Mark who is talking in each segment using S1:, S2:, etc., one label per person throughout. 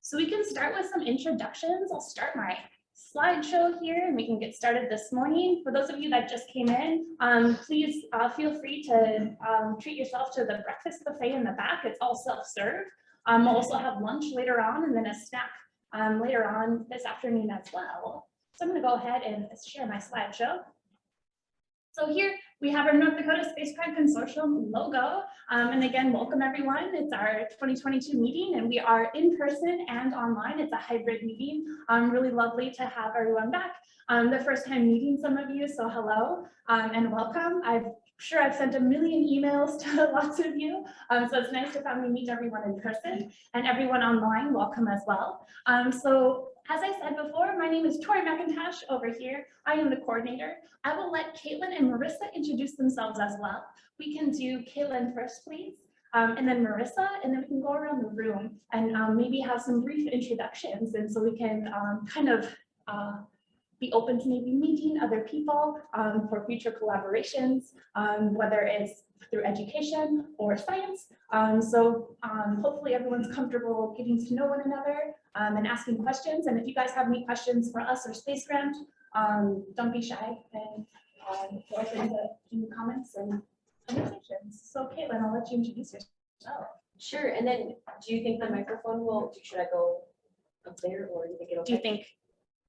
S1: So we can start with some introductions. I'll start my slideshow here and we can get started this morning. For those of you that just came in, please feel free to treat yourself to the breakfast buffet in the back. It's all self-serve. We'll also have lunch later on and then a snack later on this afternoon as well. So I'm going to go ahead and share my slideshow. So here we have our North Dakota Spacecraft Consortium logo. And again, welcome everyone. It's our 2022 meeting and we are in person and online. It's a hybrid meeting. Really lovely to have everyone back. The first time meeting some of you, so hello and welcome. I'm sure I've sent a million emails to lots of you. So it's nice to finally meet everyone in person and everyone online, welcome as well. So as I said before, my name is Tori McIntosh over here. I am the coordinator. I will let Caitlin and Marissa introduce themselves as well. We can do Caitlin first, please, and then Marissa, and then we can go around the room and maybe have some brief introductions. And so we can kind of be open to maybe meeting other people for future collaborations, whether it's through education or science. So hopefully everyone's comfortable getting to know one another and asking questions. And if you guys have any questions for us or Space Grant, don't be shy and open to any comments and conversations. So Caitlin, I'll let you introduce yourself.
S2: Sure, and then do you think the microphone will, should I go up there or do you think it'll?
S1: Do you think?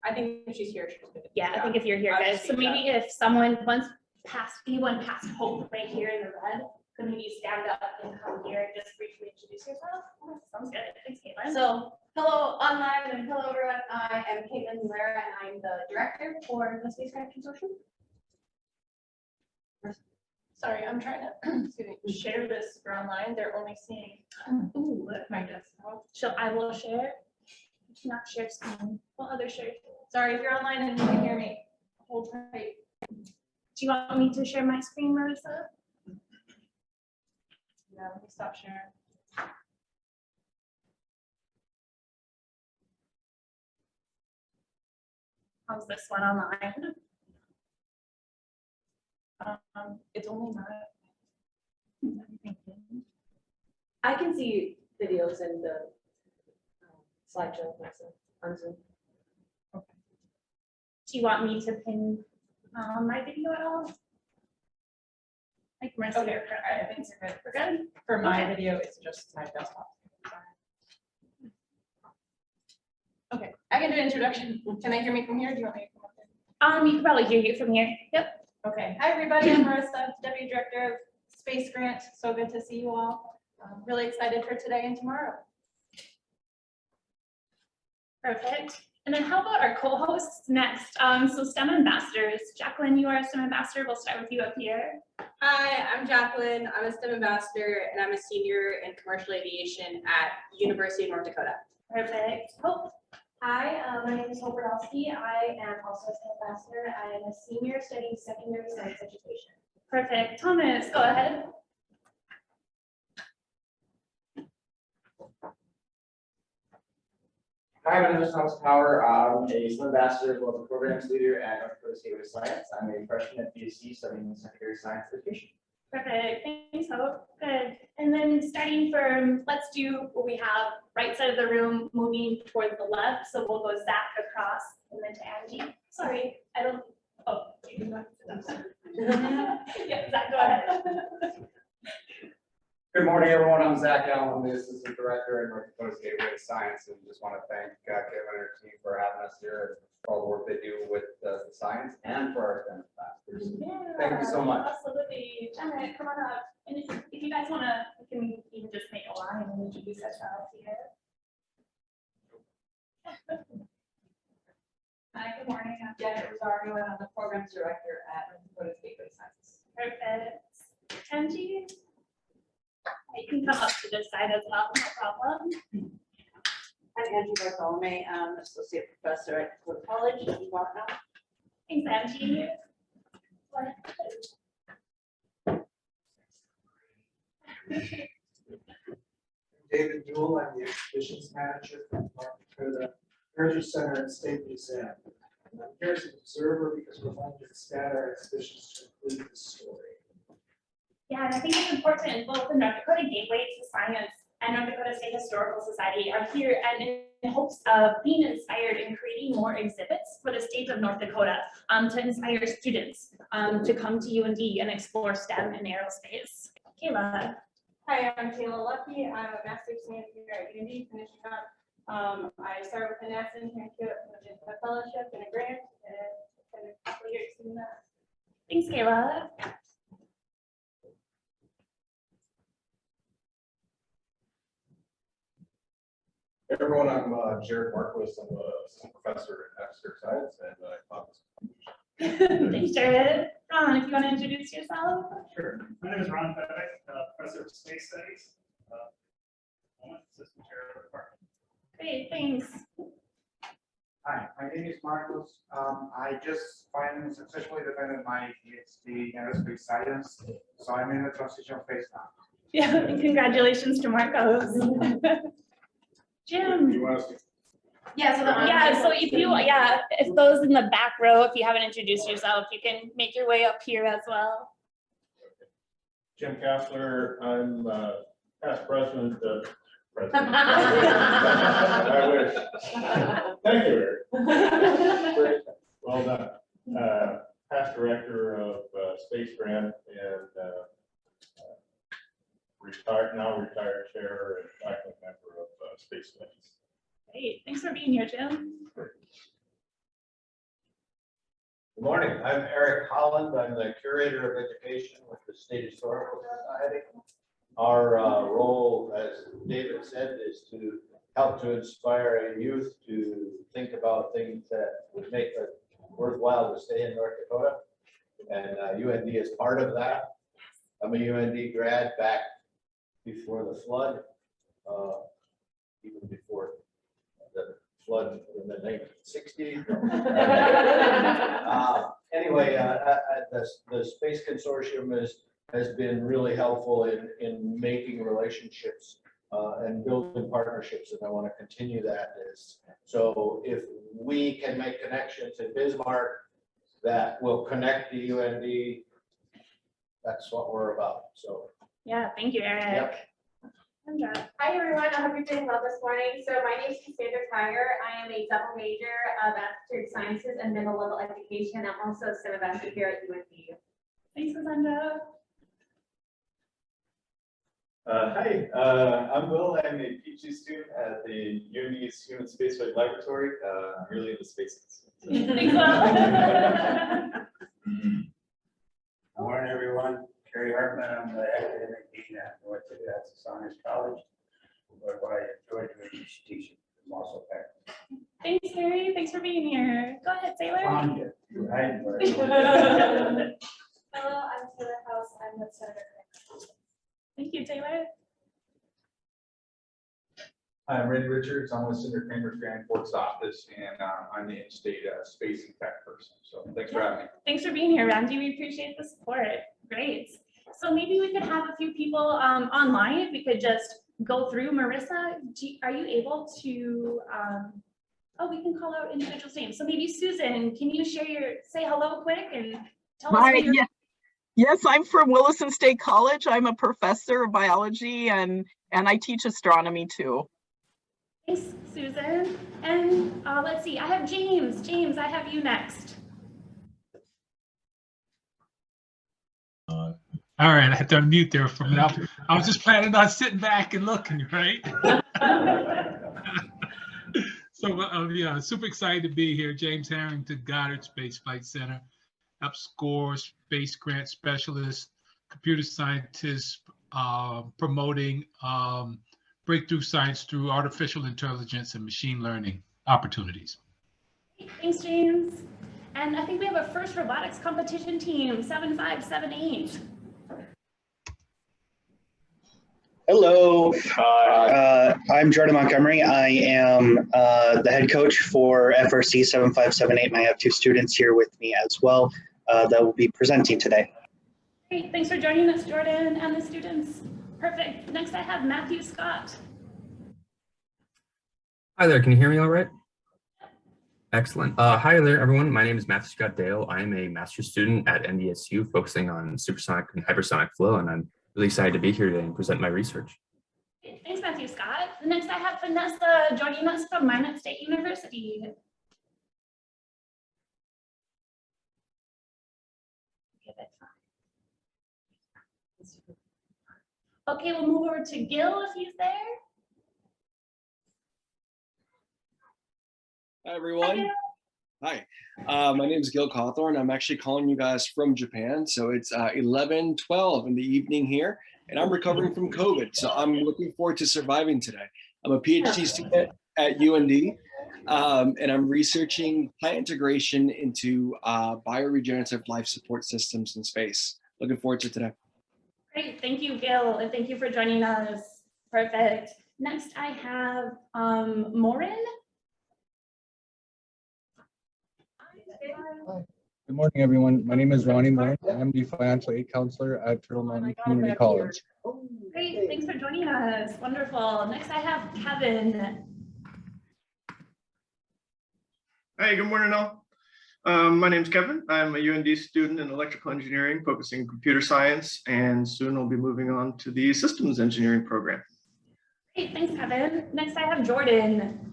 S3: I think if she's here, she's good.
S1: Yeah, I think if you're here, guys. So maybe if someone once past anyone past Hope right here in the red, could maybe stand up and come here and just briefly introduce yourself. Oh, sounds good. Thanks, Caitlin.
S2: So, hello online and hello everyone. I am Caitlin Lara and I'm the director for the Spacecraft Consortium.
S3: Sorry, I'm trying to excuse me, share this for online. They're only seeing my desktop.
S1: So I will share. Not share screen. What other share?
S3: Sorry, if you're online and you can hear me, hold tight.
S1: Do you want me to share my screen, Marissa?
S3: Yeah, let me stop sharing.
S1: How's this one online?
S3: It's only not.
S2: I can see videos in the slideshow on Zoom.
S1: Okay. Do you want me to pin my video at all? Like Marissa,
S3: Okay, all right, I think we're good.
S1: we're good.
S3: For my
S1: Okay.
S3: video, it's just my desktop. Okay, I can do an introduction. Can they hear me from here? Do you want me to come up there?
S1: You can probably hear you from here. Yep.
S3: Okay, hi everybody, I'm Marissa, Deputy Director of Space Grant. So good to see you all. I'm really excited for today and tomorrow.
S1: Perfect. And then how about our co-hosts next? So STEM ambassadors. Jacqueline, you are a STEM ambassador. We'll start with you up here.
S4: Hi, I'm Jacqueline. I'm a STEM ambassador and I'm a senior in commercial aviation at University of North Dakota.
S1: Perfect. Hope.
S5: Hi, my name is Hope Radowski. I am also a STEM ambassador. I am a senior studying secondary science education.
S1: Perfect. Thomas, go ahead.
S6: Hi, my name is Thomas Power. I'm a STEM ambassador as well as a programs leader at North Dakota State of Science. I'm a freshman at BSC studying secondary science education.
S1: Perfect. Thanks, Hope. Good. And then starting from, let's do what we have right side of the room moving towards the left. So we'll go Zach across and then to Angie. Sorry, I don't. Oh, you can go ahead. Yeah, Zach, go ahead.
S6: Good morning, everyone. I'm Zach Allen, the assistant director at North Dakota State of Science, and just want to thank Kaela and her team for having us here and all the work they do with the science and for our STEM ambassadors.
S1: Yeah,
S6: Thank you so much.
S1: Absolutely. Janet, come on up. And if you guys want to, we can even just make a line and introduce ourselves here.
S4: Hi, good morning. I'm Janet Rosario and I'm the programs director at North Dakota State of Science.
S1: Perfect. Angie? You can come up to this side as well, no problem.
S7: I'm Angie Bartholomew. I'm associate professor at Dakota College in Washington.
S1: Thanks, Angie.
S8: David Doyle, I'm the exhibitions manager from North Dakota Heritage Center and State Museum. And I'm here as an observer because we're going to expand our exhibitions to include the story.
S1: Yeah, and I think it's important both in North Dakota Gateway to Science and North Dakota State Historical Society are here and in hopes of being inspired in creating more exhibits for the state of North Dakota to inspire students to come to UND and explore STEM and aerospace. Kaela.
S3: Hi, I'm Kaela Lucke. I'm a master's student here at UND, finished up. I started with a NASA internship, a fellowship and a grant, and it's been a couple of years doing that.
S1: Thanks, Kaela.
S9: Hey everyone, I'm Jared Marquis. I'm a assistant professor in atmospheric science, and I taught this.
S1: Thanks, Jared. Ron, if you want to introduce yourself.
S10: Sure. My name is Ron Fedek, professor of space studies. I'm assistant chair of the department.
S1: Great, thanks.
S11: Hi, my name is Marcos. I just finally successfully defended my PhD in aerospace science, so I'm in the transition phase now.
S1: Yeah, and congratulations to Marcos. Jim.
S9: You want us to?
S2: Yeah, so the.
S1: Yeah, so if those in the back row, if you haven't introduced yourself, you can make your way up here as well.
S9: Jim Kassler, I'm past president of. I wish. Thank you, Erin. Well done. Past director of Space Grant and retired chair and faculty member of Space Studies.
S1: Great, thanks for being here, Jim.
S12: Good morning, I'm Eric Holland. I'm the curator of education with the State Historical Society. Our role, as David said, is to help to inspire youth to think about things that would make it worthwhile to stay in North Dakota. And UND is part of that. I'm a UND grad back before the flood, even before the flood in the 1960s. Anyway, the Space Consortium has been really helpful in making relationships and building partnerships, and I want to continue that. So if we can make connections in Bismarck that will connect the UND, that's what we're about. So
S1: Yeah, thank you, Eric.
S12: Yep.
S1: Kendra.
S2: Hi everyone, I hope you're doing well this morning. So my name is Cassandra Tiger. I am a double major of atmospheric sciences and middle level education. I'm also a STEM ambassador here at UND.
S1: Thanks, Cassandra.
S13: Hi, I'm Will. I'm a PhD student at the UND's Human Spaceflight Laboratory. I'm really into space.
S1: Thanks, Will.
S11: Good morning, everyone. Kerry Hartman, I'm the academic dean at North Dakota Science College, where I enjoy doing each teaching. I'm also back.
S1: Thanks, Carrie. Thanks for being here. Go ahead, Taylor.
S11: You're hiding where
S5: Hello, I'm Taylor House. I'm with Senator Kraus.
S1: Thank you, Taylor.
S9: I'm Randy Richards. I'm with Senator Kramer's Grand Forks office, and I'm the in-state space and tech person. So thanks for having me.
S1: Thanks for being here, Randy. We appreciate the support. Great. So maybe we could have a few people online. If we could just go through. Marissa, are you able to? Oh, we can call out individual names. So maybe Susan, can you say hello quick and tell us?
S14: Hi, yes, I'm from Williston State College. I'm a professor of biology and I teach astronomy too.
S1: Thanks, Susan. And let's see, I have James. James, I have you next.
S10: All right, I had to unmute there for a minute. I was just planning on sitting back and looking, right? So yeah, super excited to be here. James Harrington, Goddard Space Flight Center, UpScore Space Grant Specialist, computer scientist, promoting breakthrough science through artificial intelligence and machine learning opportunities.
S1: Thanks, James. And I think we have a first robotics competition team, 7578.
S15: Hello, I'm Jordan Montgomery. I am the head coach for FRC 7578, and I have two students here with me as well that will be presenting today.
S1: Great, thanks for joining us, Jordan, and the students. Perfect. Next, I have Matthewscott.
S16: Hi there, can you hear me all right? Excellent. Hi there, everyone. My name is Matthewscott Doyle. I am a master's student at NDSU focusing on supersonic and hypersonic flow, and I'm really excited to be here today and present my research.
S1: Thanks, Matthew. next I have Vanessa joining us from Minot State University. Okay, we'll move over to Gil if he's there.
S17: Hi, everyone. Hi, my name is Gil Cauthorn. I'm actually calling you guys from Japan. So it's 11:12 in the evening here, and I'm recovering from COVID. So I'm looking forward to surviving today. I'm a PhD student at UND, and I'm researching plant integration into bioregenerative life support systems in space. Looking forward to today.
S1: Great, thank you, Gil, and thank you for joining us. Perfect. Next, I have Maureen.
S18: Good morning, everyone. My name is Ronnie Moore. I'm the financial aid counselor at Turtle Mountain Community College.
S1: Great, thanks for joining us. Wonderful. Next, I have Kevin.
S19: Hey, good morning, all. My name's Kevin. I'm a UND student in electrical engineering, focusing on computer science, and soon I'll be moving on to the systems engineering program.
S1: Great, thanks, Kevin. Next, I have Jordan.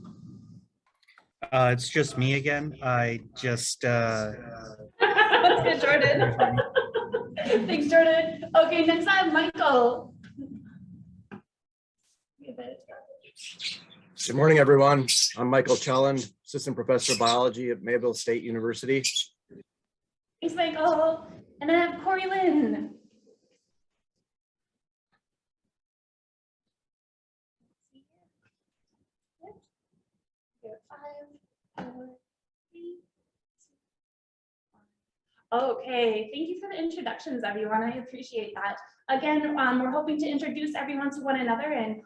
S20: It's just me again. I just
S1: That's good, Jordan. Thanks, Jordan. Okay, next I have Michael.
S21: Good morning, everyone. I'm Michael Chelland, Assistant Professor of Biology at Mayville State University.
S1: Thanks, Michael. And then I have Corey Lynn. Okay, thank you for the introductions, everyone. I appreciate that. Again, we're hoping to introduce everyone to one another and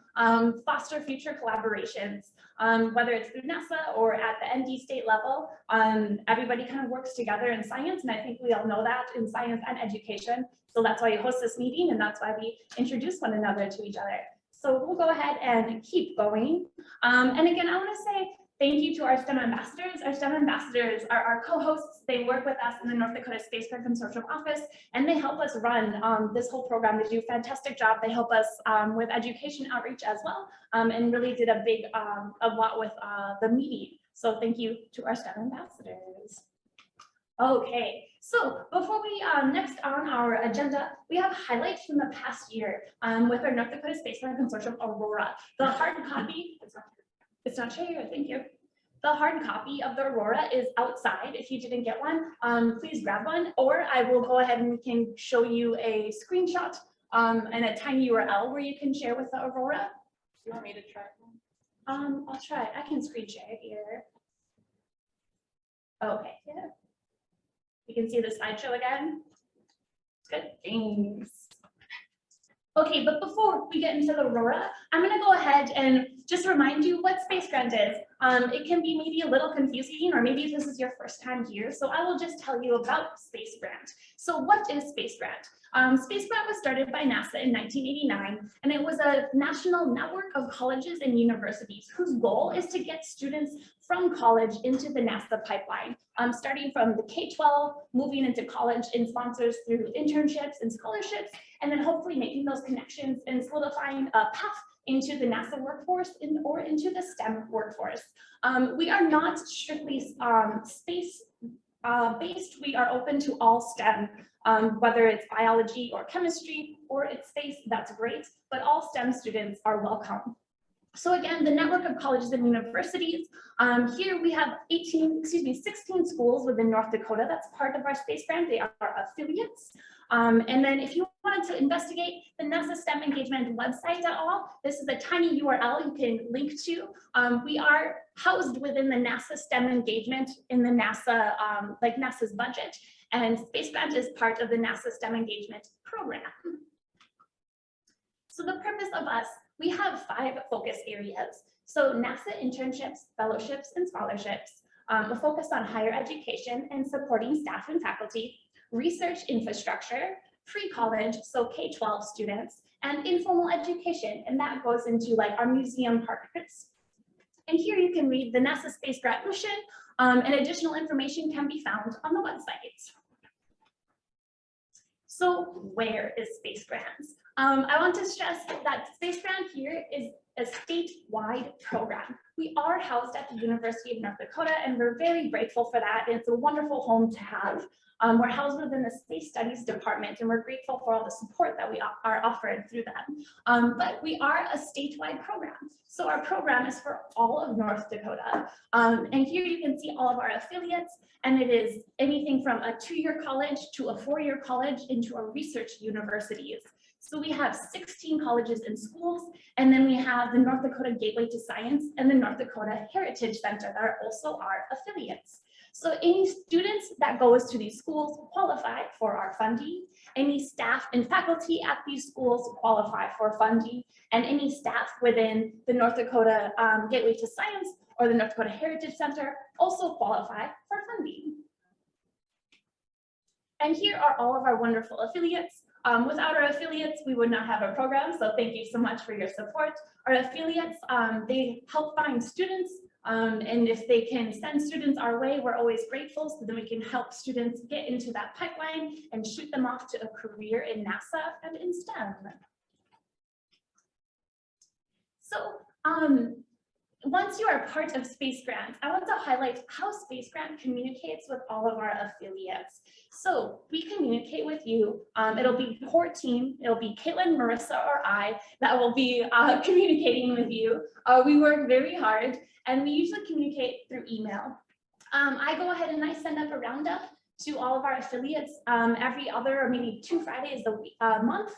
S1: foster future collaborations, whether it's through NASA or at the ND state level. Everybody kind of works together in science, and I think we all know that in science and education. So that's why we host this meeting, and that's why we introduce one another to each other. So we'll go ahead and keep going. And again, I want to say thank you to our STEM ambassadors. Our STEM ambassadors are our co-hosts. They work with us in the North Dakota Space Grant Consortium office, and they help us run this whole program. They do a fantastic job. They help us with education outreach as well, and really did a lot with the meeting. So thank you to our STEM ambassadors. Okay, so before we next on our agenda, we have highlights from the past year with our North Dakota Space Grant Consortium Aurora. The hard copy, it's not here, thank you. The hard copy of the Aurora is outside. If you didn't get one, please grab one, or I will go ahead and we can show you a screenshot and a tiny URL where you can share with the Aurora.
S3: You want me to try?
S1: I'll try. I can screen share here. Okay, yeah. You can see the slideshow again. Good, thanks. Okay, but before we get into the Aurora, I'm going to go ahead and just remind you what Space Grant is. It can be maybe a little confusing, or maybe this is your first time here, so I will just tell you about Space Grant. So what is Space Grant? Space Grant was started by NASA in 1989, and it was a national network of colleges and universities whose goal is to get students from college into the NASA pipeline, starting from the K-12, moving into college and sponsors through internships and scholarships, and then hopefully making those connections and solidifying a path into the NASA workforce or into the STEM workforce. We are not strictly space based. We are open to all STEM, whether it's biology or chemistry or it's space, that's great, but all STEM students are welcome. So again, the network of colleges and universities, here we have 16 schools within North Dakota. That's part of our Space Grant. They are affiliates. And then if you wanted to investigate the NASA STEM engagement website at all, this is a tiny URL you can link to. We are housed within the NASA STEM engagement in the NASA, like NASA's budget, and Space Grant is part of the NASA STEM engagement program. So the purpose of us, we have 5 focus areas. So NASA internships, fellowships, and scholarships, a focus on higher education and supporting staff and faculty, research infrastructure, pre-college, so K-12 students, and informal education, and that goes into like our museum partners. And here you can read the NASA Space Grant mission, and additional information can be found on the website. So where is Space Grants? I want to stress that Space Grant here is a statewide program. We are housed at the University of North Dakota, and we're very grateful for that. It's a wonderful home to have. We're housed within the Space Studies Department, and we're grateful for all the support that we are offered through that. But we are a statewide program. So our program is for all of North Dakota. And here you can see all of our affiliates, and it is anything from a 2-year college to a 4-year college into our research universities. So we have 16 colleges and schools, and then we have the North Dakota Gateway to Science and the North Dakota Heritage Center that are also our affiliates. So any students that goes to these schools qualify for our funding. Any staff and faculty at these schools qualify for funding, and any staff within the North Dakota Gateway to Science or the North Dakota Heritage Center also qualify for funding. And here are all of our wonderful affiliates. Without our affiliates, we would not have a program, so thank you so much for your support. Our affiliates, they help find students, and if they can send students our way, we're always grateful, so then we can help students get into that pipeline and shoot them off to a career in NASA and in STEM. So once you are part of Space Grant, I want to highlight how Space Grant communicates with all of our affiliates. So we communicate with you. It'll be the core team. It'll be Caitlin, Marissa, or I that will be communicating with you. We work very hard, and we usually communicate through email. I go ahead and I send up a roundup to all of our affiliates every other or maybe 2 Fridays a month.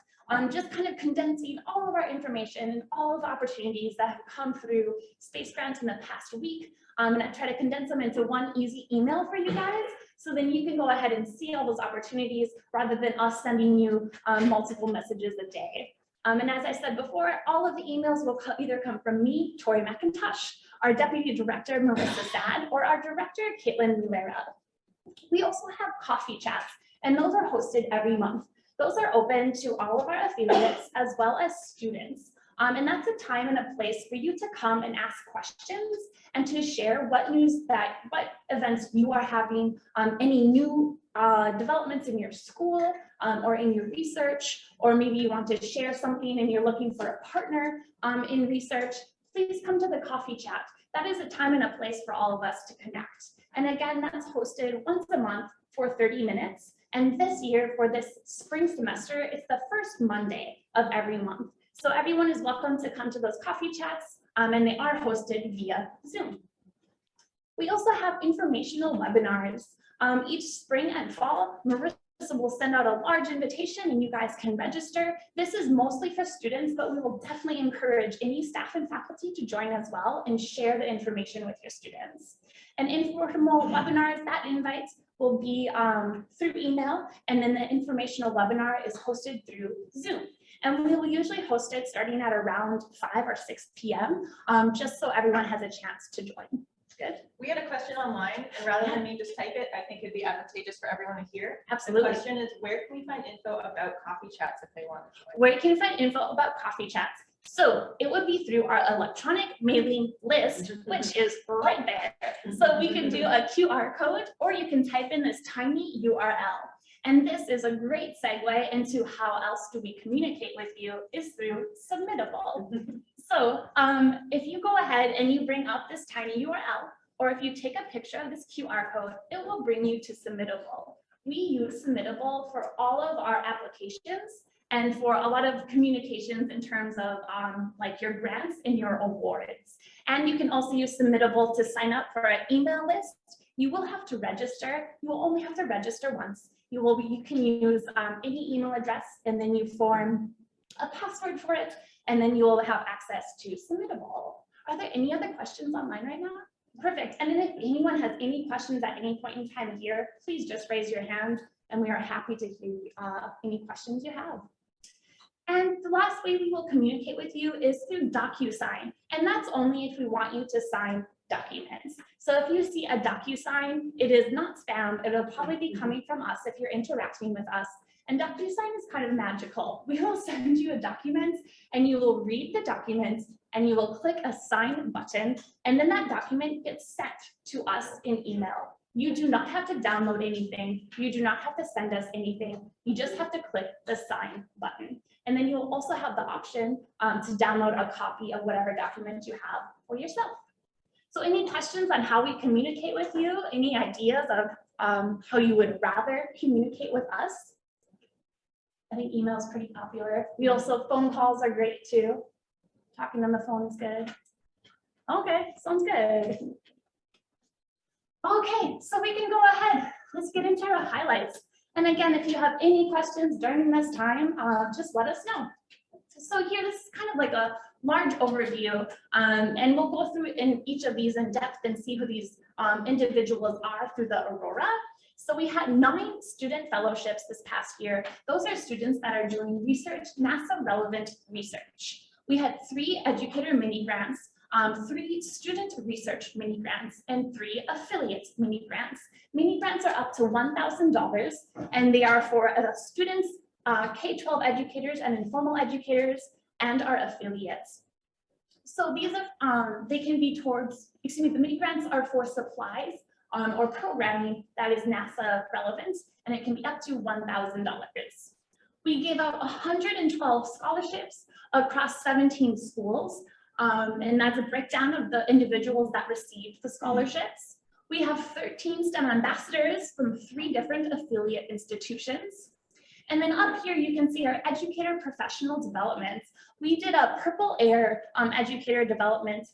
S1: Just kind of condensing all of our information and all of the opportunities that have come through Space Grant in the past week. And I try to condense them into one easy email for you guys, so then you can go ahead and see all those opportunities rather than us sending you multiple messages a day. And as I said before, all of the emails will either come from me, Tori McIntosh, our Deputy Director, Marissa Sad, or our Director, Caitlin Rivera. We also have coffee chats, and those are hosted every month. Those are open to all of our affiliates as well as students. And that's a time and a place for you to come and ask questions and to share what events you are having, any new developments in your school or in your research, or maybe you want to share something and you're looking for a partner in research. Please come to the coffee chat. That is a time and a place for all of us to connect. And again, that's hosted once a month for 30 minutes. And this year, for this spring semester, it's the first Monday of every month. So everyone is welcome to come to those coffee chats, and they are hosted via Zoom. We also have informational webinars. Each spring and fall, Marissa will send out a large invitation and you guys can register. This is mostly for students, but we will definitely encourage any staff and faculty to join as well and share the information with your students. And informal webinars, that invite will be through email, and then the informational webinar is hosted through Zoom. And we will usually host it starting at around 5 or 6 p.m. Just so everyone has a chance to join. Good.
S3: We had a question online, and rather than me just type it, I think it'd be advantageous for everyone to hear.
S1: Absolutely.
S3: The question is, where can we find info about coffee chats if they want to join?
S1: Where can you find info about coffee chats? So it would be through our electronic mailing list, which is right there. So we can do a QR code, or you can type in this tiny URL. And this is a great segue into how else do we communicate with you is through Submittable. So if you go ahead and you bring up this tiny URL, or if you take a picture of this QR code, it will bring you to Submittable. We use Submittable for all of our applications and for a lot of communications in terms of like your grants and your awards. And you can also use Submittable to sign up for an email list. You will have to register. You will only have to register once. You can use any email address, and then you form a password for it, and then you will have access to Submittable. Are there any other questions online right now? Perfect. And then if anyone has any questions at any point in time here, please just raise your hand, and we are happy to hear any questions you have. And the last way we will communicate with you is through DocuSign, and that's only if we want you to sign documents. So if you see a DocuSign, it is not spam. It'll probably be coming from us if you're interacting with us. And DocuSign is kind of magical. We will send you a document, and you will read the document, and you will click a sign button, and then that document gets sent to us in email. You do not have to download anything. You do not have to send us anything. You just have to click the sign button. And then you'll also have the option to download a copy of whatever document you have for yourself. So any questions on how we communicate with you? Any ideas of how you would rather communicate with us? I think email is pretty popular. We also, phone calls are great too. Talking on the phone is good. Okay, sounds good. Okay, so we can go ahead. Let's get into our highlights. And again, if you have any questions during this time, just let us know. So here, this is kind of like a large overview, and we'll go through in each of these in depth and see who these individuals are through the Aurora. So we had 9 student fellowships this past year. Those are students that are doing research, NASA relevant research. We had 3 educator mini grants, 3 student research mini grants, and 3 affiliate mini grants. Mini grants are up to $1,000, and they are for students, K-12 educators and informal educators, and our affiliates. So these are, they can be towards, the mini grants are for supplies or programming that is NASA relevant, and it can be up to $1,000. We gave out 112 scholarships across 17 schools, and that's a breakdown of the individuals that received the scholarships. We have 13 STEM ambassadors from 3 different affiliate institutions. And then up here, you can see our educator professional development. We did a Purple Air educator development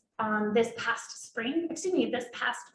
S1: this past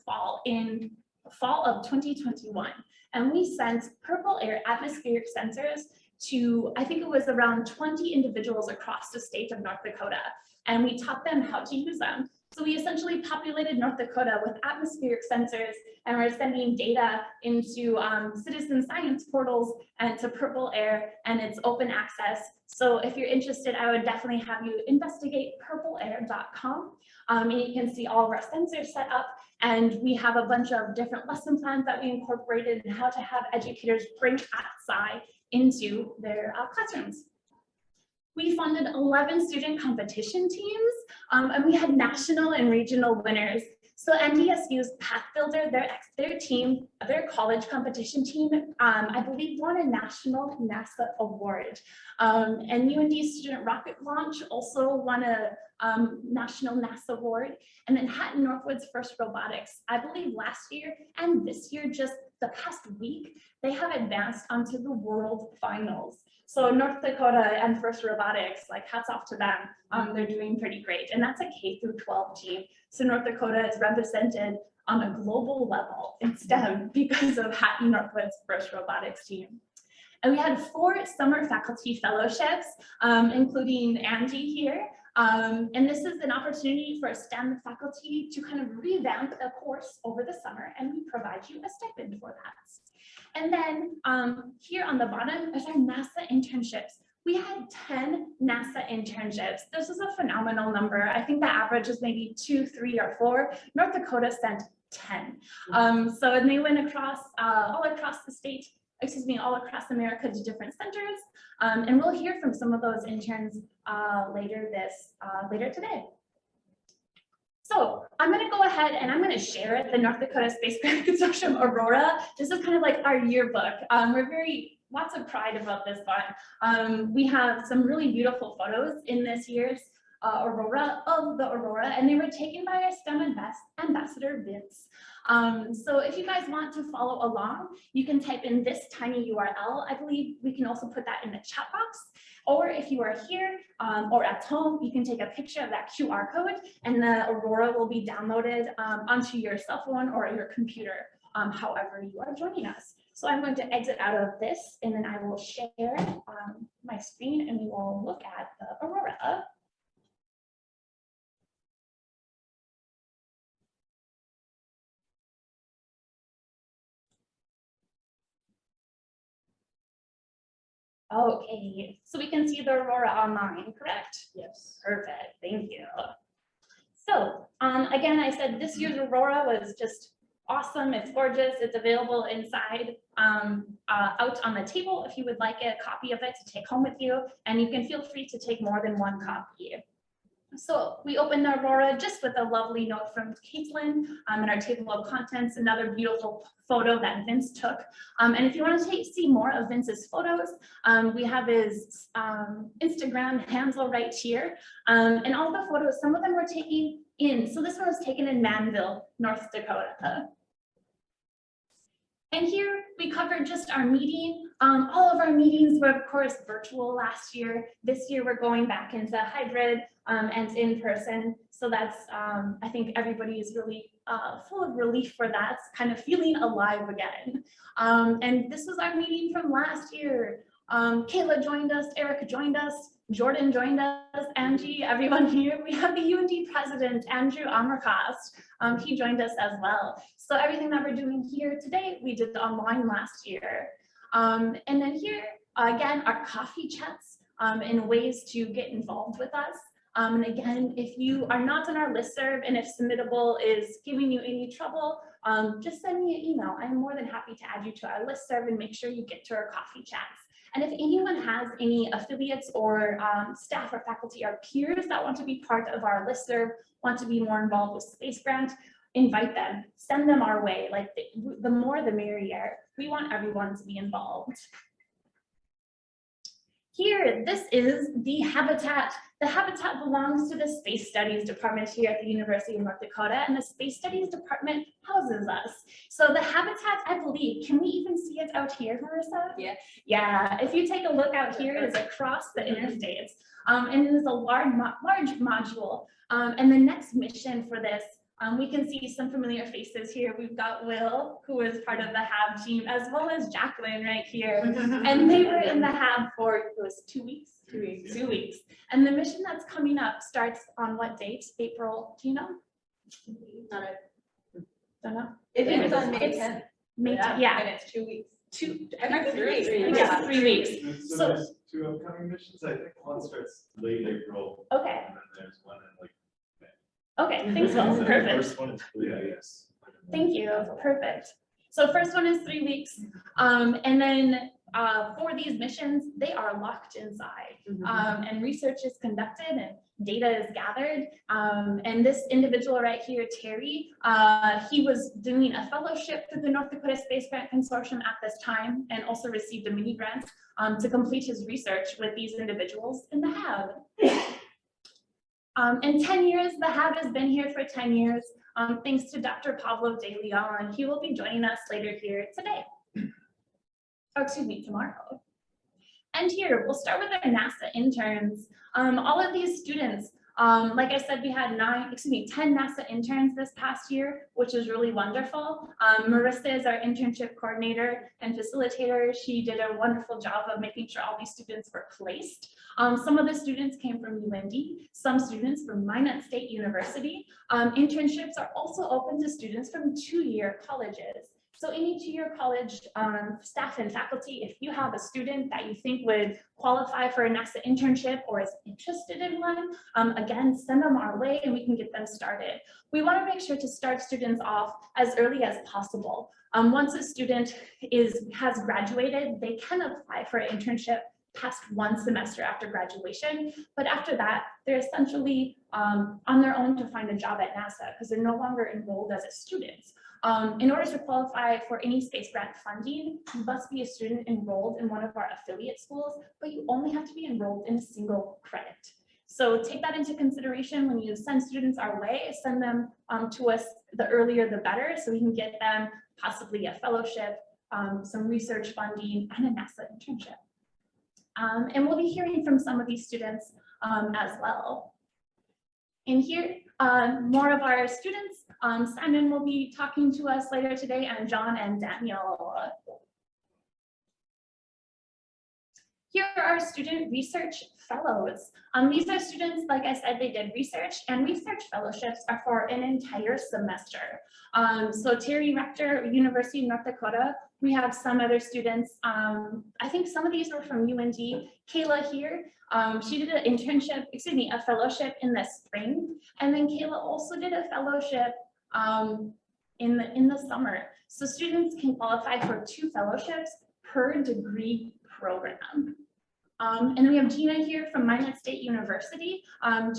S1: fall, in fall of 2021. And we sent Purple Air atmospheric sensors to, I think it was around 20 individuals across the state of North Dakota. And we taught them how to use them. So we essentially populated North Dakota with atmospheric sensors, and we're sending data into citizen science portals and to Purple Air, and it's open access. So if you're interested, I would definitely have you investigate purpleair.com. And you can see all of our sensors set up, and we have a bunch of different lesson plans that we incorporated and how to have educators bring ATSI into their classrooms. We funded 11 student competition teams, and we had national and regional winners. So NDSU's Path Builder, their team, their college competition team, I believe won a national NASA award. And UND Student Rocket Launch also won a national NASA award. And then Hatton Northwood's First Robotics, I believe last year and this year, just the past week, they have advanced onto the world finals. So North Dakota and First Robotics, like hats off to them. They're doing pretty great. And that's a K-12 team. So North Dakota is represented on a global level in STEM because of Hatton Northwood's First Robotics team. And we had 4 summer faculty fellowships, including Angie here. And this is an opportunity for STEM faculty to kind of revamp a course over the summer, and we provide you a stipend for that. And then here on the bottom is our NASA internships. We had 10 NASA internships. This is a phenomenal number. I think the average is maybe 2, 3, or 4. North Dakota sent 10. And they went across all across the state, all across America to different centers. And we'll hear from some of those interns later today. So I'm going to go ahead and I'm going to share it, the North Dakota Space Grant Consortium Aurora. This is kind of like our yearbook. We're lots of pride about this one. We have some really beautiful photos in this year's Aurora, and they were taken by our STEM ambassador, Vince. So if you guys want to follow along, you can type in this tiny URL. I believe we can also put that in the chat box. Or if you are here or at home, you can take a picture of that QR code, and the Aurora will be downloaded onto your cell phone or your computer, however you are joining us. So I'm going to exit out of this, and then I will share my screen, and we will look at the Aurora. Okay, so we can see the Aurora online, correct? Yes. Perfect, thank you. So again, I said this year's Aurora was just awesome. It's gorgeous. It's available inside, out on the table if you would like a copy of it to take home with you, and you can feel free to take more than one copy. So we opened Aurora just with a lovely note from Caitlin in our table of contents, another beautiful photo that Vince took. And if you want to see more of Vince's photos, we have his Instagram handle right here. And all the photos, some of them were taken in. So this one was taken in Manville, North Dakota. And here we covered just our meeting. All of our meetings were, of course, virtual last year. This year, we're going back into hybrid and in person. So that's, I think everybody is really full of relief for that, kind of feeling alive again. And this was our meeting from last year. Kaela joined us, Erica joined us, Jordan joined us, Angie, everyone here. We have the UND president, Andrew Armacost. He joined us as well. So everything that we're doing here today, we did online last year. And then here, again, our coffee chats and ways to get involved with us. And again, if you are not on our listserv and if Submittable is giving you any trouble, just send me an email. I'm more than happy to add you to our listserv and make sure you get to our coffee chats. And if anyone has any affiliates or staff or faculty or peers that want to be part of our listserv, want to be more involved with Space Grant, invite them, send them our way. Like the more the merrier. We want everyone to be involved. Here, this is the habitat. The habitat belongs to the Space Studies Department here at the University of North Dakota, and the Space Studies Department houses us. So the habitat, I believe, can we even see it out here, Marissa?
S4: Yeah.
S1: Yeah, if you take a look out here, it's across the interstates, and it is a large module. And the next mission for this, we can see some familiar faces here. We've got Will, who is part of the HAB team, as well as Jacqueline right here. And they were in the HAB for, it was 2 weeks? 2 weeks. 2 weeks. And the mission that's coming up starts on what date? April, do you know? Don't know?
S3: It ends on May
S1: It's
S3: 10th.
S1: May 10th, yeah.
S3: And it's 2 weeks.
S1: I think 3 weeks. Yeah, 3 weeks.
S13: So there's 2 upcoming missions. I think one starts late April.
S1: Okay.
S13: And then there's one in like May.
S1: Okay, thanks, Will.
S13: The
S1: Perfect.
S13: first one is, yeah, yes.
S1: Thank you, perfect. So first one is 3 weeks. And then for these missions, they are locked inside and research is conducted and data is gathered. And this individual right here, Terry, he was doing a fellowship through the North Dakota Space Grant Consortium at this time and also received a mini grant to complete his research with these individuals in the HAB. In 10 years, the HAB has been here for 10 years, thanks to Dr. Pavlo De Leon. He will be joining us later here today. Oh, excuse me, tomorrow. And here, we'll start with our NASA interns. All of these students, like I said, we had 10 NASA interns this past year, which is really wonderful. Marissa is our internship coordinator and facilitator. She did a wonderful job of making sure all these students were placed. Some of the students came from UND, some students from Minot State University. Internships are also open to students from 2-year colleges. So any 2-year college staff and faculty, if you have a student that you think would qualify for a NASA internship or is interested in one, again, send them our way and we can get them started. We want to make sure to start students off as early as possible. Once a student has graduated, they can apply for an internship past 1 semester after graduation, but after that, they're essentially on their own to find a job at NASA because they're no longer enrolled as a student. In order to qualify for any space grant funding, you must be a student enrolled in one of our affiliate schools, but you only have to be enrolled in a single credit. So take that into consideration when you send students our way, send them to us the earlier the better, so we can get them possibly a fellowship, some research funding, and a NASA internship. And we'll be hearing from some of these students as well. And here, more of our students, Simon will be talking to us later today, and John and Daniel. Here are our student research fellows. These are students, like I said, they did research, and research fellowships are for an entire semester. So Terry Rector, University of North Dakota, we have some other students. I think some of these were from UND. Kaela here, she did an internship, a fellowship in the spring. And then Kaela also did a fellowship in the summer. So students can qualify for 2 fellowships per degree program. And then we have Gina here from Minot State University.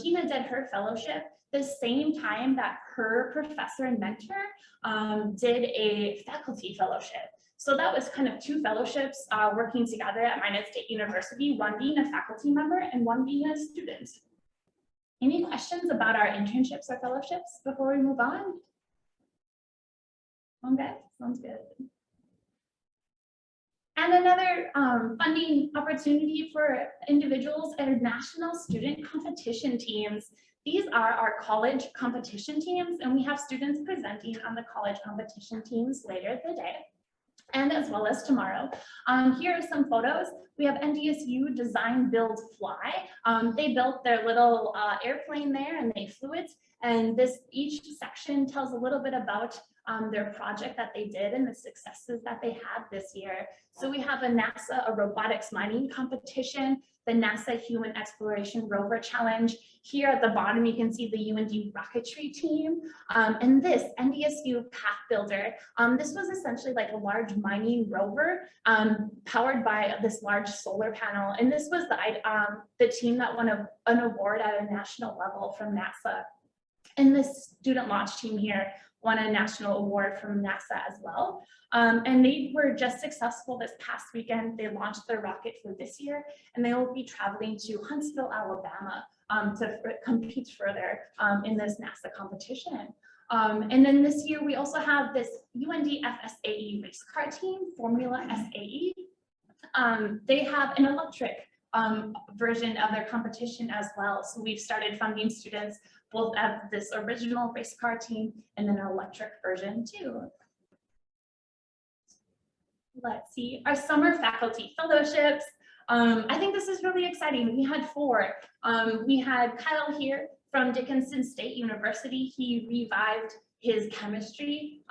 S1: Gina did her fellowship the same time that her professor and mentor did a faculty fellowship. So that was kind of two fellowships working together at Minot State University, one being a faculty member and one being a student. Any questions about our internships or fellowships before we move on? Okay, sounds good. And another funding opportunity for individuals are national student competition teams. These are our college competition teams, and we have students presenting on the college competition teams later today, and as well as tomorrow. Here are some photos. We have NDSU Design, Build, Fly. They built their little airplane there and they flew it. And each section tells a little bit about their project that they did and the successes that they had this year. So we have a robotics mining competition, the NASA Human Exploration Rover Challenge. Here at the bottom, you can see the UND rocketry team. And this NDSU Path Builder, this was essentially like a large mining rover powered by this large solar panel. And this was the team that won an award at a national level from NASA. And this student launch team here won a national award from NASA as well. And they were just successful this past weekend. They launched their rocket for this year, and they will be traveling to Huntsville, Alabama to compete further in this NASA competition. And then this year, we also have this UND FSAE race car team, Formula SAE. They have an electric version of their competition as well. So we've started funding students both at this original race car team and then an electric version too. Let's see, our summer faculty fellowships. I think this is really exciting. We had 4. We had Kyle here from Dickinson State University. He revived his chemistry,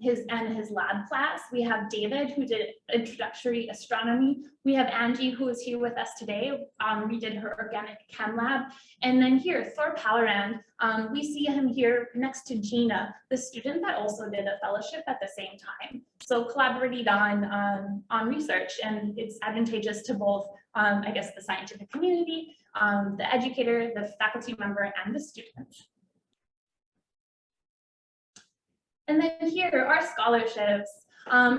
S1: his lab class. We have David, who did introductory astronomy. We have Angie, who is here with us today. Redid her organic chem lab. And then here, Thor Pallarand, we see him here next to Gina, the student that also did a fellowship at the same time. So collaborated on research, and it's advantageous to both, I guess, the scientific community, the educator, the faculty member, and the student. And then here are scholarships.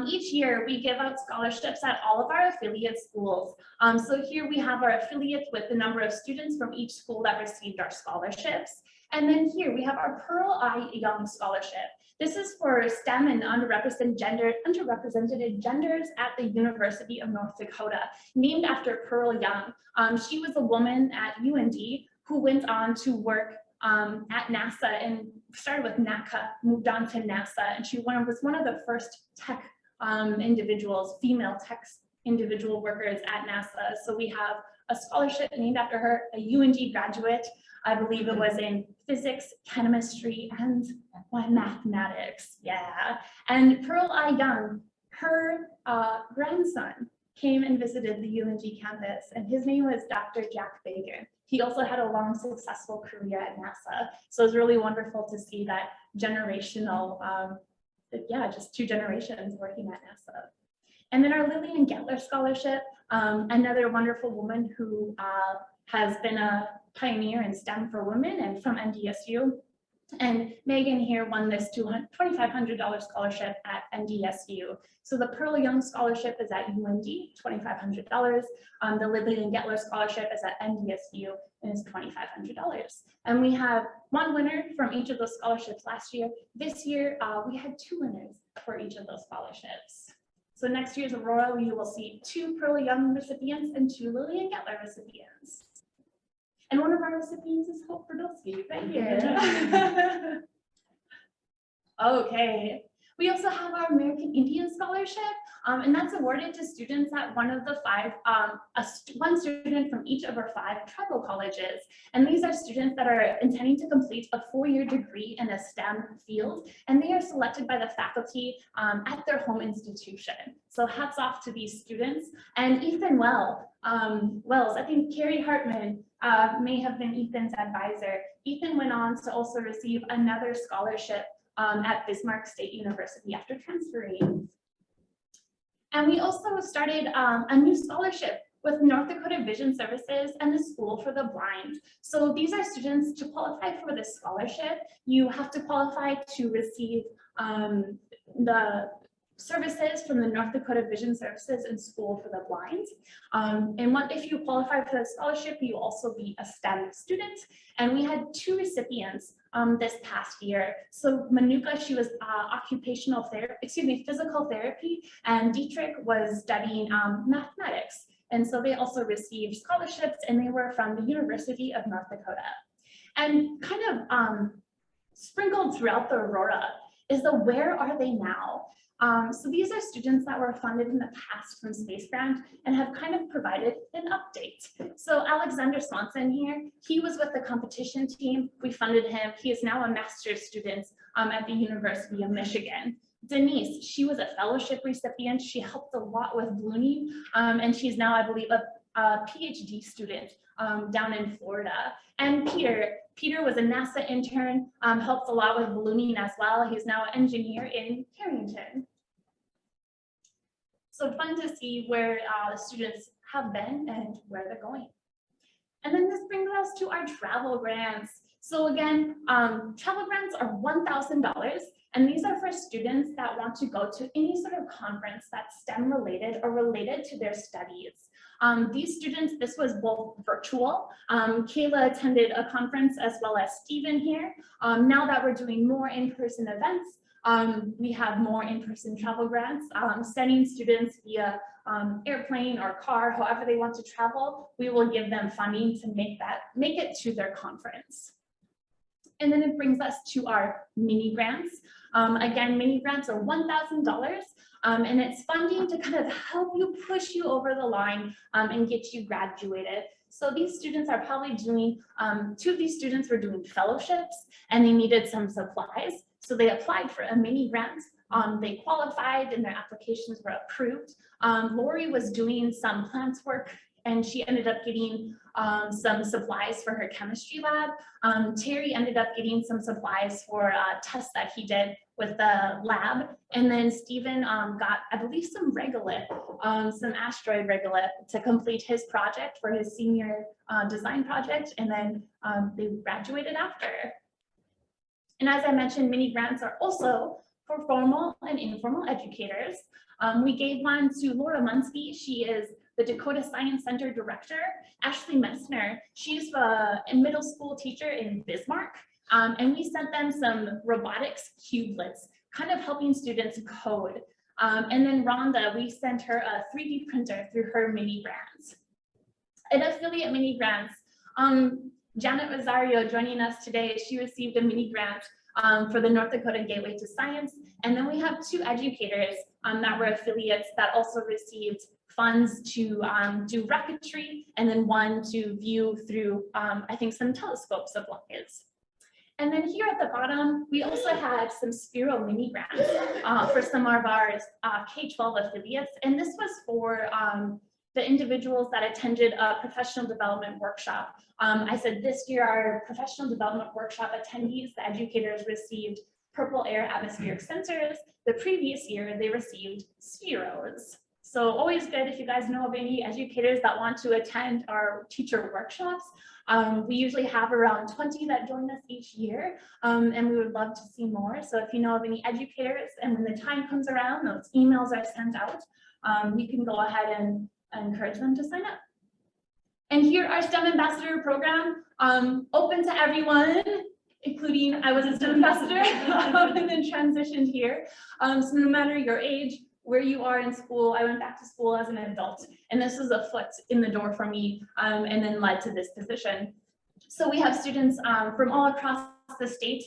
S1: Each year we give out scholarships at all of our affiliate schools. So here we have our affiliates with the number of students from each school that received our scholarships. And then here we have our Pearl I. Young Scholarship. This is for STEM and underrepresented genders at the University of North Dakota, named after Pearl Young. She was a woman at UND who went on to work at NASA and started with NACA, moved on to NASA, and she was one of the first tech individuals, female tech individual workers at NASA. So we have a scholarship named after her, a UND graduate. I believe it was in physics, chemistry, and mathematics. Yeah. And Pearl I. Young, her grandson came and visited the UND campus, and his name was Dr. Jack Baker. He also had a long, successful career at NASA. So it's really wonderful to see that generational, just 2 generations working at NASA. And then our Lillian Gettler Scholarship, another wonderful woman who has been a pioneer in STEM for women and from NDSU. And Megan here won this $2,500 scholarship at NDSU. So the Pearl Young Scholarship is at UND, $2,500. The Lillian Gettler Scholarship is at NDSU and is $2,500. And we have 1 winner from each of those scholarships last year. This year, we had 2 winners for each of those scholarships. So next year's Aurora, you will see 2 Pearl Young recipients and 2 Lillian Gettler recipients. And one of our recipients is Hope Podolsky right here. Okay. We also have our American Indian Scholarship, and that's awarded to students at one of the 5, one student from each of our 5 tribal colleges. And these are students that are intending to complete a 4-year degree in a STEM field, and they are selected by the faculty at their home institution. So hats off to these students. And Ethan Wells, I think Carrie Hartman may have been Ethan's advisor. Ethan went on to also receive another scholarship at Bismarck State University after transferring. And we also started a new scholarship with North Dakota Vision Services and the School for the Blind. So these are students. To qualify for this scholarship, you have to qualify to receive the services from the North Dakota Vision Services and School for the Blind. If you qualify for the scholarship, you also be a STEM student. And we had 2 recipients this past year. So Manuka, she was physical therapy, and Dietrich was studying mathematics. And so they also received scholarships, and they were from the University of North Dakota. And kind of sprinkled throughout the Aurora is the where are they now? So these are students that were funded in the past from Space Grant and have kind of provided an update. So Alexander Swanson here, he was with the competition team. We funded him. He is now a master's student at the University of Michigan. Denise, she was a fellowship recipient. She helped a lot with ballooning, and she's now, I believe, a PhD student down in Florida. And Peter was a NASA intern, helped a lot with ballooning as well. He's now an engineer in Harrington. So fun to see where the students have been and where they're going. And then this brings us to our travel grants. So again, travel grants are $1,000, and these are for students that want to go to any sort of conference that's STEM related or related to their studies. These students, this was both virtual. Kaela attended a conference as well as Stephen here. Now that we're doing more in-person events, we have more in-person travel grants, sending students via airplane or car, however they want to travel. We will give them funding to make it to their conference. And then it brings us to our mini grants. Again, mini grants are $1,000. And it's funding to kind of help you push you over the line and get you graduated. So these students are probably doing, 2 of these students were doing fellowships and they needed some supplies. So they applied for a mini grant. They qualified and their applications were approved. Lori was doing some plants work and she ended up getting some supplies for her chemistry lab. Terry ended up getting some supplies for tests that he did with the lab. And then Stephen got, I believe, some regolith, some asteroid regolith to complete his project for his senior design project. And then they graduated after. And as I mentioned, mini grants are also for formal and informal educators. We gave one to Laura Munsky. She is the Dakota Science Center Director. Ashley Messner, she's a middle school teacher in Bismarck. And we sent them some robotics cubelets, kind of helping students code. And then Rhonda, we sent her a 3D printer through her mini grants. And affiliate mini grants, Janet Rosario joining us today, she received a mini grant for the North Dakota Gateway to Science. And then we have 2 educators that were affiliates that also received funds to do rocketry, and then one to view through, I think, some telescope supplies. And then here at the bottom, we also had some Spiro mini grants for some of our K-12 affiliates. And this was for the individuals that attended a professional development workshop. I said this year, our professional development workshop attendees, the educators received purple air atmospheric sensors. The previous year, they received Spiros. So always good if you guys know of any educators that want to attend our teacher workshops. We usually have around 20 that join us each year, and we would love to see more. So if you know of any educators and when the time comes around, those emails are sent out, you can go ahead and encourage them to sign up. And here our STEM Ambassador program, open to everyone, including I was a STEM Ambassador and then transitioned here. So no matter your age, where you are in school, I went back to school as an adult, and this was a foot in the door for me, and then led to this position. So we have students from all across the state.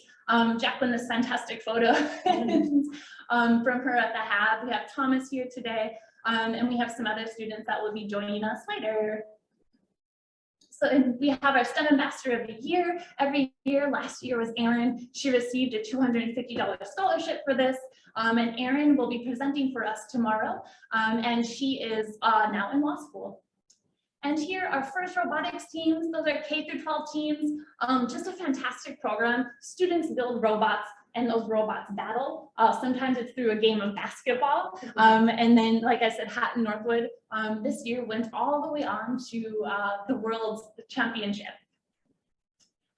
S1: Jacqueline, this fantastic photo from her at the HAB. We have Thomas here today, and we have some other students that will be joining us later. So we have our STEM Ambassador of the Year every year. Last year was Erin. She received a $250 scholarship for this. And Erin will be presenting for us tomorrow. And she is now in law school. And here our first robotics teams, those are K through 12 teams. Just a fantastic program. Students build robots. and those robots battle. Sometimes it's through a game of basketball. And then, like I said, Hatton Northwood this year went all the way on to the World's Championship.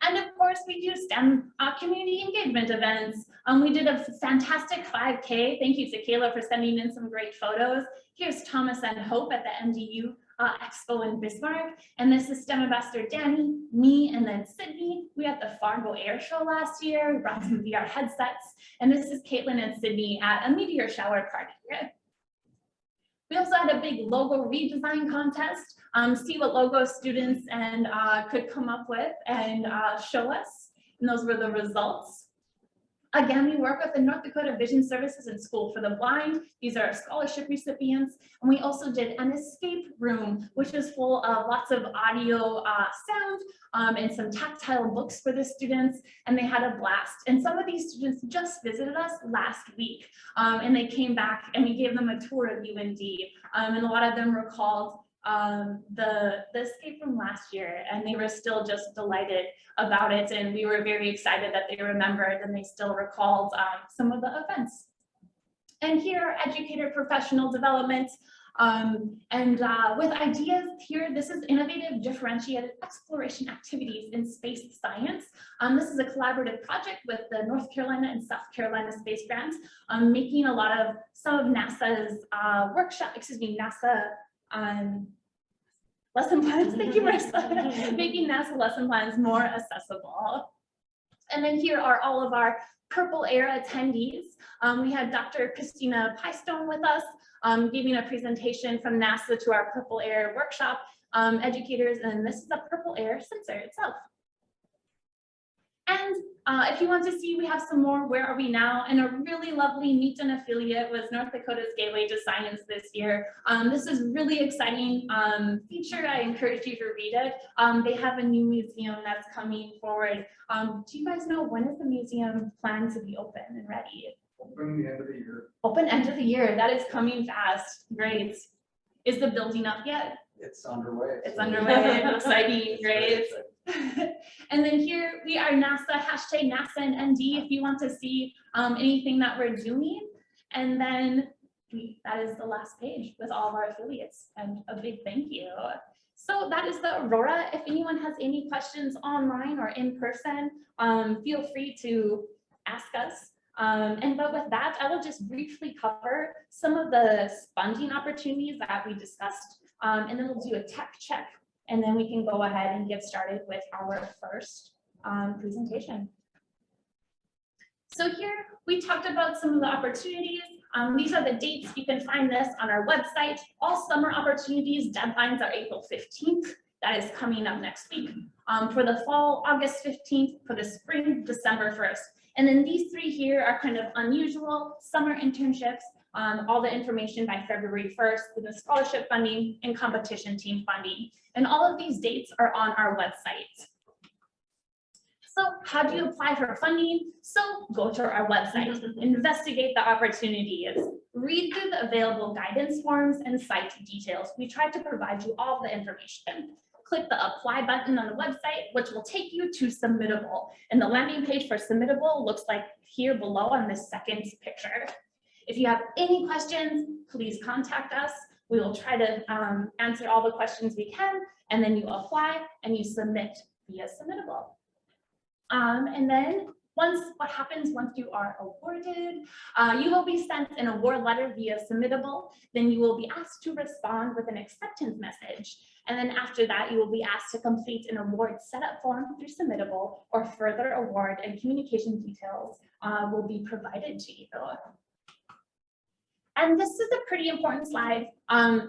S1: And of course, we do STEM community engagement events. We did a fantastic 5K. Thank you to Kaela for sending in some great photos. Here's Thomas and Hope at the MDU Expo in Bismarck. And this is STEM Ambassador Danny, me, and then Sydney. We had the Fargo Air Show last year. We brought some VR headsets. And this is Caitlin and Sydney at a meteor shower party. We also had a big logo redesign contest, see what logo students and could come up with and show us. And those were the results. Again, we work with the North Dakota Vision Services and School for the Blind. These are our scholarship recipients. And we also did an escape room, which is full of lots of audio sound and some tactile books for the students. And they had a blast. And some of these students just visited us last week. And they came back and we gave them a tour of UND. And a lot of them recalled the escape from last year, and they were still just delighted about it, and we were very excited that they remembered and they still recalled some of the events. And here, educator professional development, with ideas here, this is innovative differentiated exploration activities in space science. This is a collaborative project with the North Carolina and South Carolina space grants, making a lot of some of NASA's NASA lesson plans. Thank you, Marissa. Making NASA lesson plans more accessible. And then here are all of our Purple Air attendees. We had Dr. Christina Pystone with us, giving a presentation from NASA to our Purple Air workshop educators, and this is a Purple Air sensor itself. And if you want to see, we have some more Where Are We Now? And a really lovely Meet-In affiliate was North Dakota's Gateway to Science this year. This is really exciting feature. I encourage you to read it. They have a new museum that's coming forward. Do you guys know, when is the museum planned to be open and ready?
S8: Open the end of the year.
S1: Open end of the year. That is coming fast. Great. Is the building up yet?
S8: It's underway.
S1: It's underway. Exciting. Great. And then here we are NASA, hashtag NASA and ND if you want to see anything that we're doing. And then that is the last page with all of our affiliates, and a big thank you. So that is the Aurora. If anyone has any questions online or in person, feel free to ask us. But with that, I will just briefly cover some of the funding opportunities that we discussed, and then we'll do a tech check. And then we can go ahead and get started with our first presentation. So here we talked about some of the opportunities. These are the dates. You can find this on our website. All summer opportunities, deadlines are April 15th. That is coming up next week. For the fall, August 15th. For the spring, December 1st. And then these three here are kind of unusual summer internships. All the information by February 1st, with the scholarship funding and competition team funding. And all of these dates are on our website. So how do you apply for funding? So go to our website, investigate the opportunities, read through the available guidance forms and site details. We try to provide you all the information. Click the apply button on the website, which will take you to Submittable. And the landing page for Submittable looks like here below on this second picture. If you have any questions, please contact us. We will try to answer all the questions we can, and then you apply and you submit via Submittable. And then what happens once you are awarded, you will be sent an award letter via Submittable. Then you will be asked to respond with an acceptance message. And then after that, you will be asked to complete an award setup form through Submittable, or further award and communication details will be provided to you. And this is a pretty important slide.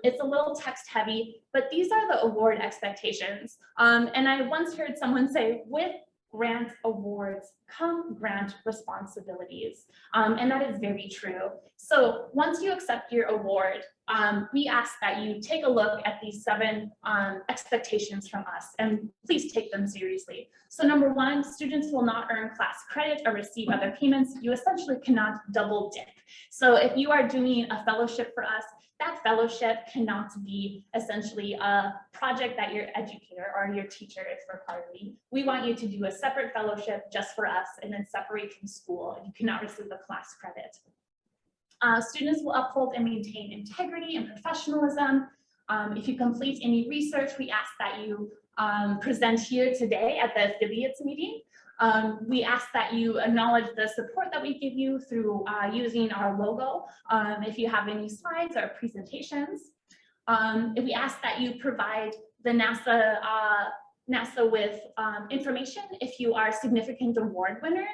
S1: It's a little text heavy, but these are the award expectations. And I once heard someone say, with grant awards come grant responsibilities. And that is very true. So once you accept your award, we ask that you take a look at these 7 expectations from us, and please take them seriously. So number 1, students will not earn class credit or receive other payments. You essentially cannot double dip. So if you are doing a fellowship for us, that fellowship cannot be essentially a project that your educator or your teacher is requiring. We want you to do a separate fellowship just for us and then separate from school. You cannot receive the class credit. Students will uphold and maintain integrity and professionalism. If you complete any research, we ask that you present here today at the affiliates meeting. We ask that you acknowledge the support that we give you through using our logo. If you have any slides or presentations, we ask that you provide the NASA with information if you are a significant award winner,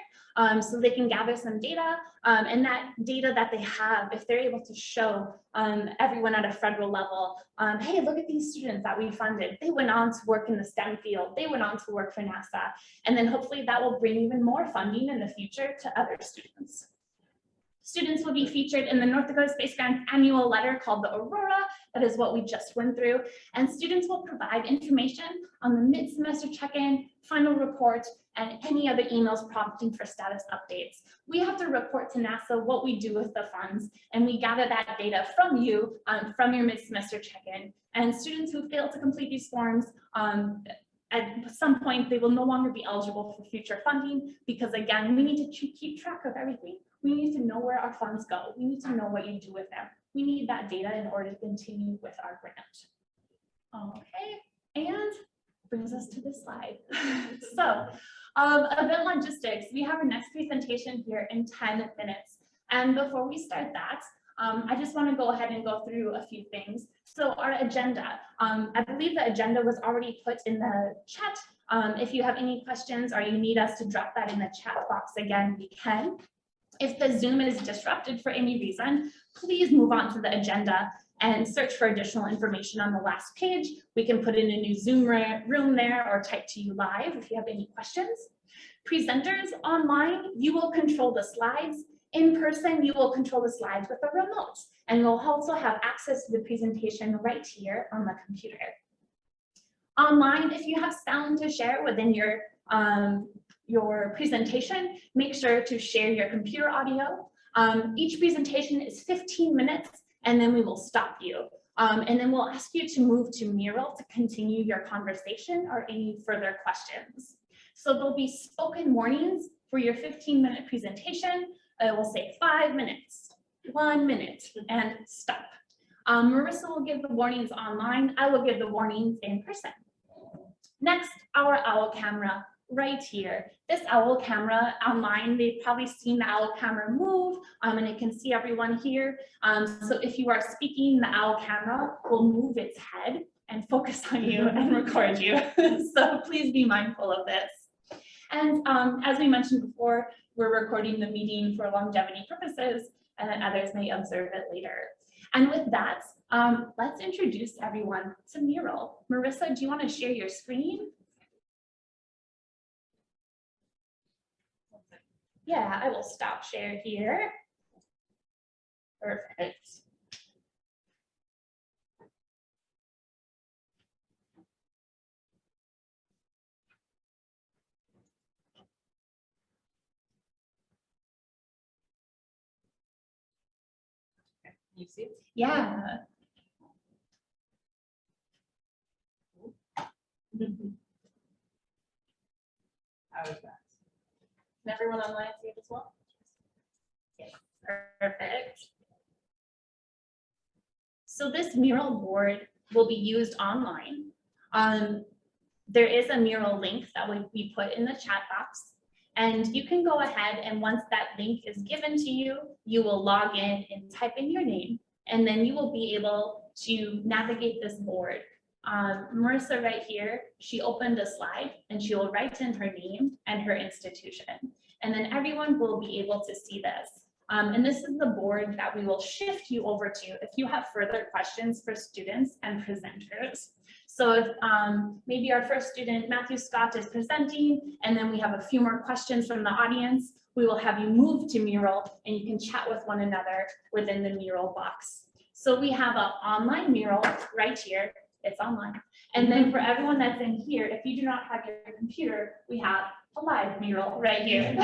S1: so they can gather some data, and that data that they have, if they're able to show everyone at a federal level, hey, look at these students that we funded. They went on to work in the STEM field. They went on to work for NASA. And then hopefully that will bring even more funding in the future to other students. Students will be featured in the North Dakota Space Grant annual letter called the Aurora. That is what we just went through. And students will provide information on the mid-semester check-in, final report, and any other emails prompting for status updates. We have to report to NASA what we do with the funds, and we gather that data from you, from your mid-semester check-in. And students who fail to complete these forms, at some point, they will no longer be eligible for future funding because, again, we need to keep track of everything. We need to know where our funds go. We need to know what you do with them. We need that data in order to continue with our grant. Okay, and brings us to this slide. So, event logistics. We have our next presentation here in 10 minutes. And before we start that, I just want to go ahead and go through a few things. So our agenda, I believe the agenda was already put in the chat. If you have any questions or you need us to drop that in the chat box again, we can. If the Zoom is disrupted for any reason, please move on to the agenda and search for additional information on the last page. We can put in a new Zoom room there or type to you live if you have any questions. Presenters online, you will control the slides. In person, you will control the slides with a remote, and you'll also have access to the presentation right here on the computer. Online, if you have sound to share within your presentation, make sure to share your computer audio. Each presentation is 15 minutes, and then we will stop you. And then we'll ask you to move to MURAL to continue your conversation or any further questions. So there'll be spoken warnings for your 15-minute presentation. We'll say 5 minutes, 1 minute, and stop. Marissa will give the warnings online. I will give the warnings in person. Next, our OWL camera right here. This OWL camera online, they've probably seen the OWL camera move, and it can see everyone here. So if you are speaking, the OWL camera will move its head and focus on you and record you. So please be mindful of this. And as we mentioned before, we're recording the meeting for longevity purposes, and then others may observe it later. And with that, let's introduce everyone to MURAL. Marissa, do you want to share your screen? Yeah, I will stop share here. Perfect.
S4: You see?
S1: Yeah.
S4: How is that?
S3: Can everyone online see it as well?
S1: Yes, perfect. So this MURAL board will be used online. There is a MURAL link that we put in the chat box, and you can go ahead and once that link is given to you, you will log in and type in your name, and then you will be able to navigate this board. Marissa right here, she opened a slide and she will write in her name and her institution, and then everyone will be able to see this. And this is the board that we will shift you over to if you have further questions for students and presenters. So if maybe our first student, Matthewscott, is presenting, and then we have a few more questions from the audience, we will have you move to MURAL and you can chat with one another within the MURAL box. So we have an online MURAL right here. It's online. And then for everyone that's in here, if you do not have your computer, we have a live MURAL right here.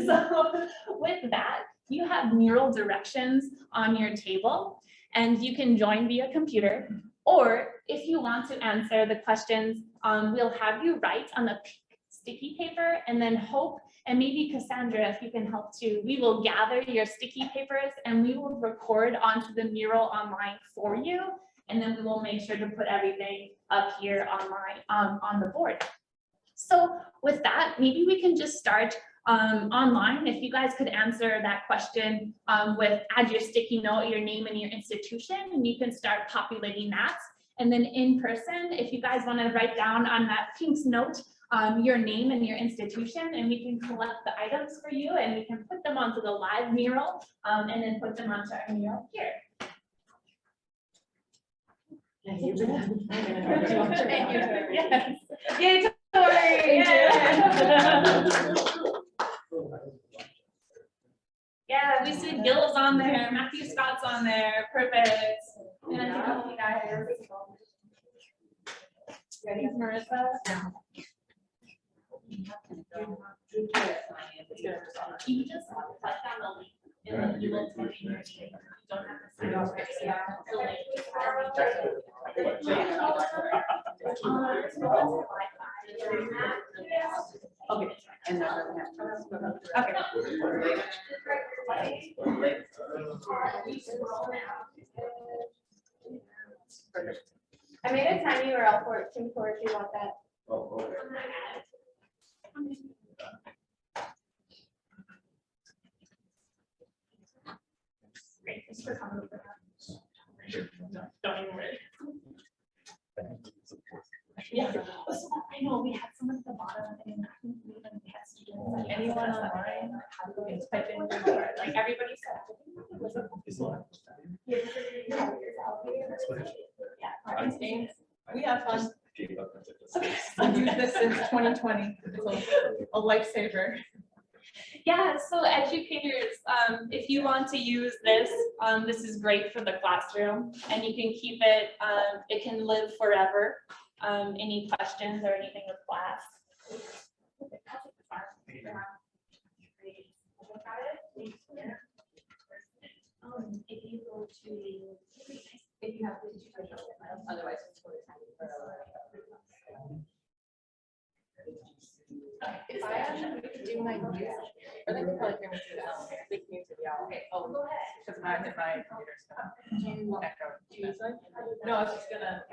S1: So with that, you have MURAL directions on your table. and you can join via computer. Or if you want to answer the questions, we'll have you write on the sticky paper, and then Hope and maybe Cassandra, if you can help too, we will gather your sticky papers and we will record onto the mural online for you. And then we will make sure to put everything up here online on the board. So with that, maybe we can just start online. If you guys could answer that question with add your sticky note, your name and your institution, and you can start populating that. And then in person, if you guys want to write down on that pink note your name and your institution, and we can collect the items for you and we can put them onto the live mural and then put them onto our mural here.
S2: Thank you.
S1: Yes. Yay, Tori! Yeah, we see Gil's on there, Matthewscott's on there, perfect. And I can help you guys. Ready, Marissa? You just click on the link and then you will tell me your shape. You don't have to sign off.
S7: Okay. And then
S2: I made a tiny URL for it too, if you want that.
S12: Oh, okay.
S1: Great, thanks for coming over. Don't even worry. Yeah, so I know we had someone at the bottom and I think we even had students, like anyone online, how do we type in the word, like everybody said.
S3: Yeah, we have fun. I've used this since 2020. It's a lifesaver.
S1: Yeah, so educators, if you want to use this, this is great for the classroom and you can keep it, it can live forever. Any questions or anything with class? If you go to, if you have to, otherwise it's for the time.
S3: If I actually could do my computer, or they could probably hear me through they can use it, yeah. Okay, oh, go ahead. Because my computer's gonna echo. Do you use it? No, I was just gonna.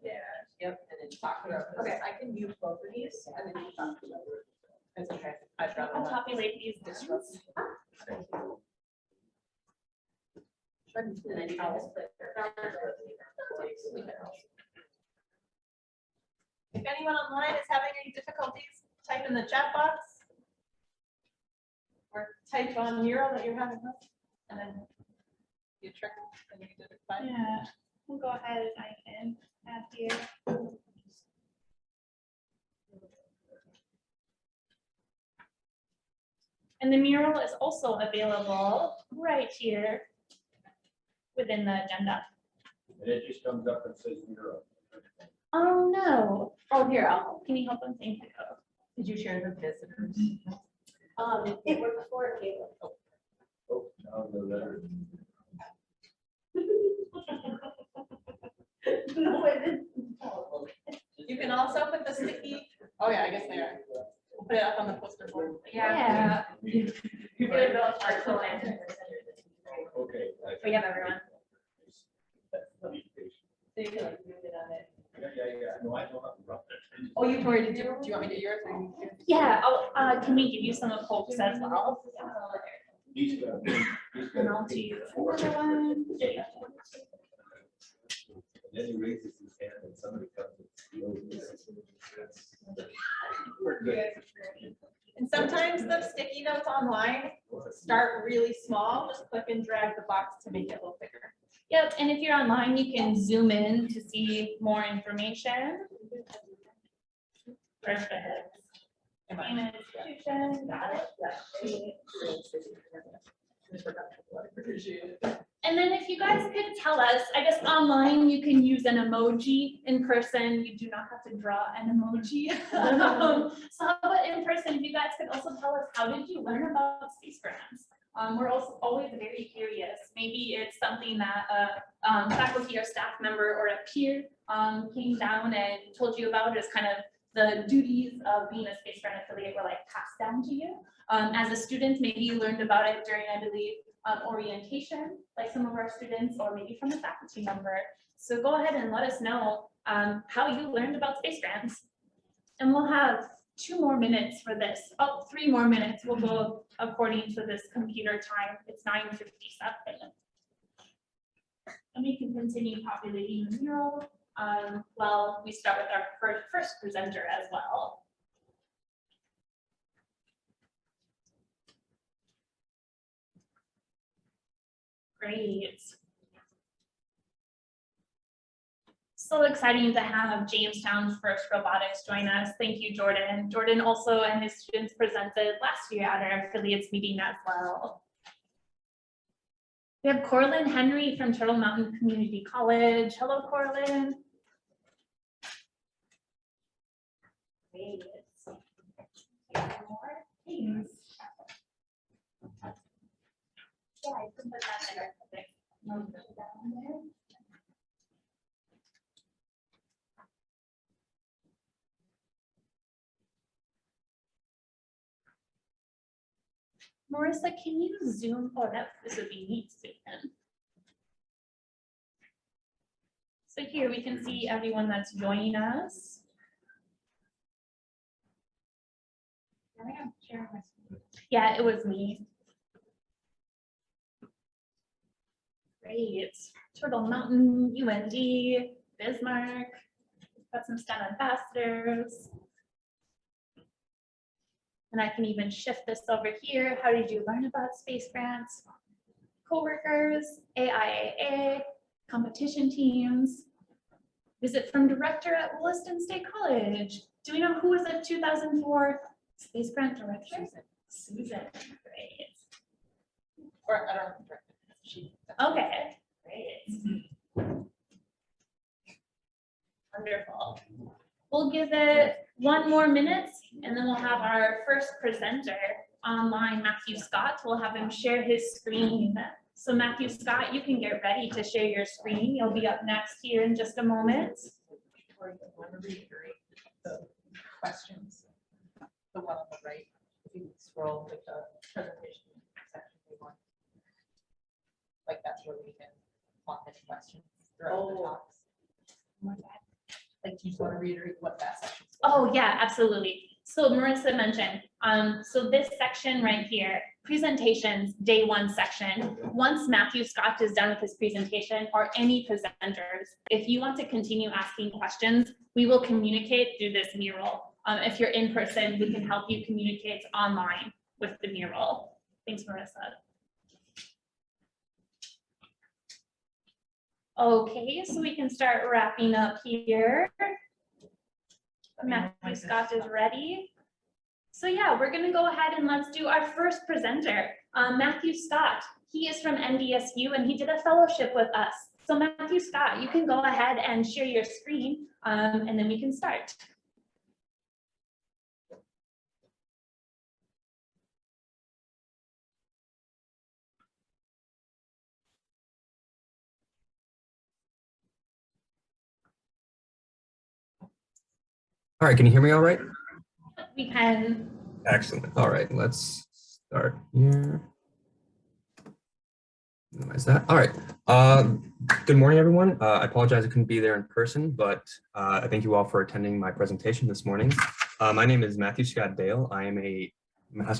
S3: Yeah. Yep, and then talk through. Okay, I can use both of these and then you talk through. It's okay. I'd rather
S1: I'll
S3: not.
S1: populate these disrupt.
S3: If anyone online is having any difficulties, type in the chat box. Or type on mural that you're having, and then you trick and you did it fine.
S1: Yeah, we'll go ahead and I can add here. And the mural is also available right here within the agenda.
S12: And it just comes up and says mural.
S1: Oh, no. Oh, here, can you help them? Thank you.
S3: Did you share the visitors?
S2: It was before Kaela.
S12: Oh, now the letter.
S2: No, it didn't.
S3: You can also put the sticky, oh yeah, I guess they are. We'll put it up on the poster board.
S1: Yeah.
S2: You would build our full answer.
S12: Okay.
S1: We have everyone.
S3: So you can like move it on it.
S12: Yeah. No, I know how to run it.
S3: Oh, you already do? Do you want me to do yours? Or you do?
S1: Yeah, can we give you some of Hope's as well?
S12: He's got-
S1: And I'll do another one.
S12: Then he raises his hand and somebody comes and steals it.
S3: And sometimes the sticky notes online start really small. Just click and drag the box to make it a little bigger.
S1: Yep, and if you're online, you can zoom in to see more information. Perfect. Payment institution, got it. And then if you guys could tell us, I guess online you can use an emoji. In person, you do not have to draw an emoji. So how about in person, if you guys could also tell us, how did you learn about space grants? We're also always very curious. Maybe it's something that a faculty or staff member or a peer came down and told you about as kind of the duties of being a Space Grant affiliate were like passed down to you. As a student, maybe you learned about it during, I believe, orientation, like some of our students, or maybe from a faculty member. So go ahead and let us know how you learned about Space Grants. And we'll have 2 more minutes for this. Oh, 3 more minutes. We'll go according to this computer time. It's 9:57. And we can continue populating the mural. Well, we start with our first presenter as well. Great. So exciting to have Jamestown's first robotics join us. Thank you, Jordan. Jordan also and his students presented last year at our affiliates meeting as well. We have Corlin Henry from Turtle Mountain Community College. Hello, Corlin. Great. More things. Yeah, I can put that there. Okay. No, put that on there. Marissa, can you zoom? Oh, this would be neat to zoom in. So here we can see everyone that's joining us. Yeah, it was me. Great. Turtle Mountain, UND, Bismarck. Got some STEM ambassadors. And I can even shift this over here. How did you learn about space grants? Coworkers, AIAA, competition teams. Visit from director at Williston State College. Do we know who was the 2004 space grant director? Susan. Great.
S3: Or I don't know.
S1: Okay, great. Wonderful. We'll give it 1 more minute and then we'll have our first presenter online, Matthewscott. We'll have him share his screen. So Matthewscott, you can get ready to share your screen. You'll be up next here in just a moment.
S3: Or you want to reiterate the questions. The one on the right, if you scroll with the presentation section we want. Like that's where we can plot any questions throughout the talks. Like, do you just want to reiterate what that section is?
S1: Oh yeah, absolutely. So Marissa mentioned, so this section right here, presentations, day 1 section. Once Matthewscott is done with his presentation, or any presenters, if you want to continue asking questions, we will communicate through this mural. If you're in person, we can help you communicate online with the mural. Thanks, Marissa. Okay, so we can start wrapping up here. Matthewscott is ready. So yeah, we're gonna go ahead and let's do our first presenter, Matthewscott. He is from NDSU and he did a fellowship with us. So Matthewscott, you can go ahead and share your screen and then we can start.
S16: All right, can you hear me all right?
S1: We can.
S16: Excellent. All right, let's start here. Minimize that. All right. Good morning, everyone. I apologize I couldn't be there in person, but I thank you all for attending my presentation this morning. My name is Matthewscott Doyle. I am a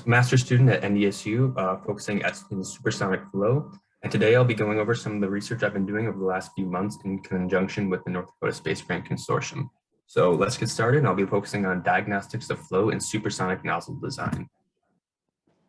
S16: master's student at NDSU, focusing in supersonic flow. And today I'll be going over some of the research I've been doing over the last few months in conjunction with the North Dakota Space Grant Consortium. So let's get started. I'll be focusing on diagnostics of flow and supersonic nozzle design.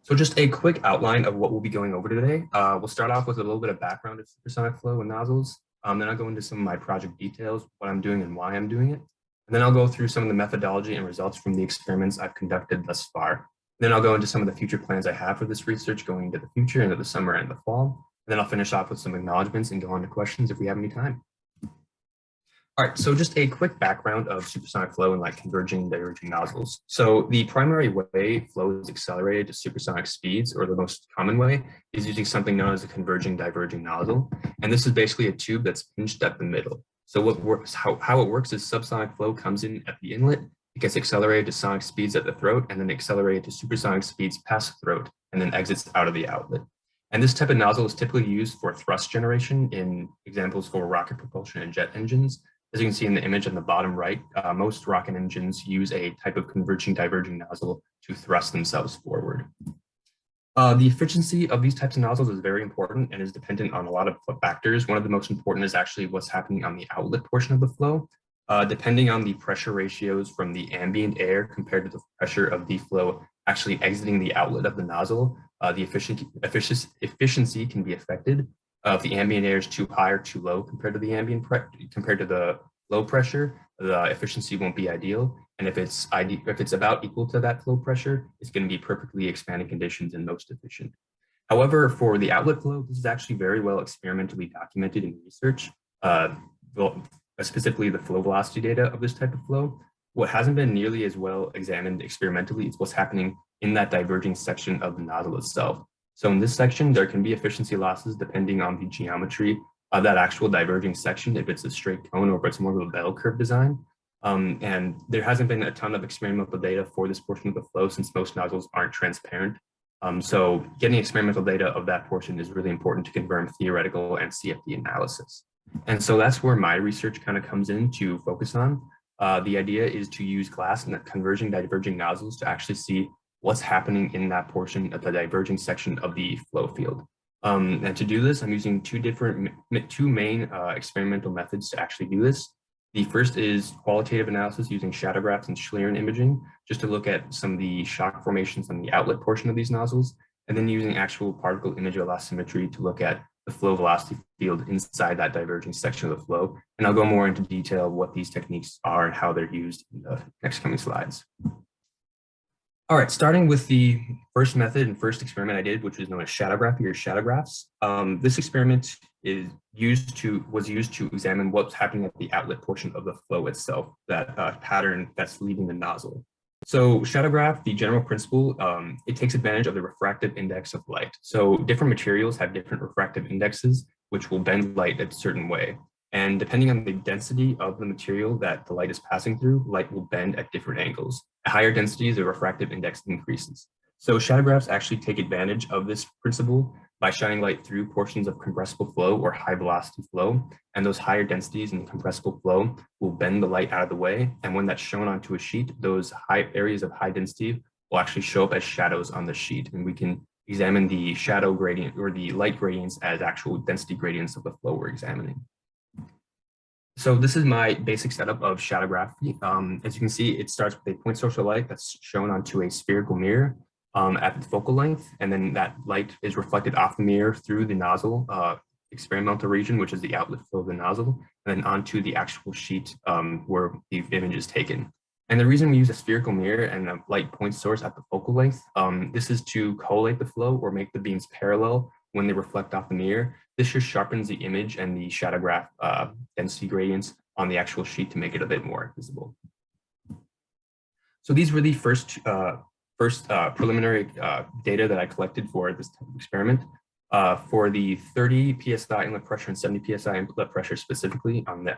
S16: So just a quick outline of what we'll be going over today. We'll start off with a little bit of background of supersonic flow and nozzles. Then I'll go into some of my project details, what I'm doing and why I'm doing it. And then I'll go through some of the methodology and results from the experiments I've conducted thus far. Then I'll go into some of the future plans I have for this research going into the future, into the summer and the fall. And then I'll finish off with some acknowledgements and go on to questions if we have any time. All right, so just a quick background of supersonic flow and like converging and diverging nozzles. So the primary way flow is accelerated to supersonic speeds, or the most common way, is using something known as a converging diverging nozzle. And this is basically a tube that's pinched at the middle. So what works, how it works is subsonic flow comes in at the inlet, it gets accelerated to sonic speeds at the throat, and then accelerated to supersonic speeds past the throat, and then exits out of the outlet. And this type of nozzle is typically used for thrust generation in examples for rocket propulsion and jet engines. As you can see in the image on the bottom right, most rocket engines use a type of converging diverging nozzle to thrust themselves forward. The efficiency of these types of nozzles is very important and is dependent on a lot of factors. One of the most important is actually what's happening on the outlet portion of the flow. Depending on the pressure ratios from the ambient air compared to the pressure of the flow actually exiting the outlet of the nozzle, the efficiency can be affected. If the ambient air is too high or too low compared to the low pressure, the efficiency won't be ideal. And if it's about equal to that flow pressure, it's going to be perfectly expanded conditions and most efficient. However, for the outlet flow, this is actually very well experimentally documented in research, specifically the flow velocity data of this type of flow. What hasn't been nearly as well examined experimentally is what's happening in that diverging section of the nozzle itself. So in this section, there can be efficiency losses depending on the geometry of that actual diverging section, if it's a straight cone or if it's more of a bell curve design. And there hasn't been a ton of experimental data for this portion of the flow since most nozzles aren't transparent. So getting experimental data of that portion is really important to confirm theoretical and CFD analysis. And so that's where my research kind of comes in to focus on. The idea is to use glass and converging diverging nozzles to actually see what's happening in that portion of the diverging section of the flow field. And to do this, I'm using two main experimental methods to actually do this. The first is qualitative analysis using shadowgraphs and Schlieren imaging, just to look at some of the shock formations on the outlet portion of these nozzles, and then using actual particle image velocimetry to look at the flow velocity field inside that diverging section of the flow. And I'll go more into detail what these techniques are and how they're used in the next coming slides. All right, starting with the first method and first experiment I did, which was known as shadowgraphy or shadowgraphs. This experiment was used to examine what's happening at the outlet portion of the flow itself, that pattern that's leaving the nozzle. So shadowgraph, the general principle, it takes advantage of the refractive index of light. So different materials have different refractive indexes, which will bend light a certain way. And depending on the density of the material that the light is passing through, light will bend at different angles. At higher densities, the refractive index increases. So shadowgraphs actually take advantage of this principle by shining light through portions of compressible flow or high velocity flow. And those higher densities in the compressible flow will bend the light out of the way. And when that's shown onto a sheet, those high areas of high density will actually show up as shadows on the sheet. And we can examine the shadow gradient or the light gradients as actual density gradients of the flow we're examining. So this is my basic setup of shadowgraphy. As you can see, it starts with a point source of light that's shown onto a spherical mirror at the focal length, and then that light is reflected off the mirror through the nozzle experimental region, which is the outlet flow of the nozzle, and then onto the actual sheet where the image is taken. And the reason we use a spherical mirror and a light point source at the focal length, this is to collate the flow or make the beams parallel when they reflect off the mirror. This just sharpens the image and the shadowgraph density gradients on the actual sheet to make it a bit more visible. So these were the first preliminary data that I collected for this type of experiment. For the 30 psi inlet pressure and 70 psi inlet pressure specifically on the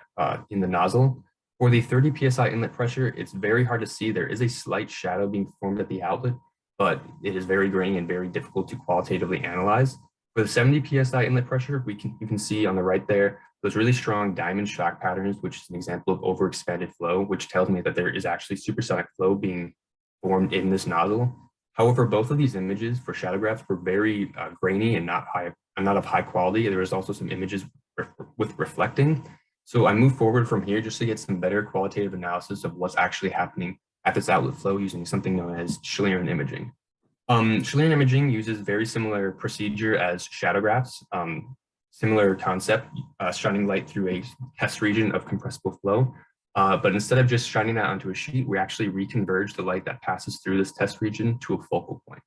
S16: in the nozzle. For the 30 psi inlet pressure, it's very hard to see. There is a slight shadow being formed at the outlet, but it is very grainy and very difficult to qualitatively analyze. For the 70 psi inlet pressure, you can see on the right there, those really strong diamond shock patterns, which is an example of overexpanded flow, which tells me that there is actually supersonic flow being formed in this nozzle. However, both of these images for shadowgraphs were very grainy and not of high quality. There was also some images with reflecting. So I moved forward from here just to get some better qualitative analysis of what's actually happening at this outlet flow using something known as Schlieren imaging. Schlieren imaging uses very similar procedure as shadowgraphs, similar concept, shining light through a test region of compressible flow. But instead of just shining that onto a sheet, we actually reconverge the light that passes through this test region to a focal point.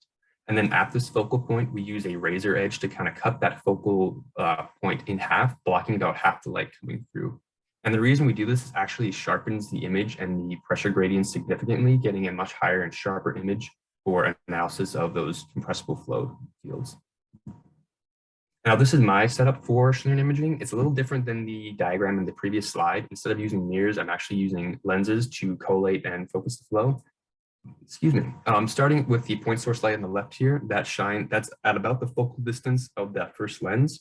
S16: And then at this focal point, we use a razor edge to kind of cut that focal point in half, blocking about half the light coming through. And the reason we do this is actually sharpens the image and the pressure gradient significantly, getting a much higher and sharper image for analysis of those compressible flow fields. Now, this is my setup for Schlieren imaging. It's a little different than the diagram in the previous slide. Instead of using mirrors, I'm actually using lenses to collate and focus the flow. Excuse me. Starting with the point source light on the left here, that's at about the focal distance of that first lens.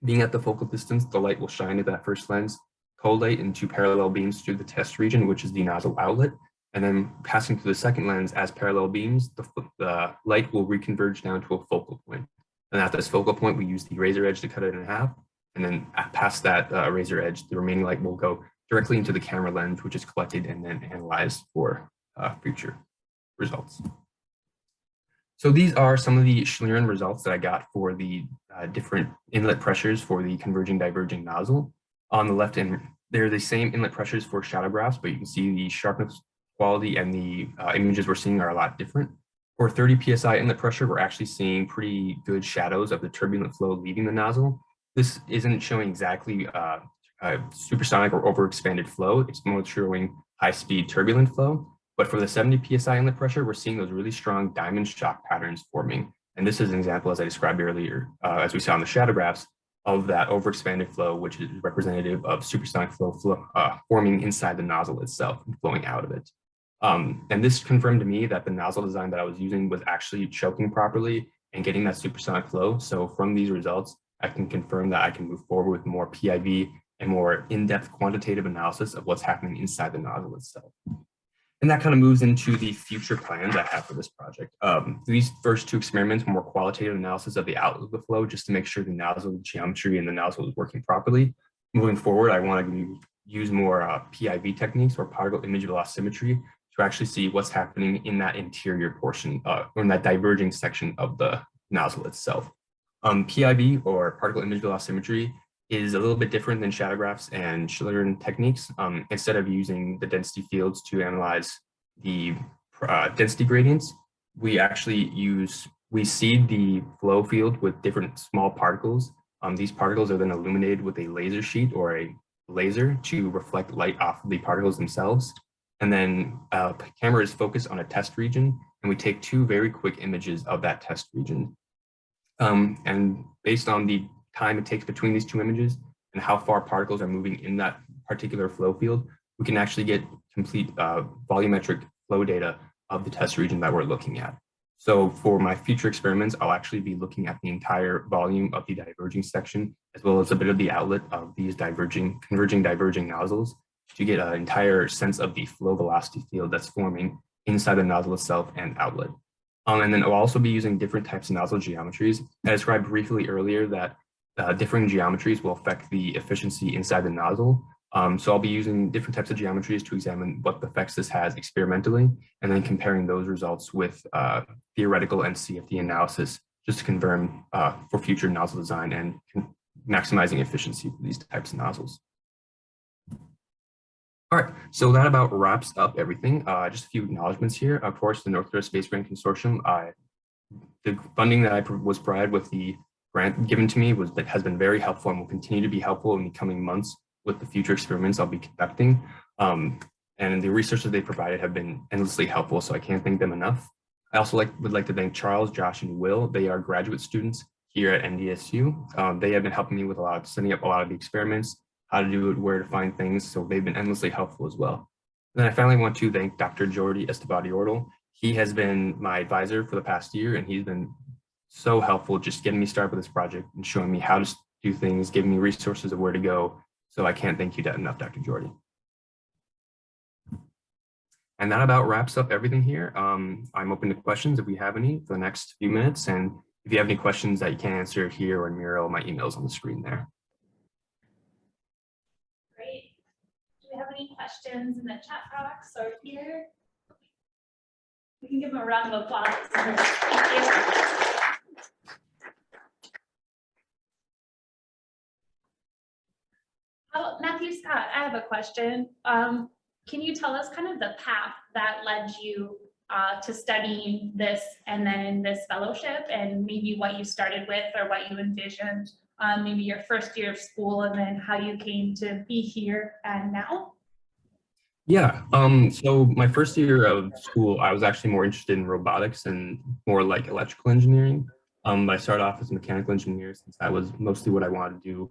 S16: Being at the focal distance, the light will shine at that first lens, collate into parallel beams through the test region, which is the nozzle outlet, and then passing through the second lens as parallel beams, the light will reconverge down to a focal point. And at this focal point, we use the razor edge to cut it in half. And then past that razor edge, the remaining light will go directly into the camera lens, which is collected and then analyzed for future results. So these are some of the Schlieren results that I got for the different inlet pressures for the converging diverging nozzle. On the left end, they're the same inlet pressures for shadow graphs, but you can see the sharpness quality and the images we're seeing are a lot different. For 30 psi inlet pressure, we're actually seeing pretty good shadows of the turbulent flow leaving the nozzle. This isn't showing exactly supersonic or overexpanded flow. It's more showing high-speed turbulent flow. But for the 70 psi inlet pressure, we're seeing those really strong diamond shock patterns forming. And this is an example, as I described earlier, as we saw in the shadow graphs, of that overexpanded flow, which is representative of supersonic flow forming inside the nozzle itself and flowing out of it. And this confirmed to me that the nozzle design that I was using was actually choking properly and getting that supersonic flow. So from these results, I can confirm that I can move forward with more PIV and more in-depth quantitative analysis of what's happening inside the nozzle itself. And that kind of moves into the future plans I have for this project. These first two experiments were more qualitative analysis of the outlet of the flow, just to make sure the nozzle geometry and the nozzle is working properly. Moving forward, I want to use more PIV techniques or particle image velocimetry to actually see what's happening in that interior portion or in that diverging section of the nozzle itself. PIV or particle image velocimetry is a little bit different than shadow graphs and Schlieren techniques. Instead of using the density fields to analyze the density gradients, we actually seed the flow field with different small particles. These particles are then illuminated with a laser sheet or a laser to reflect light off of the particles themselves. And then the camera is focused on a test region, and we take two very quick images of that test region. And based on the time it takes between these two images and how far particles are moving in that particular flow field, we can actually get complete volumetric flow data of the test region that we're looking at. So for my future experiments, I'll actually be looking at the entire volume of the diverging section, as well as a bit of the outlet of these converging diverging nozzles to get an entire sense of the flow velocity field that's forming inside the nozzle itself and outlet. And then I'll also be using different types of nozzle geometries. I described briefly earlier that different geometries will affect the efficiency inside the nozzle. So I'll be using different types of geometries to examine what effects this has experimentally, and then comparing those results with theoretical and CFD analysis, just to confirm for future nozzle design and maximizing efficiency for these types of nozzles. All right, so that about wraps up everything. Just a few acknowledgements here. Of course, the North Dakota Space Grant Consortium, the funding that I was provided with the grant given to me has been very helpful and will continue to be helpful in the coming months with the future experiments I'll be conducting. And the research that they provided have been endlessly helpful, so I can't thank them enough. I also would like to thank Charles, Josh, and Will. They are graduate students here at NDSU. They have been helping me with setting up a lot of the experiments, how to do it, where to find things, so they've been endlessly helpful as well. And then I finally want to thank Dr. Jordi Estevadi-Ortal. He has been my advisor for the past year, and he's been so helpful just getting me started with this project and showing me how to do things, giving me resources of where to go. So I can't thank you enough, Dr. Jordi. And that about wraps up everything here. I'm open to questions if we have any for the next few minutes. And if you have any questions that you can't answer here or in MURAL, my email's on the screen there.
S1: Great. Do we have any questions in the chat box or here? We can give them a round of applause. Thank you. Oh, Matthewscott, I have a question. Can you tell us kind of the path that led you to studying this and then this fellowship, and maybe what you started with or what you envisioned maybe your first year of school and then how you came to be here and now?
S16: Yeah, so my first year of school, I was actually more interested in robotics and more like electrical engineering. I started off as a mechanical engineer since that was mostly what I wanted to do.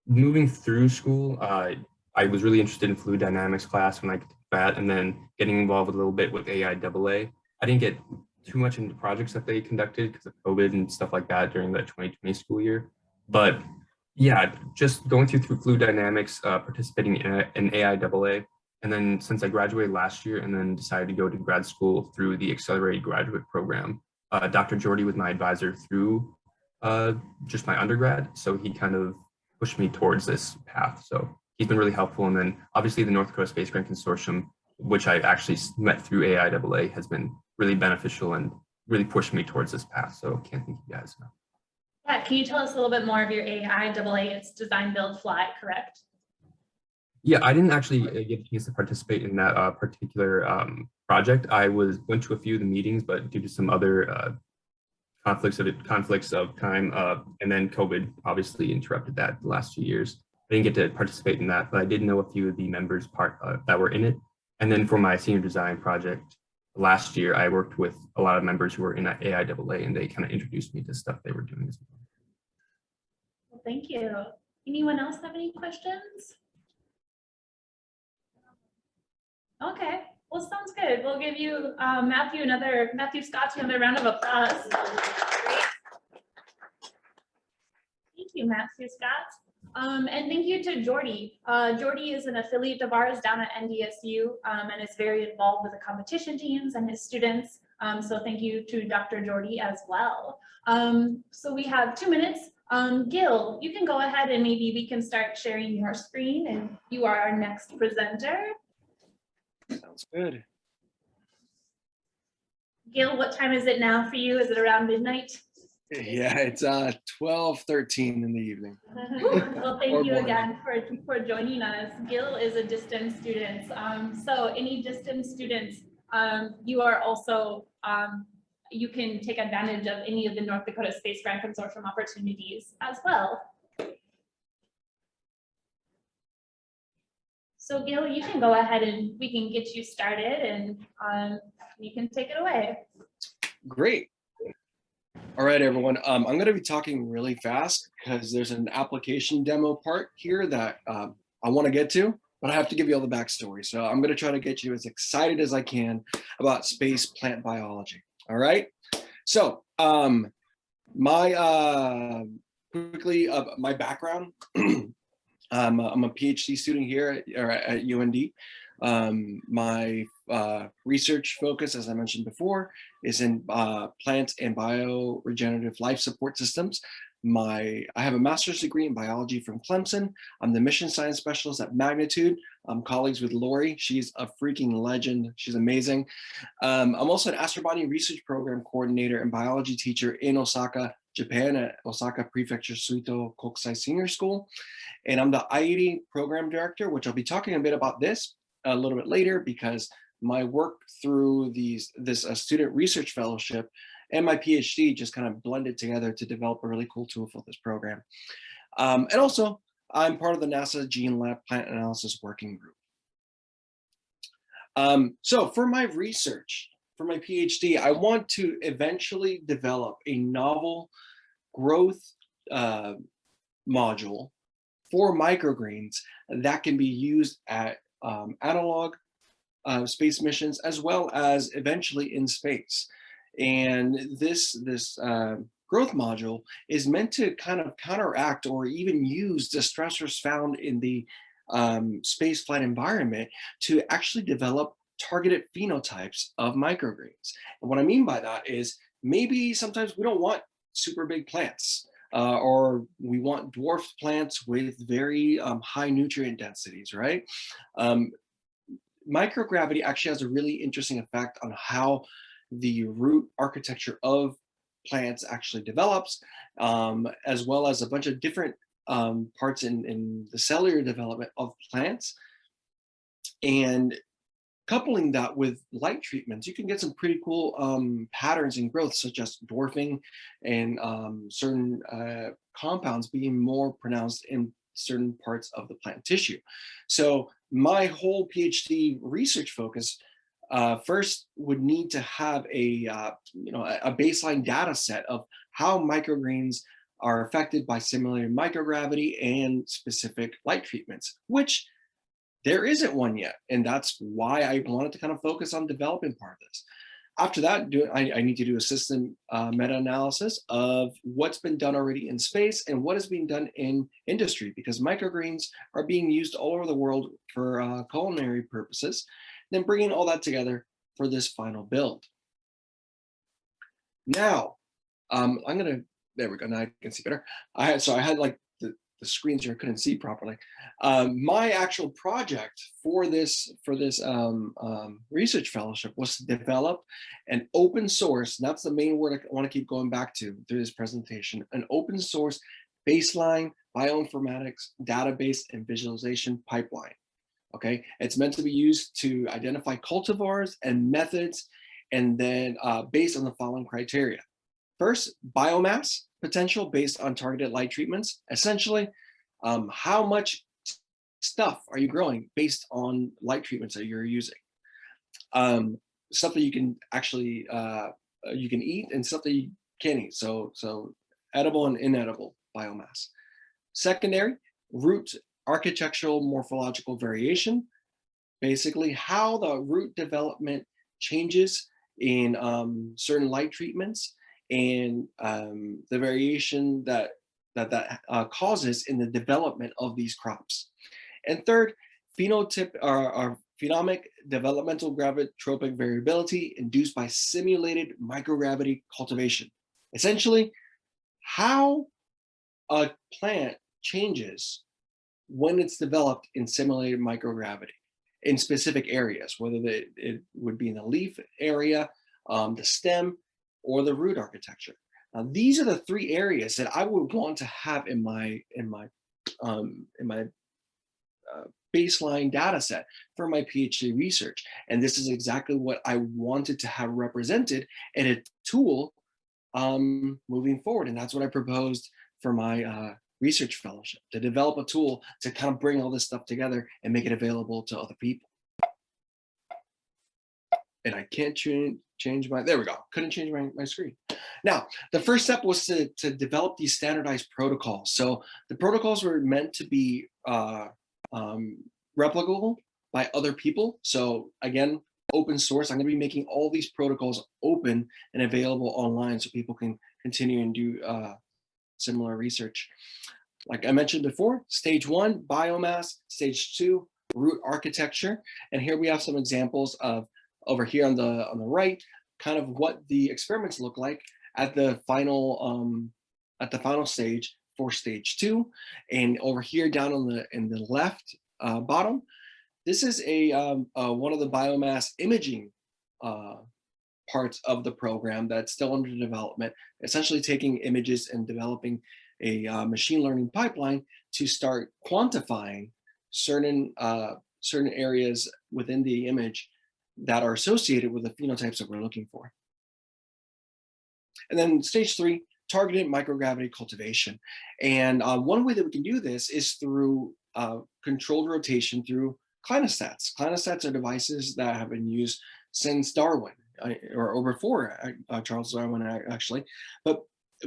S16: Moving through school, I was really interested in fluid dynamics class when I took that, and then getting involved a little bit with AIAA. I didn't get too much into projects that they conducted because of COVID and stuff like that during the 2020 school year. But yeah, just going through fluid dynamics, participating in AIAA. And then since I graduated last year and then decided to go to grad school through the accelerated graduate program, Dr. Jordy was my advisor through just my undergrad. So he kind of pushed me towards this path. So he's been really helpful. And then obviously the North Dakota Space Grant Consortium, which I actually met through AIAA, has been really beneficial and really pushed me towards this path. So can't thank you guys enough.
S1: Yeah, can you tell us a little bit more of your AIAA? It's design, build, fly, correct?
S16: Yeah, I didn't actually get a chance to participate in that particular project. I went to a few of the meetings, but due to some other conflicts of time, and then COVID obviously interrupted that the last few years. I didn't get to participate in that, but I did know a few of the members that were in it. And then for my senior design project last year, I worked with a lot of members who were in AIAA, and they kind of introduced me to stuff they were doing as well.
S1: Well, thank you. Anyone else have any questions? Okay, well, sounds good. We'll give you Matthewscott another round of applause. Thank you, Matthewscott. And thank you to Jordy. Jordy is an affiliate of ours down at NDSU and is very involved with the competition teams and his students. So thank you to Dr. Jordy as well. So we have 2 minutes. Gil, you can go ahead and maybe we can start sharing your screen, and you are our next presenter.
S17: Sounds good.
S1: Gil, what time is it now for you? Is it around midnight?
S17: Yeah, it's 12:13 in the evening.
S1: Well, thank you again for joining us. Gil is a distance student. So any distance students, you are also, you can take advantage of any of the North Dakota Space Grant Consortium opportunities as well. So Gil, you can go ahead and we can get you started, and you can take it away.
S17: Great. All right, everyone. I'm going to be talking really fast because there's an application demo part here that I want to get to, but I have to give you all the backstory. So I'm going to try to get you as excited as I can about space plant biology. All right. So my background. I'm a PhD student here at UND. My research focus, as I mentioned before, is in plant and bioregenerative life support systems. I have a master's degree in biology from Clemson. I'm the mission science specialist at Magnitude. I'm colleagues with Lori. She's a freaking legend. She's amazing. I'm also an astrobody research program coordinator and biology teacher in Osaka, Japan at Osaka Prefecture Suito Kokusai Senior School. And I'm the IED program director, which I'll be talking a bit about this a little bit later because my work through this student research fellowship and my PhD just kind of blended together to develop a really cool tool for this program. And also, I'm part of the NASA Gene Lab Plant Analysis Working Group. So for my research, for my PhD, I want to eventually develop a novel growth module for microgreens that can be used at analog space missions as well as eventually in space. And this growth module is meant to kind of counteract or even use the stressors found in the space flight environment to actually develop targeted phenotypes of microgreens. And what I mean by that is maybe sometimes we don't want super big plants. Or we want dwarfed plants with very high nutrient densities, right? Microgravity actually has a really interesting effect on how the root architecture of plants actually develops, as well as a bunch of different parts in the cellular development of plants. And Coupling that with light treatments, you can get some pretty cool patterns in growth, such as dwarfing and certain compounds being more pronounced in certain parts of the plant tissue. So my whole PhD research focus first would need to have a baseline data set of how microgreens are affected by simulated microgravity and specific light treatments, which there isn't one yet. And that's why I wanted to kind of focus on developing part of this. After that, I need to do a system meta-analysis of what's been done already in space and what is being done in industry, because microgreens are being used all over the world for culinary purposes, then bringing all that together for this final build. Now, there we go, now I can see better. I had like the screens here I couldn't see properly. My actual project for this research fellowship was to develop an open source, and that's the main word I want to keep going back to through this presentation, an open source baseline bioinformatics database and visualization pipeline. Okay, it's meant to be used to identify cultivars and methods, and then based on the following criteria. First, biomass potential based on targeted light treatments. Essentially, how much stuff are you growing based on light treatments that you're using? Stuff that you can actually you can eat and stuff that you can't eat. So edible and inedible biomass. Secondary, root architectural morphological variation. Basically, how the root development changes in certain light treatments, and the variation that causes in the development of these crops. And third, phenomic developmental gravitropic variability induced by simulated microgravity cultivation. Essentially, how a plant changes when it's developed in simulated microgravity in specific areas, whether it would be in the leaf area, the stem, or the root architecture. Now, these are the three areas that I would want to have in my baseline data set for my PhD research. And this is exactly what I wanted to have represented in a tool moving forward. And that's what I proposed for my research fellowship, to develop a tool to kind of bring all this stuff together and make it available to other people. And I can't change my, there we go, couldn't change my screen. Now, the first step was to develop these standardized protocols. So the protocols were meant to be replicable by other people. So again, open source. I'm gonna be making all these protocols open and available online so people can continue and do similar research. Like I mentioned before, stage 1, biomass, stage 2, root architecture. And here we have some examples of, over here on the right, kind of what the experiments look like at the final stage for stage 2. And over here down in the left bottom, this is one of the biomass imaging parts of the program that's still under development, essentially taking images and developing a machine learning pipeline to start quantifying certain areas within the image that are associated with the phenotypes that we're looking for. And then stage 3, targeted microgravity cultivation. And one way that we can do this is through controlled rotation through clinostats. Clinostats are devices that have been used since Darwin, or before Charles Darwin actually, but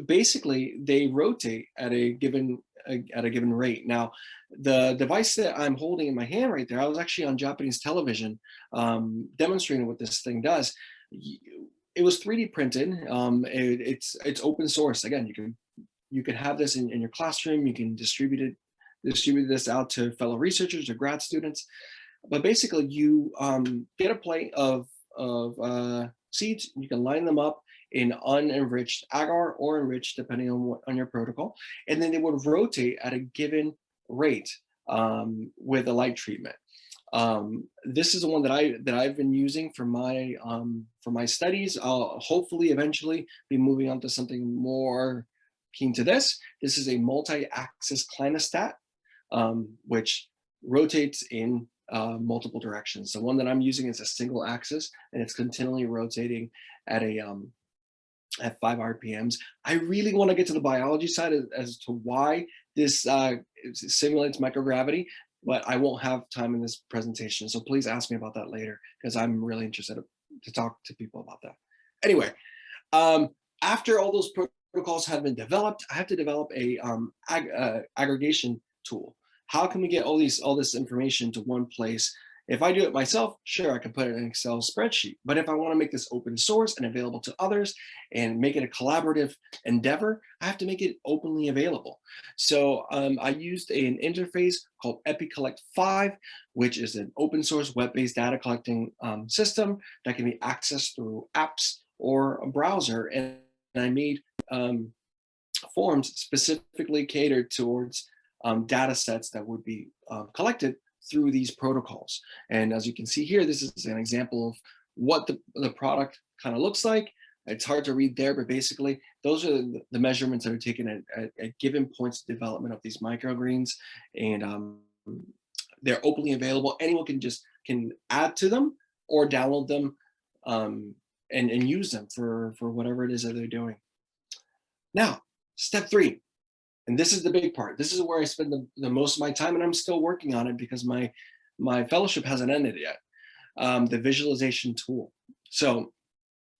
S17: basically they rotate at a given rate. Now, the device that I'm holding in my hand right there, I was actually on Japanese television demonstrating what this thing does. It was 3D printed. It's open source. Again, you can have this in your classroom. You can distribute this out to fellow researchers or grad students. But basically, you get a plate of seeds. You can line them up in unenriched agar or enriched, depending on your protocol, and then they would rotate at a given rate with a light treatment. This is the one that I've been using for my studies. I'll hopefully eventually be moving on to something more keen to this. This is a multi-axis clinostat, which rotates in multiple directions. The one that I'm using is a single axis, and it's continually rotating at at 5 RPMs. I really want to get to the biology side as to why this simulates microgravity, but I won't have time in this presentation. So please ask me about that later, because I'm really interested to talk to people about that. Anyway, after all those protocols have been developed, I have to develop a aggregation tool. How can we get all this information to one place? If I do it myself, sure, I can put it in an Excel spreadsheet. But if I want to make this open source and available to others and make it a collaborative endeavor, I have to make it openly available. So I used an interface called EpiCollect 5, which is an open source web-based data collecting system that can be accessed through apps or a browser. And I made forms specifically catered towards data sets that would be collected through these protocols. And as you can see here, this is an example of what the product kind of looks like. It's hard to read there, but basically those are the measurements that are taken at given points of development of these microgreens, and they're openly available. Anyone can add to them or download them and use them for whatever it is that they're doing. Now, step 3. And this is the big part. This is where I spend the most of my time, and I'm still working on it because my fellowship hasn't ended yet. The visualization tool. So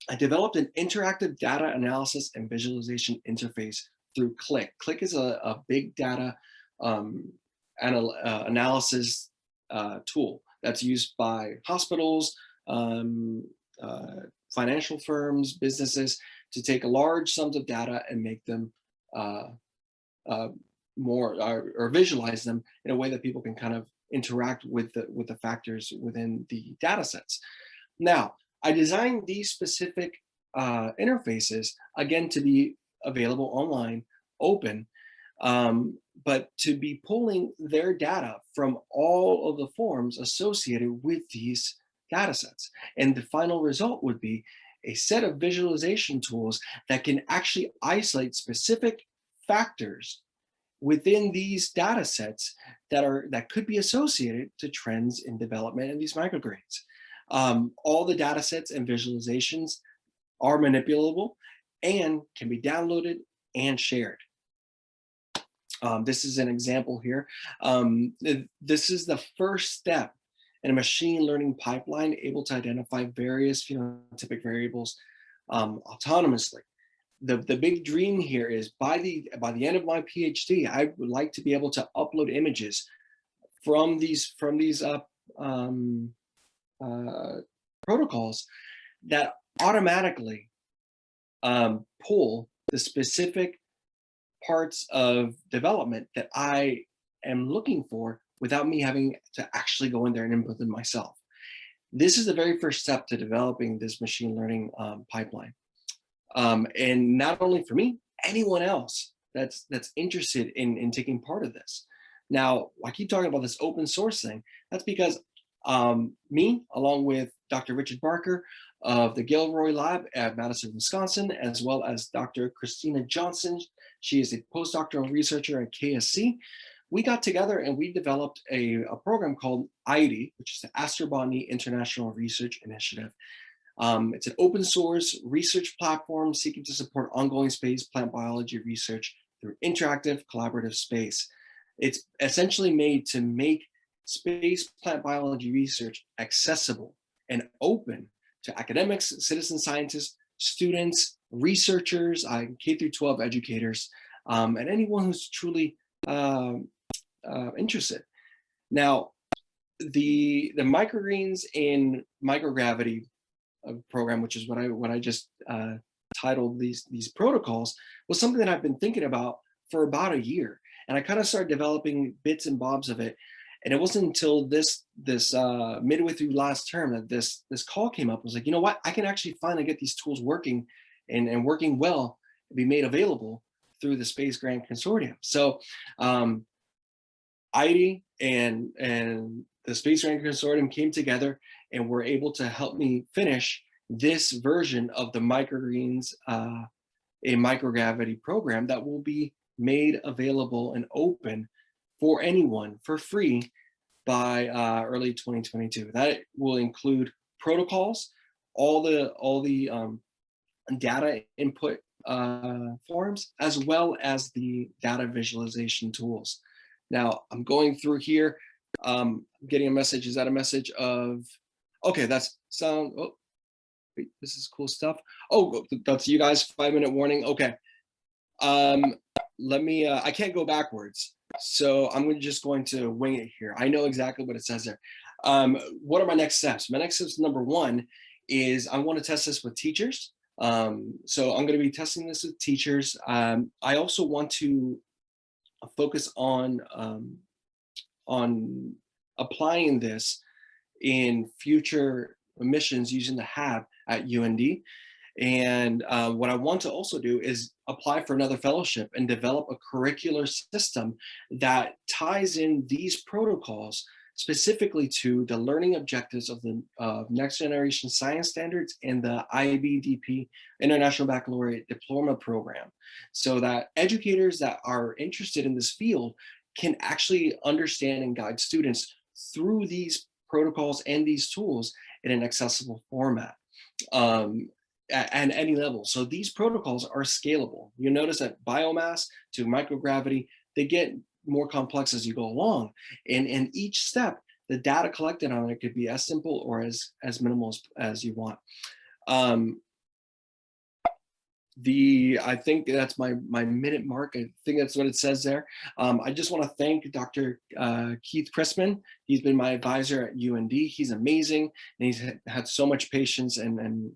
S17: I developed an interactive data analysis and visualization interface through Click. Click is a big data analysis tool that's used by hospitals, financial firms, businesses, to take large sums of data and make them more or visualize them in a way that people can kind of interact with the factors within the data sets. Now, I designed these specific interfaces, again, to be available online, open, but to be pulling their data from all of the forms associated with these data sets. And the final result would be a set of visualization tools that can actually isolate specific factors within these data sets that could be associated to trends in development in these microgreens. All the data sets and visualizations are manipulable and can be downloaded and shared. This is an example here. This is the first step in a machine learning pipeline able to identify various phenotypic variables autonomously. The big dream here is by the end of my PhD, I would like to be able to upload images from these protocols that automatically pull the specific parts of development that I am looking for without me having to actually go in there and input them myself. This is the very first step to developing this machine learning pipeline. And not only for me, anyone else that's interested in taking part of this. Now, I keep talking about this open source thing. That's because me, along with Dr. Richard Barker of the Gilroy Lab at Madison, Wisconsin, as well as Dr. Christina Johnson, she is a postdoctoral researcher at KSC. We got together and we developed a program called IDE, which is the Astrobotany International Research Initiative. It's an open source research platform seeking to support ongoing space plant biology research through interactive collaborative space. It's essentially made to make space plant biology research accessible and open to academics, citizen scientists, students, researchers, K through 12 educators, and anyone who's truly interested. Now, the microgreens in microgravity program, which is what I just titled these protocols, was something that I've been thinking about for about a year, and I kind of started developing bits and bobs of it. And it wasn't until this midway through last term that this call came up. I was like, you know what? I can actually finally get these tools working and working well and be made available through the Space Grant Consortium. So IDE and the Space Grant Consortium came together and were able to help me finish this version of the microgreens a microgravity program that will be made available and open for anyone for free by early 2022. That will include protocols, all the data input forms, as well as the data visualization tools. Now I'm going through here, getting a message. Is that a message of, okay, that's sound, oh, wait, this is cool stuff. Oh, that's you guys, 5-minute warning. Okay. Let me, I can't go backwards. So I'm just going to wing it here. I know exactly what it says there. What are my next steps? My next steps, number one, is I want to test this with teachers. So I'm going to be testing this with teachers. I also want to focus on applying this in future missions using the HAB at UND. And what I want to also do is apply for another fellowship and develop a curricular system that ties in these protocols specifically to the learning objectives of the next generation science standards and the IBDP, International Baccalaureate Diploma Program, so that educators that are interested in this field can actually understand and guide students through these protocols and these tools in an accessible format. At any level. So these protocols are scalable. You notice that biomass to microgravity, they get more complex as you go along. And in each step, the data collected on it could be as simple or as minimal as you want. I think that's my minute mark. I think that's what it says there. I just want to thank Dr. Keith Chrisman. He's been my advisor at UND. He's amazing, and he's had so much patience and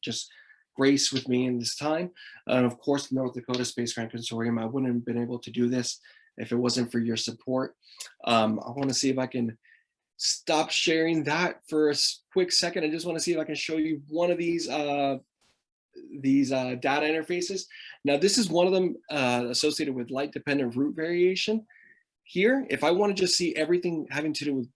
S17: just grace with me in this time. And of course, the North Dakota Space Grant Consortium. I wouldn't have been able to do this if it wasn't for your support. I want to see if I can stop sharing that for a quick second. I just want to see if I can show you one of these data interfaces. Now, this is one of them associated with light dependent root variation. Here, if I want to just see everything having to do with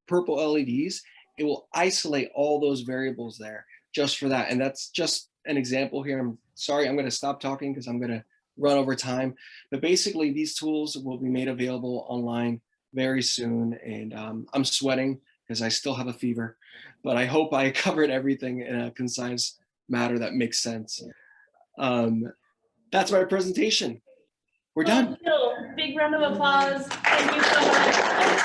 S17: purple LEDs, it will isolate all those variables there just for that. And that's just an example here. I'm sorry, I'm going to stop talking because I'm going to run over time. But basically, these tools will be made available online very soon. And I'm sweating because I still have a fever, but I hope I covered everything in a concise matter that makes sense. That's my presentation. We're done.
S1: Big round of applause. Thank you so much.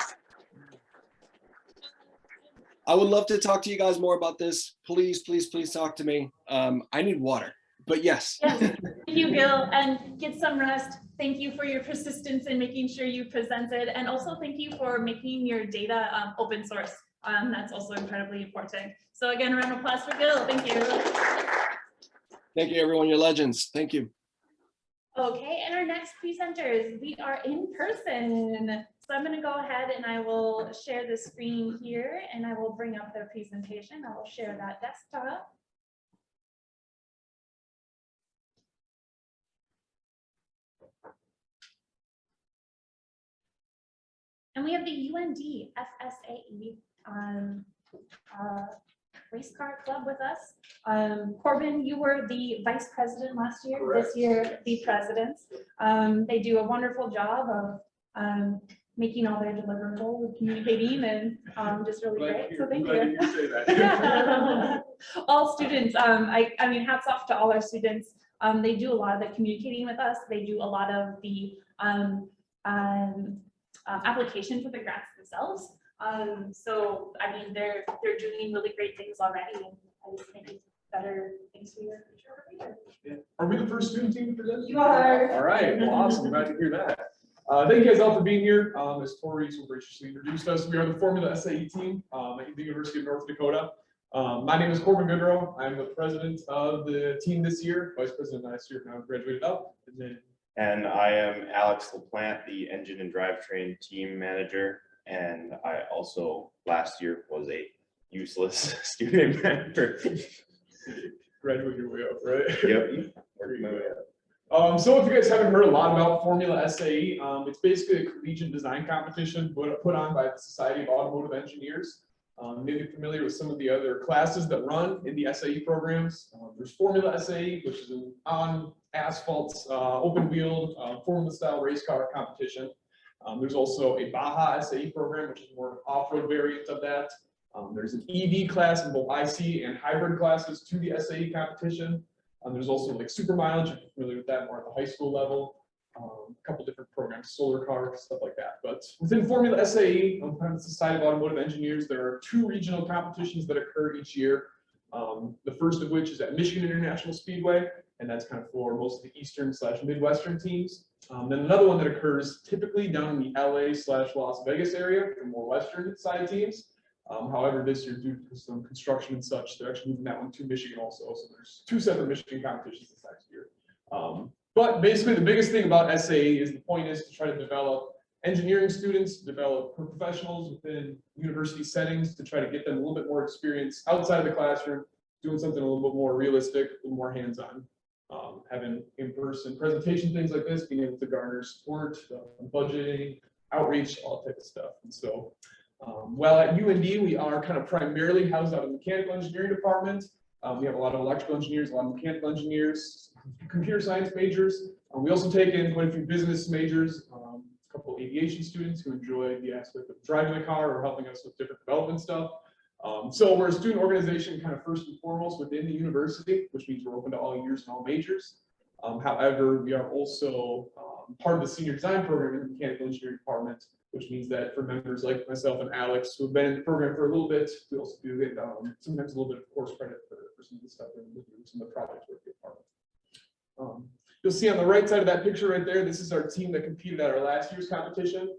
S17: I would love to talk to you guys more about this. Please, please, please talk to me. I need water, but yes.
S1: Yes, thank you, Gil, and get some rest. Thank you for your persistence in making sure you presented, and also thank you for making your data open source. That's also incredibly important. So again, a round of applause for Gil. Thank you.
S17: Thank you, everyone. You're legends. Thank you.
S1: Okay, and our next presenters, we are in person. So I'm going to go ahead and I will share the screen here and I will bring up their presentation. I will share that desktop. And we have the UND FSAE race car club with us. Corbin, you were the vice president last year. Correct. This year, the president. They do a wonderful job of making all their deliverables, communicating, and just really great. So thank you. Yeah. All students, I mean, hats off to all our students. They do a lot of the communicating with us. They do a lot of the application for the grants themselves. So I mean, they're doing really great things already, and I just think it's better things for your future.
S6: Yeah. Are we the first student team to present?
S1: You are.
S6: All right, well, awesome, glad to hear that. Thank you guys all for being here. As Tori so graciously introduced us, we are the Formula SAE team at the University of North Dakota. My name is Corbin Goodrow. I'm the president of the team this year, vice president last year, now graduated up.
S22: And I am Alex LaPlante, the engine and drivetrain team manager. And I also last year was a useless student member.
S6: Graduate your way up, right?
S22: Yep. Working my way up.
S6: So if you guys haven't heard a lot about Formula SAE, it's basically a collegiate design competition put on by the Society of Automotive Engineers. Maybe familiar with some of the other classes that run in the SAE programs. There's Formula SAE, which is an on asphalt, open wheel, Formula style race car competition. There's also a Baja SAE program, which is more of an off-road variant of that. There's an EV class in both IC and hybrid classes to the SAE competition. There's also like super mileage, if you're familiar with that, more at the high school level. A couple different programs, solar cars, stuff like that. But within Formula SAE, the Society of Automotive Engineers, there are 2 regional competitions that occur each year. The first of which is at Michigan International Speedway, and that's kind of for most of the Eastern/Midwestern teams. Then another one that occurs typically down in the LA/Las Vegas area for more Western side teams. However, this year, due to some construction and such, they're actually moving that one to Michigan also. So there's 2 separate Michigan competitions this next year. But basically, the biggest thing about SAE is the point is to try to develop engineering students, develop professionals within university settings to try to get them a little bit more experience outside of the classroom, doing something a little bit more realistic, a little more hands-on. Having in-person presentation, things like this, being able to garner support, budgeting, outreach, all that type of stuff. And so, while at UND, we are kind of primarily housed out of the mechanical engineering department. We have a lot of electrical engineers, a lot of mechanical engineers, computer science majors. We also take in quite a few business majors, a couple aviation students who enjoy the aspect of driving the car or helping us with different development stuff. So we're a student organization kind of first and foremost within the university, which means we're open to all years and all majors. However, we are also part of the senior design program in the mechanical engineering department, which means that for members like myself and Alex who have been in the program for a little bit, we also do get sometimes a little bit of course credit for some of the stuff and some of the projects we're a part of. You'll see on the right side of that picture right there, this is our team that competed at our last year's competition.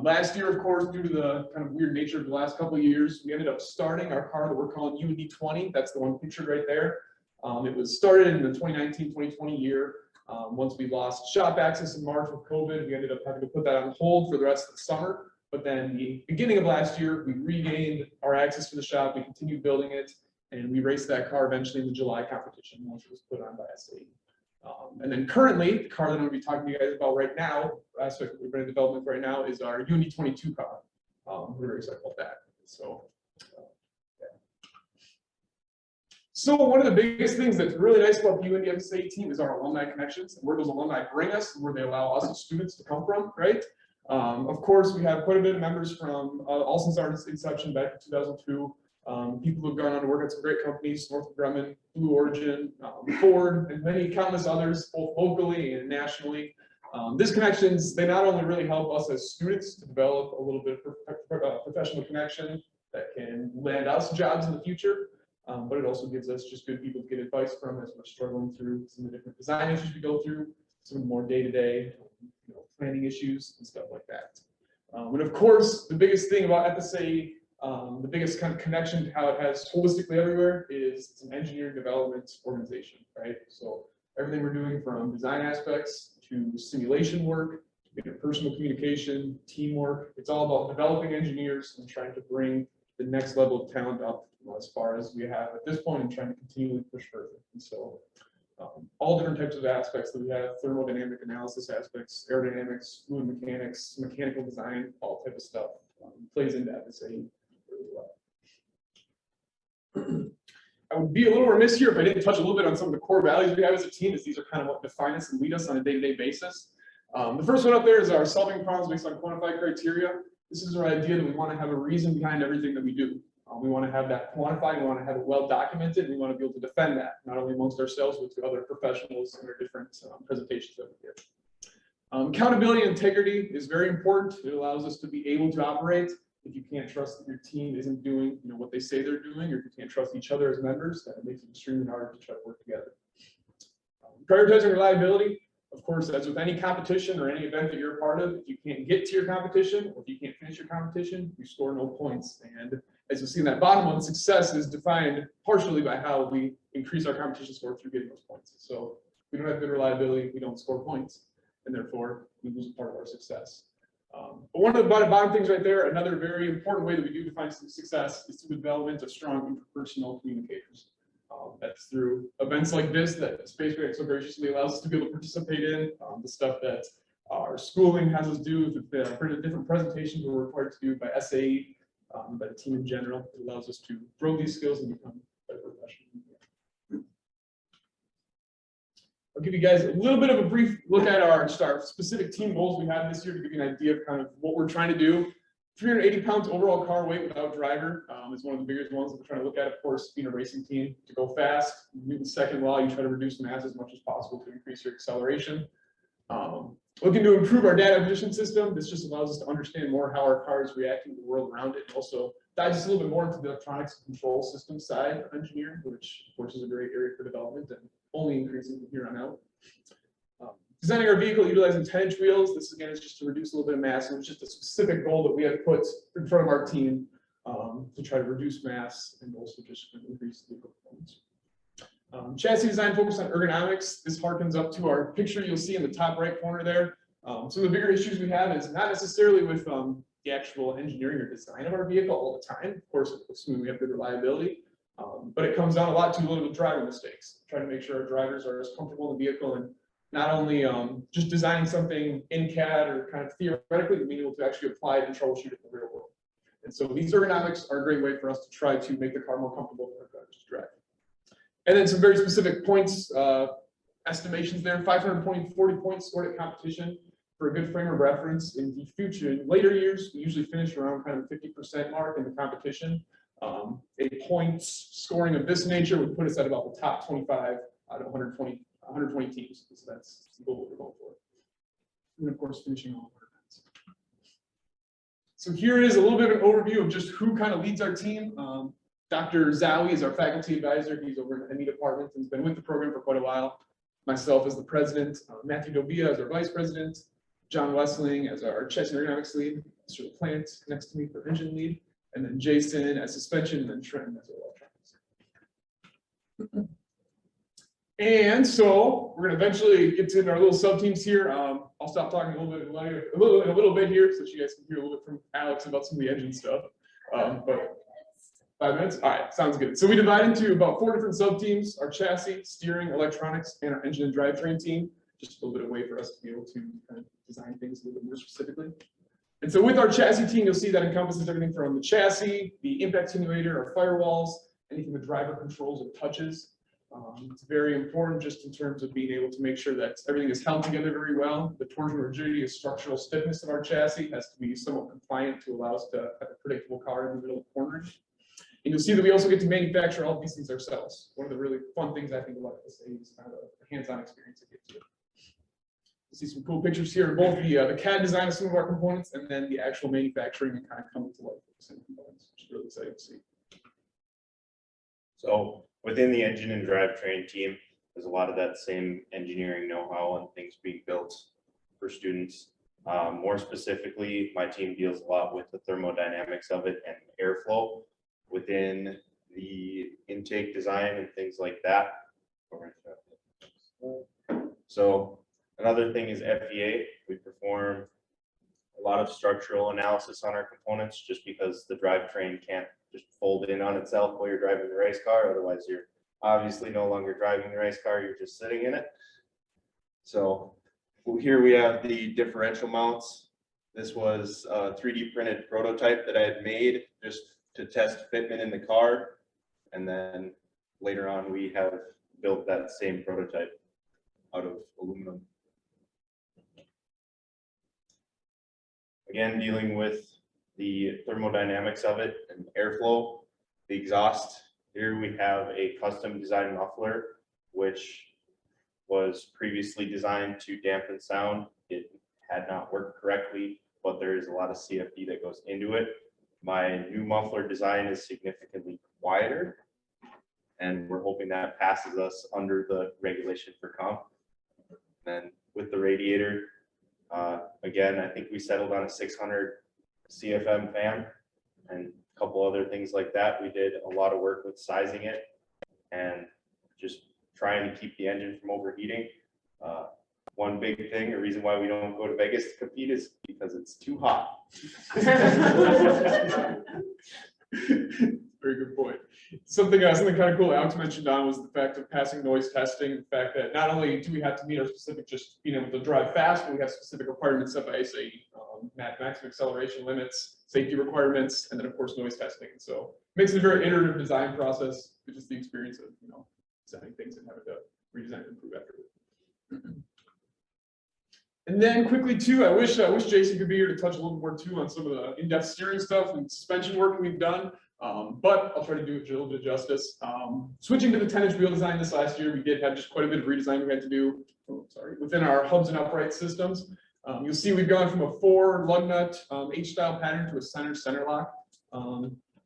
S6: Last year, of course, due to the kind of weird nature of the last couple of years, we ended up starting our car that we're calling UND 20. That's the one pictured right there. It was started in the 2019-2020 year. Once we lost shop access in March with COVID, we ended up having to put that on hold for the rest of the summer. But then the beginning of last year, we regained our access to the shop, we continued building it, and we raced that car eventually in the July competition once it was put on by SAE. And then currently, the car that I'm going to be talking to you guys about right now, aspect that we've been in development right now, is our UND 22 car. We're very excited about that. So, So one of the biggest things that's really nice about the UND SAE team is our alumni connections, and where those alumni bring us, and where they allow us as students to come from, right? Of course, we have quite a bit of members from all since our inception back in 2002. People who have gone on to work at some great companies, Northrop Grumman, Blue Origin, Ford, and many countless others, both locally and nationally. These connections, they not only really help us as students to develop a little bit of professional connection that can land us jobs in the future, but it also gives us just good people to get advice from as we're struggling through some of the different design issues we go through, some more day-to-day planning issues and stuff like that. And of course, the biggest thing about FSAE, the biggest kind of connection to how it has holistically everywhere is it's an engineering development organization, right? So everything we're doing from design aspects to simulation work, interpersonal communication, teamwork, it's all about developing engineers and trying to bring the next level of talent up as far as we have at this point and trying to continually push further. And so all different types of aspects that we have, thermodynamic analysis aspects, aerodynamics, fluid mechanics, mechanical design, all type of stuff plays into FSAE really well. I would be a little remiss here if I didn't touch a little bit on some of the core values we have as a team, as these are kind of what define us and lead us on a day-to-day basis. The first one up there is our solving problems based on quantified criteria. This is our idea that we want to have a reason behind everything that we do. We want to have that quantified, we want to have it well documented, and we want to be able to defend that, not only amongst ourselves, but to other professionals in our different presentations that we give. Accountability and integrity is very important. It allows us to be able to operate. If you can't trust that your team isn't doing what they say they're doing, or if you can't trust each other as members, then it makes it extremely hard to try to work together. Prioritizing reliability. Of course, as with any competition or any event that you're a part of, if you can't get to your competition, or if you can't finish your competition, you score no points. And as you see in that bottom one, success is defined partially by how we increase our competition score through getting those points. So if we don't have good reliability, we don't score points, and therefore we lose part of our success. But one of the bottom things right there, another very important way that we do define success is through the development of strong interpersonal communicators. That's through events like this that Space Grant so graciously allows us to be able to participate in, the stuff that our schooling has us do, the different presentations we're required to do by SAE, by the team in general. It allows us to grow these skills and become better professionals. I'll give you guys a little bit of a brief look at our specific team goals we have this year to give you an idea of kind of what we're trying to do. 380 pounds overall car weight without driver is one of the biggest ones that we're trying to look at. Of course, being a racing team, to go fast, Newton's second law, you try to reduce mass as much as possible to increase your acceleration. Looking to improve our data acquisition system. This just allows us to understand more how our car is reacting to the world around it. Also dives us a little bit more into the electronics and control system side of engineering, which of course is a great area for development and only increasing from here on out. Designing our vehicle utilizing 10-inch wheels. This again is just to reduce a little bit of mass, and it's just a specific goal that we have put in front of our team to try to reduce mass and also just increase vehicle performance. Chassis design focused on ergonomics. This harkens up to our picture you'll see in the top right corner there. Some of the bigger issues we have is not necessarily with the actual engineering or design of our vehicle all the time. Of course, assuming we have good reliability, but it comes down a lot to a little bit of driver mistakes. Trying to make sure our drivers are as comfortable in the vehicle and not only just designing something in CAD or kind of theoretically, but being able to actually apply it and troubleshoot it in the real world. And so these ergonomics are a great way for us to try to make the car more comfortable for our drivers to drive. And then some very specific points, estimations there, 540 points scored at competition for a good frame of reference. In the future, in later years, we usually finish around kind of the 50% mark in the competition. A points scoring of this nature would put us at about the top 25 out of 120 teams. So that's the goal we're going for. And of course, finishing all of our events. So here is a little bit of an overview of just who kind of leads our team. Dr. Zowie is our faculty advisor. He's over in the ME department and has been with the program for quite a while. Myself as the president, Matthew Dobia as our vice president, John Wessling as our chassis and ergonomics lead, Mr. LaPlante next to me for engine lead, and then Jason as suspension, and then Trent as our electronics. And so we're going to eventually get to our little sub teams here. I'll stop talking a little bit here so that you guys can hear a little bit from Alex about some of the engine stuff. But 5 minutes? All right, sounds good. So we divide into about 4 different sub teams: our chassis, steering, electronics, and our engine and drivetrain team. Just a little bit of way for us to be able to kind of design things a little bit more specifically. And so with our chassis team, you'll see that encompasses everything from the chassis, the impact attenuator, our firewalls, anything the driver controls or touches. It's very important just in terms of being able to make sure that everything is held together very well. The torsion, rigidity, and structural stiffness of our chassis has to be somewhat compliant to allow us to have a predictable car in the middle of cornering. And you'll see that we also get to manufacture all of these things ourselves. One of the really fun things I think about this is kind of a hands-on experience to get to. You see some cool pictures here of both the CAD design of some of our components and then the actual manufacturing and kind of coming to life with the same components, which is really exciting to see.
S22: So within the engine and drivetrain team, there's a lot of that same engineering know-how and things being built for students. More specifically, my team deals a lot with the thermodynamics of it and airflow within the intake design and things like that. So another thing is FEA. We perform a lot of structural analysis on our components just because the drivetrain can't just fold in on itself while you're driving the race car. Otherwise, you're obviously no longer driving the race car, you're just sitting in it. So here we have the differential mounts. This was a 3D printed prototype that I had made just to test fitment in the car. And then later on, we have built that same prototype out of aluminum. Again, dealing with the thermodynamics of it and airflow, the exhaust. Here we have a custom designed muffler, which was previously designed to dampen sound. It had not worked correctly, but there is a lot of CFD that goes into it. My new muffler design is significantly quieter, and we're hoping that passes us under the regulation for comp. And with the radiator, again, I think we settled on a 600 CFM fan and a couple other things like that. We did a lot of work with sizing it and just trying to keep the engine from overheating. One big thing, a reason why we don't go to Vegas to compete is because it's too hot.
S6: Very good point. Something kind of cool Alex mentioned on was the fact of passing noise testing. The fact that not only do we have to meet our specific just being able to drive fast, but we have specific requirements set by SAE, maximum acceleration limits, safety requirements, and then of course noise testing. So it makes it a very iterative design process, which is the experience of designing things and having to redesign and improve afterwards. And then quickly too, I wish Jason could be here to touch a little more too on some of the in-depth steering stuff and suspension work we've done. But I'll try to do it a little bit of justice. Switching to the 10-inch wheel design this last year, we did have just quite a bit of redesign we had to do, within our hubs and upright systems. You'll see we've gone from a 4 lug nut H-style pattern to a center lock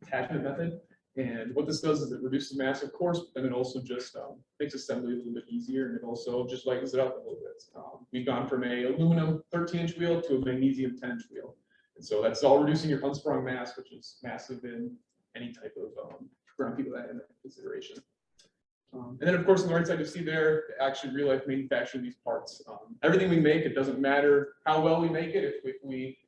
S6: attachment method. And what this does is it reduces mass, of course, but then it also just makes assembly a little bit easier, and it also just lightens it up a little bit. We've gone from a aluminum 13-inch wheel to a magnesium 10-inch wheel. And so that's all reducing your unsprung mass, which is massive in any type of ground people that in consideration. And then of course on the right side you see there, actually real life manufacturing these parts. Everything we make, it doesn't matter how well we make it,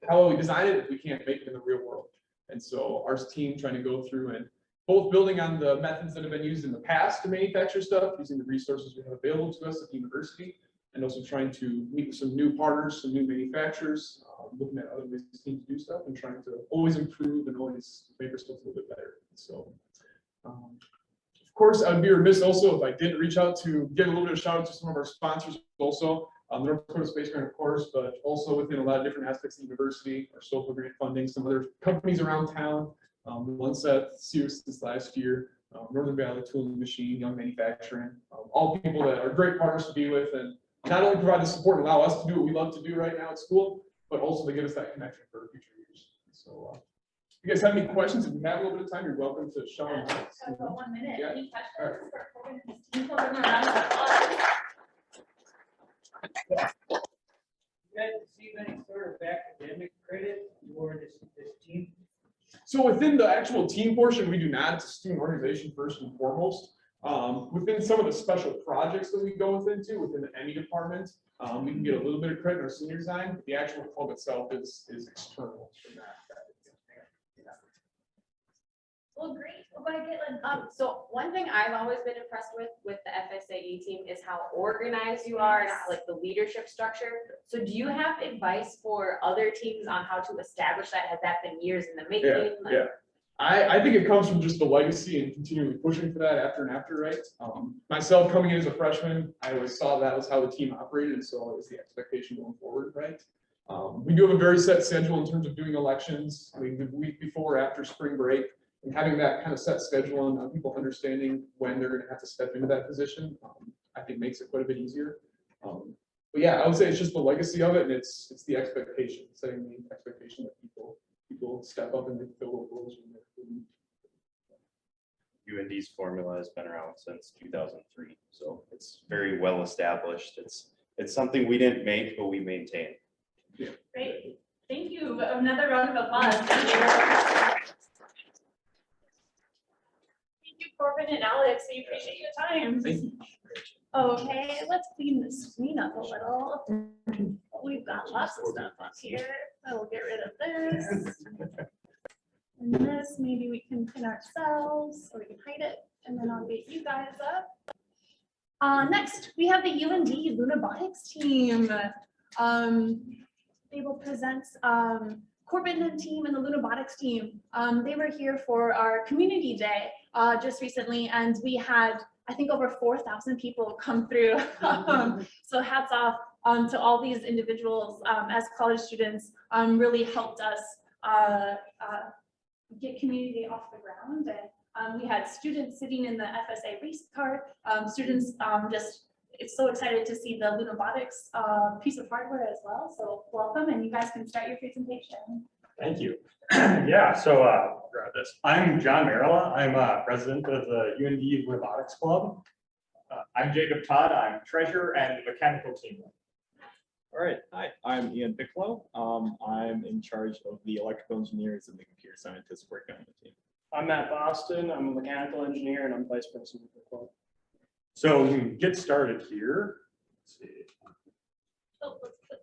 S6: how well we design it, if we can't make it in the real world. And so our team trying to go through and both building on the methods that have been used in the past to manufacture stuff, using the resources we have available to us at the university, and also trying to meet with some new partners, some new manufacturers, looking at other ways to team to do stuff and trying to always improve and always make our stuff a little bit better. So, of course, I would be remiss also if I didn't reach out to give a little bit of shout out to some of our sponsors also, the North Dakota Space Grant, of course, but also within a lot of different aspects of the university, our social grant funding, some other companies around town. The ones that Sears this last year, Northern Valley Tool and Machine, Young Manufacturing, all people that are great partners to be with and not only provide the support and allow us to do what we love to do right now at school, but also to give us that connection for future years. So if you guys have any questions, if you have a little bit of time, you're welcome to shout them out.
S1: I've got 1 minute.
S6: Yeah.
S1: Any questions?
S6: All right.
S1: For Corbin and his team? Give them a round of applause.
S5: You guys receive any sort of academic credit for this team?
S6: So within the actual team portion, we do not. It's a student organization first and foremost. Within some of the special projects that we go within the ME department, we can get a little bit of credit in our senior design, but the actual club itself is external from that.
S1: Well, great. Well, go ahead, Caitlin.
S4: So one thing I've always been impressed with the FSAE team is how organized you are and how, like, the leadership structure. So do you have advice for other teams on how to establish that? Has that been years in the making?
S6: Yeah. I think it comes from just the legacy and continually pushing for that after and after, right? Myself coming in as a freshman, I always saw that was how the team operated, and so it was the expectation going forward, right? We do have a very set schedule in terms of doing elections. I mean, the week before or after spring break, and having that kind of set schedule and people understanding when they're going to have to step into that position, I think makes it quite a bit easier. But yeah, I would say it's just the legacy of it, and it's the expectation, setting the expectation that people step up and they fill those roles.
S22: UND's formula has been around since 2003, so it's very well established. It's something we didn't make, but we maintain.
S6: Yeah.
S1: Great. Thank you. Another round of applause. Thank you, Corbin and Alex. We appreciate your time.
S6: Thank you.
S1: Okay, let's clean the screen up a little. We've got lots of stuff up here. I will get rid of this. And this, maybe we can pin ourselves or we can hide it, and then I'll get you guys up. Next, we have the UND Lunabotics team. They will present Corbin and team and the Lunabotics team. They were here for our community day just recently, and we had, I think, over 4,000 people come through. So hats off to all these individuals as college students, really helped us get community off the ground. And we had students sitting in the FSA race car, students it's so excited to see the Lunabotics piece of hardware as well. So welcome, and you guys can start your presentation.
S11: Thank you. Yeah, so grab this. I'm John Marilla. I'm president of the UND Lunabotics Club.
S23: I'm Jacob Todd. I'm treasurer and mechanical team.
S24: All right. Hi, I'm Ian Piccolo. I'm in charge of the electrical engineers and the computer scientists working on the team.
S23: I'm Matt Boston. I'm a mechanical engineer and I'm vice president of the club.
S11: So we can get started here. Let's see.
S1: Oh, let's put.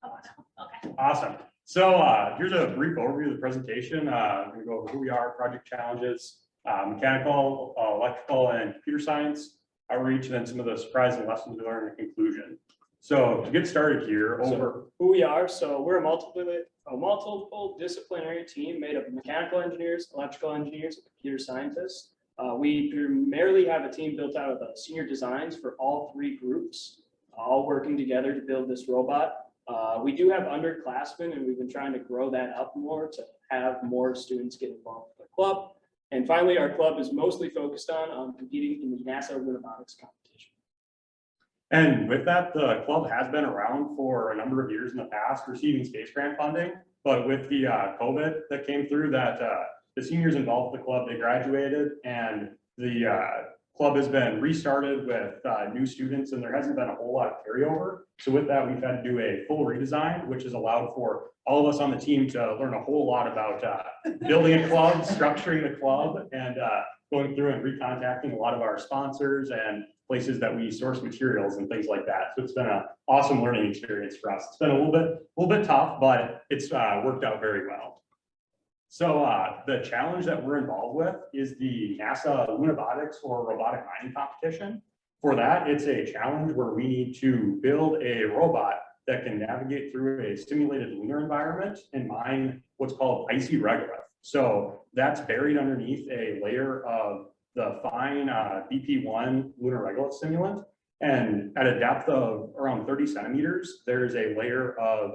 S1: Oh, okay.
S11: Awesome. So here's a brief overview of the presentation. I'm going to go over who we are, project challenges, mechanical, electrical, and computer science outreach, and then some of the surprising lessons we learned in conclusion. So to get started here, over
S23: who we are. So we're a multiple disciplinary team made of mechanical engineers, electrical engineers, and computer scientists. We primarily have a team built out of senior designs for all 3 groups, all working together to build this robot. We do have underclassmen, and we've been trying to grow that up more to have more students get involved with the club. And finally, our club is mostly focused on competing in the NASA Lunabotics competition.
S11: And with that, the club has been around for a number of years in the past, receiving space grant funding. But with the COVID that came through, that the seniors involved with the club, they graduated, and the club has been restarted with new students, and there hasn't been a whole lot of carryover. So with that, we've had to do a full redesign, which has allowed for all of us on the team to learn a whole lot about building a club, structuring the club, and going through and recontacting a lot of our sponsors and places that we source materials and things like that. So it's been an awesome learning experience for us. It's been a little bit tough, but it's worked out very well. So the challenge that we're involved with is the NASA Lunabotics or robotic mining competition. For that, it's a challenge where we need to build a robot that can navigate through a simulated lunar environment and mine what's called icy regolith. So that's buried underneath a layer of the fine BP1 lunar regolith simulant. And at a depth of around 30 centimeters, there's a layer of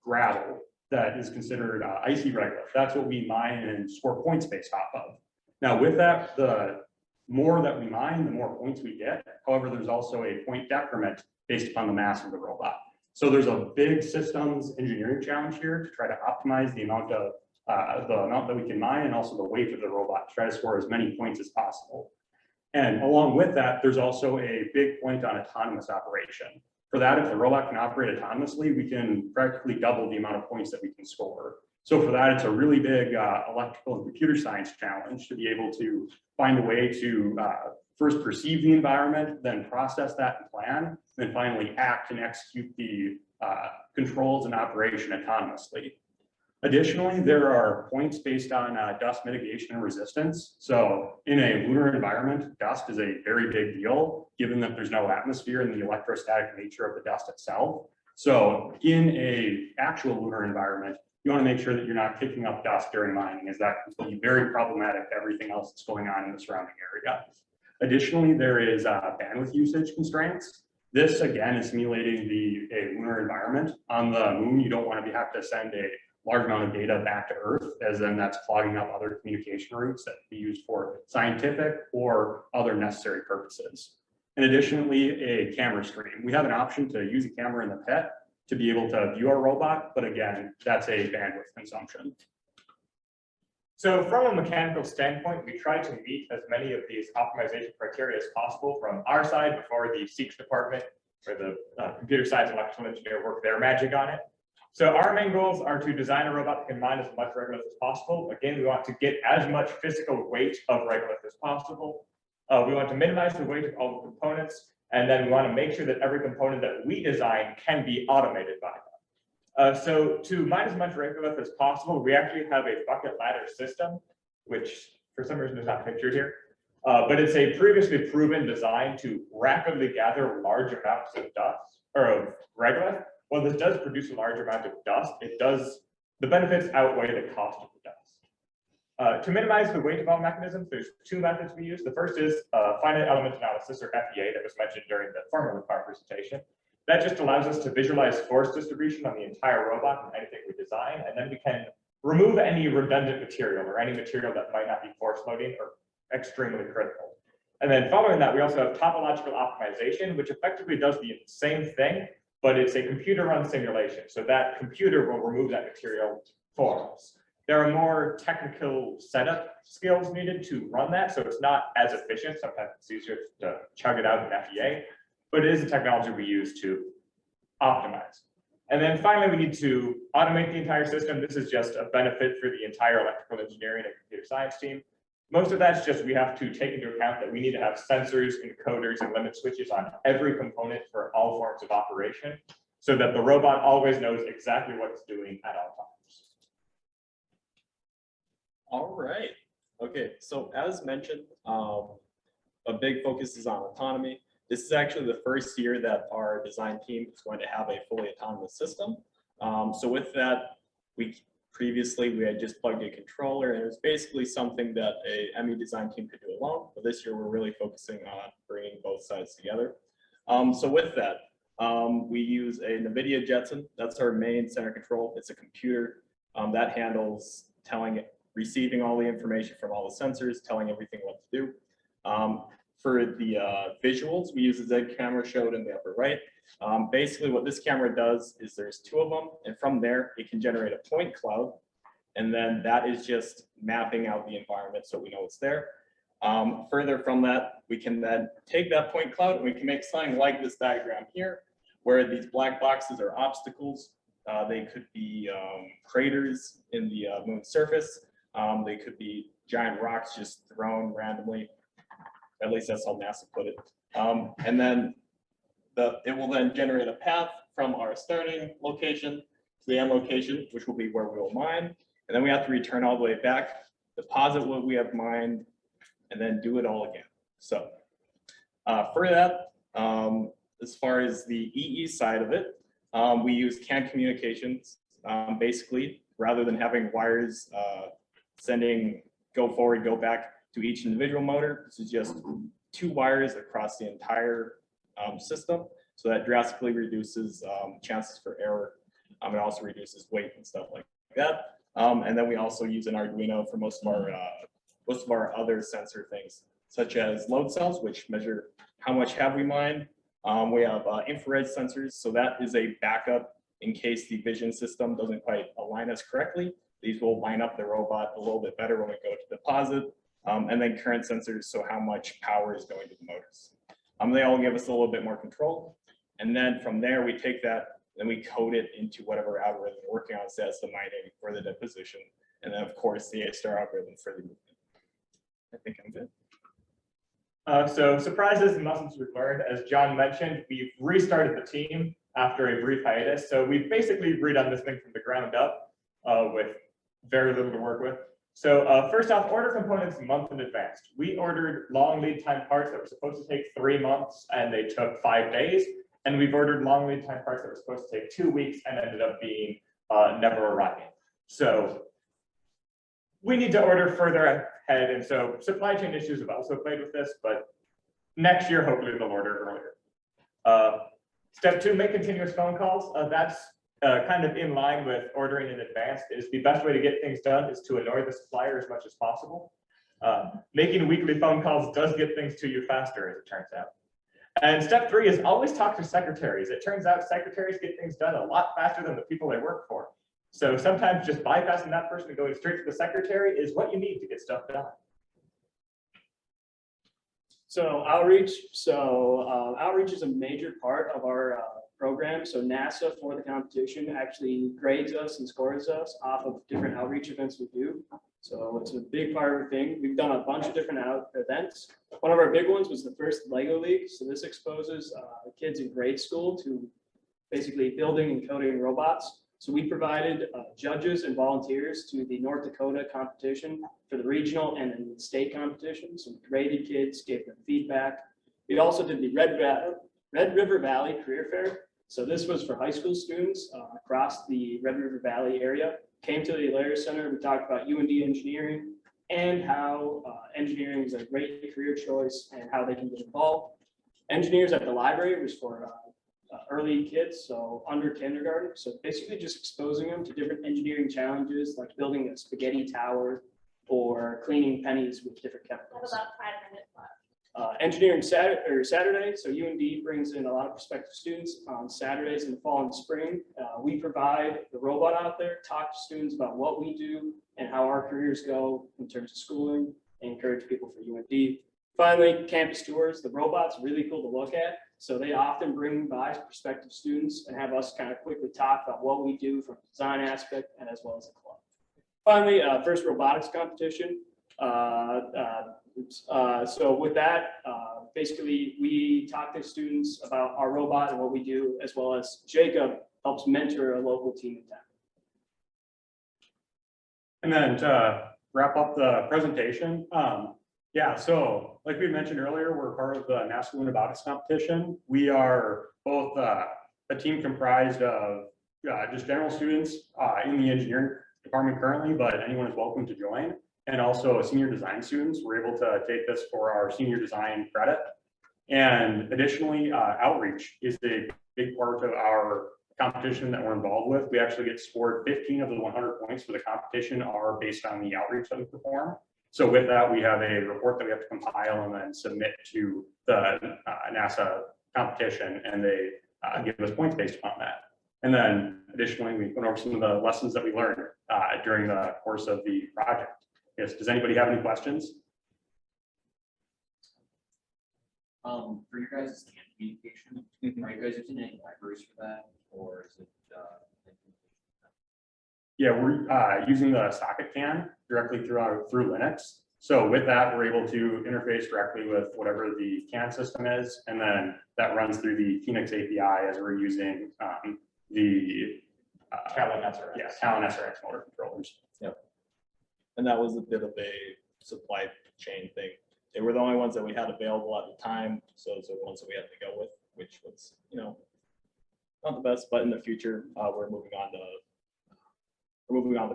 S11: gravel that is considered icy regolith. That's what we mine and score points based off of. Now with that, the more that we mine, the more points we get. However, there's also a point decrement based upon the mass of the robot. So there's a big systems engineering challenge here to try to optimize the amount that we can mine and also the weight of the robot to try to score as many points as possible. And along with that, there's also a big point on autonomous operation. For that, if the robot can operate autonomously, we can practically double the amount of points that we can score. So for that, it's a really big electrical and computer science challenge to be able to find a way to first perceive the environment, then process that and plan, then finally act and execute the controls and operation autonomously. Additionally, there are points based on dust mitigation and resistance. So in a lunar environment, dust is a very big deal, given that there's no atmosphere and the electrostatic nature of the dust itself. So in a actual lunar environment, you want to make sure that you're not kicking up dust during mining, as that can be very problematic to everything else that's going on in the surrounding area. Additionally, there is bandwidth usage constraints. This again is simulating a lunar environment. On the moon, you don't want to have to send a large amount of data back to Earth, as then that's clogging up other communication routes that can be used for scientific or other necessary purposes. And additionally, a camera stream. We have an option to use a camera in the pit to be able to view our robot, but again, that's a bandwidth consumption.
S9: So from a mechanical standpoint, we try to meet as many of these optimization criteria as possible from our side before the SEEKS department or the computer science and electrical engineer work their magic on it. So our main goals are to design a robot that can mine as much regolith as possible. Again, we want to get as much physical weight of regolith as possible. We want to minimize the weight of all the components, and then we want to make sure that every component that we design can be automated by them. So to mine as much regolith as possible, we actually have a bucket ladder system, which for some reason is not pictured here. But it's a previously proven design to rapidly gather large amounts of dust or of regolith. While this does produce a large amount of dust, the benefits outweigh the cost of the dust. To minimize the weight of all mechanisms, there's 2 methods we use. The first is finite element analysis, or FEA, that was mentioned during the formula part presentation. That just allows us to visualize force distribution on the entire robot and anything we design, and then we can remove any redundant material or any material that might not be force loading or extremely critical. And then following that, we also have topological optimization, which effectively does the same thing, but it's a computer-run simulation. So that computer will remove that material for us. There are more technical setup skills needed to run that, so it's not as efficient. Sometimes it's easier to chug it out in FEA, but it is a technology we use to optimize. And then finally, we need to automate the entire system. This is just a benefit for the entire electrical engineering and computer science team. Most of that's just we have to take into account that we need to have sensors, encoders, and limit switches on every component for all forms of operation, so that the robot always knows exactly what it's doing at all times.
S24: All right. Okay, so as mentioned, a big focus is on autonomy. This is actually the first year that our design team is going to have a fully autonomous system. So with that, we Previously, we had just plugged a controller, and it was basically something that a ME design team could do alone. But this year, we're really focusing on bringing both sides together. So with that, we use a NVIDIA Jetson. That's our main center control. It's a computer that handles receiving all the information from all the sensors, telling everything what to do. For the visuals, we use a Z camera showed in the upper right. Basically what this camera does is there's 2 of them, and from there it can generate a point cloud, and then that is just mapping out the environment so we know it's there. Further from that, we can then take that point cloud and we can make something like this diagram here, where these black boxes are obstacles. They could be craters in the moon's surface. They could be giant rocks just thrown randomly. At least that's how NASA put it. And then it will then generate a path from our starting location to the end location, which will be where we will mine. And then we have to return all the way back, deposit what we have mined, and then do it all again. So for that, as far as the EE side of it, we use CAN communications. Basically, rather than having wires go forward, go back to each individual motor, this is just 2 wires across the entire system. So that drastically reduces chances for error. It also reduces weight and stuff like that. And then we also use an Arduino for most of our other sensor things, such as load cells, which measure how much have we mined. We have infrared sensors, so that is a backup in case the vision system doesn't quite align us correctly. These will line up the robot a little bit better when we go to deposit. And then current sensors, so how much power is going to the motors. They all give us a little bit more control. And then from there, we take that and we code it into whatever algorithm we're working on, so that's the mining for the deposition. And then of course, the A-star algorithm for the movement. I think I'm good.
S9: So surprises and lessons we've learned, as John mentioned, we've restarted the team after a brief hiatus. So we've basically redone this thing from the ground up with very little to work with. So first off, order components a month in advance. We ordered long lead time parts that were supposed to take 3 months and they took 5 days. And we've ordered long lead time parts that were supposed to take 2 weeks and ended up being never arriving. So we need to order further ahead. And so supply chain issues have also played with this, but next year, hopefully they'll order earlier. Step 2, make continuous phone calls. That's kind of in line with ordering in advance. Is the best way to get things done is to annoy the supplier as much as possible. Making weekly phone calls does get things to you faster, as it turns out. And step 3 is always talk to secretaries. It turns out secretaries get things done a lot faster than the people they work for. So sometimes just bypassing that person and going straight to the secretary is what you need to get stuff done.
S23: So outreach. Outreach is a major part of our program. So NASA for the competition actually grades us and scores us off of different outreach events we do. So it's a big part of our thing. We've done a bunch of different events. One of our big ones was the first Lego League. So this exposes kids in grade school to basically building and coding robots. So we provided judges and volunteers to the North Dakota competition for the regional and then the state competition. So we graded kids, gave them feedback. We also did the Red River Valley Career Fair. So this was for high school students across the Red River Valley area. Came to the Alaris Center. We talked about UND engineering and how engineering is a great career choice and how they can get involved. Engineers at the library was for early kids, so under kindergarten. So basically just exposing them to different engineering challenges like building a spaghetti tower or cleaning pennies with different chemicals.
S1: About 5 minutes left.
S23: Engineering Saturday, so UND brings in a lot of prospective students on Saturdays in the fall and spring. We provide the robot out there, talk to students about what we do and how our careers go in terms of schooling, and encourage people for UND. Finally, campus tours. The robot's really cool to look at, so they often bring by prospective students and have us kind of quickly talk about what we do from a design aspect and as well as the club. Finally, first robotics competition. So with that, basically we talk to students about our robot and what we do, as well as Jacob helps mentor a local team in town.
S11: And then to wrap up the presentation, yeah, so like we mentioned earlier, we're part of the NASA Lunabotics competition. We are both a team comprised of just general students in the engineering department currently, but anyone is welcome to join. And also senior design students were able to take this for our senior design credit. And additionally, outreach is a big part of our competition that we're involved with. We actually get scored 15 of the 100 points for the competition are based on the outreach that we perform. So with that, we have a report that we have to compile and then submit to the NASA competition, and they give us points based upon that. And then additionally, we went over some of the lessons that we learned during the course of the project. Yes, does anybody have any questions?
S10: For your guys' CAN communication, are you guys using any libraries for that, or is it?
S11: Yeah, we're using the socket CAN directly through Linux. So with that, we're able to interface directly with whatever the CAN system is, and then that runs through the Phoenix API as we're using the
S9: Kaela SRX.
S11: Yeah, Kaela SRX motor controllers.
S24: Yep. And that was a bit of a supply chain thing. They were the only ones that we had available at the time, so those are the ones that we had to go with, which was, you know, not the best. But in the future, we're moving on to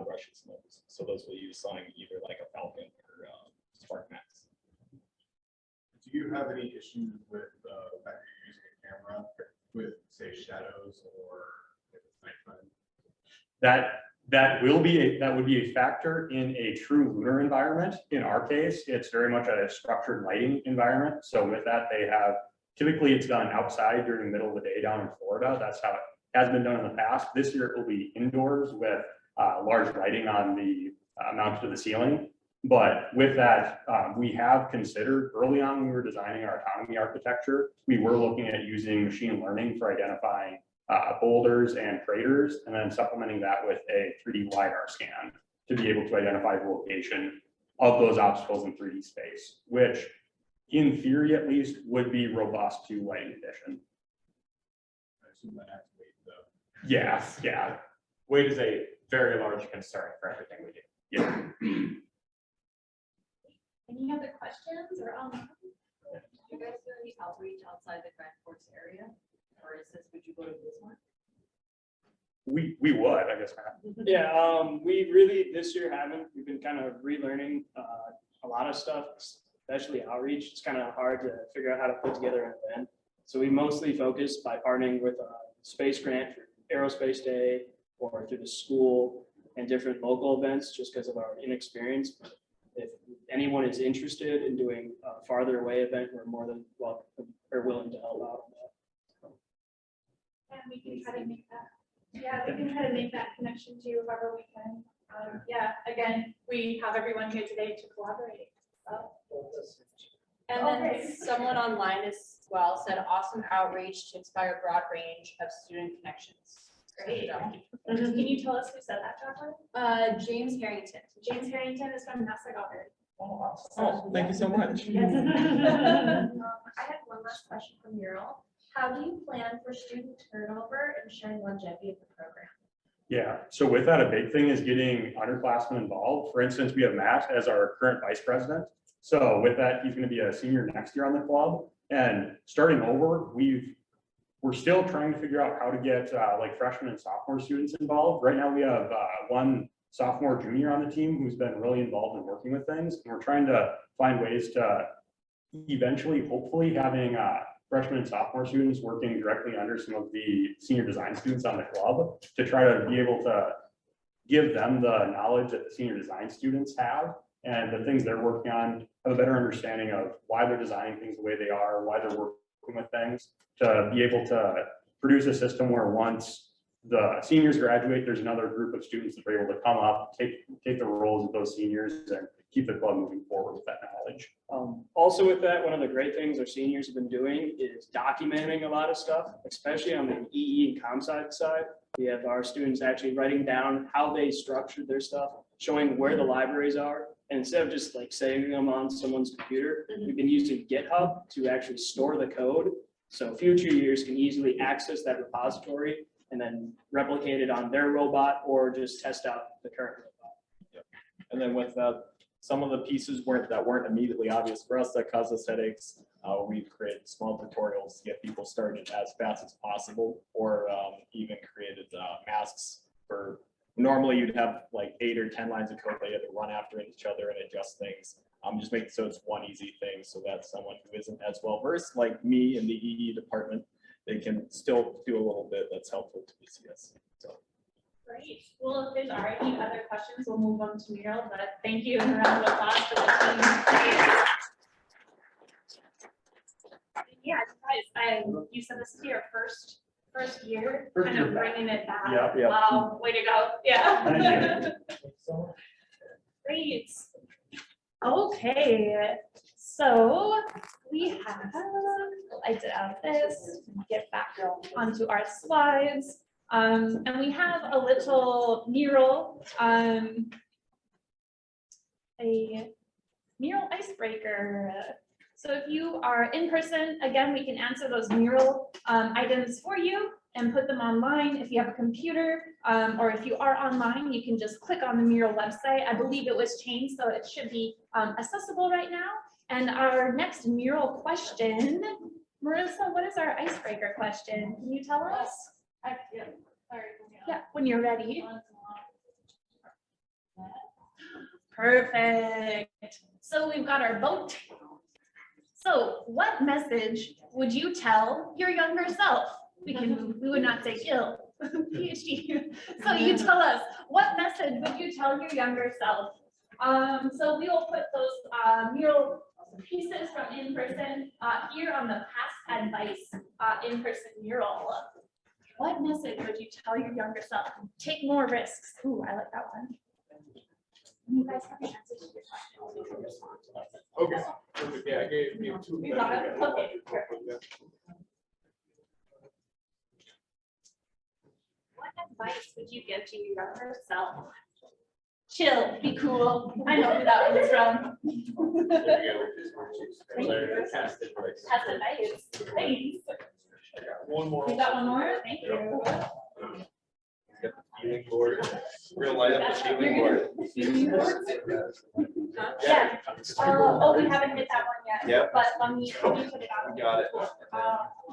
S24: brushless modes. So those will use something either like a Falcon or Spark Max.
S13: Do you have any issues with the fact that you're using a camera with, say, shadows or if it's nighttime?
S11: That would be a factor in a true lunar environment. In our case, it's very much a structured lighting environment. So with that, they have, typically it's done outside during the middle of the day down in Florida. That's how it has been done in the past. This year it will be indoors with large lighting on the mounted to the ceiling. But with that, we have considered early on when we were designing our autonomy architecture, we were looking at using machine learning for identifying boulders and craters, and then supplementing that with a 3D LiDAR scan to be able to identify the location of those obstacles in 3D space, which in theory at least would be robust to lighting condition.
S13: I assume that has weight though.
S11: Yeah, yeah.
S9: Weight is a very large concern for everything we do.
S11: Yeah.
S1: Any other questions or
S14: Do you guys do any outreach outside the Grand Forks area? Or is this, would you go to Bismarck?
S11: We would, I guess.
S23: Yeah, we really this year haven't. We've been kind of relearning a lot of stuff, especially outreach. It's kind of hard to figure out how to put together an event. So we mostly focus by partnering with a space grant for Aerospace Day or through the school and different local events just because of our inexperience. But if anyone is interested in doing a farther away event, we're more than welcome or willing to help out on that.
S1: And we can try to make that. Yeah, we can try to make that connection to you however we can. Yeah, again, we have everyone here today to collaborate. So.
S4: And then someone online as well said, awesome outreach to inspire a broad range of student connections.
S1: Great. Can you tell us who said that, Jacqueline?
S4: James Harrington.
S1: James Harrington is from NASA Goddard.
S24: Oh, thank you so much.
S1: I have one last question from MURAL. How do you plan for student turnover and ensuring longevity of the program?
S11: Yeah, so with that, a big thing is getting underclassmen involved. For instance, we have Matt as our current vice president. So with that, he's going to be a senior next year on the club. And starting over, we're still trying to figure out how to get like freshmen and sophomore students involved. Right now we have one sophomore junior on the team who's been really involved in working with things. And we're trying to find ways to eventually, hopefully having freshmen and sophomore students working directly under some of the senior design students on the club to try to be able to give them the knowledge that the senior design students have and the things they're working on, have a better understanding of why they're designing things the way they are, why they're working with things, to be able to produce a system where once the seniors graduate, there's another group of students that are able to come up, take the roles of those seniors and keep the club moving forward with that knowledge.
S23: Also with that, one of the great things our seniors have been doing is documenting a lot of stuff, especially on the EE and ComSci side. We have our students actually writing down how they structured their stuff, showing where the libraries are. And instead of just like saving them on someone's computer, we've been using GitHub to actually store the code. So future years can easily access that repository and then replicate it on their robot or just test out the current robot.
S24: Yep. And then with that, some of the pieces that weren't immediately obvious for us that caused us headaches. We've created small tutorials to get people started as fast as possible, or even created masks for normally you'd have like 8 or 10 lines of code that you have to run after each other and adjust things. Just make it so it's one easy thing so that someone who isn't as well versed like me in the EE department, they can still do a little bit that's helpful to BCS. So.
S1: Great. Well, if there's already other questions, we'll move on to MURAL, but thank you and a round of applause for the team. Yeah, guys, you said this is your first year, kind of bringing it back.
S24: Yeah.
S1: Wow, way to go. Yeah.
S24: Thank
S1: Great. Okay, so we have, I did out this, get back onto our slides. And we have a little mural, a mural icebreaker. So if you are in person, again, we can answer those mural items for you and put them online. If you have a computer or if you are online, you can just click on the mural website. I believe it was changed, so it should be accessible right now. And our next mural question, Marissa, what is our icebreaker question? Can you tell us? Yeah, when you're ready. Perfect. So we've got our vote. So what message would you tell your younger self? We would not say Gil, PhD. So you tell us, what message would you tell your younger self? So we will put those mural pieces from in-person here on the past advice in-person mural. What message would you tell your younger self? Take more risks. Ooh, I like that one. You guys have the answers to your questions. You can respond to this.
S6: Okay, perfect. Yeah, I gave 2.
S1: We got it. Okay, perfect. What advice would you give to your younger self? Chill, be cool. I know who that one's from. Test advice. Thanks.
S6: One more.
S1: You got one more? Thank you.
S12: Feeling board. We're gonna light up the feeling board.
S1: Yeah. Oh, we haven't hit that one yet.
S12: Yep.
S1: But let me put it on.
S12: Got it.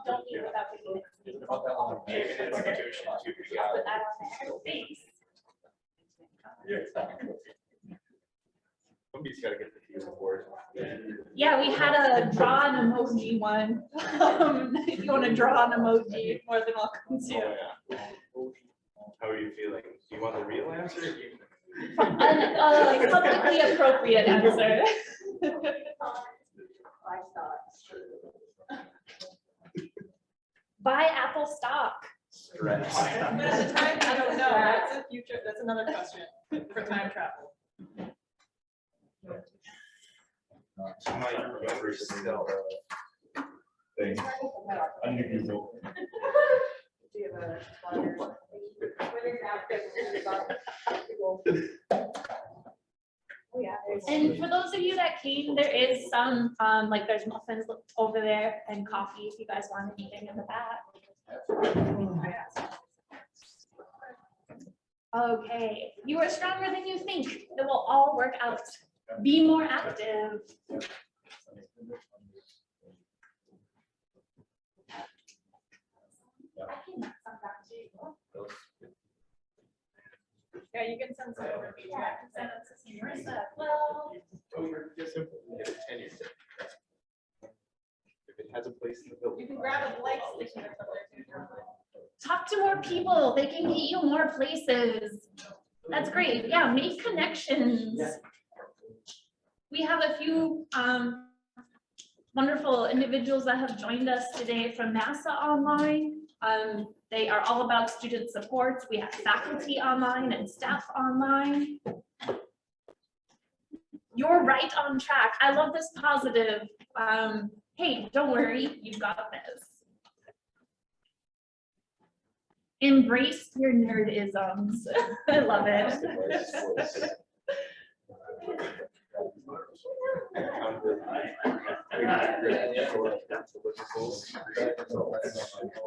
S1: Don't leave without putting it. I'll put that on there. Thanks.
S12: Somebody's gotta get the feeling board.
S1: Yeah, we had a draw an emoji one. If you want to draw an emoji, more than welcome to.
S12: How are you feeling? Do you want the real answer?
S1: An publicly appropriate answer. Buy Apple stock.
S3: I don't know. That's a future. That's another question for time travel.
S12: I might remember still. Thing. Unusual.
S1: And for those of you that came, there is some, like there's muffins over there and coffee if you guys want anything in the back. Okay, you are stronger than you think. It will all work out. Be more active.
S3: Yeah, you can send some over.
S1: Yeah, I can send it to Marissa. Well,
S12: If it has a place in the building.
S3: You can grab a light station or something.
S1: talk to more people. They can get you more places. That's great. Yeah, make connections. We have a few wonderful individuals that have joined us today from NASA Online. They are all about student support. We have faculty online and staff online. You're right on track. I love this positive. Hey, don't worry, you've got this. Embrace your nerdisms. I love it.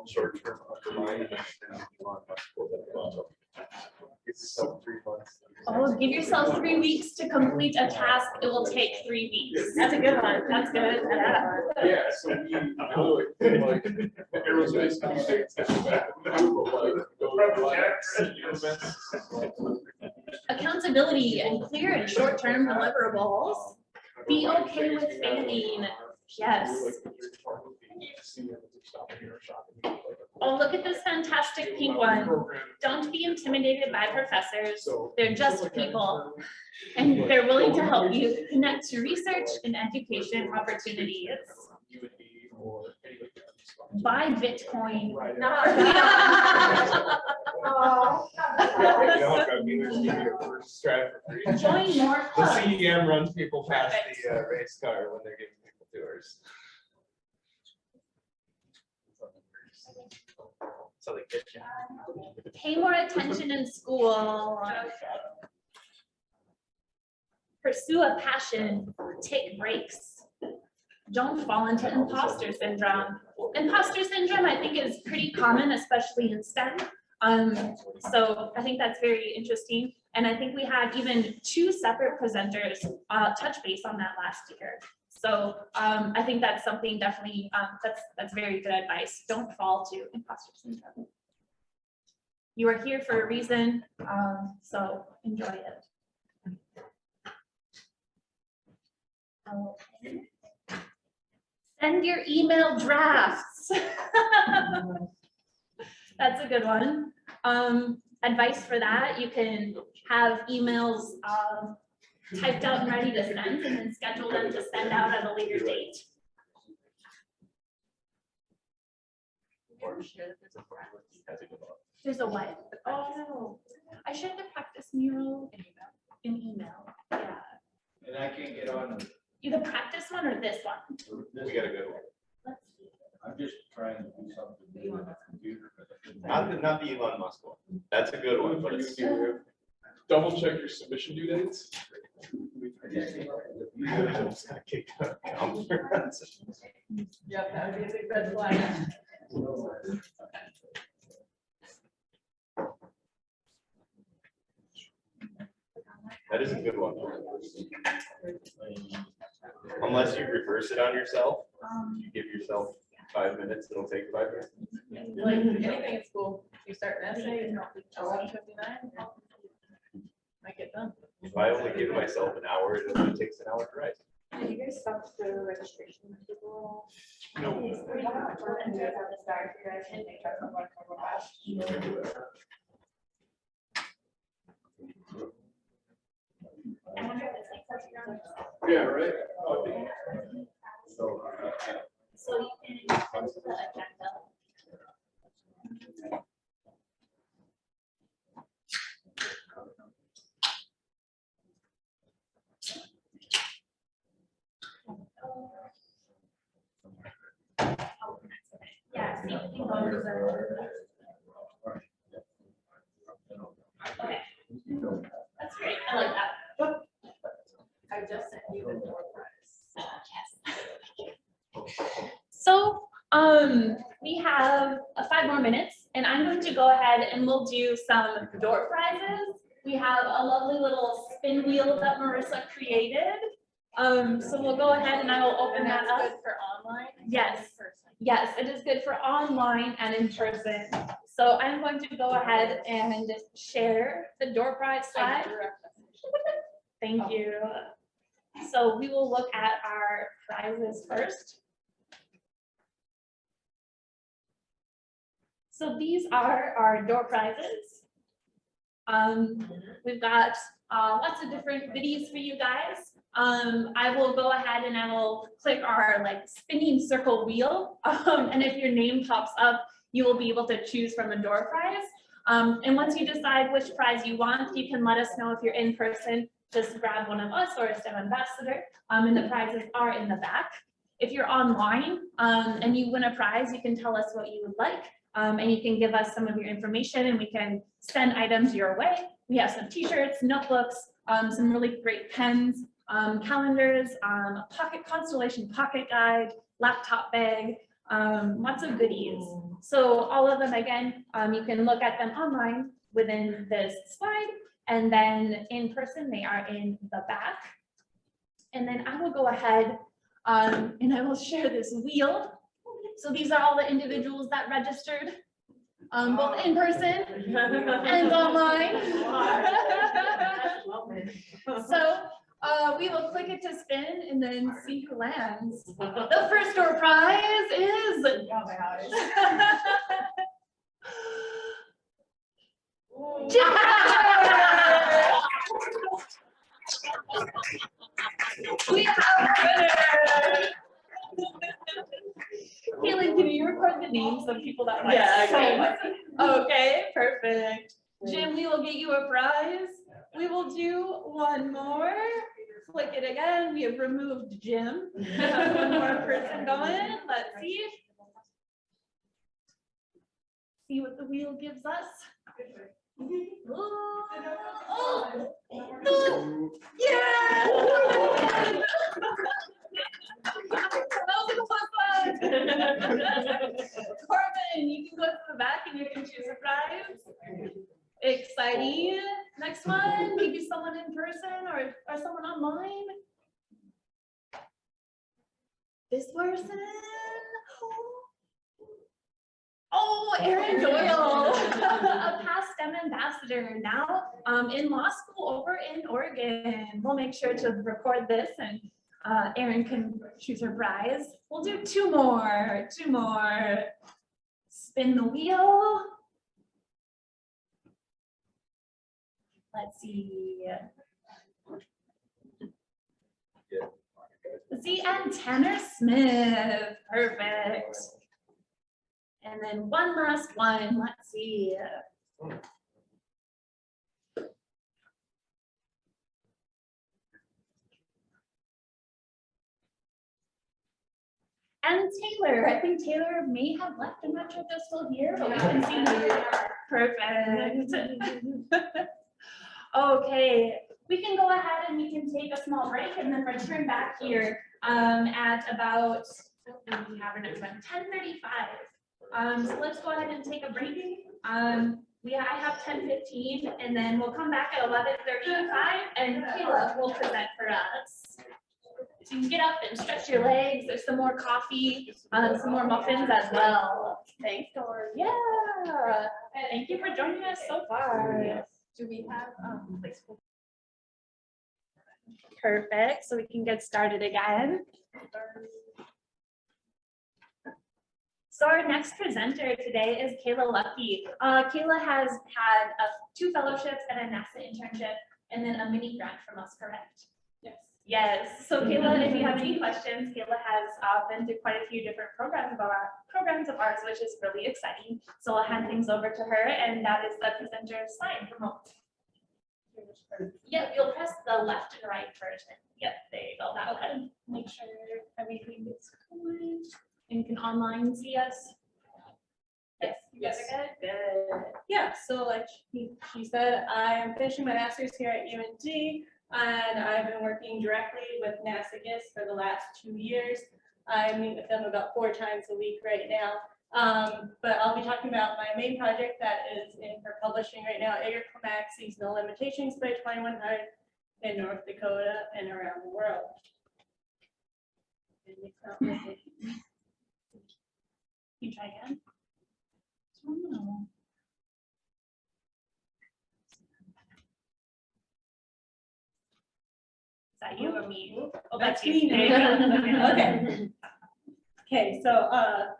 S12: Short-term undermining.
S1: Oh, give yourself 3 weeks to complete a task. It will take 3 weeks. That's a good one. That's good. Yeah.
S6: Yeah, so we like aerospace.
S1: Accountability and clear and short-term deliverables. Be okay with failing. Yes. Oh, look at this fantastic pink one. Don't be intimidated by professors. They're just people. And they're willing to help you connect to research and education opportunities. Buy Bitcoin. Join more
S6: The
S1: clubs.
S6: CEM runs people past the race car when they're giving people tours. So they get you.
S1: Pay more attention in school. Pursue a passion. Take breaks. Don't fall into imposter syndrome. Imposter syndrome, I think, is pretty common, especially in STEM. So I think that's very interesting. And I think we had even 2 separate presenters touch base on that last year. So I think that's something definitely, that's very good advice. Don't fall to imposter syndrome. You are here for a reason, so enjoy it. Okay. Send your email drafts. That's a good one. Advice for that, you can have emails typed out and ready to send, and then schedule them to send out at a later date. There's a what? Oh, no. I shared the practice mural in email. Yeah.
S12: And I can't get on.
S1: Either practice one or this one.
S12: We got a good one.
S1: Let's see.
S12: I'm just trying to do something new on the computer. Not the Elon Musk one. That's a good one, but it's.
S6: Double check your submission due dates.
S3: Yep, that would be a big red flag.
S12: That is a good one. Unless you reverse it on yourself, you give yourself 5 minutes, it'll take 5 minutes.
S3: Like anything in school, you start an essay, 11:59, might get done.
S12: If I only give myself an hour, it only takes an hour to write.
S2: Did you guys stop the registration? People?
S6: No.
S2: We have a tour and there's at the start, you guys can make sure someone can go back.
S1: I wonder if it's like such a
S6: Yeah, right.
S1: So you can send to the agenda. Yeah, see if you go to okay. That's great. I like that.
S3: I just sent you the door prize.
S1: Yes. So we have 5 more minutes, and I'm going to go ahead and we'll do some door prizes. We have a lovely little spin wheel that Marissa created. So we'll go ahead and I will open that up.
S3: Good for online?
S1: Yes. Yes, it is good for online and in person. So I'm going to go ahead and share the door prize slide. Thank you. So we will look at our prizes first. So these are our door prizes. We've got lots of different goodies for you guys. I will go ahead and I will click our like spinning circle wheel. And if your name pops up, you will be able to choose from a door prize. And once you decide which prize you want, you can let us know if you're in person. Just grab one of us or a STEM ambassador, and the prizes are in the back. If you're online and you win a prize, you can tell us what you would like, and you can give us some of your information and we can send items your way. We have some t-shirts, notebooks, some really great pens, calendars, a pocket constellation pocket guide, laptop bag, lots of goodies. So all of them, again, you can look at them online within this slide. And then in person, they are in the back. And then I will go ahead and I will share this wheel. So these are all the individuals that registered. both in person and online. So we will click it to spin and then see who lands. The first door prize is. Oh my gosh. We have a winner. Kaela, can you record the names of people that won?
S4: Yeah,
S1: okay. Okay, perfect. Jim, we will get you a prize. We will do one more. Click it again. We have removed Jim. We have one more person going. Let's see. See what the wheel gives us. Oh, yeah! That was a fun one. Corbin, you can go to the back and you can choose a prize. Exciting. Next one, maybe someone in person or someone online. This person. Oh, Erin Doyle, a past STEM ambassador, now in law school over in Oregon. We'll make sure to record this and Erin can choose her prize. We'll do two more. Spin the wheel. Let's see. And Tanner Smith, perfect. And then one last one, let's see. And Taylor, I think Taylor may have left. I'm not sure if they're still here, but we can see here. Perfect. Okay, we can go ahead and we can take a small break and then return back here at about, we have our next one, 10:35. So let's go ahead and take a break. I have 10:15 and then we'll come back at 11:35 and Kaela will present for us. So you can get up and stretch your legs. There's some more coffee, some more muffins as well. Thanks, Dory. Yeah. Thank you for joining us so far.
S14: Do we have
S1: Perfect. So we can get started again. So our next presenter today is Kaela Lucke. Kaela has had 2 fellowships and a NASA internship and then a mini grant from us, correct?
S14: Yes.
S1: Yes. So Kaela, if you have any questions, Kaela has been through quite a few different programs of ours, which is really exciting. So I'll hand things over to her, and that is the presenter slide remote. Yep, you'll press the left and right version. Yep, there you go. That one. Make sure everything is good. And you can online see us. Yes, you guys are good? Good.
S15: Yeah, so like she said, I am finishing my master's here at UND, and I've been working directly with NDSGC for the last 2 years. I meet with them about 4 times a week right now. But I'll be talking about my main project that is in for publishing right now, Agricomax Seasonal Limitations by 2100 in North Dakota and around the world. And it's not working.
S1: Can you try again? Is that you or me? Oh, that's you.
S15: me. Okay. Okay, so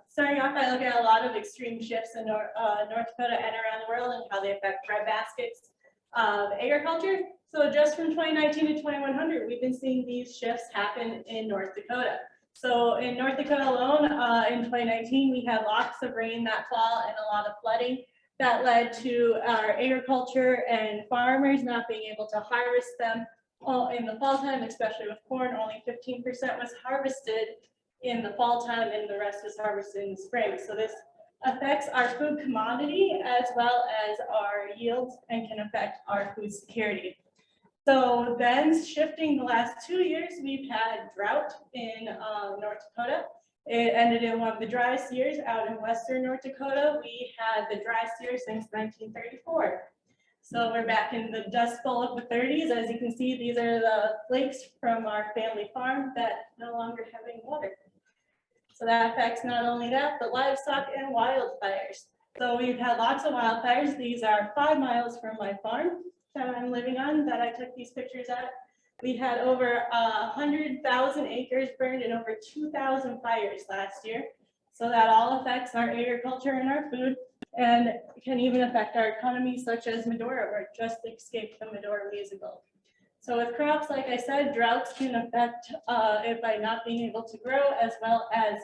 S15: starting off by looking at a lot of extreme shifts in North Dakota and around the world and how they affect bread baskets of agriculture. So just from 2019 to 2100, we've been seeing these shifts happen in North Dakota. So in North Dakota alone, in 2019, we had lots of rain that fall and a lot of flooding that led to our agriculture and farmers not being able to harvest them in the fall time, especially with corn. Only 15% was harvested in the fall time and the rest was harvested in the spring. So this affects our food commodity as well as our yields and can affect our food security. So then shifting the last 2 years, we've had drought in North Dakota. It ended in one of the driest years out in western North Dakota. We had the driest year since 1934. So we're back in the Dust Bowl of the 30s. As you can see, these are the flakes from our family farm that no longer have any water. So that affects not only that, but livestock and wildfires. So we've had lots of wildfires. These are 5 miles from my farm that I'm living on that I took these pictures at. We had over 100,000 acres burned and over 2,000 fires last year. So that all affects our agriculture and our food, and can even affect our economy, such as Medora, where it just escaped the Medora musical. So with crops, like I said, droughts can affect it by not being able to grow, as well as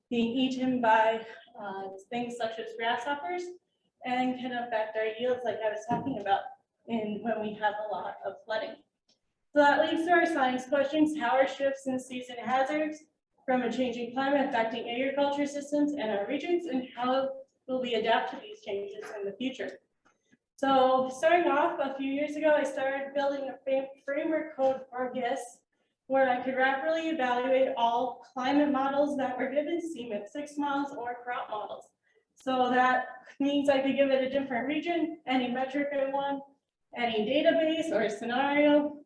S15: being eaten by things such as grasshoppers, and can affect our yields, like I was talking about, when we have a lot of flooding. So that leads to our science questions. How are shifts in season hazards from a changing climate affecting agriculture systems and our regions, and how will we adapt to these changes in the future? So starting off, a few years ago, I started building a framework code for GIS, where I could rapidly evaluate all climate models that were given, CMIP 6 models or crop models. So that means I could give it a different region, any metric I want, any database or scenario,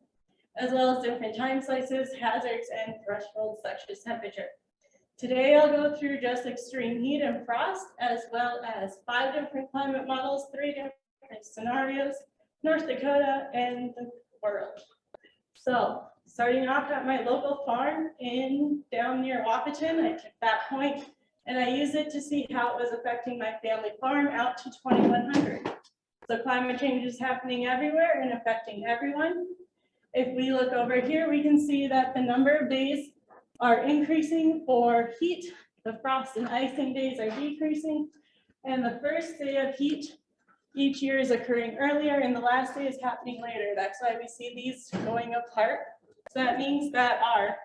S15: as well as different time slices, hazards, and thresholds such as temperature. Today, I'll go through just extreme heat and frost, as well as 5 different climate models, 3 different scenarios, North Dakota, and the world. So starting off at my local farm down near Wahpeton, I took that point and I used it to see how it was affecting my family farm out to 2100. So climate change is happening everywhere and affecting everyone. If we look over here, we can see that the number of days are increasing for heat. The frost and icing days are decreasing. And the first day of heat each year is occurring earlier and the last day is happening later. That's why we see these going apart. So that means that our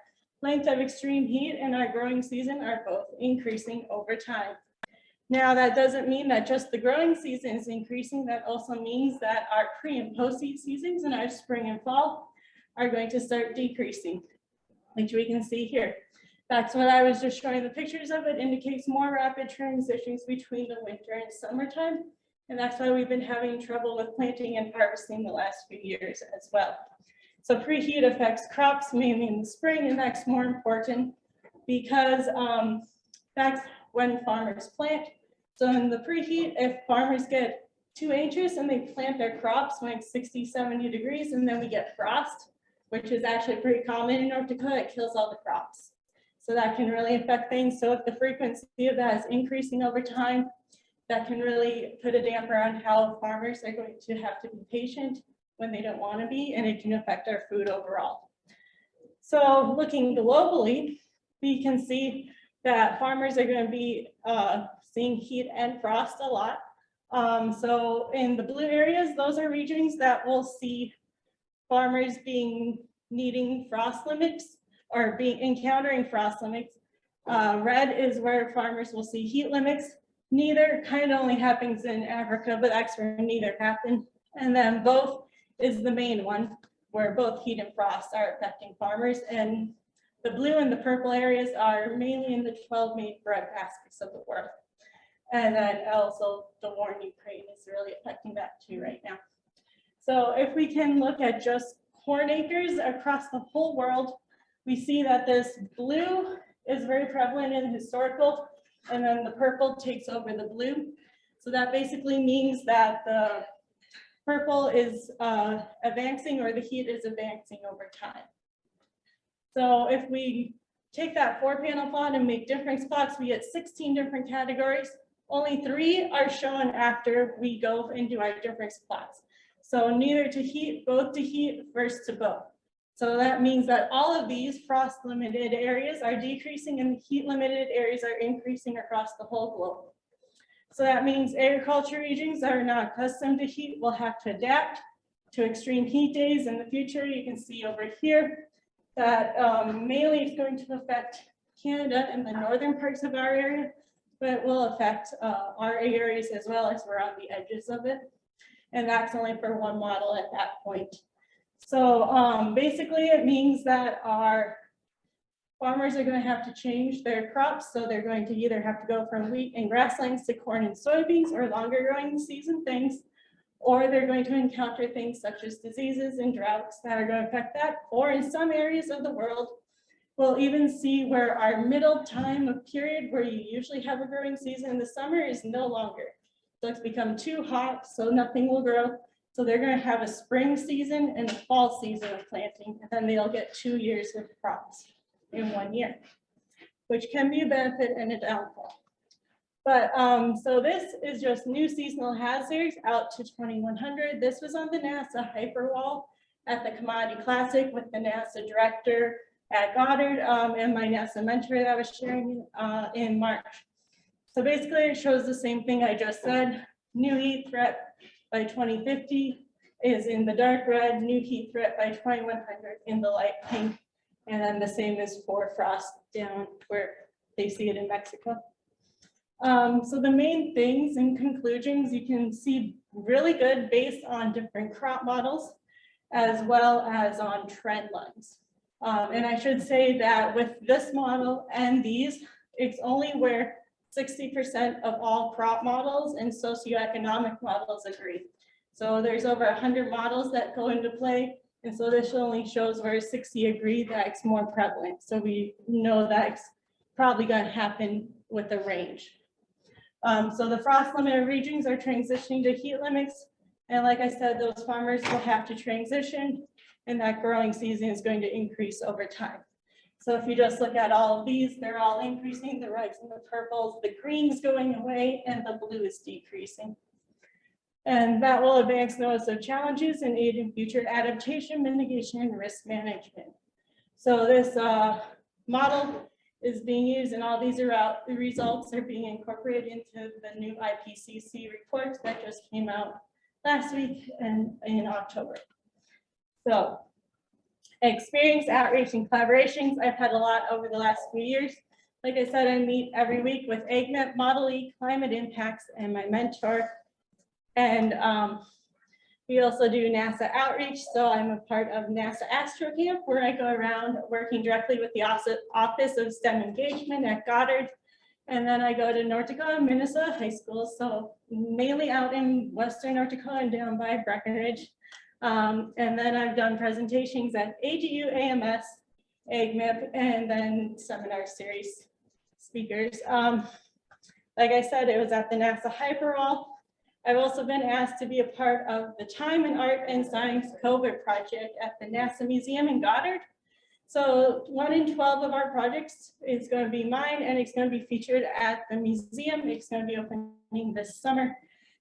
S15: length of extreme heat and our growing season are both increasing over time. Now, that doesn't mean that just the growing season is increasing. That also means that our pre and post-heat seasons in our spring and fall are going to start decreasing, which we can see here. That's what I was just showing the pictures of. It indicates more rapid transitions between the winter and summertime. And that's why we've been having trouble with planting and harvesting the last few years as well. So preheat affects crops mainly in the spring, and that's more important because that's when farmers plant. So in the preheat, if farmers get too anxious and they plant their crops when it's 60, 70 degrees, and then we get frost, which is actually pretty common in North Dakota, it kills all the crops. So that can really affect things. So if the frequency of that is increasing over time, that can really put a damper on how farmers are going to have to be patient when they don't want to be, and it can affect our food overall. So looking globally, we can see that farmers are going to be seeing heat and frost a lot. So in the blue areas, those are regions that will see farmers needing frost limits or encountering frost limits. Red is where farmers will see heat limits. Neither kind of only happens in Africa, but that's where neither happen. And then both is the main one, where both heat and frost are affecting farmers. And the blue and the purple areas are mainly in the 12 main bread baskets of the world. And then also the war in Ukraine is really affecting that too right now. So if we can look at just corn acres across the whole world, we see that this blue is very prevalent in historical, and then the purple takes over the blue. So that basically means that the purple is advancing, or the heat is advancing over time. So if we take that 4-panel plot and make difference plots, we get 16 different categories. Only 3 are shown after we go and do our difference plots. So neither to heat, both to heat, first to both. So that means that all of these frost limited areas are decreasing and heat limited areas are increasing across the whole globe. So that means agriculture regions that are not accustomed to heat will have to adapt to extreme heat days in the future. You can see over here that mainly it's going to affect Canada and the northern parts of our area, but it will affect our areas as well, as we're on the edges of it. And that's only for one model at that point. So basically it means that our farmers are going to have to change their crops. So they're going to either have to go from wheat and grasslands to corn and soybeans, or longer growing season things, or they're going to encounter things such as diseases and droughts that are going to affect that. Or in some areas of the world, we'll even see where our middle time of period where you usually have a growing season in the summer is no longer. So it's become too hot, so nothing will grow. So they're gonna have a spring season and a fall season of planting, and then they'll get 2 years of crops in 1 year, which can be a benefit and a downfall. But so this is just new seasonal hazards out to 2100. This was on the NASA Hyperwall at the Commodity Classic with the NASA director at Goddard and my NASA mentor that I was sharing in March. So basically it shows the same thing I just said. New heat threat by 2050 is in the dark red, new heat threat by 2100 in the light pink. And then the same is for frost down where they see it in Mexico. So the main things and conclusions you can see really good based on different crop models as well as on trend lines. And I should say that with this model and these, it's only where 60% of all crop models and socioeconomic models agree. So there's over 100 models that go into play. And so this only shows where 60 agree that it's more prevalent. So we know that it's probably going to happen with a range. So the frost limited regions are transitioning to heat limits. And like I said, those farmers will have to transition and that growing season is going to increase over time. So if you just look at all of these, they're all increasing, the reds and the purples, the green's going away and the blue is decreasing. And that will advance notice of challenges and aid in future adaptation, mitigation, and risk management. So this model is being used and all these are out, the results are being incorporated into the new IPCC report that just came out last week and in October. So experience, outreach, and collaborations. I've had a lot over the last few years. Like I said, I meet every week with AGMET, Model E, Climate Impacts, and my mentor. And we also do NASA outreach. So I'm a part of NASA Astro Camp, where I go around working directly with the Office of STEM Engagement at Goddard. And then I go to North Dakota, Minnesota high schools. So mainly out in Western North Dakota and down by Breckenridge. And then I've done presentations at AGU, AMS, AGMIP, and then seminar series speakers. Like I said, it was at the NASA Hyperwall. I've also been asked to be a part of the Time and Art and Science COVID project at the NASA Museum in Goddard. So 1 in 12 of our projects is going to be mine, and it's going to be featured at the museum. It's going to be opening this summer.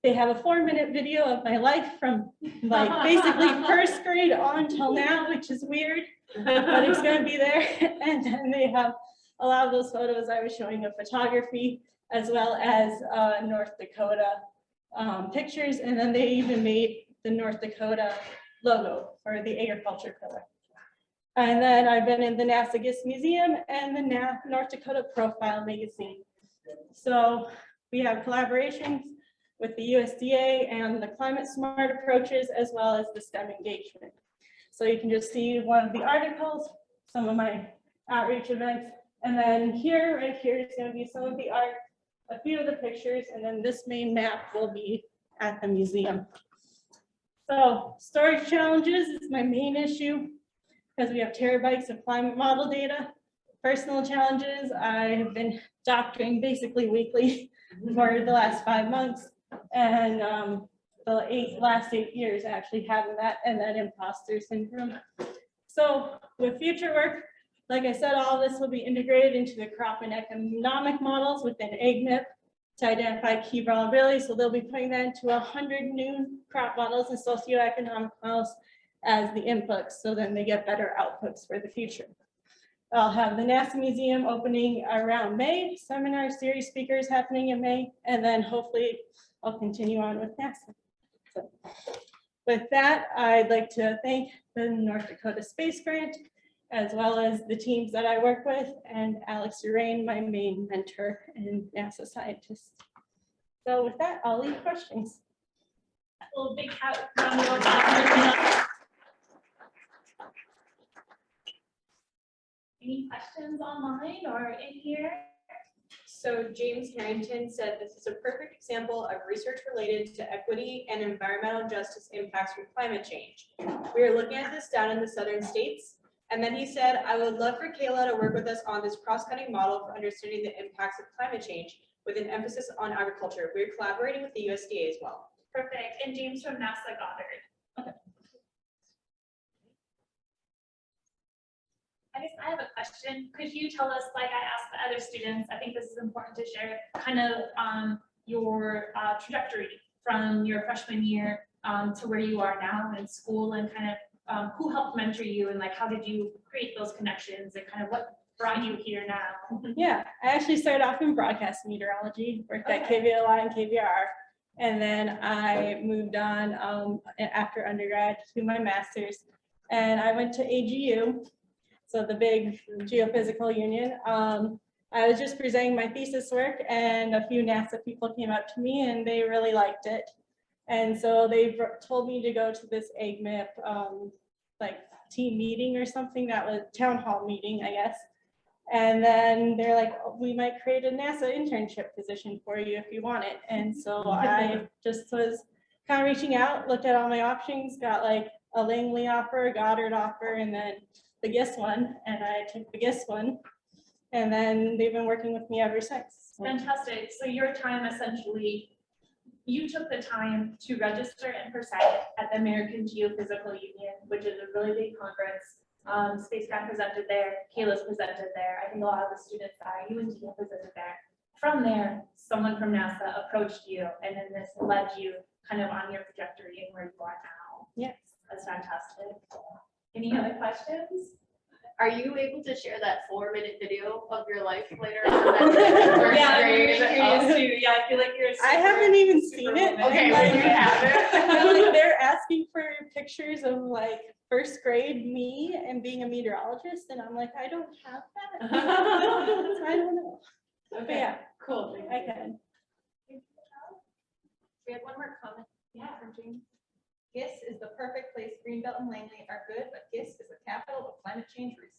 S15: They have a 4-minute video of my life from like basically first grade on till now, which is weird, but it's going to be there. And then they have a lot of those photos I was showing of photography, as well as North Dakota pictures. And then they even made the North Dakota logo for the agriculture color. And then I've been in the NASA Gist Museum and the North Dakota Profile magazine. So we have collaborations with the USDA and the climate smart approaches, as well as the STEM engagement. So you can just see one of the articles, some of my outreach events, and then here, right here is going to be some of the art, a few of the pictures, and then this main map will be at the museum. So storage challenges is my main issue because we have terabytes of climate model data. Personal challenges, I have been doctoring basically weekly for the last 5 months. And the last 8 years actually having that and then imposter syndrome. So with future work, like I said, all this will be integrated into the crop and economic models within AGMIP to identify key vulnerabilities. So they'll be putting that into 100 new crop models and socioeconomic models as the inputs. So then they get better outputs for the future. I'll have the NASA Museum opening around May, seminar series speakers happening in May, and then hopefully I'll continue on with NASA. So with that, I'd like to thank the North Dakota Space Grant, as well as the teams that I work with, and Alex Urain, my main mentor and NASA scientist. So with that, I'll leave questions.
S1: A little big round of applause. Any questions online or in here?
S4: So James Harrington said this is a perfect example of research related to equity and environmental justice impacts from climate change. We are looking at this down in the southern states. And then he said, I would love for Kaela to work with us on this cross-cutting model for understanding the impacts of climate change.
S18: with an emphasis on agriculture. We're collaborating with the USDA as well.
S1: Perfect. And James from NASA Goddard. Okay. I guess I have a question. Could you tell us, like I asked the other students, I think this is important to share, kind of your trajectory from your freshman year to where you are now in school, and kind of who helped mentor you, and like how did you create those connections, and kind of what brought you here now?
S15: Yeah, I actually started off in broadcast meteorology, worked at KVLI and KVR, and then I moved on after undergrad to my master's, and I went to AGU, so the big geophysical union. I was just presenting my thesis work, and a few NASA people came up to me and they really liked it. And so they told me to go to this AGMIP like team meeting or something, that was town hall meeting, I guess. And then they're like, oh, we might create a NASA internship position for you if you want it. And so I just was kind of reaching out, looked at all my options, got like a Langley offer, a Goddard offer, and then the GIS one, and I took the GIS one. And then they've been working with me ever since.
S1: Fantastic. So your time, essentially, you took the time to register and present at the American Geophysical Union, which is a really big conference. Spacecraft presented there, Kaela's presented there. I think a lot of the students at UND have presented there. From there, someone from NASA approached you, and then this led you kind of on your trajectory and where you are now.
S15: Yes.
S1: That's fantastic. Any other questions?
S4: Are you able to share that 4-minute video of your life later on?
S1: Yeah, I'm really curious too. Yeah, I feel like you're.
S15: I haven't even seen it.
S4: Okay, well, you haven't.
S15: Like, they're asking for pictures of like first grade me and being a meteorologist, and I'm like, I don't have that. I don't know.
S4: Okay,
S15: but yeah,
S4: cool.
S15: I can.
S14: We have one more comment.
S1: Yeah, from James.
S14: GIS is the perfect place. Greenbelt and Langley are good, but GIS is the capital of climate change research.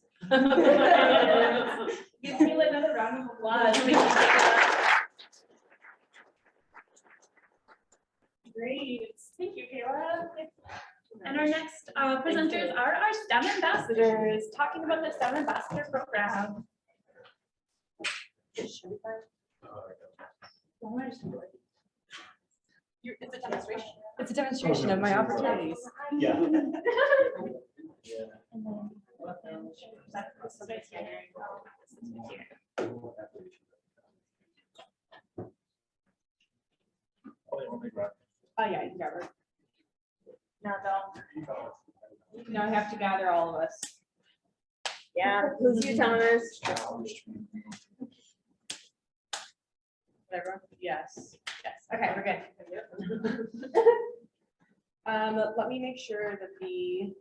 S1: Give Kaela another round of applause. Thank you, Kaela. Great. Thank you, Kaela. And our next presenters are our STEM ambassadors, talking about the STEM ambassador program.
S14: It's a demonstration. It's a demonstration of my opportunities.
S11: Yeah.
S18: Oh yeah, you can grab her.
S1: No, don't.
S18: Now I have to gather all of us.
S4: Yeah, who's you telling us?
S18: Whatever. Yes. Yes. Okay, we're good. Let me make sure that the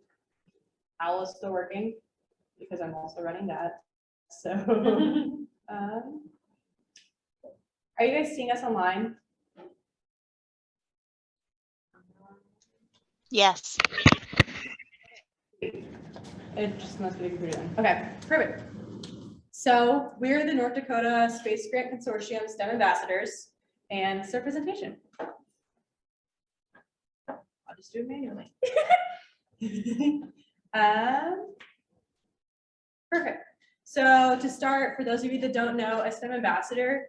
S18: owl is still working, because I'm also running that. So, are you guys seeing us online?
S19: Yes.
S18: It just must be the computer then. Okay, perfect. So we're the North Dakota Space Grant Consortium STEM ambassadors, and it's our presentation. I'll just do it manually. Perfect. So to start, for those of you that don't know, a STEM ambassador,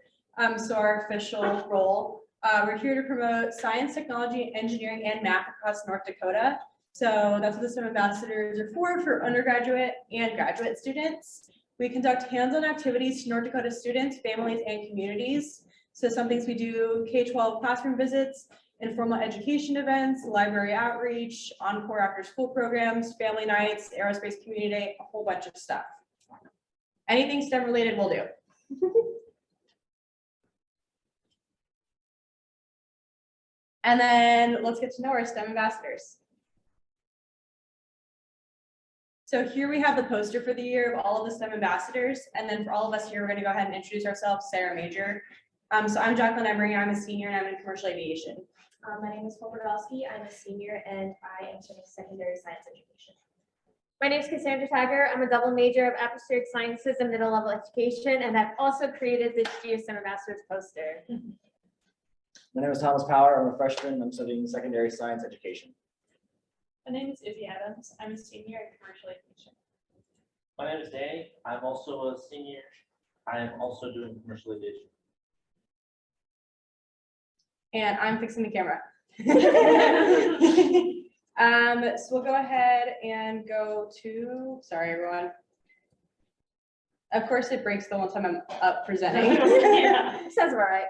S18: so our official role, we're here to promote science, technology, engineering, and math across North Dakota. So that's what the STEM ambassadors are for undergraduate and graduate students. We conduct hands-on activities to North Dakota students, families, and communities. So some things we do: K-12 classroom visits, informal education events, library outreach, encore after school programs, family nights, aerospace community day, a whole bunch of stuff. Anything STEM related we'll do. And then let's get to know our STEM ambassadors. So here we have the poster for the year of all of the STEM ambassadors. And then for all of us here, we're going to go ahead and introduce ourselves. Sarah Major. So I'm Jacqueline Emery. I'm a senior and I'm in commercial aviation.
S20: My name is Polberdowski. I'm a senior and I am studying secondary science education.
S2: My name is Cassandra Tiger. I'm a double major of atmospheric sciences and middle level education, and I've also created this GSM Ambassadors poster.
S21: My name is Thomas Power. I'm a freshman. I'm studying secondary science education.
S1: My name is Izzy Adams. I'm a senior in commercial aviation.
S25: My name is Danny. I'm also a senior. I am also doing commercial aviation.
S18: and I'm fixing the camera. So we'll go ahead and go to, sorry, everyone. Of course, it breaks the one time I'm up presenting.
S1: Yeah.
S18: Sounds about right.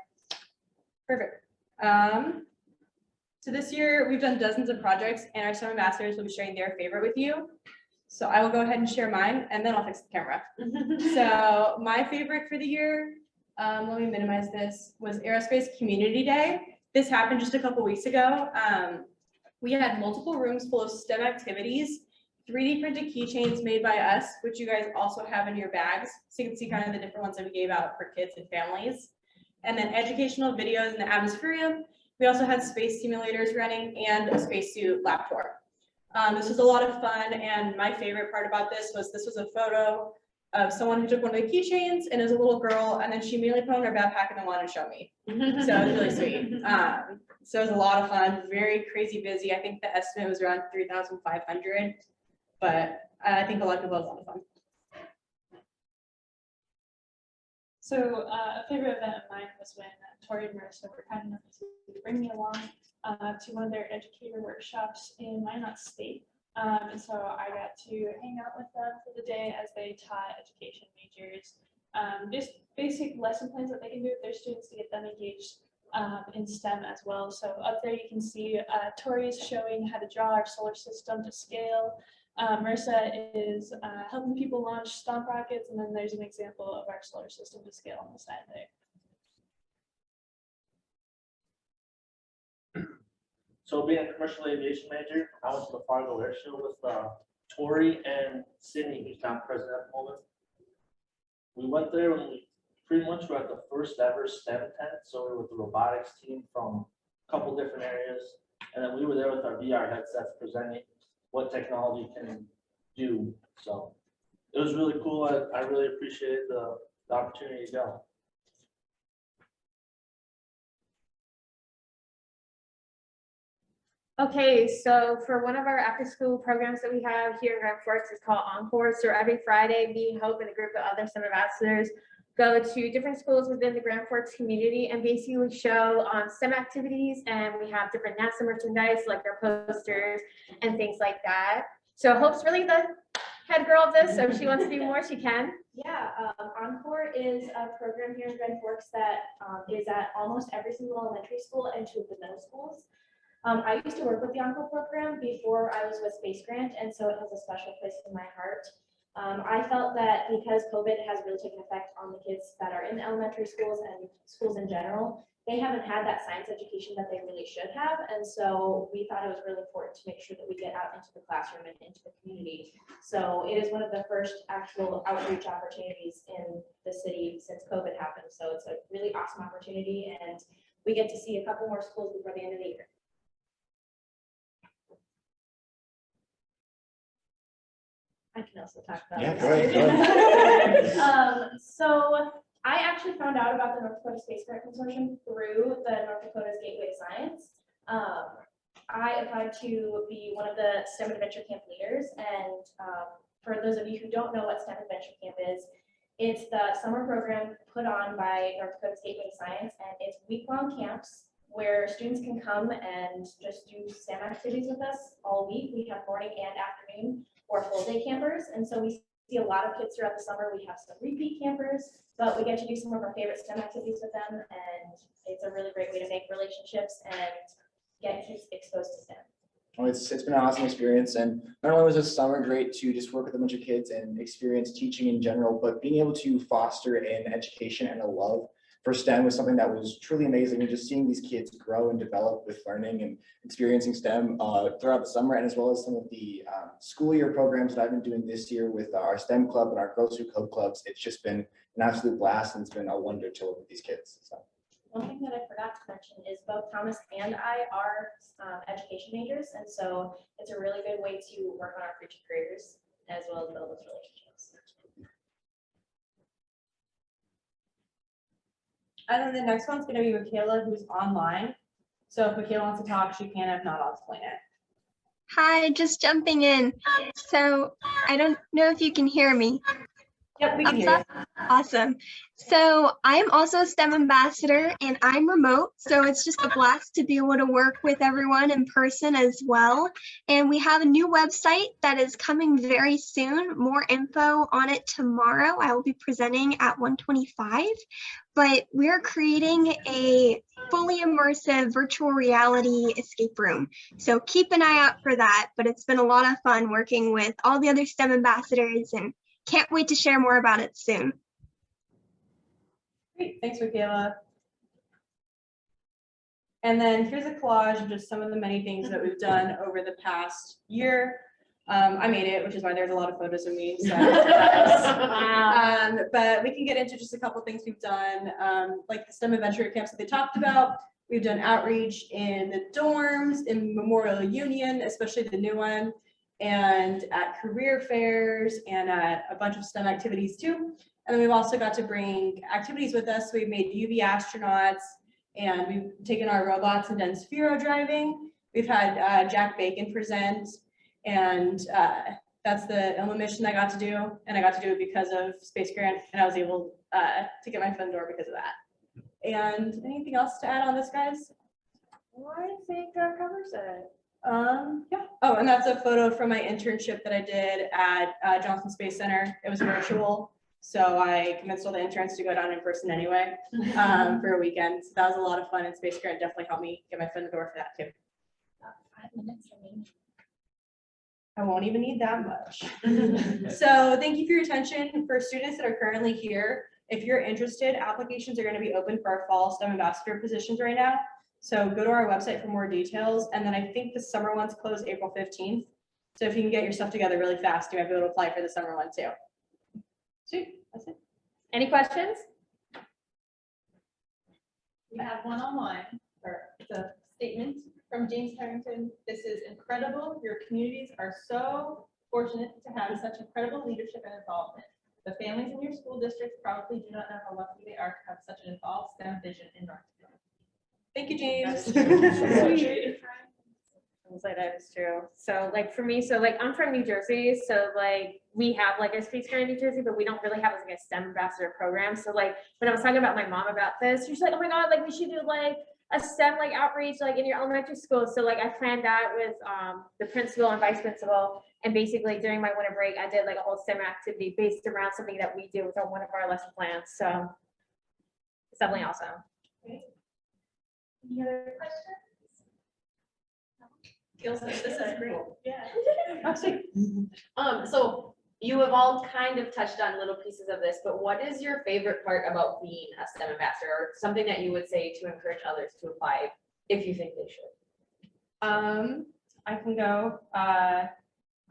S18: Perfect. So this year we've done dozens of projects and our STEM ambassadors will be sharing their favorite with you. So I will go ahead and share mine and then I'll fix the camera. So my favorite for the year, let me minimize this, was Aerospace Community Day. This happened just a couple weeks ago. We had multiple rooms full of STEM activities, 3D printed keychains made by us, which you guys also have in your bags. So you can see kind of the different ones that we gave out for kids and families. And then educational videos in the Atmospherium. We also had space simulators running and a spacesuit lab tour. This was a lot of fun, and my favorite part about this was a photo of someone who took one of the keychains and is a little girl, and then she immediately put on her backpack and then wanted to show me. So it was really sweet. So it was a lot of fun, very crazy busy. I think the estimate was around 3,500, but I think a lot of people had a lot of fun.
S7: So a favorite event of mine was when Tori and Marissa were kind enough to bring me along to one of their educator workshops in Minot State. And so I got to hang out with them for the day as they taught education majors, just basic lesson plans that they can do with their students to get them engaged in STEM as well. So up there you can see Tori's showing how to draw our solar system to scale. Marissa is helping people launch stomp rockets, and then there's an example of our solar system to scale on the side there.
S8: So being a commercial aviation major, I went to the Fargo Air Show with Tori and Sydney, who's now president at the moment. We went there and we pretty much were at the first ever STEM tent. So we were with the robotics team from a couple different areas. And then we were there with our VR headsets presenting what technology can do. So it was really cool. I really appreciated the opportunity to go.
S2: Okay, so for one of our after-school programs that we have here in Grand Forks, it's called Encore. So every Friday, me, Hope, and a group of other STEM ambassadors go to different schools within the Grand Forks community and basically show STEM activities. And we have different NASA merchandise, like our posters and things like that. So Hope's really the head girl of this, so if she wants to do more, she can.
S20: Yeah, Encore is a program here in Grand Forks that is at almost every single elementary school and two of the middle schools. I used to work with the Encore program before I was with Space Grant, and so it has a special place in my heart. I felt that because COVID has really taken effect on the kids that are in the elementary schools and schools in general, they haven't had that science education that they really should have. And so we thought it was really important to make sure that we get out into the classroom and into the community. So it is one of the first actual outreach opportunities in the city since COVID happened. So it's a really awesome opportunity, and we get to see a couple more schools before the end of the year. I can also talk about
S21: Yeah,
S20: this.
S21: go ahead.
S20: So I actually found out about the North Dakota Space Grant Consortium through the North Dakota's Gateway to Science. I applied to be one of the STEM Adventure Camp leaders, and for those of you who don't know what STEM Adventure Camp is, it's the summer program put on by North Dakota's Gateway to Science, and it's week-long camps where students can come and just do STEM activities with us all week. We have morning and afternoon or full-day campers, and so we see a lot of kids throughout the summer. We have some repeat campers, but we get to do some of our favorite STEM activities with them, and it's a really great way to make relationships and get kids exposed to STEM.
S21: Oh, it's been an awesome experience, and not only was this summer great to just work with a bunch of kids and experience teaching in general, but being able to foster an education and a love for STEM was something that was truly amazing. And just seeing these kids grow and develop with learning and experiencing STEM throughout the summer, and as well as some of the school year programs that I've been doing this year with our STEM club and our Girls Who Code clubs. It's just been an absolute blast, and it's been a wonder to work with these kids. So.
S20: One thing that I forgot to mention is both Thomas and I are education majors, and so it's a really good way to work on our future careers as well as build those relationships.
S18: And then the next one's going to be Kaela, who's online. So if Kaela wants to talk, she can. If not, I'll explain it.
S16: Hi, just jumping in. So I don't know if you can hear me.
S15: Yep, we can hear you.
S5: Awesome. So I'm also a STEM ambassador and I'm remote. So it's just a blast to be able to work with everyone in person as well. And we have a new website that is coming very soon. More info on it tomorrow. I will be presenting at 1:25. But we're creating a fully immersive virtual reality escape room. So keep an eye out for that. But it's been a lot of fun working with all the other STEM ambassadors and can't wait to share more about it soon.
S18: Great, thanks, Kaela. And then here's a collage of just some of the many things that we've done over the past year. I made it, which is why there's a lot of photos of me. So. But we can get into just a couple things we've done, like the STEM adventure camps that they talked about. We've done outreach in the dorms, in Memorial Union, especially the new one, and at career fairs and at a bunch of STEM activities too. And then we've also got to bring activities with us. We've made UV astronauts and we've taken our robots and done sphero driving. We've had Jack Bacon present, and that's the ILMA mission I got to do. And I got to do it because of Space Grant, and I was able to get my foot in the door because of that. And anything else to add on this, guys?
S2: I think that covers it.
S18: Yeah. Oh, and that's a photo from my internship that I did at Johnson Space Center. It was virtual, so I convinced all the interns to go down in person anyway for a weekend. So that was a lot of fun, and Space Grant definitely helped me get my foot in the door for that too.
S1: 5 minutes remaining.
S18: I won't even need that much. So thank you for your attention. For students that are currently here, if you're interested, applications are going to be open for our fall STEM ambassador positions right now. So go to our website for more details. And then I think the summer ones close April 15th. So if you can get your stuff together really fast, you might be able to apply for the summer one too. Sweet, that's it.
S2: Any questions?
S3: We have one online, or it's a statement from James Harrington. This is incredible. Your communities are so fortunate to have such incredible leadership and involvement. The families in your school districts probably do not know how lucky they are to have such an involved STEM vision in North Dakota.
S18: Thank you, James.
S2: I was like, that is true. So like for me, so like I'm from New Jersey, so like we have like a Space Grant in New Jersey, but we don't really have like a STEM ambassador program. So like when I was talking about my mom about this, she's like, oh my God, like we should do like a STEM like outreach like in your elementary school. So like I planned that with the principal and vice principal, and basically during my winter break, I did like a whole STEM activity based around something that we do with one of our lesson plans. So it's definitely awesome.
S3: Any other questions? Gil says this is great.
S4: Yeah. So you have all kind of touched on little pieces of this, but what is your favorite part about being a STEM ambassador, or something that you would say to encourage others to apply if you think they should?
S18: I can go.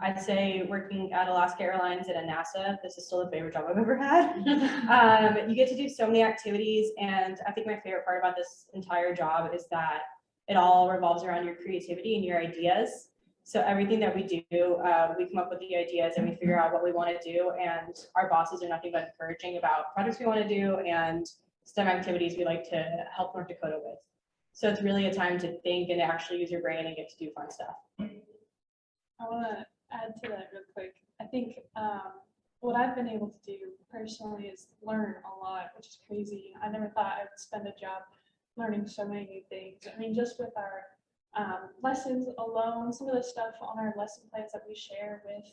S18: I'd say working at Alaska Airlines and at NASA, this is still the favorite job I've ever had. You get to do so many activities, and I think my favorite part about this entire job is that it all revolves around your creativity and your ideas. So everything that we do, we come up with the ideas and we figure out what we want to do, and our bosses are nothing but encouraging about projects we want to do and STEM activities we like to help North Dakota with. So it's really a time to think and actually use your brain and get to do fun stuff.
S7: I want to add to that real quick. I think what I've been able to do personally is learn a lot, which is crazy. I never thought I would spend a job learning so many new things. I mean, just with our lessons alone, some of the stuff on our lesson plans that we share with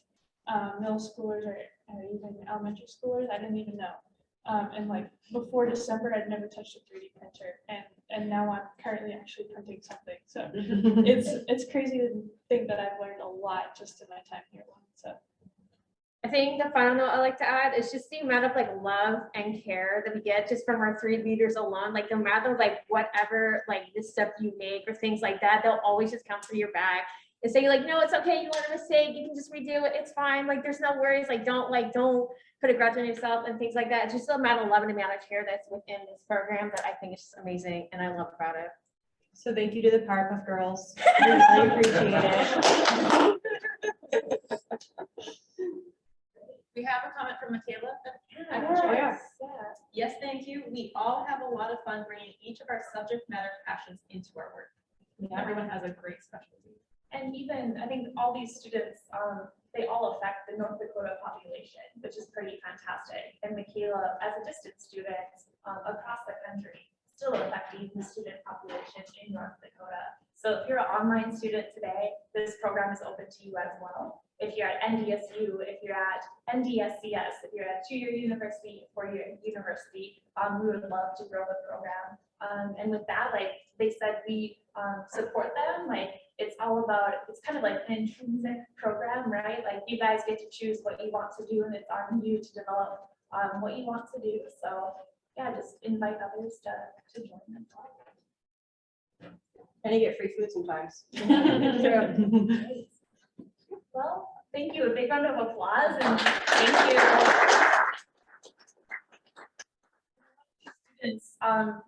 S7: middle schoolers or even elementary schoolers, I didn't even know. And like before December, I'd never touched a 3D printer, and now I'm currently actually printing something. So it's crazy to think that I've learned a lot just in my time here. So
S2: I think the final note I like to add is just the amount of like love and care that we get just from our 3 leaders alone. Like no matter like whatever like this stuff you make or things like that, they'll always just come for your back and say like, no, it's okay, you made a mistake, you can just redo it, it's fine, like there's no worries, like don't put a grudge on yourself and things like that. It's just the amount of love and amount of care that's within this program that I think is just amazing and I love about it.
S18: So thank you to the Powerpuff Girls. We really appreciate it.
S3: We have a comment from Kaela.
S2: Yes.
S3: Yes, thank you. We all have a lot of fun bringing each of our subject matter passions into our work. Everyone has a great specialty.
S1: And even, I think all these students, they all affect the North Dakota population, which is pretty fantastic. And Kaela, as a distance student across the country, still affecting the student population in North Dakota. So if you're an online student today, this program is open to you as well. If you're at NDSU, if you're at NDSCS, if you're at a 2-year university, 4-year university, we would love to grow the program. And with that, like they said, we support them. Like it's all about, it's kind of like an intrinsic program, right? Like you guys get to choose what you want to do, and it's on you to develop what you want to do. So yeah, just invite others to join them.
S18: And you get free food sometimes.
S1: Well, thank you. A big round of applause and thank you. Students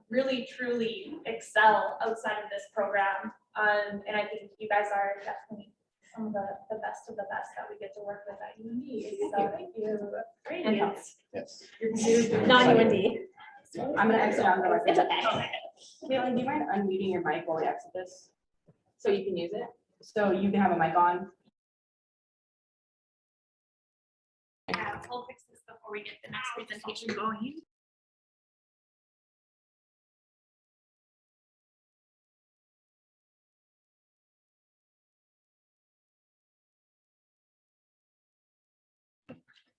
S1: really truly excel outside of this program. And I think you guys are definitely some of the best of the best that we get to work with at UND. So thank you. Great.
S18: And helps.
S21: Yes.
S18: You're non-UND. I'm gonna exit out of the record.
S1: It's okay.
S18: Kaela, do you mind unmuting your mic while we exit this?
S4: So you can use it?
S18: So you can have a mic on.
S1: Yeah, we'll fix this before we get the next presentation going.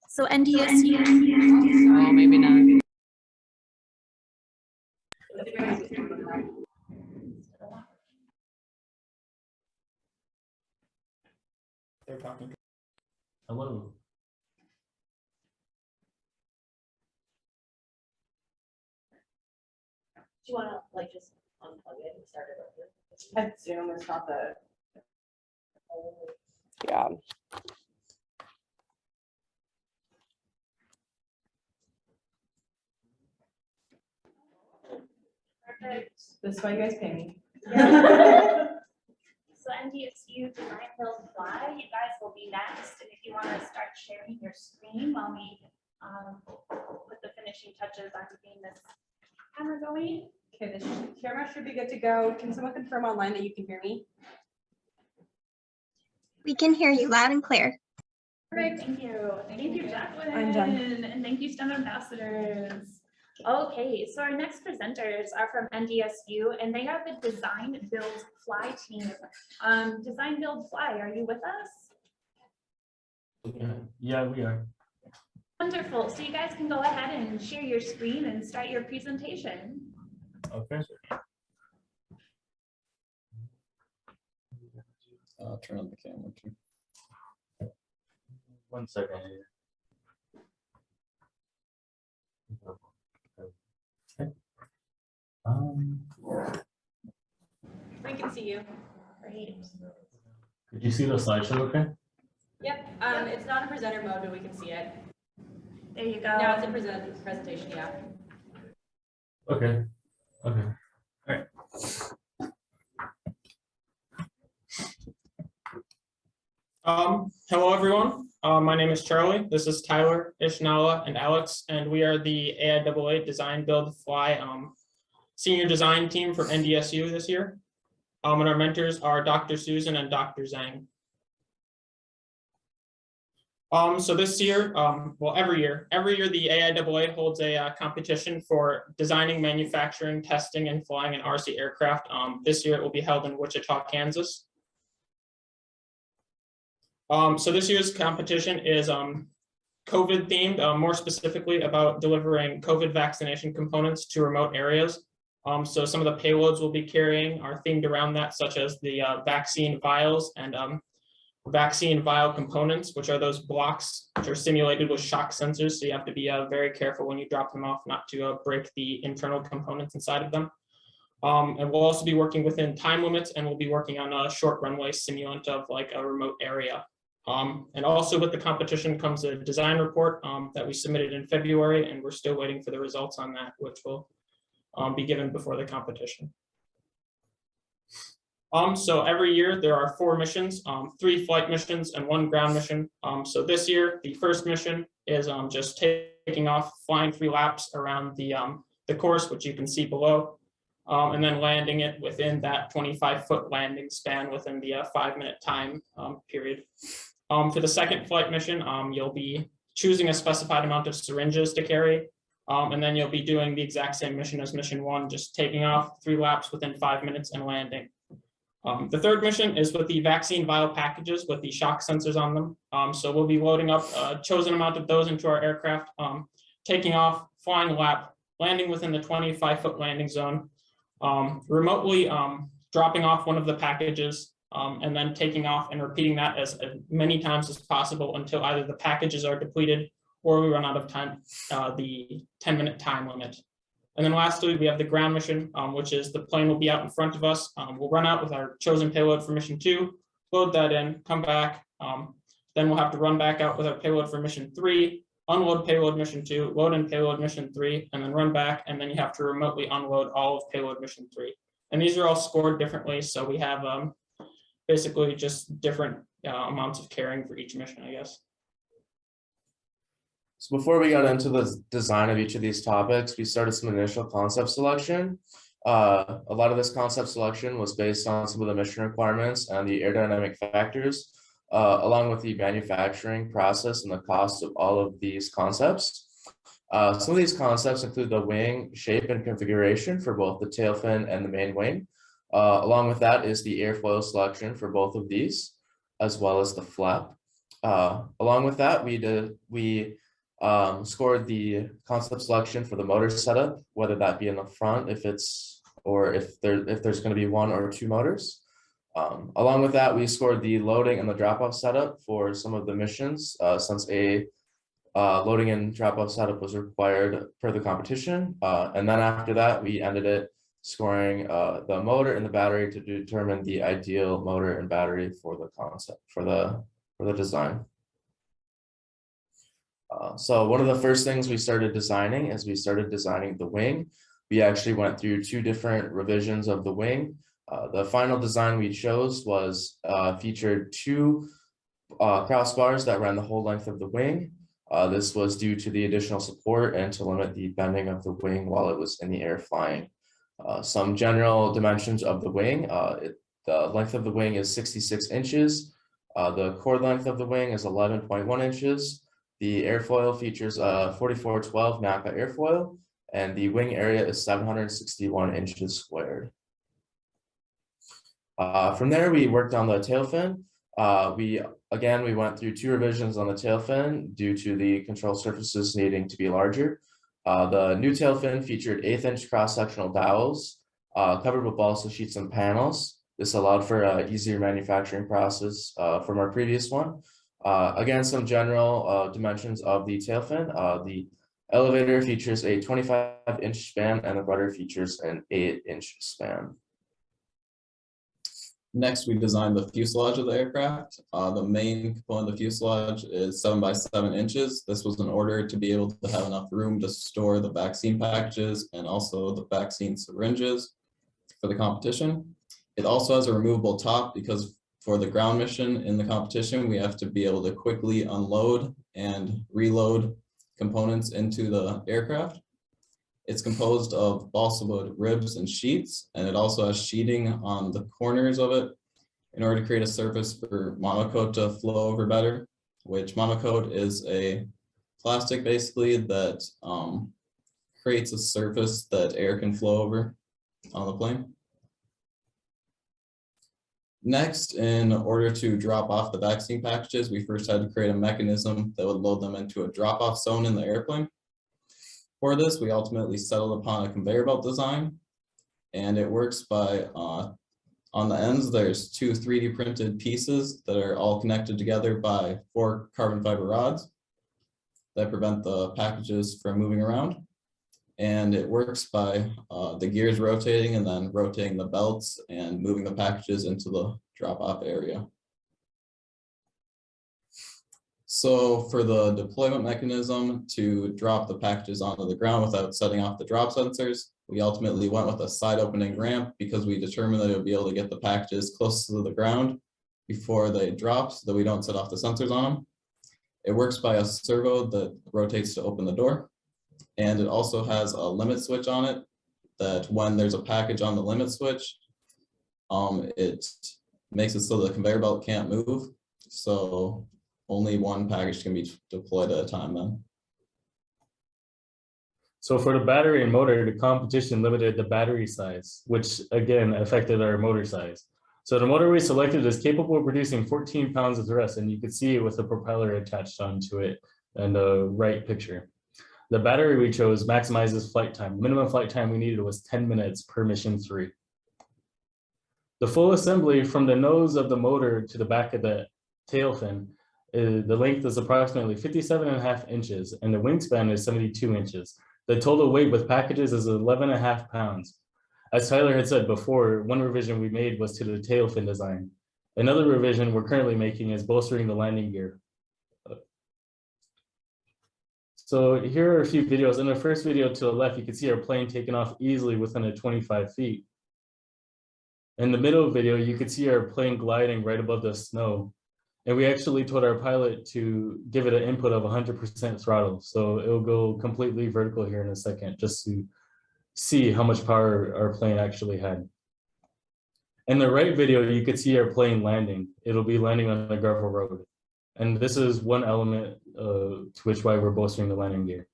S1: So NDSU.
S3: Oh, maybe not.
S21: They're talking.
S10: Hello.
S4: Do you want to like just unplug it and start it over?
S18: At Zoom, it's not the.
S3: Yeah.
S1: Perfect.
S18: This is why you guys pay me.
S1: So NDSU Design Build Fly, you guys will be next. And if you want to start sharing your screen while we put the finishing touches on getting this camera going.
S18: Okay, this camera should be good to go. Can someone confirm online that you can hear me?
S5: We can hear you loud and clear.
S1: Great, thank you. Thank you, Jacqueline.
S18: I'm done.
S1: And thank you, STEM ambassadors. Okay, so our next presenters are from NDSU and they are the Design Build Fly team. Design Build Fly, are you with us?
S10: Yeah, we are.
S1: Wonderful. So you guys can go ahead and share your screen and start your presentation.
S10: Okay.
S24: I'll turn on the camera too.
S10: 1 second. Okay.
S18: We can see you.
S1: Great.
S10: Did you see the slideshow okay?
S18: Yep, it's not in presenter mode, but we can see it.
S1: There you go.
S18: Now it's in presentation, yeah.
S10: Okay. Okay. All right.
S16: Hello, everyone. My name is Charlie. This is Tyler, Ishnala, and Alex, and we are the AIAA Design Build Fly senior design team for NDSU this year. And our mentors are Dr. Susan and Dr. Zhang. So this year, well, every year the AIAA holds a competition for designing, manufacturing, testing, and flying an RC aircraft. This year it will be held in Wichita, Kansas. So this year's competition is COVID themed, more specifically about delivering COVID vaccination components to remote areas. So some of the payloads we'll be carrying are themed around that, such as the vaccine vials and vaccine vial components, which are those blocks which are simulated with shock sensors. So you have to be very careful when you drop them off not to break the internal components inside of them. And we'll also be working within time limits, and we'll be working on a short runway simulant of like a remote area. And also with the competition comes a design report that we submitted in February, and we're still waiting for the results on that, which will be given before the competition. So every year there are 4 missions, 3 flight missions and 1 ground mission. So this year, the first mission is just taking off, flying 3 laps around the course, which you can see below, and then landing it within that 25-foot landing span within the 5-minute time period. For the second flight mission, you'll be choosing a specified amount of syringes to carry. And then you'll be doing the exact same mission as mission 1, just taking off 3 laps within 5 minutes and landing. The third mission is with the vaccine vial packages with the shock sensors on them. So we'll be loading up a chosen amount of those into our aircraft, taking off, flying a lap, landing within the 25-foot landing zone, remotely dropping off one of the packages, and then taking off and repeating that as many times as possible until either the packages are depleted or we run out of time, the 10-minute time limit. And then lastly, we have the ground mission, which is the plane will be out in front of us. We'll run out with our chosen payload for mission 2, load that in, come back. Then we'll have to run back out with our payload for mission 3, unload payload mission 2, load in payload mission 3, and then run back. And then you have to remotely unload all of payload mission 3. And these are all scored differently. So we have basically just different amounts of carrying for each mission, I guess.
S13: So before we got into the design of each of these topics, we started some initial concept selection. A lot of this concept selection was based on some of the mission requirements and the aerodynamic factors, along with the manufacturing process and the cost of all of these concepts. Some of these concepts include the wing shape and configuration for both the tail fin and the main wing. Along with that is the airfoil selection for both of these, as well as the flap. Along with that, we scored the concept selection for the motor setup, whether that be in the front, if there's going to be 1 or 2 motors. Along with that, we scored the loading and the drop-off setup for some of the missions, since a loading and drop-off setup was required per the competition. And then after that, we ended it scoring the motor and the battery to determine the ideal motor and battery for the concept, for the design. So one of the first things we started designing is we started designing the wing. We actually went through 2 different revisions of the wing. The final design we chose was featured 2 crossbars that ran the whole length of the wing. This was due to the additional support and to limit the bending of the wing while it was in the air flying. Some general dimensions of the wing. The length of the wing is 66 inches. The chord length of the wing is 11.1 inches. The airfoil features a 4412 Napa airfoil, and the wing area is 761 inches squared. From there, we worked on the tail fin. We went through 2 revisions on the tail fin due to the control surfaces needing to be larger. The new tail fin featured 1/8-inch cross-sectional dowels covered with balsa sheets and panels. This allowed for an easier manufacturing process from our previous one. Again, some general dimensions of the tail fin. The elevator features a 25-inch span and the rudder features an 8-inch span.
S24: Next, we designed the fuselage of the aircraft. The main component of the fuselage is 7 by 7 inches. This was in order to be able to have enough room to store the vaccine packages and also the vaccine syringes for the competition. It also has a removable top because for the ground mission in the competition, we have to be able to quickly unload and reload components into the aircraft. It's composed of balsa wood ribs and sheets, and it also has sheeting on the corners of it in order to create a surface for monocoat to flow over better, which monocoat is a plastic basically that creates a surface that air can flow over on the plane. Next, in order to drop off the vaccine packages, we first had to create a mechanism that would load them into a drop-off zone in the airplane. For this, we ultimately settled upon a conveyor belt design, and it works by, on the ends, there's 2 3D printed pieces that are all connected together by 4 carbon fiber rods that prevent the packages from moving around. And it works by the gears rotating and then rotating the belts and moving the packages into the drop-off area. So for the deployment mechanism to drop the packages onto the ground without setting off the drop sensors, we ultimately went with a side opening ramp because we determined that it would be able to get the packages close to the ground before they drop so that we don't set off the sensors on them. It works by a servo that rotates to open the door. And it also has a limit switch on it that when there's a package on the limit switch, it makes it so the conveyor belt can't move. So
S9: only one package can be deployed at a time then?
S17: So for the battery and motor, the competition limited the battery size, which again affected our motor size. So the motor we selected is capable of producing 14 pounds of thrust, and you can see it with the propeller attached onto it in the right picture. The battery we chose maximizes flight time. Minimum flight time we needed was 10 minutes per mission 3. The full assembly from the nose of the motor to the back of the tail fin, the length is approximately 57.5 inches and the wingspan is 72 inches. The total weight with packages is 11.5 pounds. As Tyler had said before, one revision we made was to the tail fin design. Another revision we're currently making is bolstering the landing gear. So here are a few videos. In the first video to the left, you can see our plane taking off easily within 25 feet. In the middle video, you can see our plane gliding right above the snow. And we actually told our pilot to give it an input of 100% throttle. So it'll go completely vertical here in a second, just to see how much power our plane actually had. In the right video, you could see our plane landing. It'll be landing on a gravel road. And this is one element to which why we're bolstering the landing gear.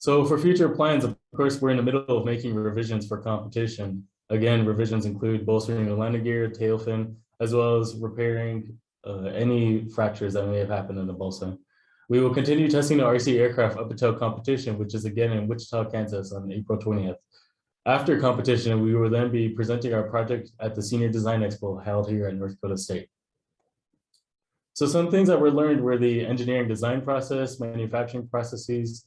S17: So for future plans, of course, we're in the middle of making revisions for competition. Again, revisions include bolstering the landing gear, tail fin, as well as repairing any fractures that may have happened in the balsa. We will continue testing the RC aircraft up until competition, which is again in Wichita, Kansas on April 20th. After competition, we will then be presenting our project at the Senior Design Expo held here at North Dakota State. So some things that were learned were the engineering design process, manufacturing processes,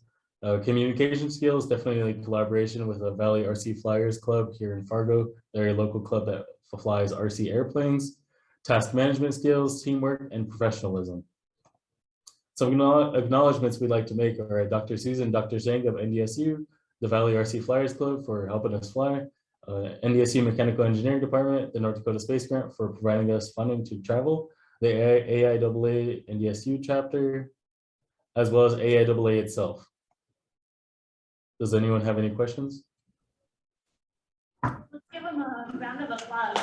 S17: communication skills, definitely collaboration with the Valley RC Flyers Club here in Fargo. They're a local club that flies RC airplanes, task management skills, teamwork, and professionalism. Some acknowledgements we'd like to make are Dr. Susan, Dr. Zhang of NDSU, the Valley RC Flyers Club for helping us fly, NDSU Mechanical Engineering Department, the North Dakota Space Grant for providing us funding to travel, the AIAA NDSU chapter, as well as AIAA itself. Does anyone have any questions?
S1: Let's give them a round of applause.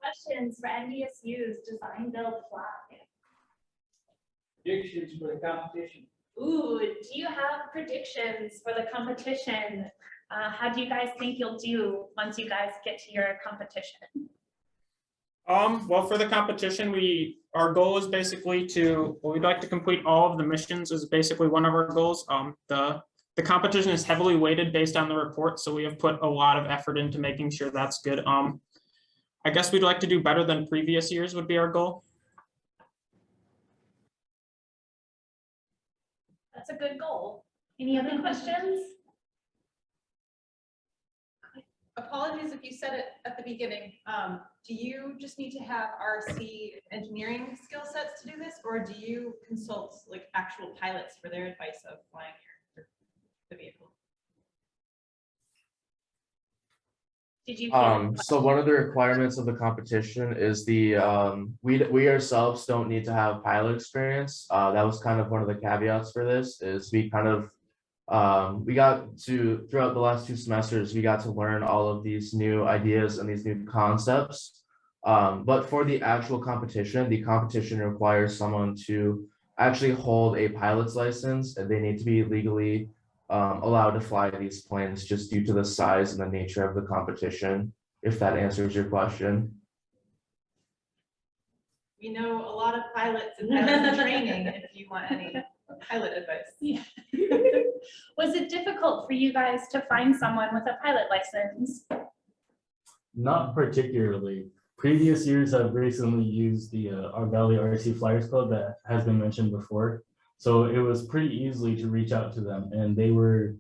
S1: Questions for NDSU's design, build, fly?
S8: Predictions for the competition.
S1: Ooh, do you have predictions for the competition? How do you guys think you'll do once you guys get to your competition?
S16: Well, for the competition, our goal is basically we'd like to complete all of the missions is basically one of our goals. The competition is heavily weighted based on the report, so we have put a lot of effort into making sure that's good. I guess we'd like to do better than previous years would be our goal.
S1: That's a good goal. Any other questions?
S3: Apologies if you said it at the beginning. Do you just need to have RC engineering skill sets to do this, or do you consult like actual pilots for their advice of flying the vehicle?
S1: Did you?
S13: So one of the requirements of the competition is we ourselves don't need to have pilot experience. That was kind of one of the caveats for this. Is we kind of we got to throughout the last 2 semesters, we got to learn all of these new ideas and these new concepts. But for the actual competition, the competition requires someone to actually hold a pilot's license, and they need to be legally allowed to fly these planes just due to the size and the nature of the competition, if that answers your question.
S3: We know a lot of pilots and pilots in training if you want any pilot advice.
S1: Yeah. Was it difficult for you guys to find someone with a pilot license?
S17: Not particularly. Previous years have recently used our Valley RC Flyers Club that has been mentioned before. So it was pretty easily to reach out to them, and they were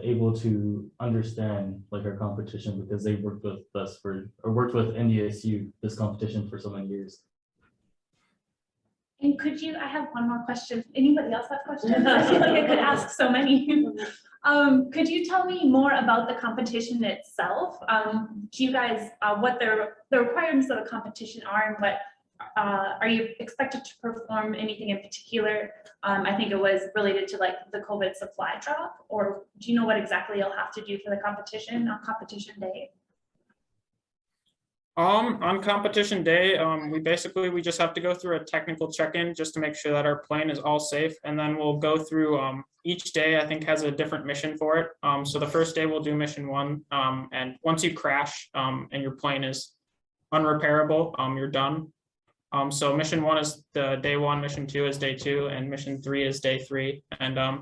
S17: able to understand like our competition because they worked with us worked with NDSU, this competition, for so many years.
S1: And I have one more question. Anybody else have questions? I feel like I could ask so many. Could you tell me more about the competition itself? Do you guys, what the requirements of the competition are, and what are you expected to perform anything in particular? I think it was related to like the COVID supply drop, or do you know what exactly you'll have to do for the competition on competition day?
S16: On competition day, we just have to go through a technical check-in just to make sure that our plane is all safe, and then we'll go through each day I think has a different mission for it. So the first day we'll do mission 1, and once you crash and your plane is unrepairable, you're done. So mission 1 is the day 1, mission 2 is day 2, and mission 3 is day 3, and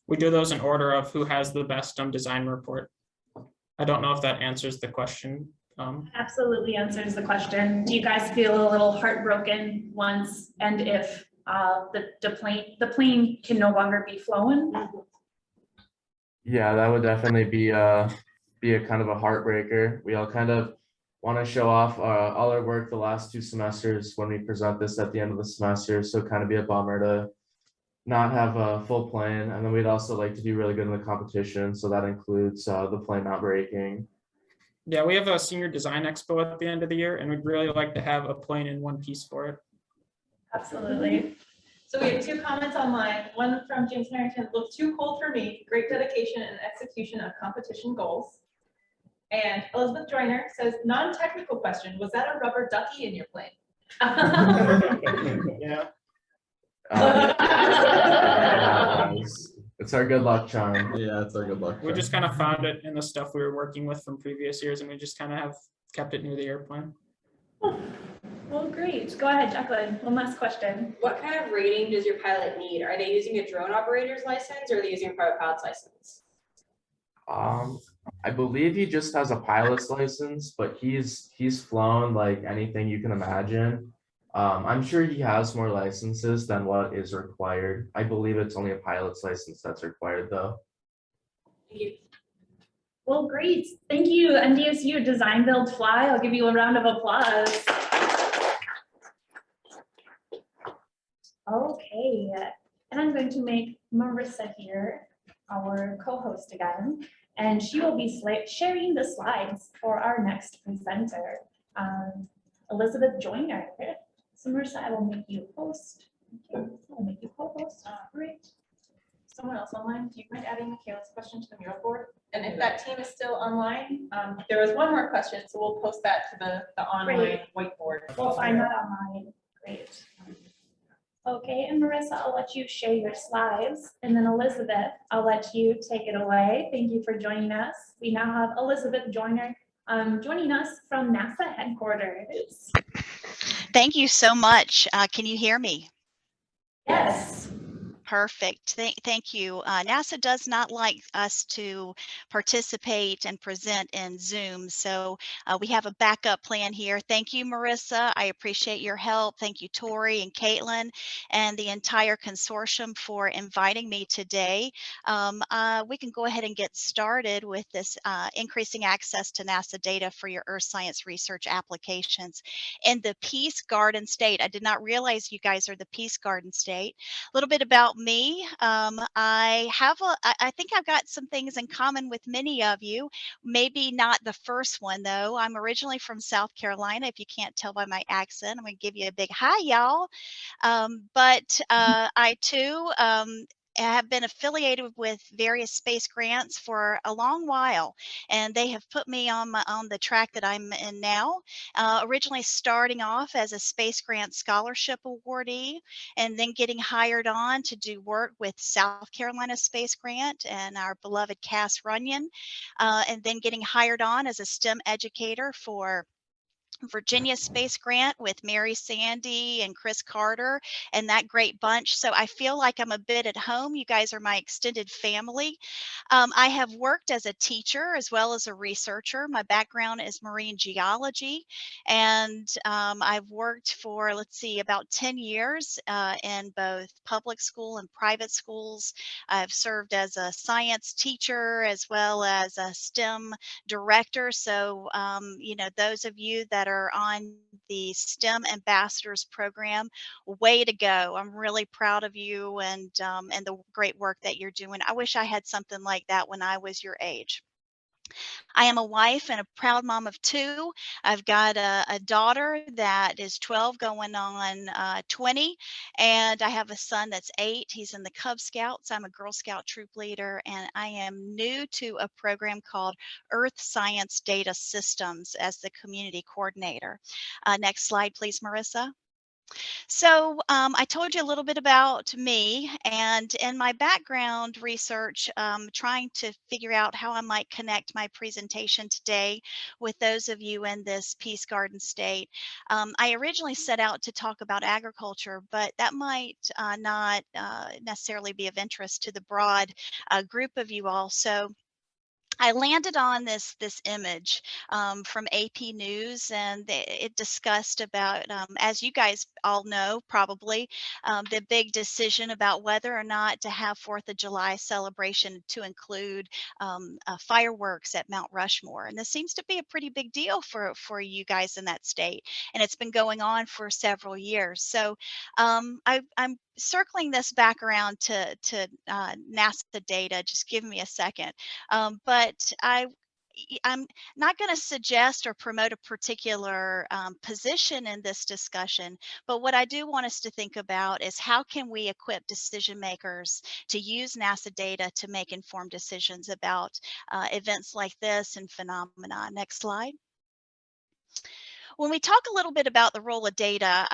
S16: we do those in order of who has the best design report. I don't know if that answers the question.
S1: Absolutely answers the question. Do you guys feel a little heartbroken once and if the plane can no longer be flown?
S13: Yeah, that would definitely be a kind of a heartbreaker. We all kind of want to show off all our work the last 2 semesters when we present this at the end of the semester. So kind of be a bummer to not have a full plane. And then we'd also like to do really good in the competition. So that includes the plane not breaking.
S16: Yeah, we have a senior design expo at the end of the year, and we'd really like to have a plane in one piece for it.
S1: Absolutely.
S3: So we have 2 comments online. One from James Harrington: looked too cold for me. Great dedication and execution of competition goals. And Elizabeth Joyner says, non-technical question: was that a rubber ducky in your plane?
S16: Yeah.
S13: It's our good luck charm.
S9: Yeah, it's our good luck.
S16: We just kind of found it in the stuff we were working with from previous years, and we just kind of have kept it near the airplane.
S1: Well, great. Go ahead, Jacqueline. One last question.
S4: What kind of rating does your pilot need? Are they using a drone operator's license, or are they using a private pilot's license?
S13: I believe he just has a pilot's license, but he's flown like anything you can imagine. I'm sure he has more licenses than what is required. I believe it's only a pilot's license that's required though.
S4: Thank you.
S1: Well, great. Thank you, NDSU Design Build Fly. I'll give you a round of applause. Okay, and I'm going to make Marissa here our co-host again, and she will be sharing the slides for our next presenter, Elizabeth Joyner. So Marissa, I will make you host. I'll make you co-host.
S3: Great. Someone else online, do you mind adding Kaela's question to the mural board? And if that team is still online, there was one more question, so we'll post that to the online whiteboard.
S1: We'll find that online. Great. Okay, and Marissa, I'll let you share your slides, and then Elizabeth, I'll let you take it away. Thank you for joining us. We now have Elizabeth Joyner joining us from NASA headquarters.
S12: Thank you so much. Can you hear me?
S1: Yes.
S12: Perfect. Thank you. NASA does not like us to participate and present in Zoom, so we have a backup plan here. Thank you, Marissa. I appreciate your help. Thank you, Tori and Caitlin and the entire consortium for inviting me today. We can go ahead and get started with this increasing access to NASA data for your Earth science research applications in the Peace Garden State. I did not realize you guys are the Peace Garden State. A little bit about me. I think I've got some things in common with many of you. Maybe not the first one though. I'm originally from South Carolina. If you can't tell by my accent, I'm going to give you a big hi, y'all. I too have been affiliated with various space grants for a long while, and they have put me on the track that I'm in now. Originally starting off as a space grant scholarship awardee, and then getting hired on to do work with South Carolina Space Grant and our beloved Cass Runyon, and then getting hired on as a STEM educator for Virginia Space Grant with Mary Sandy and Chris Carter and that great bunch. So I feel like I'm a bit at home. You guys are my extended family. I have worked as a teacher as well as a researcher. My background is marine geology, and I've worked for, let's see, about 10 years in both public school and private schools. I've served as a science teacher as well as a STEM director. So, you know, those of you that are on the STEM Ambassadors program, way to go. I'm really proud of you and the great work that you're doing. I wish I had something like that when I was your age. I am a wife and a proud mom of 2. I've got a daughter that is 12 going on 20, and I have a son that's 8. He's in the Cub Scouts. I'm a Girl Scout troop leader, and I am new to a program called Earth Science Data Systems as the community coordinator. Next slide, please, Marissa. So I told you a little bit about me, and in my background research, trying to figure out how I might connect my presentation today with those of you in this Peace Garden state. I originally set out to talk about agriculture, but that might not necessarily be of interest to the broad group of you all. So I landed on this image from AP News, and it discussed about, as you guys all know, probably the big decision about whether or not to have 4th of July celebration to include fireworks at Mount Rushmore. And this seems to be a pretty big deal for you guys in that state, and it's been going on for several years. So I'm circling this back around to NASA data. Just give me a second. But I'm not going to suggest or promote a particular position in this discussion, but what I do want us to think about is how can we equip decision makers to use NASA data to make informed decisions about events like this and phenomena. Next slide. When we talk a little bit about the role of data,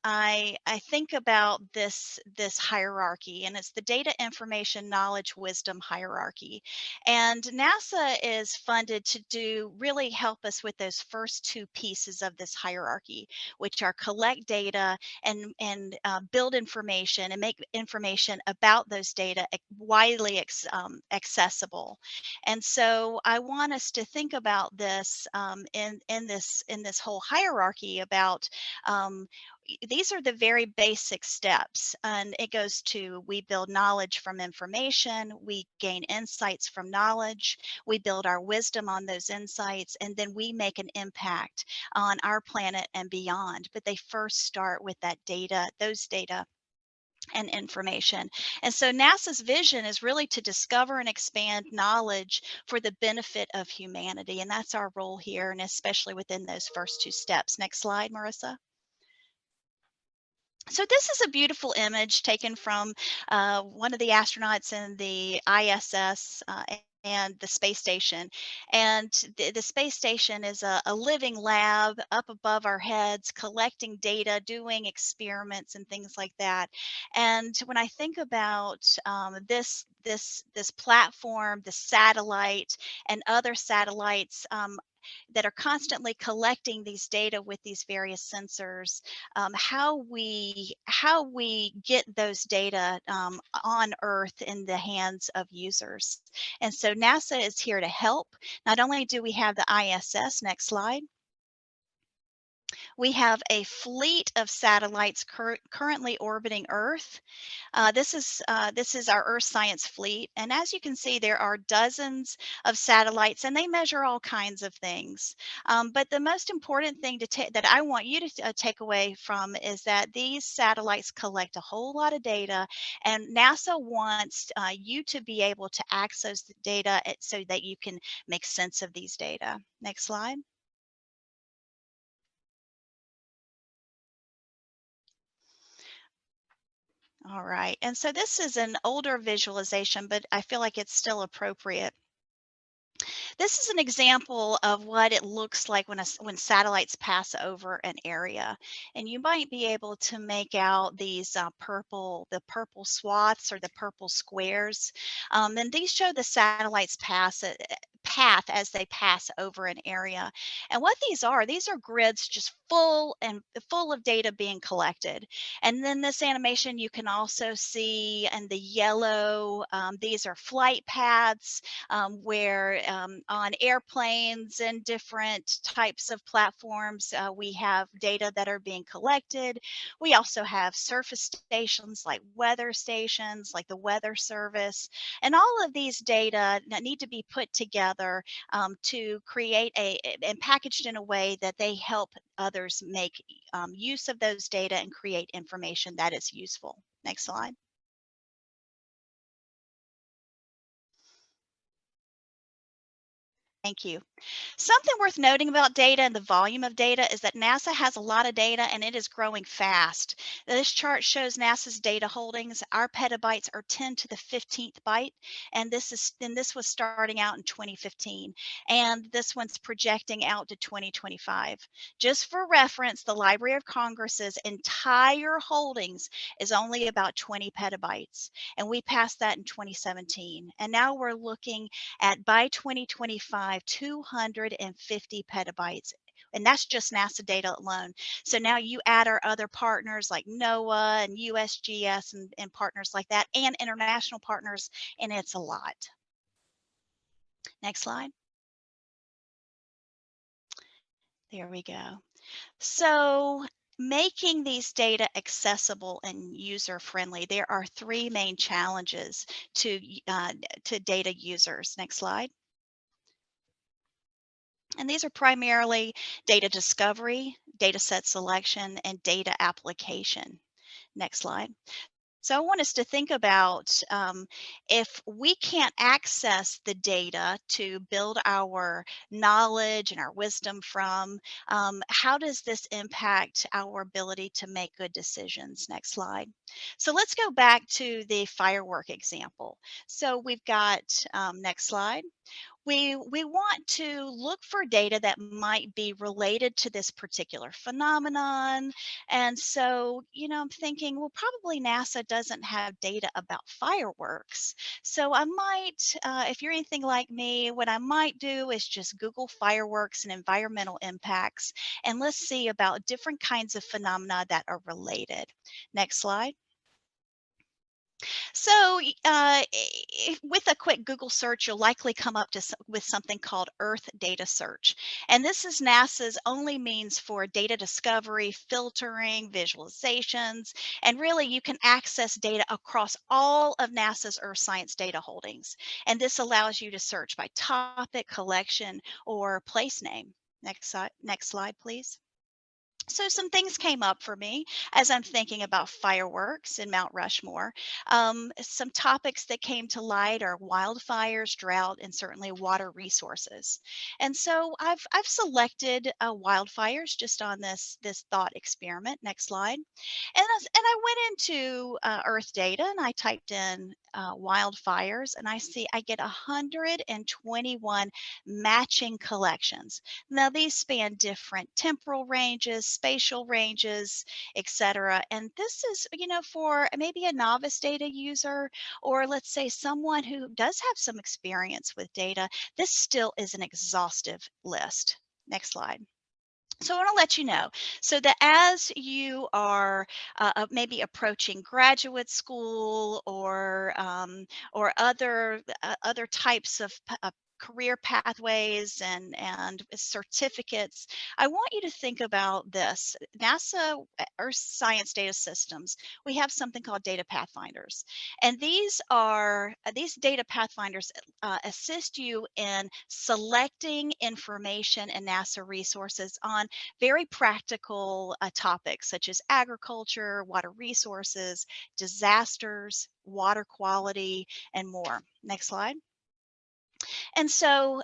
S12: I think about this hierarchy, and it's the data, information, knowledge, wisdom hierarchy. And NASA is funded to really help us with those first 2 pieces of this hierarchy, which are collect data and build information and make information about those data widely accessible. And so I want us to think about this in this whole hierarchy about these are the very basic steps, and it goes to we build knowledge from information, we gain insights from knowledge, we build our wisdom on those insights, and then we make an impact on our planet and beyond. But they first start with that data, those data and information. And so NASA's vision is really to discover and expand knowledge for the benefit of humanity. And that's our role here, and especially within those first 2 steps. Next slide, Marissa. So this is a beautiful image taken from one of the astronauts in the ISS and the space station. And the space station is a living lab up above our heads, collecting data, doing experiments and things like that. And when I think about this platform, the satellite and other satellites that are constantly collecting these data with these various sensors, how we get those data on Earth in the hands of users. And so NASA is here to help. Not only do we have the ISS, next slide, we have a fleet of satellites currently orbiting Earth. This is our Earth Science fleet, and as you can see, there are dozens of satellites, and they measure all kinds of things. But the most important thing that I want you to take away from is that these satellites collect a whole lot of data, and NASA wants you to be able to access the data so that you can make sense of these data. Next slide. All right, and so this is an older visualization, but I feel like it's still appropriate. This is an example of what it looks like when satellites pass over an area, and you might be able to make out these purple swaths or the purple squares. And these show the satellites path as they pass over an area. And what these are grids just full of data being collected. And then this animation you can also see in the yellow, these are flight paths where on airplanes and different types of platforms, we have data that are being collected. We also have surface stations like weather stations, like the Weather Service, and all of these data need to be put together to create and packaged in a way that they help others make use of those data and create information that is useful. Next slide. Thank you. Something worth noting about data and the volume of data is that NASA has a lot of data and it is growing fast. This chart shows NASA's data holdings. Our petabytes are 10 to the 15th byte, and this was starting out in 2015, and this one's projecting out to 2025. Just for reference, the Library of Congress's entire holdings is only about 20 petabytes, and we passed that in 2017. And now we're looking at, by 2025, 250 petabytes. And that's just NASA data alone. So now you add our other partners like NOAA and USGS and partners like that, and international partners, and it's a lot. Next slide. There we go. So making these data accessible and user-friendly, there are three main challenges to data users. Next slide. And these are primarily data discovery, data set selection, and data application. Next slide. So I want us to think about if we can't access the data to build our knowledge and our wisdom from, how does this impact our ability to make good decisions? Next slide. So let's go back to the firework example. So we've got, next slide. We want to look for data that might be related to this particular phenomenon. And so, I'm thinking, well, probably NASA doesn't have data about fireworks. So I might, if you're anything like me, what I might do is just Google fireworks and environmental impacts, and let's see about different kinds of phenomena that are related. Next slide. So with a quick Google search, you'll likely come up with something called Earth Data Search. And this is NASA's only means for data discovery, filtering, visualizations, and really you can access data across all of NASA's Earth science data holdings. And this allows you to search by topic, collection, or place name. Next slide, please. So some things came up for me as I'm thinking about fireworks in Mount Rushmore. Some topics that came to light are wildfires, drought, and certainly water resources. And so I've selected wildfires just on this thought experiment. Next slide. And I went into Earth Data and I typed in wildfires, and I get 121 matching collections. Now these span different temporal ranges, spatial ranges, etc. And this is, for maybe a novice data user, or let's say someone who does have some experience with data, this still is an exhaustive list. Next slide. So I want to let you know, so that as you are maybe approaching graduate school or other types of career pathways and certificates, I want you to think about this. NASA Earth Science Data Systems, we have something called data pathfinders. And these data pathfinders assist you in selecting information and NASA resources on very practical topics such as agriculture, water resources, disasters, water quality, and more. Next slide. And so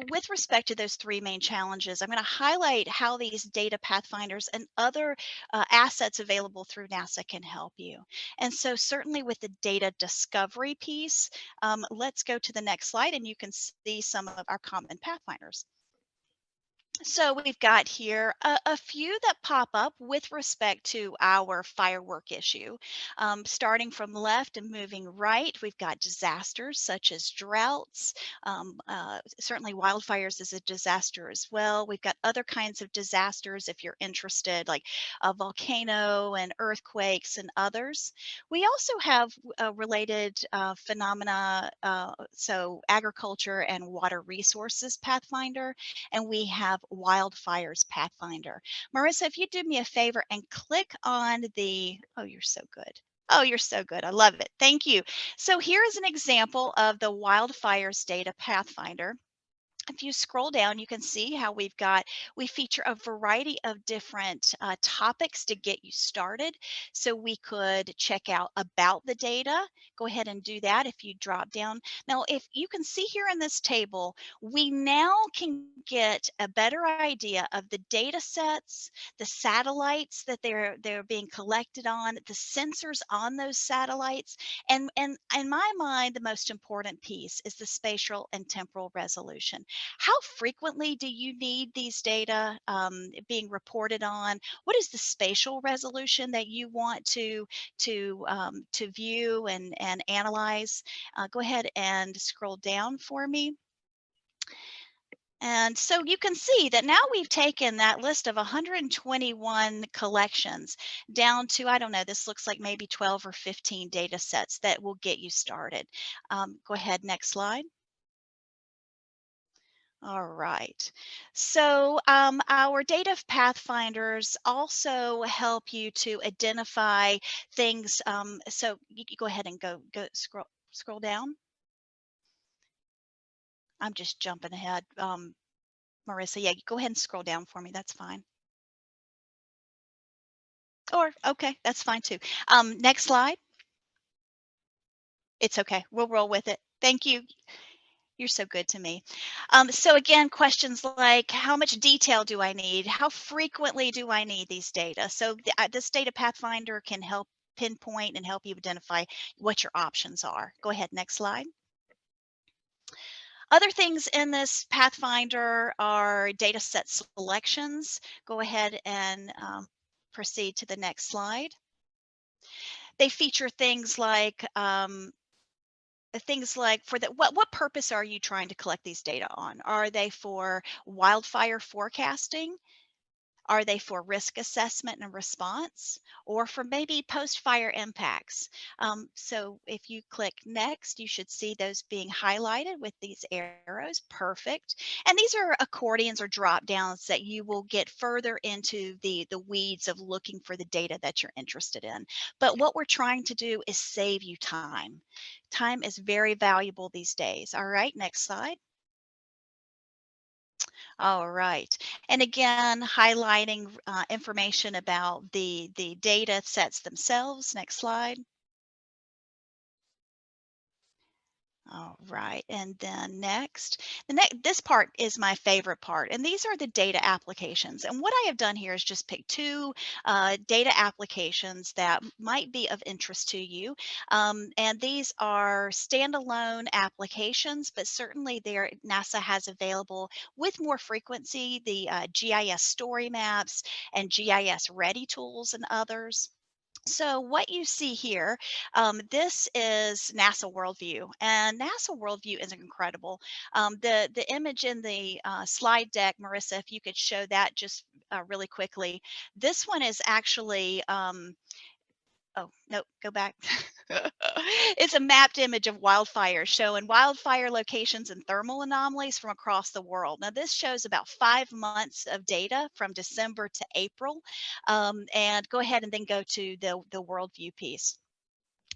S12: with respect to those three main challenges, I'm going to highlight how these data pathfinders and other assets available through NASA can help you. And so certainly with the data discovery piece, let's go to the next slide and you can see some of our common pathfinders. So we've got here a few that pop up with respect to our firework issue. Starting from left and moving right, we've got disasters such as droughts. Certainly wildfires is a disaster as well. We've got other kinds of disasters if you're interested, like a volcano and earthquakes and others. We also have related phenomena, so agriculture and water resources pathfinder, and we have wildfires pathfinder. Marissa, if you do me a favor and click on the, oh, you're so good. Oh, you're so good. I love it. Thank you. So here is an example of the wildfires data pathfinder. if you scroll down, you can see how we feature a variety of different topics to get you started. So we could check out about the data. Go ahead and do that if you drop down. Now, if you can see here in this table, we now can get a better idea of the data sets, the satellites that they're being collected on, the sensors on those satellites, and in my mind, the most important piece is the spatial and temporal resolution. How frequently do you need these data being reported on? What is the spatial resolution that you want to view and analyze? Go ahead and scroll down for me. And so you can see that now we've taken that list of 121 collections down to, I don't know, this looks like maybe 12 or 15 data sets that will get you started. Go ahead, next slide. All right. So our data pathfinders also help you to identify things. So you can go ahead and go scroll down. I'm just jumping ahead. Marissa, yeah, go ahead and scroll down for me. That's fine. Or, okay, that's fine too. Next slide. It's okay. We'll roll with it. Thank you. You're so good to me. So again, questions like how much detail do I need? How frequently do I need these data? So this data pathfinder can help pinpoint and help you identify what your options are. Go ahead, next slide. Other things in this pathfinder are data set selections. Go ahead and proceed to the next slide. They feature things like for the what purpose are you trying to collect these data on? Are they for wildfire forecasting? Are they for risk assessment and response, or for maybe post-fire impacts? So if you click next, you should see those being highlighted with these arrows. Perfect. And these are accordions or drop downs that you will get further into the weeds of looking for the data that you're interested in. But what we're trying to do is save you time. Time is very valuable these days. All right, next slide. All right. And again, highlighting information about the data sets themselves. Next slide. All right, and then next, this part is my favorite part, and these are the data applications. And what I have done here is just pick two data applications that might be of interest to you. And these are standalone applications, but certainly NASA has available with more frequency the GIS story maps and GIS ready tools and others. So what you see here, this is NASA Worldview, and NASA Worldview is incredible. The image in the slide deck, Marissa, if you could show that just really quickly. This one is actually, oh, no, go back. It's a mapped image of wildfires showing wildfire locations and thermal anomalies from across the world. Now, this shows about 5 months of data from December to April. And go ahead and then go to the Worldview piece,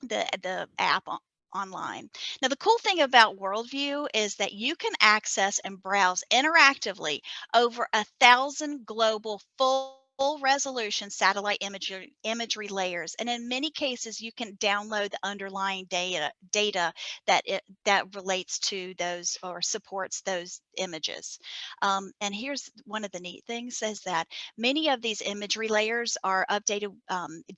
S12: the app online. Now, the cool thing about Worldview is that you can access and browse interactively over 1,000 global full resolution satellite imagery layers, and in many cases you can download the underlying data that relates to those or supports those images. And here's one of the neat things is that many of these imagery layers are updated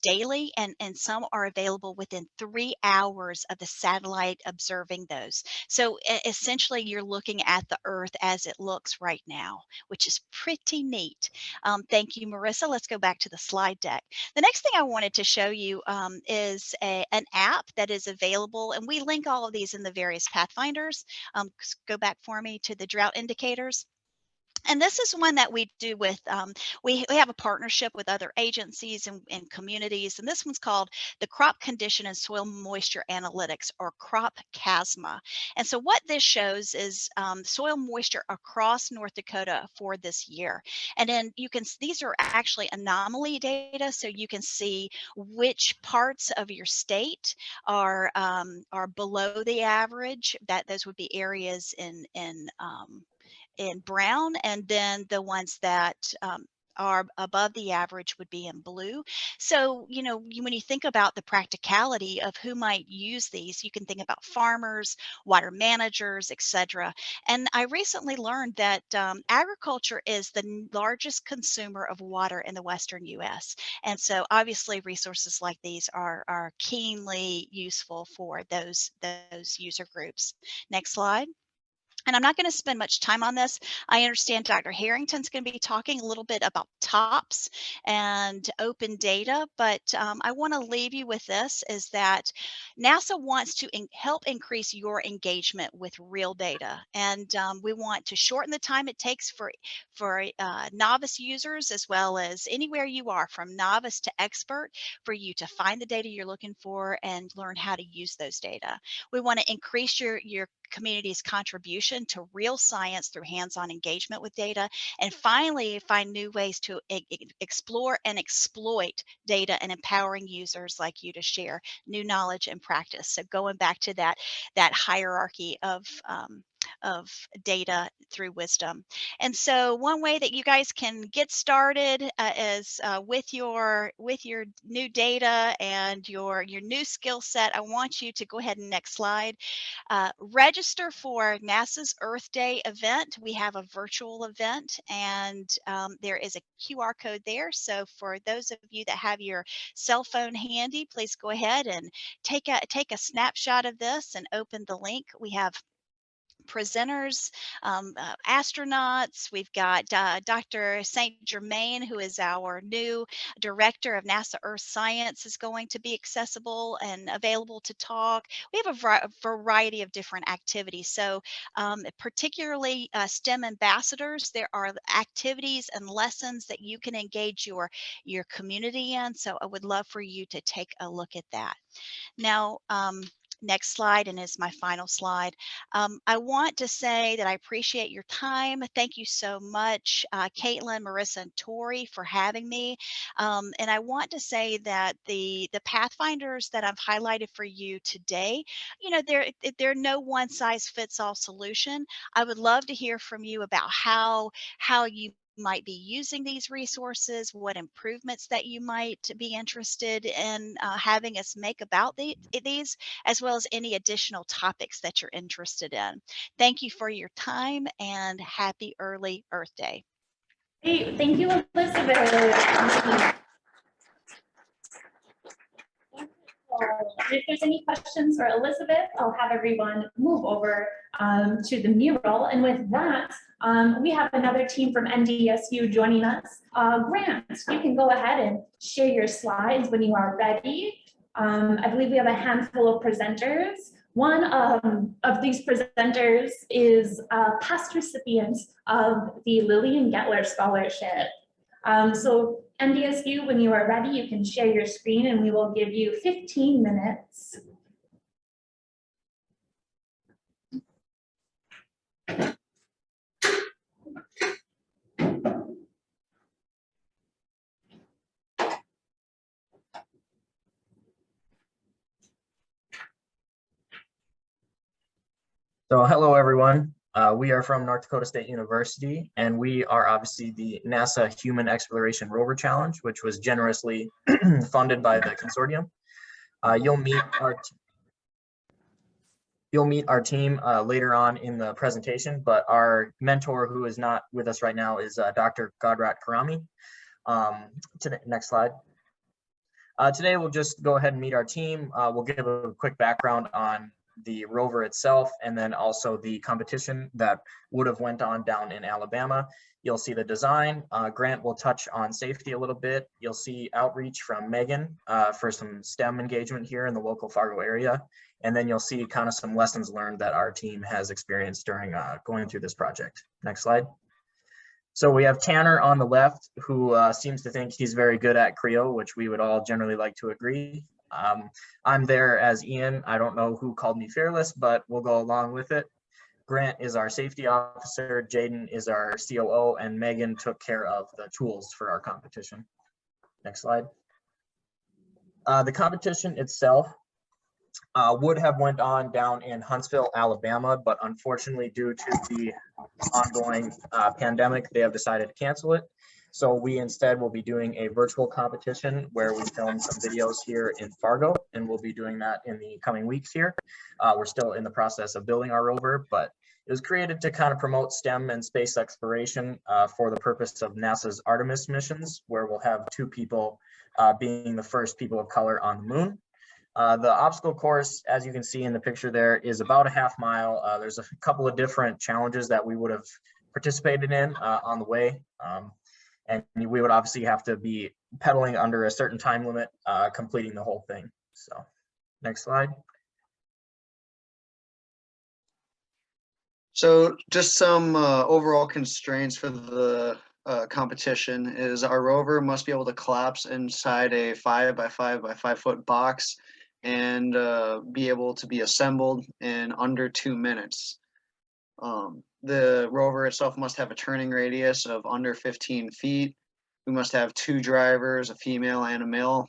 S12: daily, and some are available within 3 hours of the satellite observing those. So essentially you're looking at the Earth as it looks right now, which is pretty neat. Thank you, Marissa. Let's go back to the slide deck. The next thing I wanted to show you is an app that is available, and we link all of these in the various pathfinders. Go back for me to the drought indicators. And this is one that we do with, we have a partnership with other agencies and communities, and this one's called the Crop Condition and Soil Moisture Analytics, or Crop CASMA. And so what this shows is soil moisture across North Dakota for this year. And then you can, these are actually anomaly data, so you can see which parts of your state are below the average. That those would be areas in in brown, and then the ones that are above the average would be in blue. So, when you think about the practicality of who might use these, you can think about farmers, water managers, etc. And I recently learned that agriculture is the largest consumer of water in the Western U.S. And so obviously resources like these are keenly useful for those user groups. Next slide. And I'm not going to spend much time on this. I understand Dr. Harrington's going to be talking a little bit about TOPS and open data, but I want to leave you with this, is that NASA wants to help increase your engagement with real data. And we want to shorten the time it takes for novice users, as well as anywhere you are, from novice to expert, for you to find the data you're looking for and learn how to use those data. We want to increase your community's contribution to real science through hands-on engagement with data. And finally, find new ways to explore and exploit data, and empowering users like you to share new knowledge and practice. So going back to that hierarchy of data through wisdom. And so one way that you guys can get started is with your new data and your new skill set. I want you to go ahead and next slide. Register for NASA's Earth Day event. We have a virtual event, and there is a QR code there. So for those of you that have your cell phone handy, please go ahead and take a snapshot of this and open the link. We have presenters, astronauts. We've got Dr. St. Germain, who is our new director of NASA Earth Science, is going to be accessible and available to talk. We have a variety of different activities. So particularly STEM ambassadors, there are activities and lessons that you can engage your community in. So I would love for you to take a look at that. Now, next slide, and is my final slide. I want to say that I appreciate your time. Thank you so much, Caitlin, Marissa, and Tori, for having me. And I want to say that the pathfinders that I've highlighted for you today, they're no one-size-fits-all solution. I would love to hear from you about how you might be using these resources, what improvements that you might be interested in having us make about these, as well as any additional topics that you're interested in. Thank you for your time, and happy early Earth Day.
S1: Hey, thank you, Elizabeth. If there's any questions for Elizabeth, I'll have everyone move over to the mural. And with that, we have another team from NDSU joining us. Grant, you can go ahead and share your slides when you are ready. I believe we have a handful of presenters. One of these presenters is a past recipient of the Lillian Gettler Scholarship. So NDSU, when you are ready, you can share your screen and we will give you 15 minutes.
S6: So hello, everyone. We are from North Dakota State University, and we are obviously the NASA Human Exploration Rover Challenge, which was generously funded by the consortium. You'll meet our team later on in the presentation, but our mentor, who is not with us right now, is Dr. Godrat Karami. Next slide. Today, we'll just go ahead and meet our team. We'll give a quick background on the rover itself, and then also the competition that would have went on down in Alabama. You'll see the design. Grant will touch on safety a little bit. You'll see outreach from Megan for some STEM engagement here in the local Fargo area. And then you'll see kind of some lessons learned that our team has experienced during going through this project. Next slide. So we have Tanner on the left, who seems to think he's very good at Creo, which we would all generally like to agree. I'm there as Ian. I don't know who called me fearless, but we'll go along with it. Grant is our safety officer, Jaden is our COO, and Megan took care of the tools for our competition. Next slide. The competition itself would have went on down in Huntsville, Alabama, but unfortunately due to the ongoing pandemic, they have decided to cancel it. So we instead will be doing a virtual competition where we film some videos here in Fargo, and we'll be doing that in the coming weeks here. We're still in the process of building our rover, but it was created to kind of promote STEM and space exploration for the purpose of NASA's Artemis missions, where we'll have 2 people being the first people of color on the moon. The obstacle course, as you can see in the picture there, is about a half mile. There's a couple of different challenges that we would have participated in on the way. And we would obviously have to be pedaling under a certain time limit, completing the whole thing. So next slide.
S14: So just some overall constraints for the competition is our rover must be able to collapse inside a 5 by 5 by 5 foot box and be able to be assembled in under 2 minutes. The rover itself must have a turning radius of under 15 feet. We must have 2 drivers, a female and a male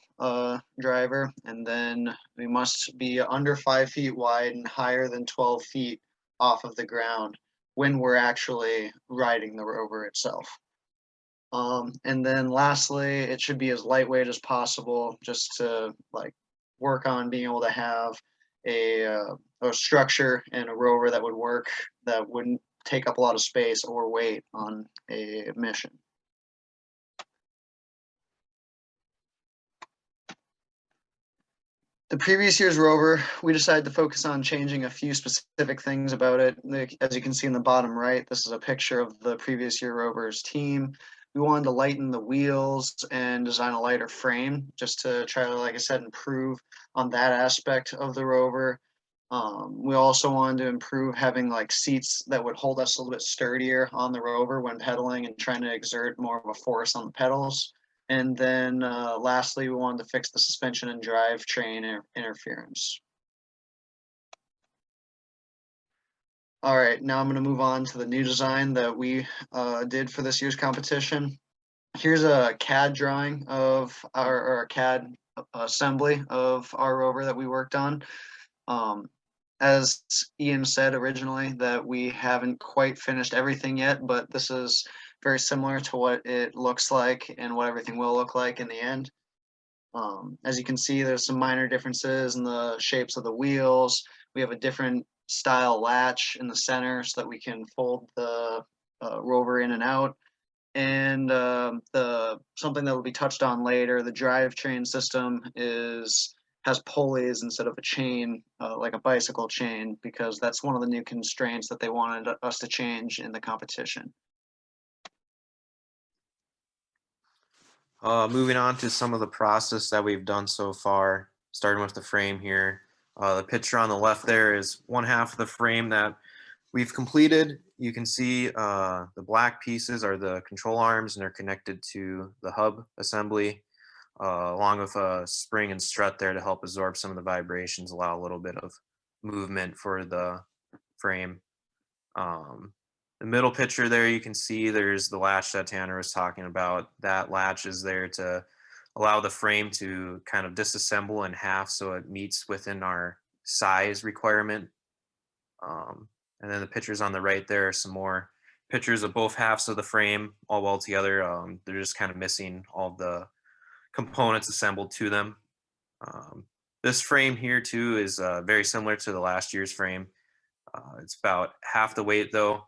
S14: driver, and then we must be under 5 feet wide and higher than 12 feet off of the ground when we're actually riding the rover itself. And then lastly, it should be as lightweight as possible, just to like work on being able to have a structure and a rover that would work, that wouldn't take up a lot of space or weight on a mission. The previous year's rover, we decided to focus on changing a few specific things about it. As you can see in the bottom right, this is a picture of the previous year rover's team. We wanted to lighten the wheels and design a lighter frame, just to try to, like I said, improve on that aspect of the rover. We also wanted to improve having like seats that would hold us a little bit sturdier on the rover when pedaling and trying to exert more of a force on the pedals. And then lastly, we wanted to fix the suspension and drivetrain interference. All right, now I'm going to move on to the new design that we did for this year's competition. Here's a CAD drawing of or a CAD assembly of our rover that we worked on. As Ian said originally, that we haven't quite finished everything yet, but this is very similar to what it looks like and what everything will look like in the end. As you can see, there's some minor differences in the shapes of the wheels. We have a different style latch in the center so that we can fold the rover in and out. And something that will be touched on later, the drivetrain system has pulleys instead of a chain, like a bicycle chain, because that's one of the new constraints that they wanted us to change in the competition.
S19: Moving on to some of the process that we've done so far, starting with the frame here. The picture on the left there is one half of the frame that we've completed. You can see the black pieces are the control arms, and they're connected to the hub assembly, along with a spring and strut there to help absorb some of the vibrations, allow a little bit of movement for the frame. The middle picture there, you can see there's the latch that Tanner was talking about. That latch is there to allow the frame to kind of disassemble in half so it meets within our size requirement. And then the pictures on the right there are some more pictures of both halves of the frame all well together. They're just kind of missing all the components assembled to them. This frame here too is very similar to the last year's frame. It's about half the weight though.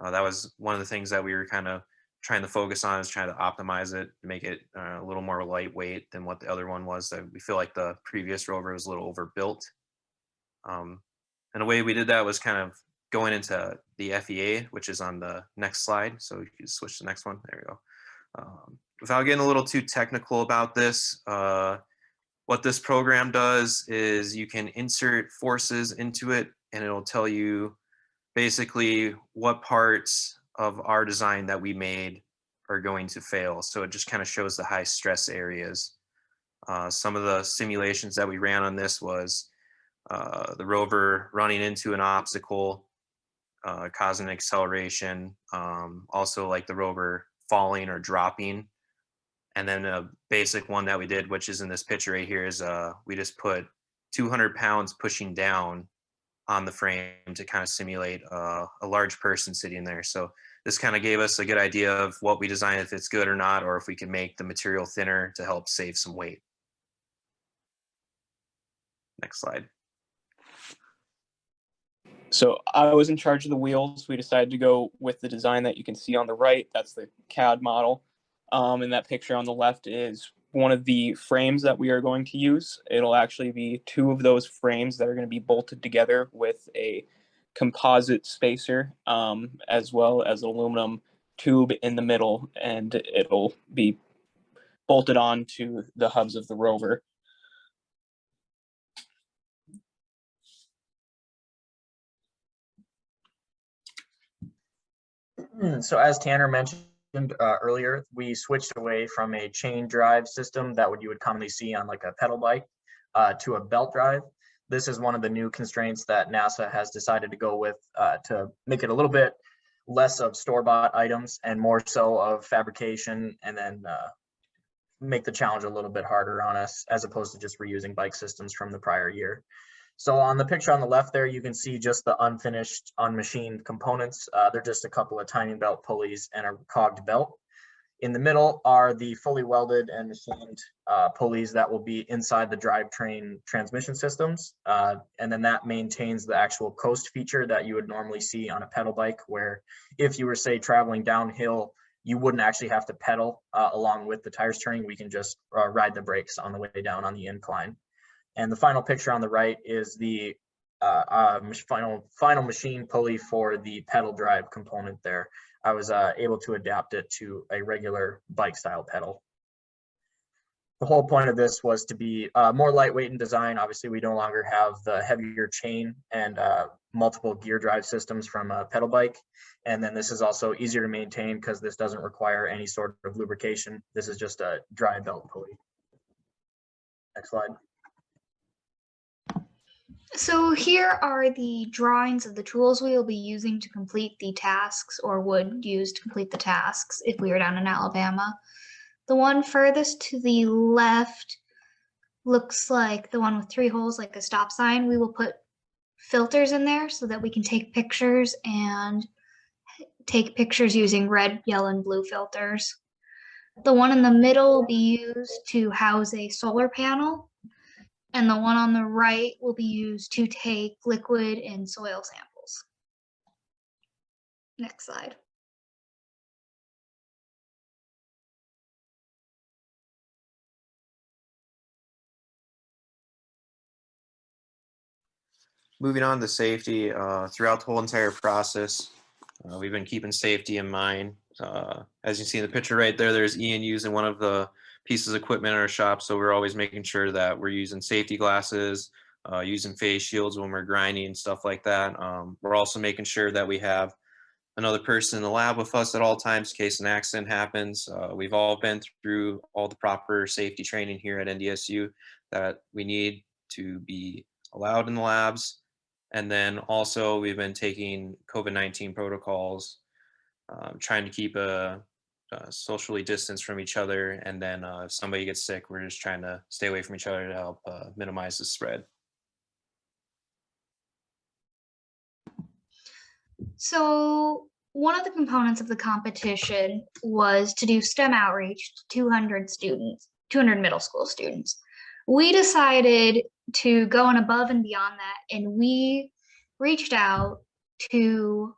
S19: That was one of the things that we were kind of trying to focus on, is trying to optimize it, make it a little more lightweight than what the other one was. We feel like the previous rover was a little overbuilt. And the way we did that was kind of going into the FEA, which is on the next slide. So you can switch to the next one. There we go. Without getting a little too technical about this, what this program does is you can insert forces into it, and it'll tell you basically what parts of our design that we made are going to fail. So it just kind of shows the high stress areas. Some of the simulations that we ran on this was the rover running into an obstacle, causing an acceleration, also like the rover falling or dropping. And then a basic one that we did, which is in this picture right here, is we just put 200 pounds pushing down on the frame to kind of simulate a large person sitting there. So this kind of gave us a good idea of what we designed, if it's good or not, or if we can make the material thinner to help save some weight. Next slide.
S11: So I was in charge of the wheels. We decided to go with the design that you can see on the right. That's the CAD model. And that picture on the left is one of the frames that we are going to use. It'll actually be 2 of those frames that are going to be bolted together with a composite spacer, as well as an aluminum tube in the middle, and it'll be bolted on to the hubs of the rover.
S6: So as Tanner mentioned earlier, we switched away from a chain drive system that you would commonly see on like a pedal bike to a belt drive. This is one of the new constraints that NASA has decided to go with to make it a little bit less of store-bought items and more so of fabrication, and then make the challenge a little bit harder on us as opposed to just reusing bike systems from the prior year. So on the picture on the left there, you can see just the unfinished, unmachined components. They're just a couple of timing belt pulleys and a cogged belt. In the middle are the fully welded and machined pulleys that will be inside the drivetrain transmission systems. And then that maintains the actual coast feature that you would normally see on a pedal bike, where if you were, say, traveling downhill, you wouldn't actually have to pedal along with the tires turning. We can just ride the brakes on the way down on the incline. And the final picture on the right is the final machine pulley for the pedal drive component there. I was able to adapt it to a regular bike style pedal. The whole point of this was to be more lightweight in design. Obviously, we no longer have the heavier chain and multiple gear drive systems from a pedal bike. And then this is also easier to maintain because this doesn't require any sort of lubrication. This is just a dry belt pulley. Next slide.
S20: So here are the drawings of the tools we will be using to complete the tasks, or would use to complete the tasks if we were down in Alabama. The one furthest to the left looks like the one with 3 holes, like a stop sign. We will put filters in there so that we can take pictures, and take pictures using red, yellow, and blue filters. The one in the middle will be used to house a solar panel. And the one on the right will be used to take liquid and soil samples. Next slide.
S19: Moving on to safety, throughout the whole entire process, we've been keeping safety in mind. As you see in the picture right there, there's Ian using one of the pieces of equipment in our shop, so we're always making sure that we're using safety glasses, using face shields when we're grinding and stuff like that. We're also making sure that we have another person in the lab with us at all times in case an accident happens. We've all been through all the proper safety training here at NDSU that we need to be allowed in the labs. And then also we've been taking COVID-19 protocols, trying to keep socially distanced from each other. And then if somebody gets sick, we're just trying to stay away from each other to help minimize the spread.
S20: So one of the components of the competition was to do STEM outreach to 200 students, 200 middle school students. We decided to go on above and beyond that, and we reached out to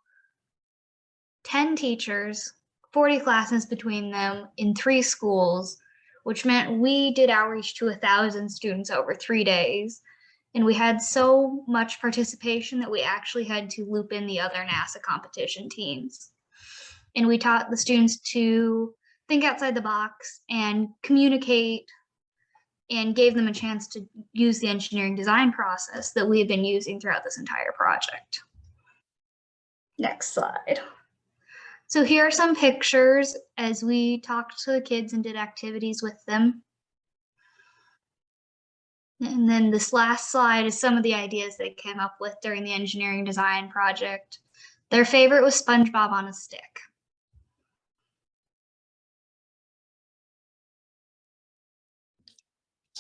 S20: 10 teachers, 40 classes between them in 3 schools, which meant we did outreach to 1,000 students over 3 days. And we had so much participation that we actually had to loop in the other NASA competition teams. And we taught the students to think outside the box and communicate, and gave them a chance to use the engineering design process that we have been using throughout this entire project. Next slide. So here are some pictures as we talked to the kids and did activities with them. And then this last slide is some of the ideas they came up with during the engineering design project. Their favorite was SpongeBob on a stick.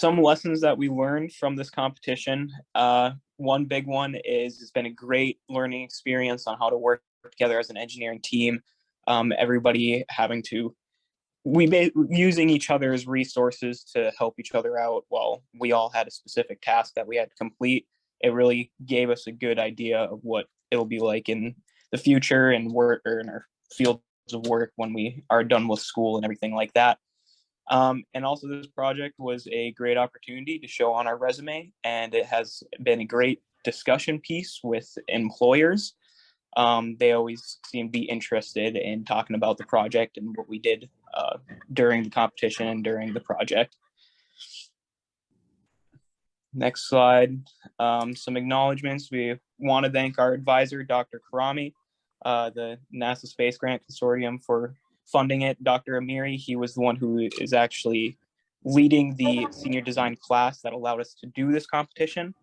S11: some lessons that we learned from this competition. One big one is it's been a great learning experience on how to work together as an engineering team. Everybody having to, using each other's resources to help each other out while we all had a specific task that we had to complete. It really gave us a good idea of what it'll be like in the future and work, or in our fields of work when we are done with school and everything like that. And also this project was a great opportunity to show on our resume, and it has been a great discussion piece with employers. They always seem to be interested in talking about the project and what we did during the competition and during the project. Next slide, some acknowledgements. We want to thank our advisor, Dr. Karami, the NASA Space Grant Consortium, for funding it. Dr. Amiri, he was the one who is actually leading the senior design class that allowed us to do this competition.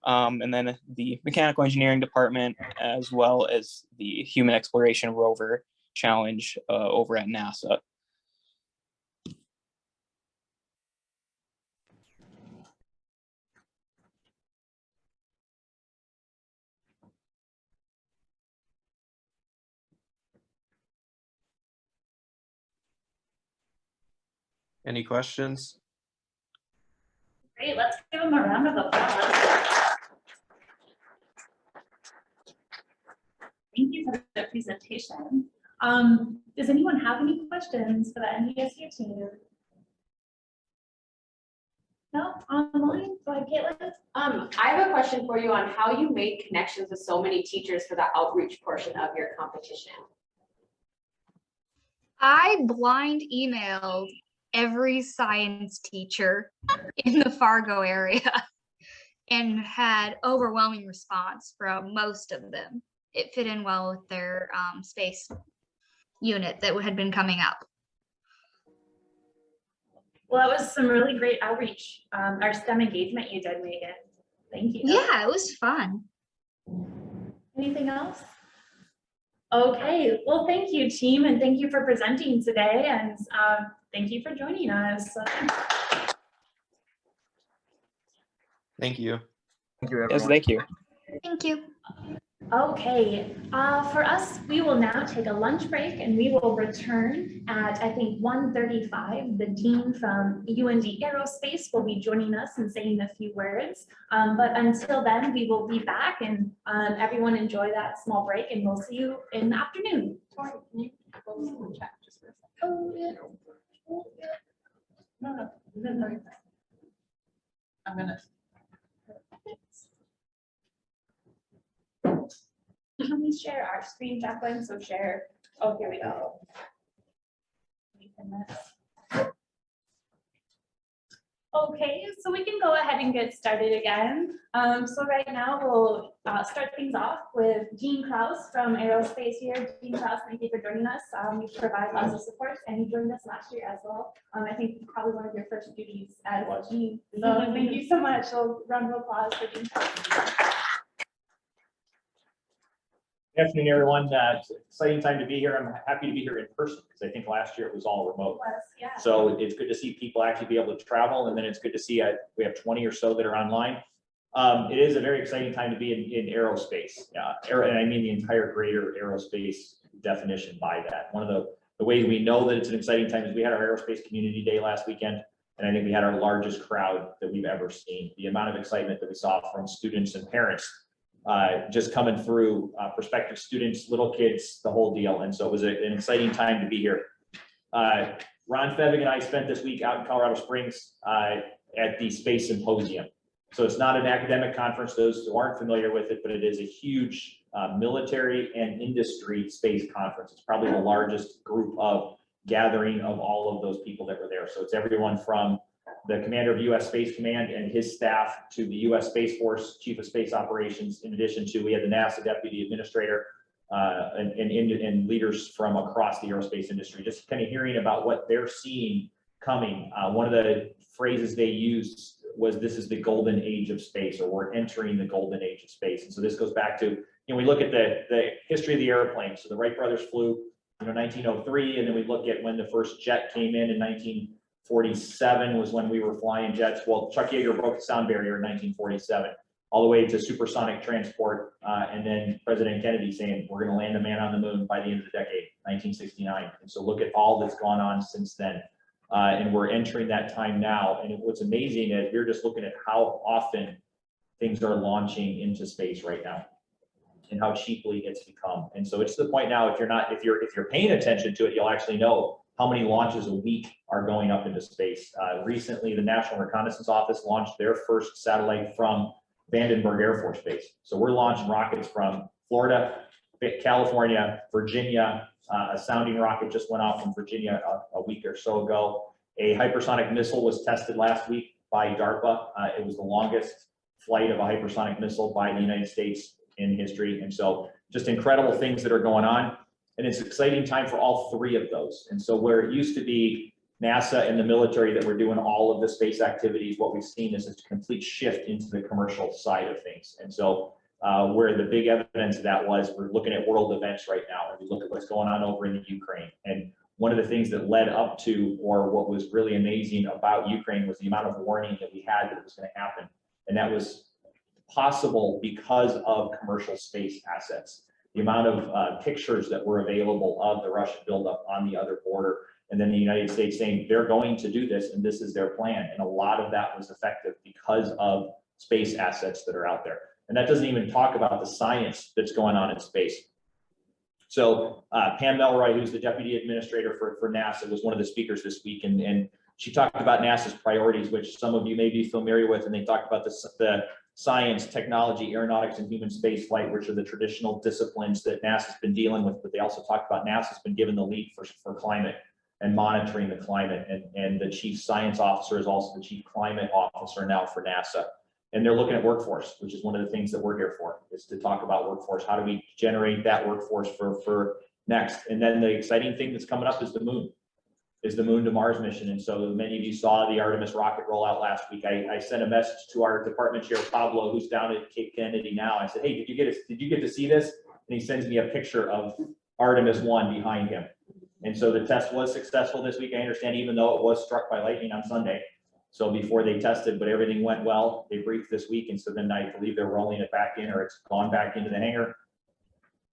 S11: And then the mechanical engineering department, as well as the human exploration rover challenge over at NASA.
S19: Any questions?
S1: Great, let's give them a round of applause. Thank you for the presentation. Does anyone have any questions for the NDSU team? No, online? Go ahead, Kaela.
S4: I have a question for you on how you made connections with so many teachers for the outreach portion of your competition.
S20: I blind emailed every science teacher in the Fargo area and had overwhelming response from most of them. It fit in well with their space unit that had been coming up.
S1: Well, that was some really great outreach, our STEM engagement you did, Megan. Thank you.
S20: Yeah, it was fun.
S1: Anything else? Okay, well, thank you, team, and thank you for presenting today, and thank you for joining us.
S19: Thank you.
S6: Thank you, everyone.
S11: Yes, thank you.
S20: Thank you.
S1: Okay, for us, we will now take a lunch break, and we will return at, I think, 1:35. The dean from UND Aerospace will be joining us and saying a few words. But until then, we will be back, and everyone enjoy that small break, and we'll see you in the afternoon.
S3: Tori, can you close the chat just for a second?
S1: Oh, yeah. Oh, yeah. No.
S3: I'm gonna.
S1: Can we share our screen, Jacqueline? So share. Oh, here we go. Okay, so we can go ahead and get started again. So right now we'll start things off with Gene Kraus from Aerospace here. Gene Kraus, thank you for joining us. We provide lots of support, and you joined us last year as well. I think probably one of your first duties as Gene. So thank you so much. So round of applause for Gene Kraus.
S7: Good afternoon, everyone. It's an exciting time to be here. I'm happy to be here in person because I think last year it was all remote.
S1: Yeah.
S7: So it's good to see people actually be able to travel, and then it's good to see we have 20 or so that are online. It is a very exciting time to be in aerospace. And I mean the entire greater aerospace definition by that. One of the ways we know that it's an exciting time is we had our aerospace community day last weekend, and I think we had our largest crowd that we've ever seen. The amount of excitement that we saw from students and parents just coming through, prospective students, little kids, the whole deal. And so it was an exciting time to be here. Ron Fevig and I spent this week out in Colorado Springs at the Space Symposium. So it's not an academic conference, those who aren't familiar with it, but it is a huge military and industry space conference. It's probably the largest group of gathering of all of those people that were there. So it's everyone from the commander of U.S. Space Command and his staff to the U.S. Space Force Chief of Space Operations. In addition to, we had the NASA Deputy Administrator and leaders from across the aerospace industry, just kind of hearing about what they're seeing coming. One of the phrases they used was, "This is the golden age of space," or "We're entering the golden age of space." And so this goes back to, we look at the history of the airplane. So the Wright brothers flew, 1903, and then we look at when the first jet came in 1947 was when we were flying jets. Well, Chuck Yeager broke the sound barrier in 1947, all the way to supersonic transport. And then President Kennedy saying, we're going to land a man on the moon by the end of the decade, 1969. And so look at all that's gone on since then. And we're entering that time now. And what's amazing is you're just looking at how often things are launching into space right now and how cheaply it's become. And so it's to the point now, if you're paying attention to it, you'll actually know how many launches a week are going up into space. Recently, the National Reconnaissance Office launched their first satellite from Vandenberg Air Force Base. So we're launching rockets from Florida, California, Virginia. A sounding rocket just went off from Virginia a week or so ago. A hypersonic missile was tested last week by DARPA. It was the longest flight of a hypersonic missile by the United States in history. And so just incredible things that are going on. And it's an exciting time for all three of those. And so where it used to be NASA and the military that were doing all of the space activities, what we've seen is a complete shift into the commercial side of things. And so where the big evidence of that was, we're looking at world events right now, and we look at what's going on over in the Ukraine. And one of the things that led up to, or what was really amazing about Ukraine, was the amount of warning that we had that it was going to happen. And that was possible because of commercial space assets. The amount of pictures that were available of the Russian buildup on the other border, and then the United States saying they're going to do this and this is their plan. And a lot of that was effective because of space assets that are out there. And that doesn't even talk about the science that's going on in space. So Pam Melroy, who's the deputy administrator for NASA, was one of the speakers this week, and she talked about NASA's priorities, which some of you may be familiar with, and they talked about the science, technology, aeronautics, and human space flight, which are the traditional disciplines that NASA's been dealing with, but they also talked about NASA's been given the lead for climate and monitoring the climate, and the chief science officer is also the chief climate officer now for NASA. And they're looking at workforce, which is one of the things that we're here for, is to talk about workforce. How do we generate that workforce for next? And then the exciting thing that's coming up is the moon to Mars mission. And so many of you saw the Artemis rocket rollout last week. I sent a message to our department chair, Pablo, who's down at Cape Kennedy now. I said, hey, did you get to see this? And he sends me a picture of Artemis 1 behind him. And so the test was successful this week, I understand, even though it was struck by lightning on Sunday. So before they tested, but everything went well. They briefed this week, and so then I believe they're rolling it back in, or it's gone back into the hangar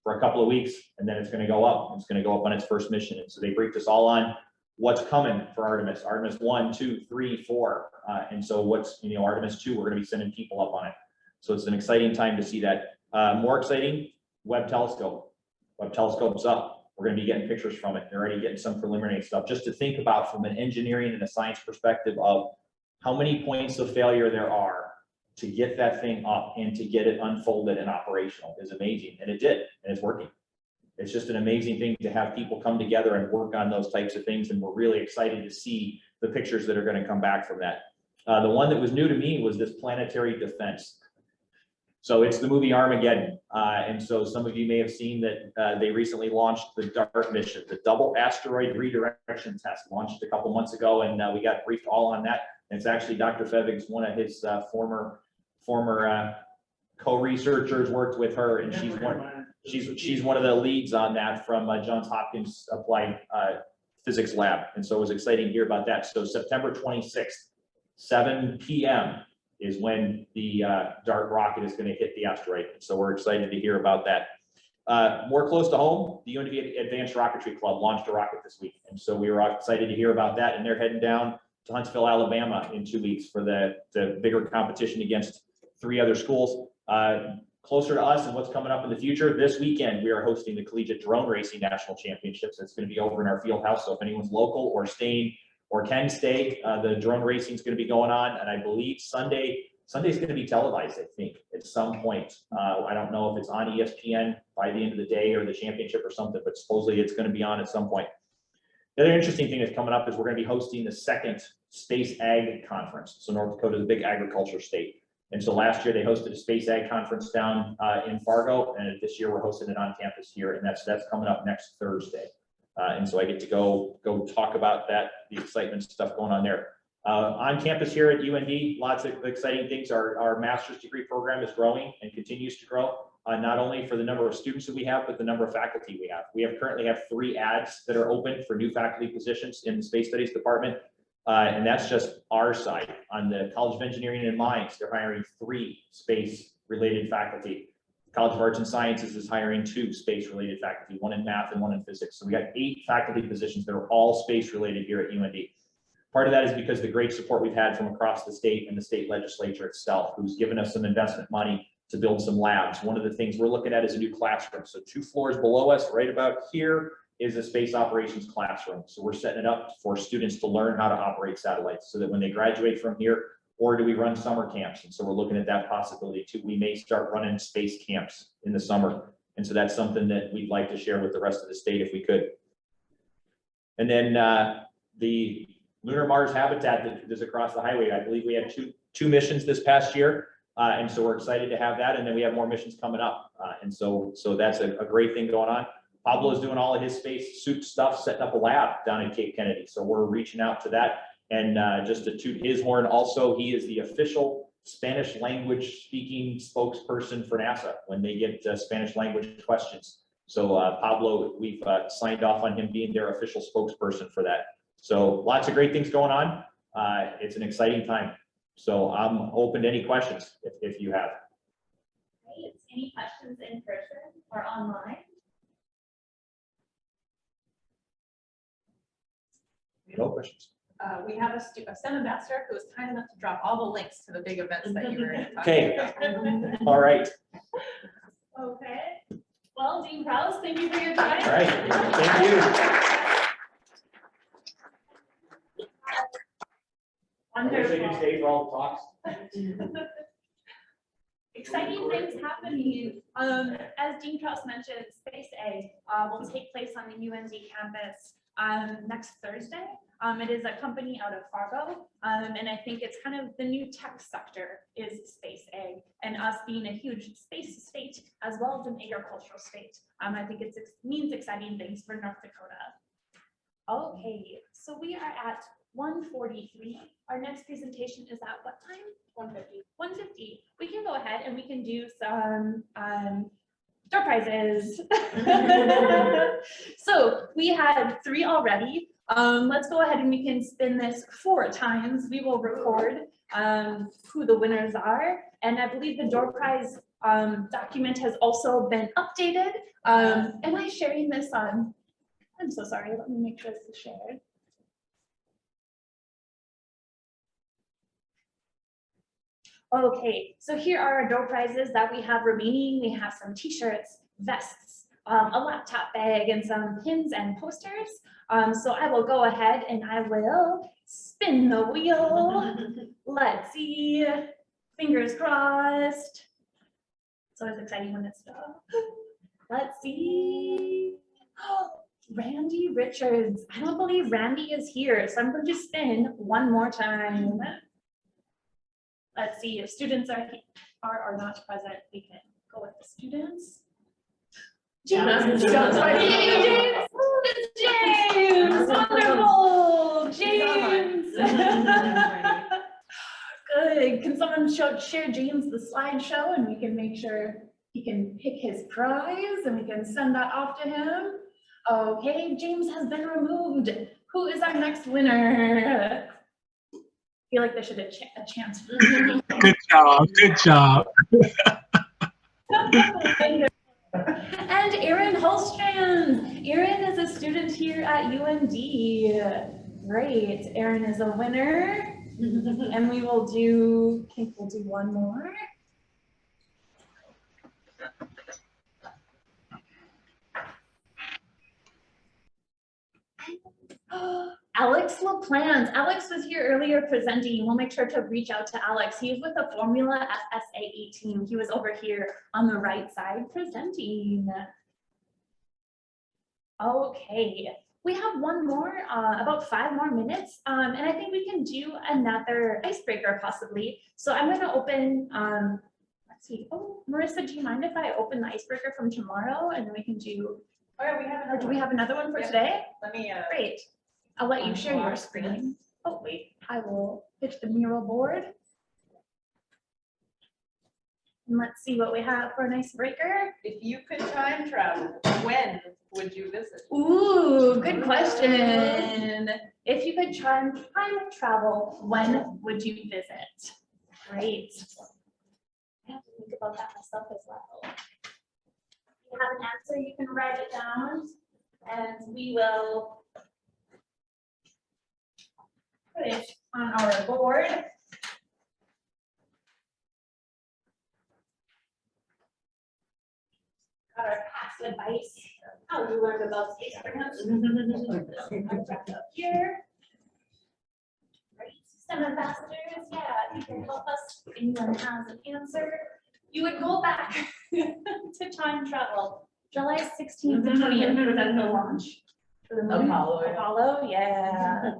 S7: for a couple of weeks, and then it's going to go up. It's going to go up on its first mission. And so they briefed us all on what's coming for Artemis 1, 2, 3, 4. And so what's, Artemis 2, we're going to be sending people up on it. So it's an exciting time to see that. More exciting, Webb telescope. Webb telescope's up. We're going to be getting pictures from it. They're already getting some preliminary stuff, just to think about from an engineering and a science perspective of how many points of failure there are to get that thing up and to get it unfolded and operational is amazing. And it did, and it's working. It's just an amazing thing to have people come together and work on those types of things. And we're really excited to see the pictures that are going to come back from that. The one that was new to me was this planetary defense. So it's the movie Armageddon. And so some of you may have seen that they recently launched the DART mission, the Double Asteroid Redirection Test, launched a couple months ago, and we got briefed all on that. And it's actually Dr. Fevig's, one of his former co-researchers, worked with her, and she's one of the leads on that from Johns Hopkins Applied Physics Lab. And so it was exciting to hear about that. So September 26th, 7 p.m. is when the DART rocket is going to hit the asteroid. So we're excited to hear about that. More close to home, the UND Advanced Rocketry Club launched a rocket this week. And so we were excited to hear about that. And they're heading down to Huntsville, Alabama in 2 weeks for the bigger competition against 3 other schools. Closer to us and what's coming up in the future, this weekend we are hosting the Collegiate Drone Racing National Championships. It's going to be over in our field house. So if anyone's local or staying or can stay, the drone racing is going to be going on. And I believe Sunday's going to be televised, I think, at some point. I don't know if it's on ESPN by the end of the day or the championship or something, but supposedly it's going to be on at some point. The other interesting thing that's coming up is we're going to be hosting the 2nd Space Ag Conference. So North Dakota is a big agriculture state. And so last year they hosted a Space Ag Conference down in Fargo, and this year we're hosting it on campus here, and that's coming up next Thursday. And so I get to go talk about that, the excitement stuff going on there. On campus here at UND, lots of exciting things. Our master's degree program is growing and continues to grow, not only for the number of students that we have, but the number of faculty we have. We currently have 3 ads that are open for new faculty positions in the Space Studies department. And that's just our side. On the College of Engineering and Mines, they're hiring 3 space-related faculty. College of Arts and Sciences is hiring 2 space-related faculty, 1 in math and 1 in physics. So we got 8 faculty positions that are all space-related here at UND. Part of that is because of the great support we've had from across the state and the state legislature itself, who's given us some investment money to build some labs. One of the things we're looking at is a new classroom. So 2 floors below us, right about here, is a space operations classroom. So we're setting it up for students to learn how to operate satellites so that when they graduate from here, or do we run summer camps? And so we're looking at that possibility too. We may start running space camps in the summer. And so that's something that we'd like to share with the rest of the state if we could. And then the Lunar Mars Habitat that is across the highway, I believe we had two missions this past year. And so we're excited to have that. And then we have more missions coming up. And so that's a great thing going on. Pablo's doing all of his space suit stuff, setting up a lab down in Cape Kennedy. So we're reaching out to that. And just to toot his horn, also, he is the official Spanish language speaking spokesperson for NASA when they get Spanish language questions. So Pablo, we've signed off on him being their official spokesperson for that. So lots of great things going on. It's an exciting time. So I'm open to any questions if you have.
S1: Great. Any questions in person or online?
S7: No questions.
S3: We have a STEM ambassador who was kind enough to drop all the links to the big events that you were talking
S7: Okay.
S3: about.
S7: All right.
S1: Okay. Well, Dean Kraus, thank you for your time.
S7: All right. Thank you.
S1: Wonderful.
S7: I can stay for all the talks.
S1: Exciting things happening. As Dean Kraus mentioned, Space A will take place on the UND campus next Thursday. It is a company out of Fargo, and I think it's kind of the new tech sector is Space A, and us being a huge space state as well as an agricultural state. I think it means exciting things for North Dakota. Okay, so we are at 1:43. Our next presentation is at what time? 1:50. 1:50. We can go ahead and we can do some door prizes. So we had 3 already. Let's go ahead and we can spin this 4 times. We will record who the winners are. And I believe the door prize document has also been updated. Am I sharing this on? I'm so sorry. Let me make sure this is shared. Okay, so here are our door prizes that we have remaining. We have some t-shirts, vests, a laptop bag, and some pins and posters. So I will go ahead and I will spin the wheel. Let's see, fingers crossed. It's always exciting when it's done. Let's see. Oh, Randy Richards. I don't believe Randy is here, so I'm going to spin one more time. Let's see if students are not present. We can go with the students. James, James, it's James, wonderful, James. Good. Can someone share James the slideshow and we can make sure he can pick his prize and we can send that off to him. Okay, James has been removed. Who is our next winner? I feel like there should have a chance.
S2: Good job. Good job.
S1: And Erin Holstrand. Erin is a student here at UND. Great. Erin is a winner. And we will do, I think we'll do one more. Alex LaPlante. Alex was here earlier presenting. We'll make sure to reach out to Alex. He's with the Formula SAE team. He was over here on the right side presenting. Okay, we have one more, about 5 more minutes, and I think we can do another icebreaker possibly. So I'm going to open, let's see. Oh, Marissa, do you mind if I open the icebreaker from tomorrow and then we can do,
S3: Oh, yeah, we have
S1: or do we have another one for today?
S3: Let me.
S1: Great. I'll let you share your screen. Oh, wait, I will pitch the mural board. And let's see what we have for a nice breaker.
S3: If you could time travel, when would you visit?
S1: Ooh, good question. If you could time travel, when would you visit? Great. I have to think about that myself as well. If you have an answer, you can write it down, and we will put it on our board. Got our past advice, how we learned about space grants. Up here. Right, STEM ambassadors, yeah, you can help us if anyone has an answer. You would go back to time travel, July 16th to 20th, was that the launch? For the moon?
S3: Apollo, yeah.
S1: Apollo, yeah.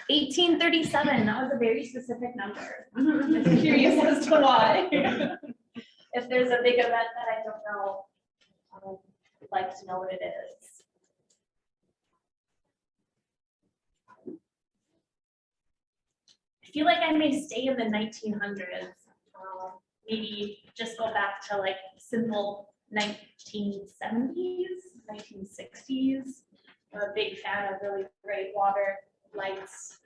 S1: 1837, that was a very specific number. I'm curious as to why. If there's a big event that I don't know, I'd like to know what it is. I feel like I may stay in the 1900s. Maybe just go back to like simple 1970s, 1960s. I'm a big fan of really great water, lights.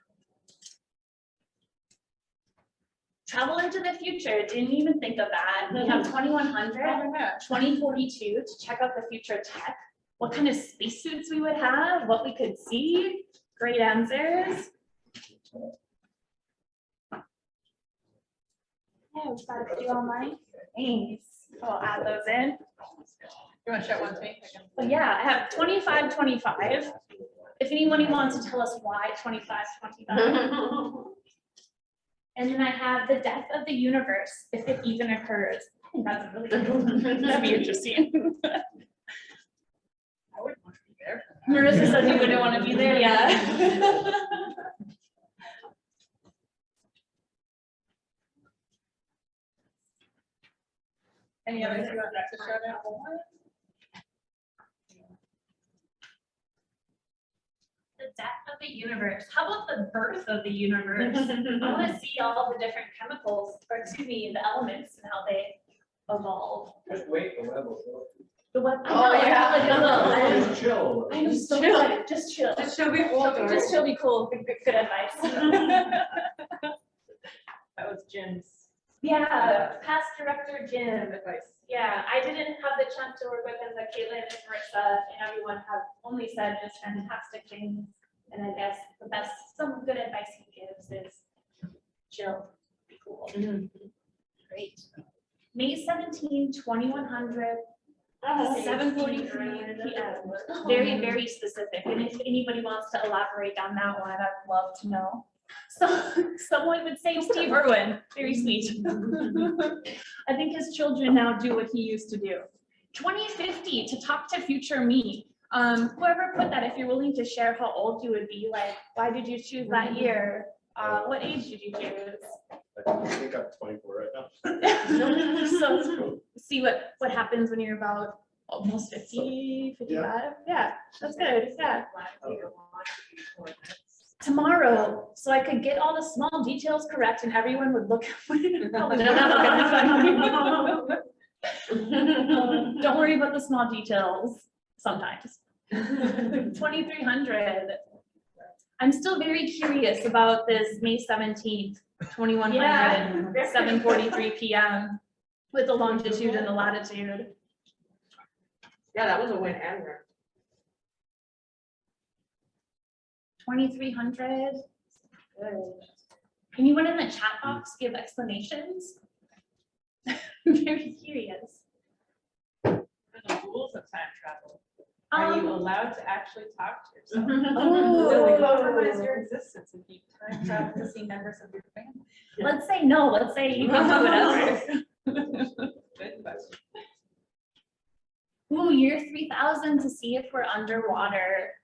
S1: Travel into the future, didn't even think of that. We have 2100, 2042 to check out the future tech, what kind of spacesuits we would have, what we could see. Great answers. Yeah, we've got a few online. Thanks. I'll add those in.
S3: You want to share one to me?
S1: But yeah, I have 25, 25. If anyone wants to tell us why 25, 25. And then I have the death of the universe, if it even occurs. I think that's a really good one. That'd be interesting.
S3: I wouldn't want to be there.
S1: Marissa said you wouldn't want to be there, yeah.
S3: Any others you want to share that one?
S1: The death of the universe. How about the birth of the universe? I want to see all the different chemicals, or excuse me, the elements and how they evolve.
S10: Just wait, the web will.
S1: The what?
S3: Oh, yeah.
S10: Just chill.
S1: I'm so
S3: chill.
S1: excited. Just chill.
S3: Just chill, be cool.
S1: Just chill, be cool. Good advice.
S3: That was Jim's.
S1: Yeah, past director Jim.
S3: Advice.
S1: Yeah, I didn't have the chance to work with him, but Kaela and Marissa and everyone have only said just fantastic things. And I guess the best, some good advice he gives is chill, be cool. Great. May 17, 2100. 7:43 p.m. Very, very specific. And if anybody wants to elaborate on that one, I'd love to know. So someone would say Steve Irwin, very sweet. I think his children now do what he used to do. 2050 to talk to future me. Whoever put that, if you're willing to share how old you would be, like, why did you choose that year? What age did you choose?
S10: I think I'm 24 right now.
S1: So see what happens when you're about almost 50, 55. Yeah, that's good. Yeah. Tomorrow, so I could get all the small details correct and everyone would look. Don't worry about the small details sometimes. 2300. I'm still very curious about this May 17th, 2100, 7:43 p.m. with the longitude and the latitude.
S3: Yeah, that was a win and run.
S1: 2300. Good. Anyone in the chat box give explanations? I'm very curious.
S3: The rules of time travel. Are you allowed to actually talk to yourself?
S1: Oh.
S3: Will it compromise your existence if you time travel to see members of your family?
S1: Let's say no. Let's say you can do whatever.
S3: Good question.
S1: Ooh, year 3000 to see if we're underwater.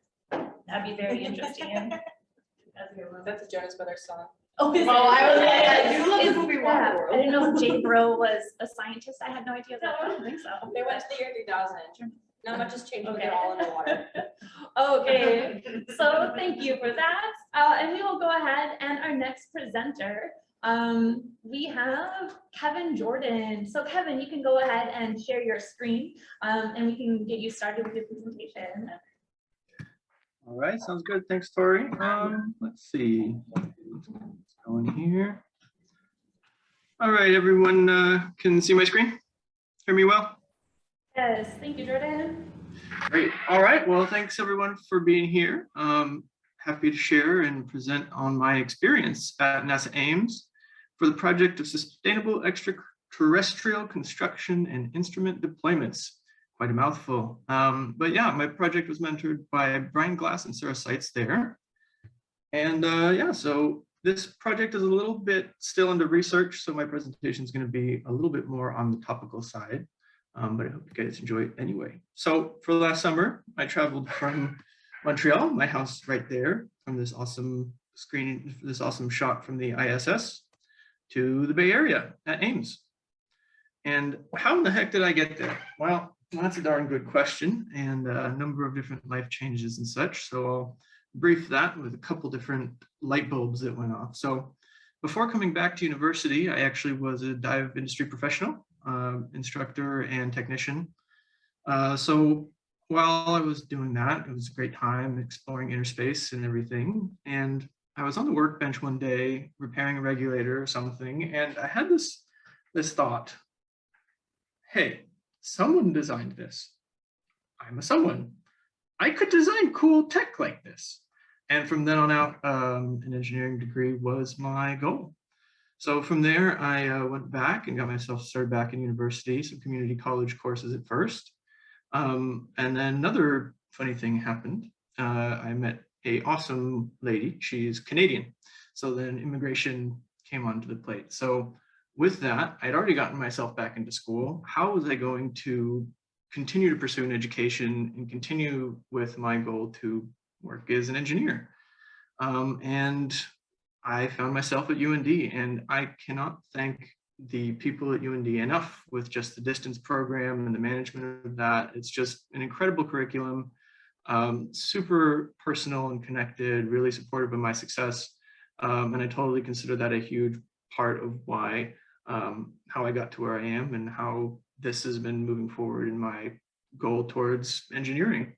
S1: That'd be very interesting.
S3: That's a good one. That's a Jonas Brothers song.
S1: Oh, is it?
S3: I do love the movie
S1: Yeah,
S3: Waterworld.
S1: I didn't know if Jay Bro was a scientist. I had no idea.
S3: No,
S1: I don't think so.
S3: They went to the year 3000. Not much has changed, but
S1: Okay.
S3: they're all underwater.
S1: Okay, so thank you for that. And we will go ahead and our next presenter We have Kevin Jordan. So Kevin, you can go ahead and share your screen and we can get you started with your presentation.
S15: All right, sounds good. Thanks, Tori. Let's see what's going here. All right, everyone can see my screen? Hear me well?
S1: Yes, thank you, Jordan.
S15: Great. All right. Well, thanks everyone for being here. Happy to share and present on my experience at NASA Ames for the project of sustainable extraterrestrial construction and instrument deployments. Quite a mouthful. But yeah, my project was mentored by Brian Glass and Sarah Seitz there. And yeah, so this project is a little bit still under research, so my presentation is going to be a little bit more on the topical side. But I hope you guys enjoy it anyway. So for last summer, I traveled from Montreal, my house right there, from this awesome screen, this awesome shot from the ISS, to the Bay Area at Ames. And how in the heck did I get there? Well, that's a darn good question, and a number of different life changes and such. So I'll brief that with a couple different light bulbs that went off. So before coming back to university, I actually was a dive industry professional, instructor and technician. So while I was doing that, it was a great time exploring inner space and everything. And I was on the workbench one day repairing a regulator or something, and I had this thought, hey, someone designed this. I'm a someone. I could design cool tech like this. And from then on out, an engineering degree was my goal. So from there, I went back and got myself started back in university, some community college courses at first. And then another funny thing happened. I met an awesome lady. She's Canadian. So then immigration came onto the plate. So with that, I'd already gotten myself back into school. How was I going to continue to pursue an education and continue with my goal to work as an engineer? And I found myself at UND, and I cannot thank the people at UND enough with just the distance program and the management of that. It's just an incredible curriculum, super personal and connected, really supportive of my success. And I totally consider that a huge part of why, how I got to where I am and how this has been moving forward in my goal towards engineering.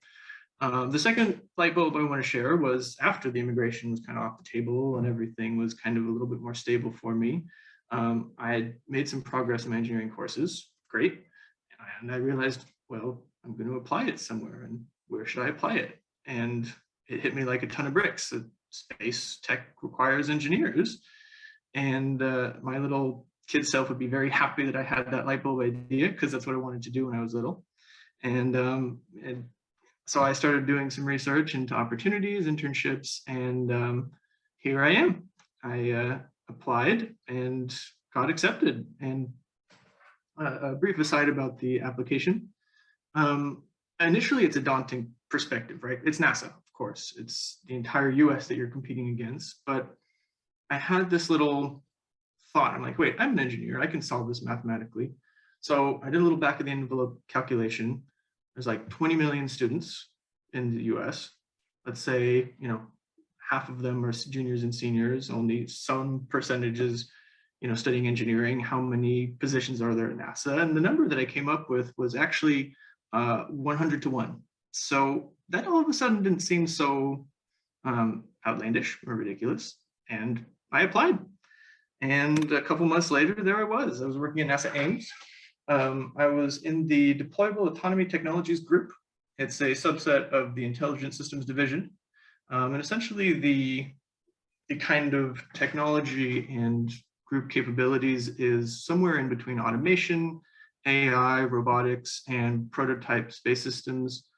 S15: The second light bulb I want to share was after the immigration was kind of off the table and everything was kind of a little bit more stable for me. I had made some progress in my engineering courses, great. And I realized, well, I'm going to apply it somewhere, and where should I apply it? And it hit me like a ton of bricks. Space tech requires engineers. And my little kid self would be very happy that I had that light bulb idea, because that's what I wanted to do when I was little. And so I started doing some research into opportunities, internships, and here I am. I applied and got accepted. And a brief aside about the application. Initially, it's a daunting perspective, right? It's NASA, of course. It's the entire US that you're competing against. But I had this little thought. I'm like, wait, I'm an engineer. I can solve this mathematically. So I did a little back of the envelope calculation. There's like 20 million students in the US. Let's say, you know, half of them are juniors and seniors, only some percentages, you know, studying engineering. How many positions are there at NASA? And the number that I came up with was actually 100 to 1. So that all of a sudden didn't seem so outlandish or ridiculous. And I applied. And a couple months later, there I was. I was working at NASA Ames. I was in the Deployable Autonomy Technologies group. It's a subset of the Intelligent Systems Division. And essentially the kind of technology and group capabilities is somewhere in between automation, AI, robotics, and prototype space systems,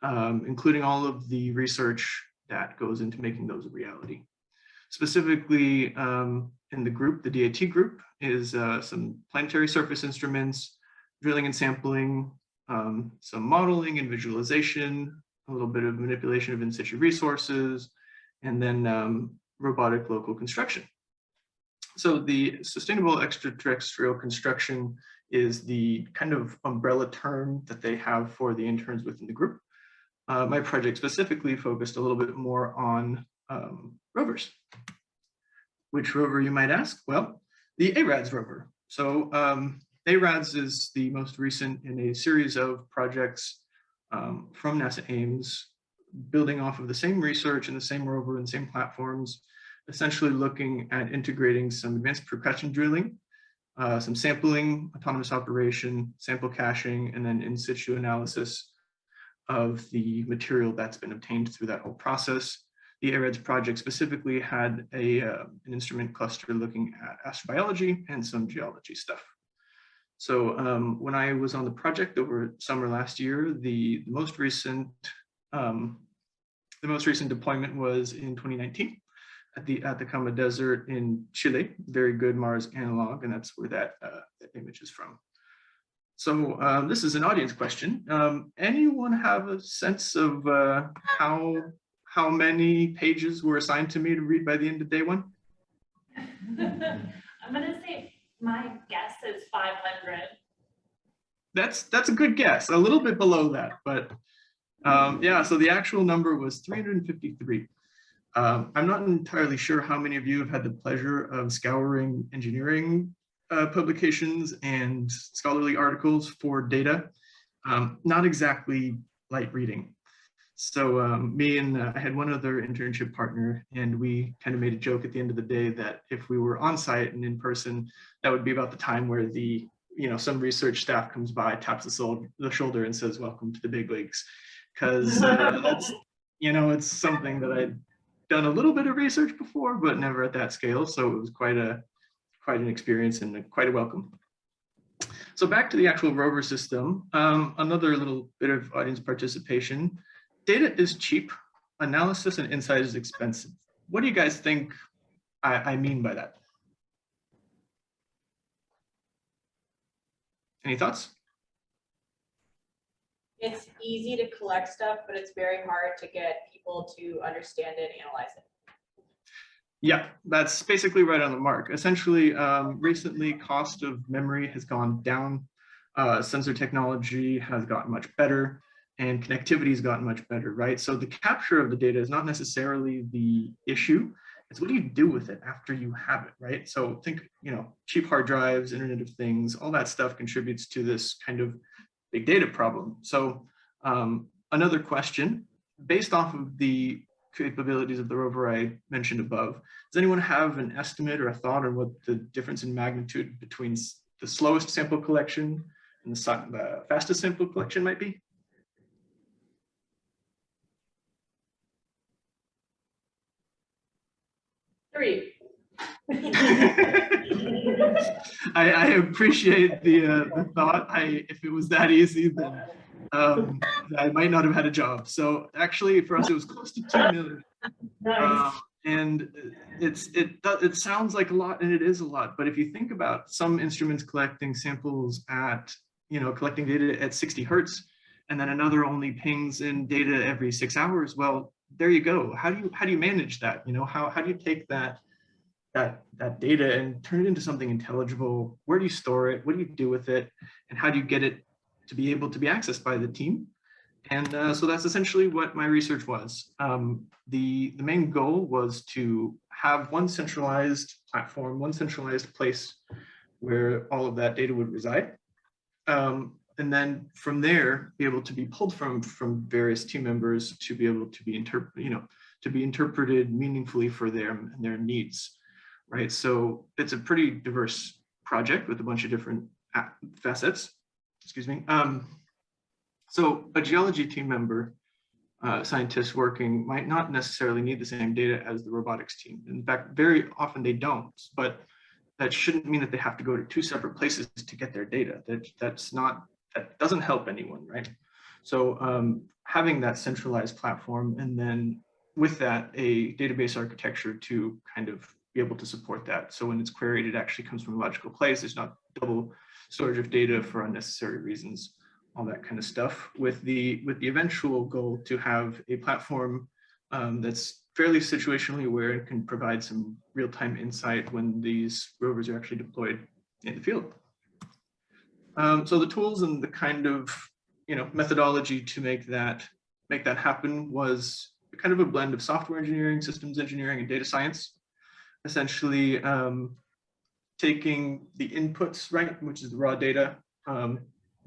S15: including all of the research that goes into making those a reality. Specifically, in the group, the DAT group, is some planetary surface instruments, drilling and sampling, some modeling and visualization, a little bit of manipulation of in situ resources, and then robotic local construction. So the sustainable extraterrestrial construction is the kind of umbrella term that they have for the interns within the group. My project specifically focused a little bit more on rovers. Which rover, you might ask? Well, the ARADS rover. So ARADS is the most recent in a series of projects from NASA Ames, building off of the same research and the same rover and same platforms, essentially looking at integrating some advanced percussion drilling, some sampling, autonomous operation, sample caching, and then in situ analysis of the material that's been obtained through that whole process. The ARADS project specifically had an instrument cluster looking at astrobiology and some geology stuff. So when I was on the project over summer last year, the most recent deployment was in 2019 at the Atacama Desert in Chile. Very good Mars analog, and that's where that image is from. So this is an audience question. Anyone have a sense of how many pages were assigned to me to read by the end of day one?
S1: I'm gonna say my guess is 500.
S15: That's a good guess, a little bit below that, but yeah, so the actual number was 353. I'm not entirely sure how many of you have had the pleasure of scouring engineering publications and scholarly articles for data. Not exactly light reading. So me and I had one other internship partner, and we kind of made a joke at the end of the day that if we were on site and in person, that would be about the time where the, some research staff comes by, taps the shoulder and says, "Welcome to the big leagues." Because that's, it's something that I'd done a little bit of research before, but never at that scale. So it was quite an experience and quite a welcome. So back to the actual rover system, another little bit of audience participation. Data is cheap, analysis and insight is expensive. What do you guys think I mean by that? Any thoughts?
S4: It's easy to collect stuff, but it's very hard to get people to understand it and analyze it.
S15: Yeah, that's basically right on the mark. Essentially, recently, cost of memory has gone down. Sensor technology has gotten much better, and connectivity has gotten much better, right? So the capture of the data is not necessarily the issue. It's what do you do with it after you have it, right? So think, cheap hard drives, Internet of Things, all that stuff contributes to this kind of big data problem. So another question, based off of the capabilities of the rover I mentioned above, does anyone have an estimate or a thought on what the difference in magnitude between the slowest sample collection and the fastest sample collection might be?
S4: Three.
S15: I appreciate the thought. If it was that easy, then I might not have had a job. So actually, for us, it was close to 2 million.
S1: Nice.
S15: And it sounds like a lot, and it is a lot. But if you think about some instruments collecting samples at, collecting data at 60 hertz, and then another only pings in data every 6 hours, well, there you go. How do you manage that? How do you take that data and turn it into something intelligible? Where do you store it? What do you do with it? And how do you get it to be able to be accessed by the team? And so that's essentially what my research was. The main goal was to have one centralized platform, one centralized place where all of that data would reside. And then from there, be able to be pulled from various team members to be able to be interpreted meaningfully for them and their needs, right? So it's a pretty diverse project with a bunch of different facets. Excuse me. So a geology team member, scientists working, might not necessarily need the same data as the robotics team. In fact, very often they don't, but that shouldn't mean that they have to go to 2 separate places to get their data. That doesn't help anyone, right? So having that centralized platform, and then with that, a database architecture to kind of be able to support that. So when it's queried, it actually comes from a logical place. There's not double storage of data for unnecessary reasons, all that kind of stuff, with the eventual goal to have a platform that's fairly situationally aware and can provide some real-time insight when these rovers are actually deployed in the field. So the tools and the kind of methodology to make that happen was kind of a blend of software engineering, systems engineering, and data science. essentially taking the inputs, right, which is the raw data,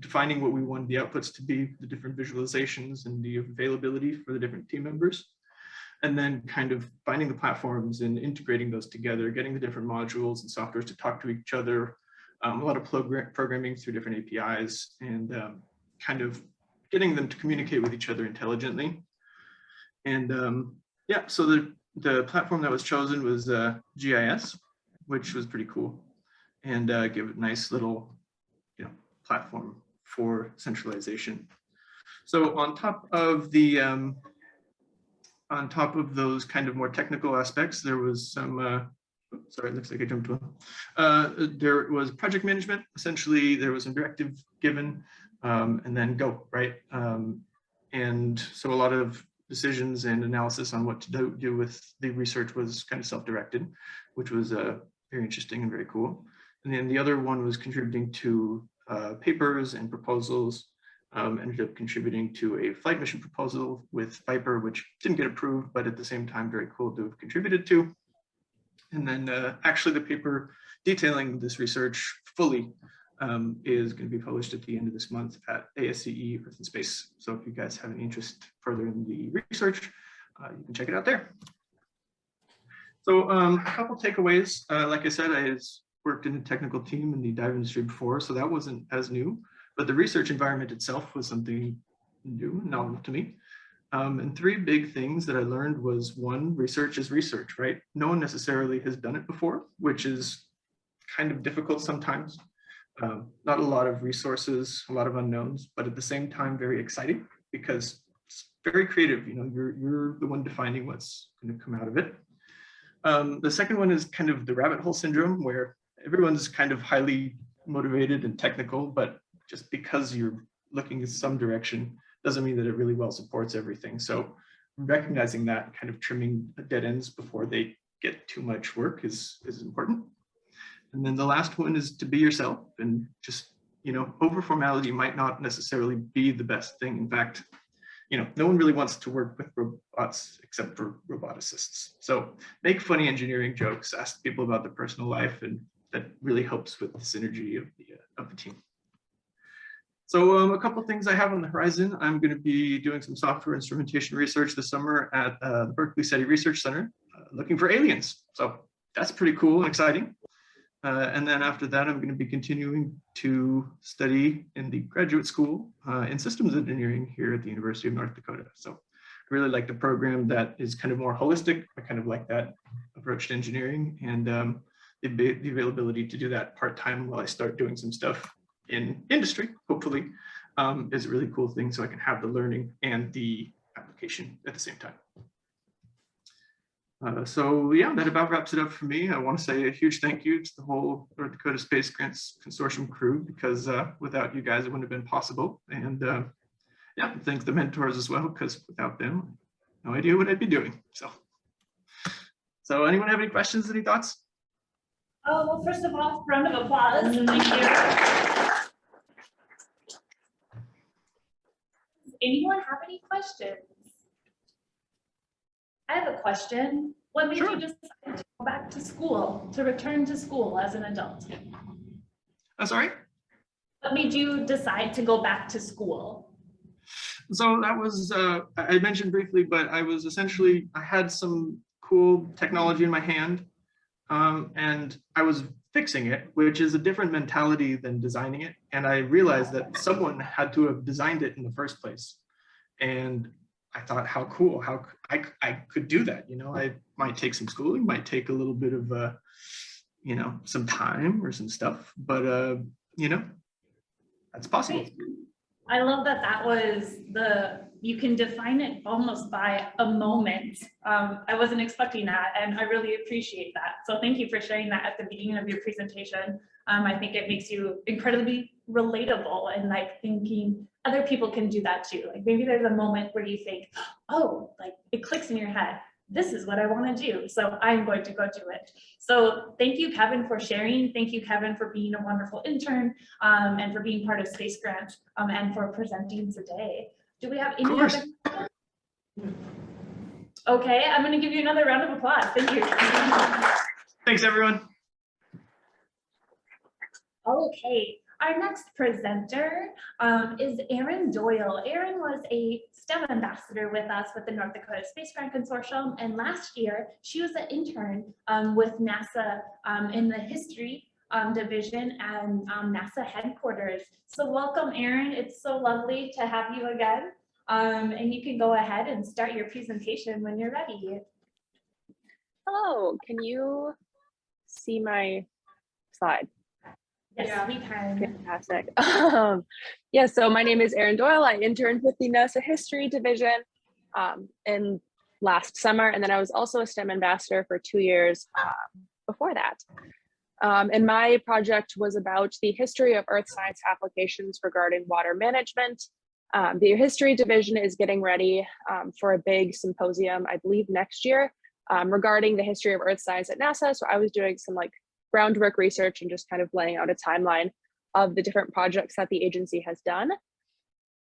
S15: defining what we want the outputs to be, the different visualizations and the availability for the different team members, and then kind of finding the platforms and integrating those together, getting the different modules and softwares to talk to each other, a lot of programming through different APIs, and kind of getting them to communicate with each other intelligently. And yeah, so the platform that was chosen was GIS, which was pretty cool, and give it a nice little platform for centralization. So on top of the on top of those kind of more technical aspects, there was some sorry, it looks like I jumped one. There was project management. Essentially, there was a directive given, and then go, right? And so a lot of decisions and analysis on what to do with the research was kind of self-directed, which was very interesting and very cool. And then the other one was contributing to papers and proposals. Ended up contributing to a flight mission proposal with Viper, which didn't get approved, but at the same time, very cool to have contributed to. And then actually the paper detailing this research fully is going to be published at the end of this month at ASCE Earth and Space. So if you guys have any interest further in the research, you can check it out there. So a couple takeaways. Like I said, I worked in a technical team in the dive industry before, so that wasn't as new, but the research environment itself was something new, novel to me. And three big things that I learned was, one, research is research, right? No one necessarily has done it before, which is kind of difficult sometimes. Not a lot of resources, a lot of unknowns, but at the same time, very exciting because it's very creative. You know, you're the one defining what's going to come out of it. The second one is kind of the rabbit hole syndrome, where everyone's kind of highly motivated and technical, but just because you're looking in some direction doesn't mean that it really well supports everything. So recognizing that, kind of trimming the dead ends before they get too much work is important. And then the last one is to be yourself, and just, you know, over formality might not necessarily be the best thing. In fact, you know, no one really wants to work with robots except for roboticists. So make funny engineering jokes, ask people about their personal life, and that really helps with the synergy of the team. So a couple of things I have on the horizon. I'm going to be doing some software instrumentation research this summer at the Berkeley SETI Research Center, looking for aliens. So that's pretty cool and exciting. And then after that, I'm going to be continuing to study in the graduate school in systems engineering here at the University of North Dakota. So I really like the program that is kind of more holistic. I kind of like that approach to engineering, and the availability to do that part-time while I start doing some stuff in industry, hopefully, is a really cool thing, so I can have the learning and the application at the same time. So yeah, that about wraps it up for me. I want to say a huge thank you to the whole North Dakota Space Grants Consortium crew, because without you guys, it wouldn't have been possible. And yeah, thank the mentors as well, because without them, no idea what I'd be doing. So anyone have any questions, any thoughts?
S1: Oh, well, first of all, round of applause. Thank you. Does anyone have any questions? I have a question. What made you decide to go back to school, to return to school as an adult?
S15: I'm sorry?
S1: What made you decide to go back to school?
S15: So that was, I mentioned briefly, but I was essentially, I had some cool technology in my hand, and I was fixing it, which is a different mentality than designing it. And I realized that someone had to have designed it in the first place. And I thought, how cool, how I could do that. You know, I might take some schooling, might take a little bit of, you know, some time or some stuff, but, you know, that's possible.
S1: I love that that was you can define it almost by a moment. I wasn't expecting that, and I really appreciate that. So thank you for sharing that at the beginning of your presentation. I think it makes you incredibly relatable, and like thinking other people can do that too. Like maybe there's a moment where you think, oh, like it clicks in your head. This is what I want to do, so I'm going to go do it. So thank you, Kevin, for sharing. Thank you, Kevin, for being a wonderful intern and for being part of Space Grant and for presenting today. Do we have any other questions? Okay, I'm going to give you another round of applause. Thank you.
S15: Thanks, everyone.
S1: Okay, our next presenter is Erin Doyle. Erin was a STEM ambassador with us with the North Dakota Space Grant Consortium, and last year she was an intern with NASA in the history division and NASA headquarters. So welcome, Erin. It's so lovely to have you again. And you can go ahead and start your presentation when you're ready.
S5: Hello, can you see my slide?
S1: Yes, we can.
S5: Fantastic. Yeah, so my name is Erin Doyle. I interned with the NASA History Division in last summer, and then I was also a STEM ambassador for 2 years before that. And my project was about the history of earth science applications regarding water management. The History Division is getting ready for a big symposium, I believe next year, regarding the history of earth science at NASA. So I was doing some groundwork research and just kind of laying out a timeline of the different projects that the agency has done.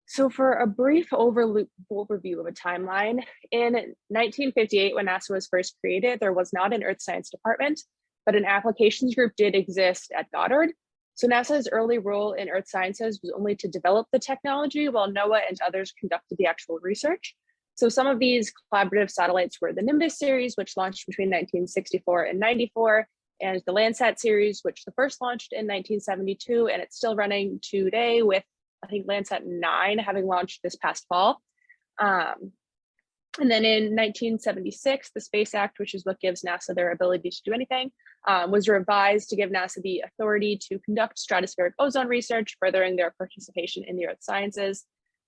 S5: So for a brief overview of a timeline, in 1958, when NASA was first created, there was not an earth science department, but an applications group did exist at Goddard. So NASA's early role in earth sciences was only to develop the technology, while NOAA and others conducted the actual research. So some of these collaborative satellites were the Nimbus series, which launched between 1964 and 94, and the Landsat series, which the first launched in 1972, and it's still running today with, I think, Landsat 9 having launched this past fall. And then in 1976, the Space Act, which is what gives NASA their ability to do anything, was revised to give NASA the authority to conduct stratospheric ozone research, furthering their participation in the earth sciences.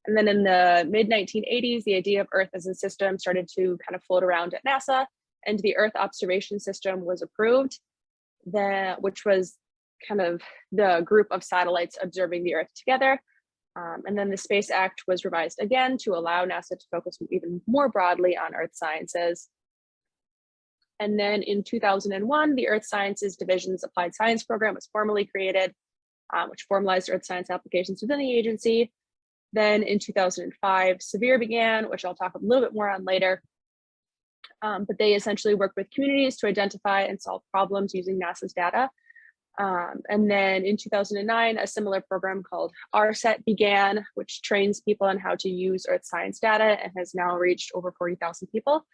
S5: And then in the mid-1980s, the idea of Earth as a system started to kind of float around at NASA, and the Earth observation system was approved, which was kind of the group of satellites observing the Earth together. And then the Space Act was revised again to allow NASA to focus even more broadly on earth sciences. And then in 2001, the Earth Sciences Division's Applied Science Program was formally created, which formalized earth science applications within the agency. Then in 2005, SEVERE began, which I'll talk a little bit more on later. But they essentially work with communities to identify and solve problems using NASA's data. And then in 2009, a similar program called RSET began, which trains people on how to use earth science data and has now reached over 40,000 people.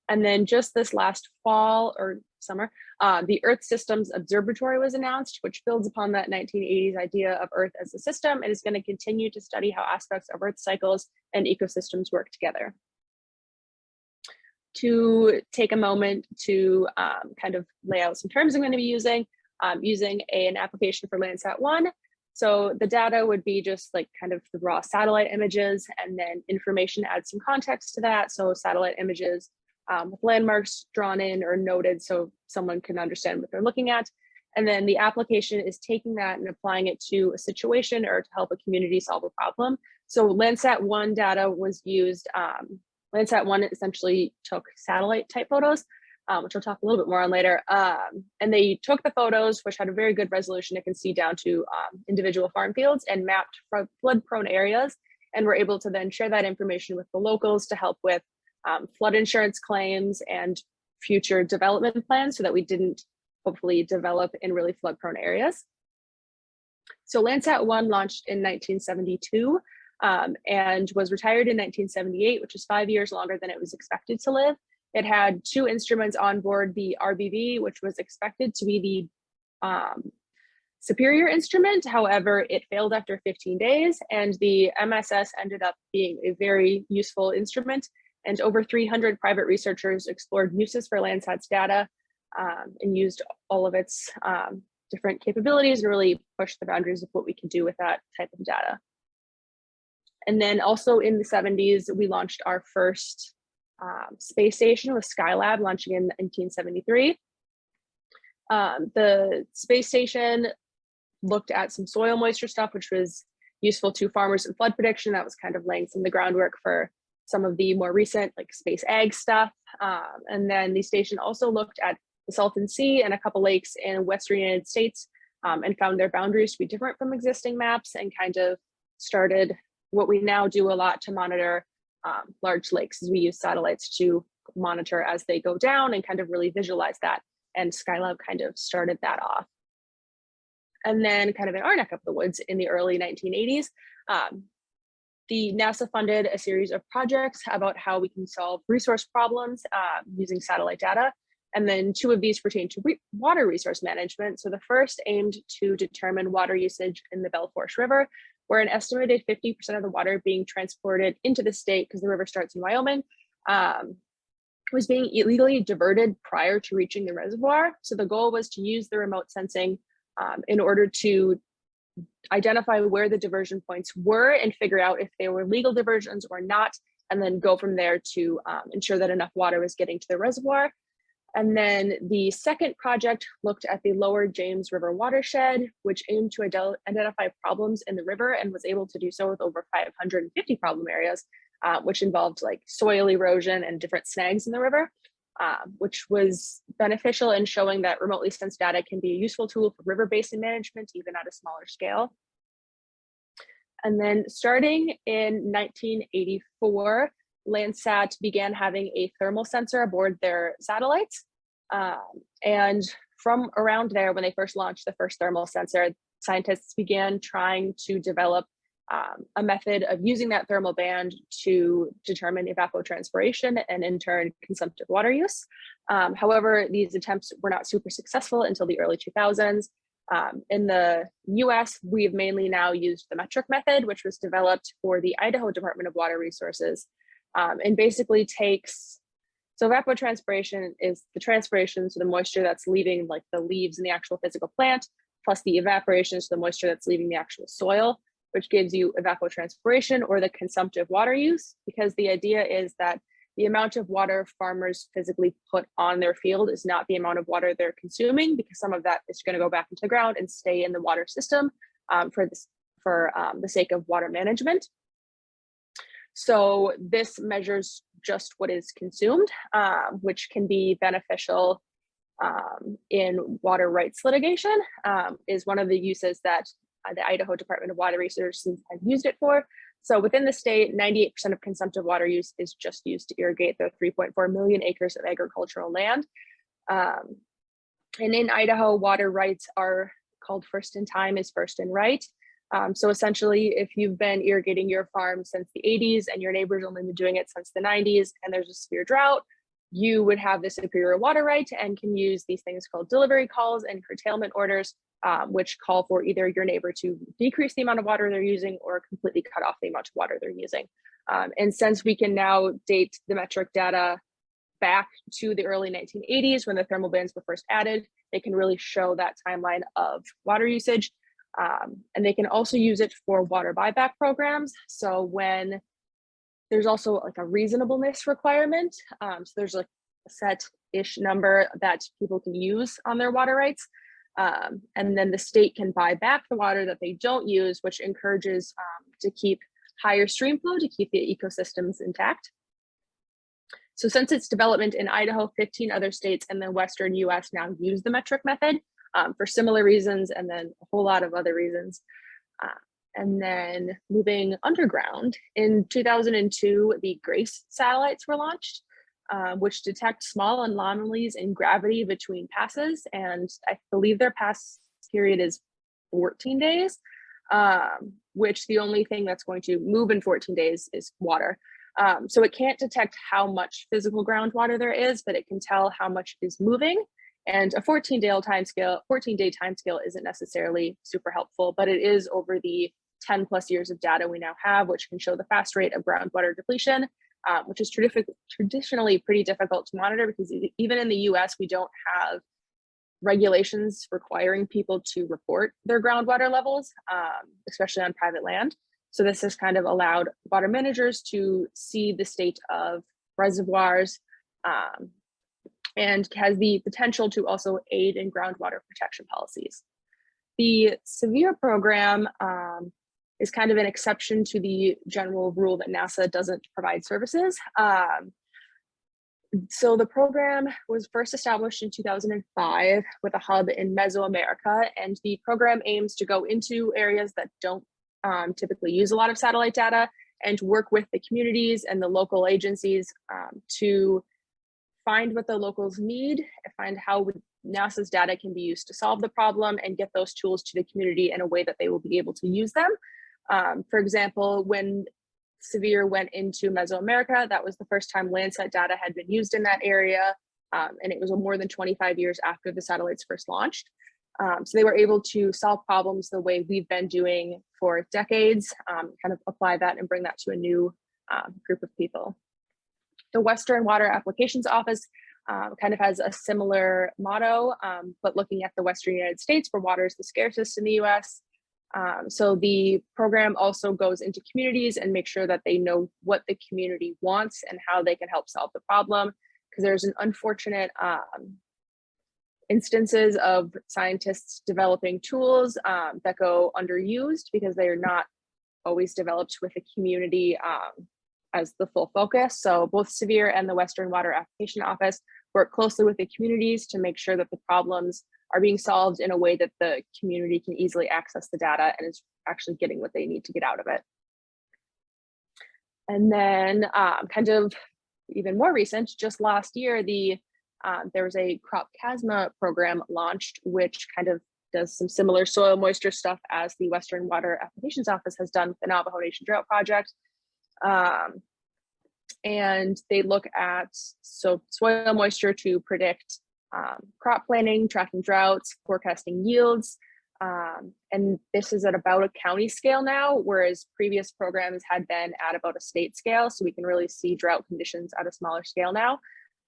S5: And then just this last fall or summer, the Earth Systems Observatory was announced, which builds upon that 1980s idea of Earth as a system and is going to continue to study how aspects of Earth cycles and ecosystems work together. To take a moment to kind of lay out some terms I'm going to be using an application for Landsat 1. So the data would be just kind of the raw satellite images, and then information adds some context to that. So satellite images with landmarks drawn in or noted so someone can understand what they're looking at. And then the application is taking that and applying it to a situation or to help a community solve a problem. So Landsat 1 data was used. Landsat 1 essentially took satellite type photos, which I'll talk a little bit more on later. And they took the photos, which had a very good resolution. It can see down to individual farm fields, and mapped flood prone areas, and were able to then share that information with the locals to help with flood insurance claims and future development plans so that we didn't hopefully develop in really flood prone areas. So Landsat 1 launched in 1972 and was retired in 1978, which is 5 years longer than it was expected to live. It had 2 instruments on board, the RBV, which was expected to be the superior instrument. However, it failed after 15 days, and the MSS ended up being a very useful instrument. And over 300 private researchers explored uses for Landsat's data and used all of its different capabilities and really pushed the boundaries of what we can do with that type of data. And then also in the 70s, we launched our first space station with Skylab, launching in 1973. The space station looked at some soil moisture stuff, which was useful to farmers and flood prediction. That was kind of laying some of the groundwork for some of the more recent space ag stuff. And then the station also looked at the Salton Sea and a couple lakes in Western United States and found their boundaries to be different from existing maps, and kind of started what we now do a lot to monitor large lakes, as we use satellites to monitor as they go down and kind of really visualize that and Skylab kind of started that off. And then kind of in our neck of the woods in the early 1980s, the NASA funded a series of projects about how we can solve resource problems using satellite data. And then 2 of these pertain to water resource management. So the first aimed to determine water usage in the Belforche River, where an estimated 50% of the water being transported into the state, because the river starts in Wyoming, was being illegally diverted prior to reaching the reservoir. So the goal was to use the remote sensing in order to identify where the diversion points were and figure out if they were legal diversions or not, and then go from there to ensure that enough water was getting to the reservoir. And then the second project looked at the lower James River watershed, which aimed to identify problems in the river and was able to do so with over 550 problem areas, which involved like soil erosion and different snags in the river, which was beneficial in showing that remotely sensed data can be a useful tool for river basin management, even at a smaller scale. And then starting in 1984, Landsat began having a thermal sensor aboard their satellites. And from around there, when they first launched the first thermal sensor, scientists began trying to develop a method of using that thermal band to determine evapotranspiration and in turn consumptive water use. However, these attempts were not super successful until the early 2000s. In the US, we've mainly now used the metric method, which was developed for the Idaho Department of Water Resources, and basically takes, so evapotranspiration is the transpiration, so the moisture that's leaving like the leaves in the actual physical plant, plus the evaporation, so the moisture that's leaving the actual soil, which gives you evapotranspiration or the consumptive water use, because the idea is that the amount of water farmers physically put on their field is not the amount of water they're consuming, because some of that is going to go back into the ground and stay in the water system for the sake of water management. So this measures just what is consumed, which can be beneficial in water rights litigation, is one of the uses that the Idaho Department of Water Resources have used it for. So within the state, 98% of consumptive water use is just used to irrigate the 3.4 million acres of agricultural land. And in Idaho, water rights are called first in time is first in right. So essentially, if you've been irrigating your farm since the 80s and your neighbor's only been doing it since the 90s and there's a severe drought, you would have the superior water right and can use these things called delivery calls and curtailment orders, which call for either your neighbor to decrease the amount of water they're using or completely cut off the amount of water they're using. And since we can now date the metric data back to the early 1980s when the thermal bands were first added, they can really show that timeline of water usage. And they can also use it for water buyback programs. So when there's also like a reasonableness requirement, so there's like a set-ish number that people can use on their water rights. And then the state can buy back the water that they don't use, which encourages to keep higher stream flow to keep the ecosystems intact. So since its development in Idaho, 15 other states in the Western US now use the metric method for similar reasons, and then a whole lot of other reasons. And then moving underground, in 2002, the GRACE satellites were launched, which detect small anomalies in gravity between passes. And I believe their pass period is 14 days, which the only thing that's going to move in 14 days is water. So it can't detect how much physical groundwater there is, but it can tell how much is moving. And a 14-day timescale isn't necessarily super helpful, but it is over the 10 plus years of data we now have, which can show the fast rate of groundwater depletion, which is traditionally pretty difficult to monitor because even in the US, we don't have regulations requiring people to report their groundwater levels, especially on private land. So this has kind of allowed water managers to see the state of reservoirs and has the potential to also aid in groundwater protection policies. The SEVERE program is kind of an exception to the general rule that NASA doesn't provide services. So the program was first established in 2005 with a hub in Mesoamerica, and the program aims to go into areas that don't typically use a lot of satellite data and work with the communities and the local agencies to find what the locals need, find how NASA's data can be used to solve the problem and get those tools to the community in a way that they will be able to use them. For example, when Severe went into Mesoamerica, that was the first time Landsat data had been used in that area, and it was more than 25 years after the satellites first launched. So they were able to solve problems the way we've been doing for decades, kind of apply that and bring that to a new group of people. The Western Water Applications Office kind of has a similar motto, but looking at the Western United States, where water is the scarcest in the US. So the program also goes into communities and makes sure that they know what the community wants and how they can help solve the problem. Because there's an unfortunate instances of scientists developing tools that go underused because they are not always developed with the community as the full focus. So both Severe and the Western Water Application Office work closely with the communities to make sure that the problems are being solved in a way that the community can easily access the data and is actually getting what they need to get out of it. And then kind of even more recent, just last year, there was a crop chasma program launched, which kind of does some similar soil moisture stuff as the Western Water Applications Office has done with the Navajo Nation Drought Project. And they look at soil moisture to predict crop planting, tracking droughts, forecasting yields. And this is at about a county scale now, whereas previous programs had been at about a state scale. So we can really see drought conditions at a smaller scale now.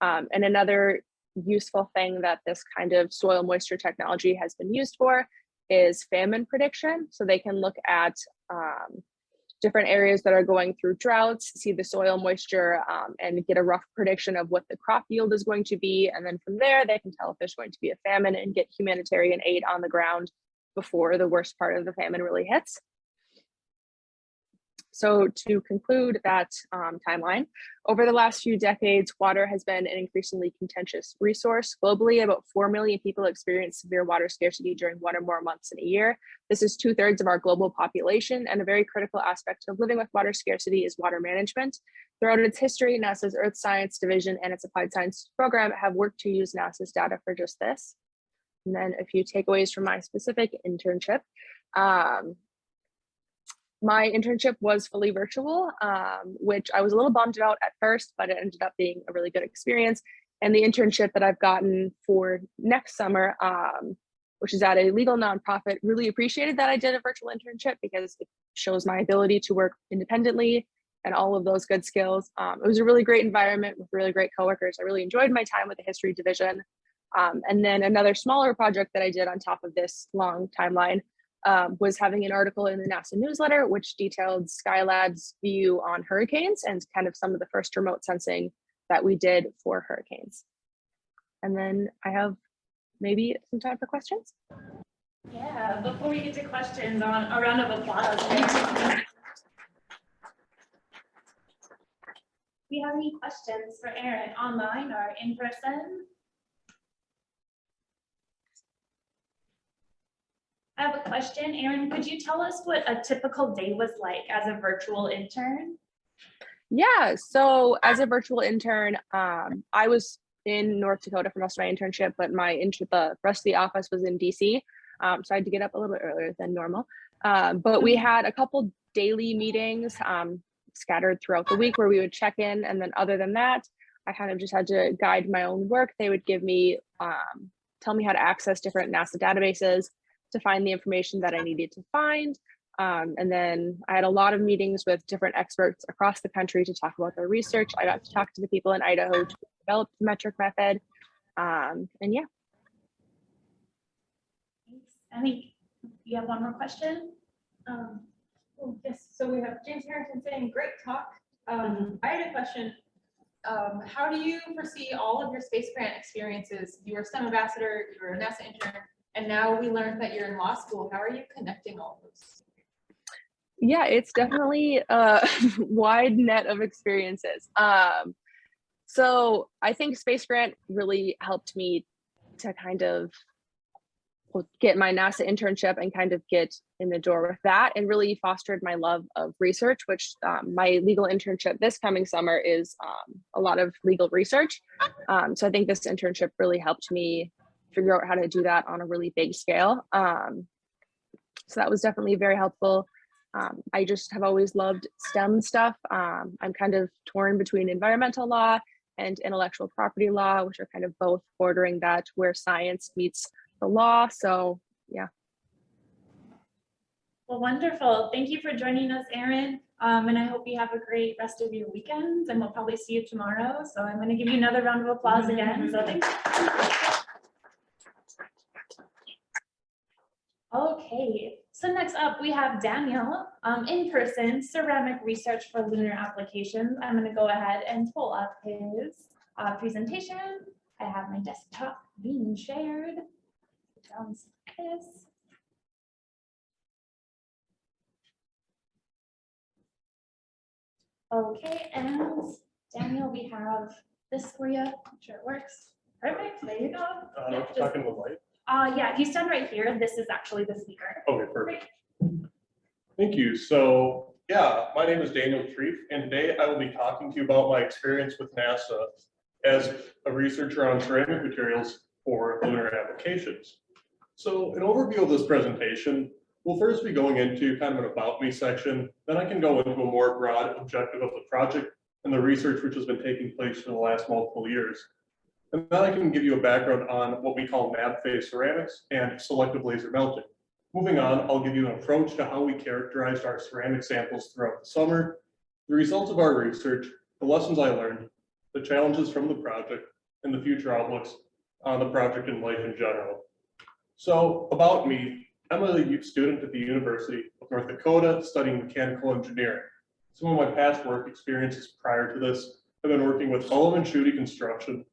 S5: And another useful thing that this kind of soil moisture technology has been used for is famine prediction. So they can look at different areas that are going through droughts, see the soil moisture, and get a rough prediction of what the crop yield is going to be. And then from there, they can tell if there's going to be a famine and get humanitarian aid on the ground before the worst part of the famine really hits. So to conclude that timeline, over the last few decades, water has been an increasingly contentious resource. Globally, about 4 million people experience severe water scarcity during 1 or more months in a year. This is 2/3 of our global population, and a very critical aspect of living with water scarcity is water management. Throughout its history, NASA's Earth Science Division and its Applied Science program have worked to use NASA's data for just this. And then a few takeaways from my specific internship. My internship was fully virtual, which I was a little bummed about at first, but it ended up being a really good experience. And the internship that I've gotten for next summer, which is at a legal nonprofit, really appreciated that I did a virtual internship because it shows my ability to work independently and all of those good skills. It was a really great environment with really great coworkers. I really enjoyed my time with the history division. And then another smaller project that I did on top of this long timeline was having an article in the NASA newsletter, which detailed Skylab's view on hurricanes and kind of some of the first remote sensing that we did for hurricanes. And then I have maybe some time for questions.
S1: Yeah, before we get to questions, on a round of applause. Do you have any questions for Erin online or in person? I have a question. Erin, could you tell us what a typical day was like as a virtual intern?
S5: Yeah, so as a virtual intern, I was in North Dakota for most of my internship, but the rest of the office was in DC. So I had to get up a little bit earlier than normal. But we had a couple daily meetings scattered throughout the week where we would check in. And then other than that, I kind of just had to guide my own work. They would give me, tell me how to access different NASA databases to find the information that I needed to find. And then I had a lot of meetings with different experts across the country to talk about their research. I got to talk to the people in Idaho to develop the metric method. And yeah.
S1: Thanks. I think you have one more question.
S3: Yes, so we have James Harrington saying, great talk. I had a question. How do you foresee all of your space grant experiences? You were a STEM ambassador, you were a NASA intern, and now we learned that you're in law school. How are you connecting all of those?
S5: Yeah, it's definitely a wide net of experiences. So I think Space Grant really helped me to kind of get my NASA internship and kind of get in the door with that, and really fostered my love of research, which my legal internship this coming summer is a lot of legal research. So I think this internship really helped me figure out how to do that on a really big scale. So that was definitely very helpful. I just have always loved STEM stuff. I'm kind of torn between environmental law and intellectual property law, which are kind of both bordering that where science meets the law. So yeah.
S1: Well, wonderful. Thank you for joining us, Erin. And I hope you have a great rest of your weekends, and we'll probably see you tomorrow. So I'm going to give you another round of applause again. So thanks. Okay, so next up we have Daniel, in-person ceramic research for lunar applications. I'm going to go ahead and pull up his presentation. I have my desktop being shared. Sounds like this. Okay, and Daniel, we have this for you. I'm sure it works. Perfect, there you go.
S18: Talking to the light.
S1: Yeah, if you stand right here, this is actually the speaker.
S18: Okay, perfect. Thank you. So yeah, my name is Daniel Trieff, and today I will be talking to you about my experience with NASA as a researcher on ceramic materials for lunar applications. So an overview of this presentation, we'll first be going into kind of an about me section, then I can go into a more broad objective of the project and the research which has been taking place for the last multiple years. And then I can give you a background on what we call MAB phase ceramics and selective laser melting. Moving on, I'll give you an approach to how we characterized our ceramic samples throughout the summer, the results of our research, the lessons I learned, the challenges from the project, and the future outlooks on the project and life in general. So about me, I'm a student at the University of North Dakota studying mechanical engineering. Some of my past work experiences prior to this have been working with Ullman Shooty Construction,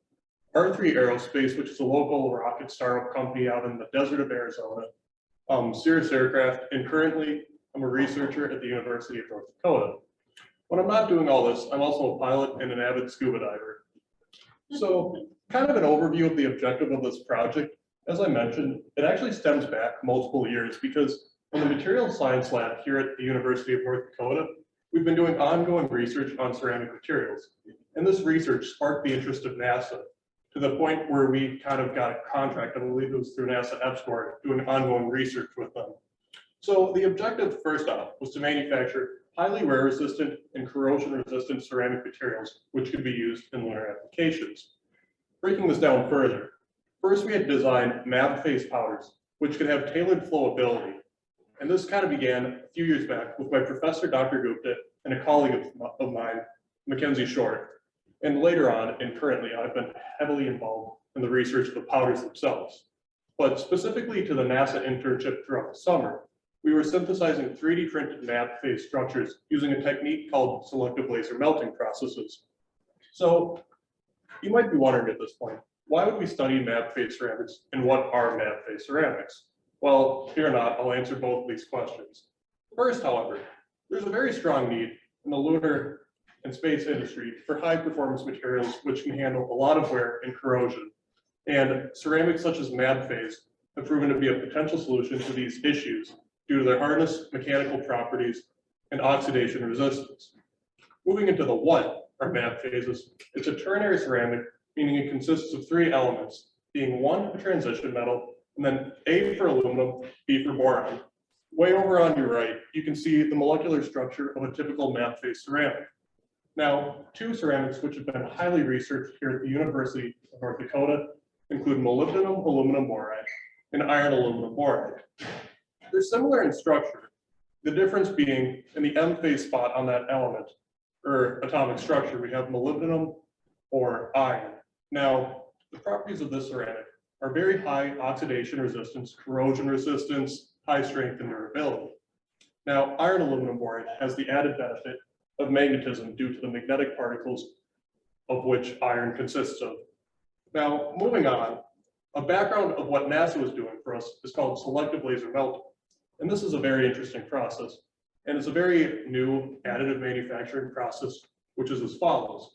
S18: R3 Aerospace, which is a local rocket startup company out in the desert of Arizona, Cirrus Aircraft, and currently I'm a researcher at the University of North Dakota. When I'm not doing all this, I'm also a pilot and an avid scuba diver. So kind of an overview of the objective of this project. As I mentioned, it actually stems back multiple years because in the materials science lab here at the University of North Dakota, we've been doing ongoing research on ceramic materials. And this research sparked the interest of NASA to the point where we kind of got a contract, I believe it was through NASA EPSCoR, doing ongoing research with them. So the objective, first off, was to manufacture highly wear resistant and corrosion resistant ceramic materials, which could be used in lunar applications. Breaking this down further, first we had designed MAB phase powders, which could have tailored flowability. And this kind of began a few years back with my professor, Dr. Gupta, and a colleague of mine, Mackenzie Short. And later on, and currently, I've been heavily involved in the research of the powders themselves. But specifically to the NASA internship throughout the summer, we were synthesizing 3D printed MAB phase structures using a technique called selective laser melting processes. So you might be wondering at this point, why would we study MAB phase ceramics and what are MAB phase ceramics? Well, fear not, I'll answer both of these questions. First, however, there's a very strong need in the lunar and space industry for high performance materials which can handle a lot of wear and corrosion. And ceramics such as MAB phase have proven to be a potential solution to these issues due to their hardness, mechanical properties, and oxidation resistance. Moving into the what are MAB phases, it's a ternary ceramic, meaning it consists of 3 elements, being 1, a transition metal, and then A for aluminum, B for boron. Way over on your right, you can see the molecular structure of a typical MAB phase ceramic. Now, 2 ceramics which have been highly researched here at the University of North Dakota include molybdenum aluminum boride and iron aluminum boride. They're similar in structure, the difference being in the M phase spot on that element, or atomic structure, we have molybdenum or iron. Now, the properties of this ceramic are very high oxidation resistance, corrosion resistance, high strength and durability. Now, iron aluminum boride has the added benefit of magnetism due to the magnetic particles of which iron consists of. Now, moving on, a background of what NASA was doing for us is called selective laser melting. And this is a very interesting process. And it's a very new additive manufacturing process, which is as follows.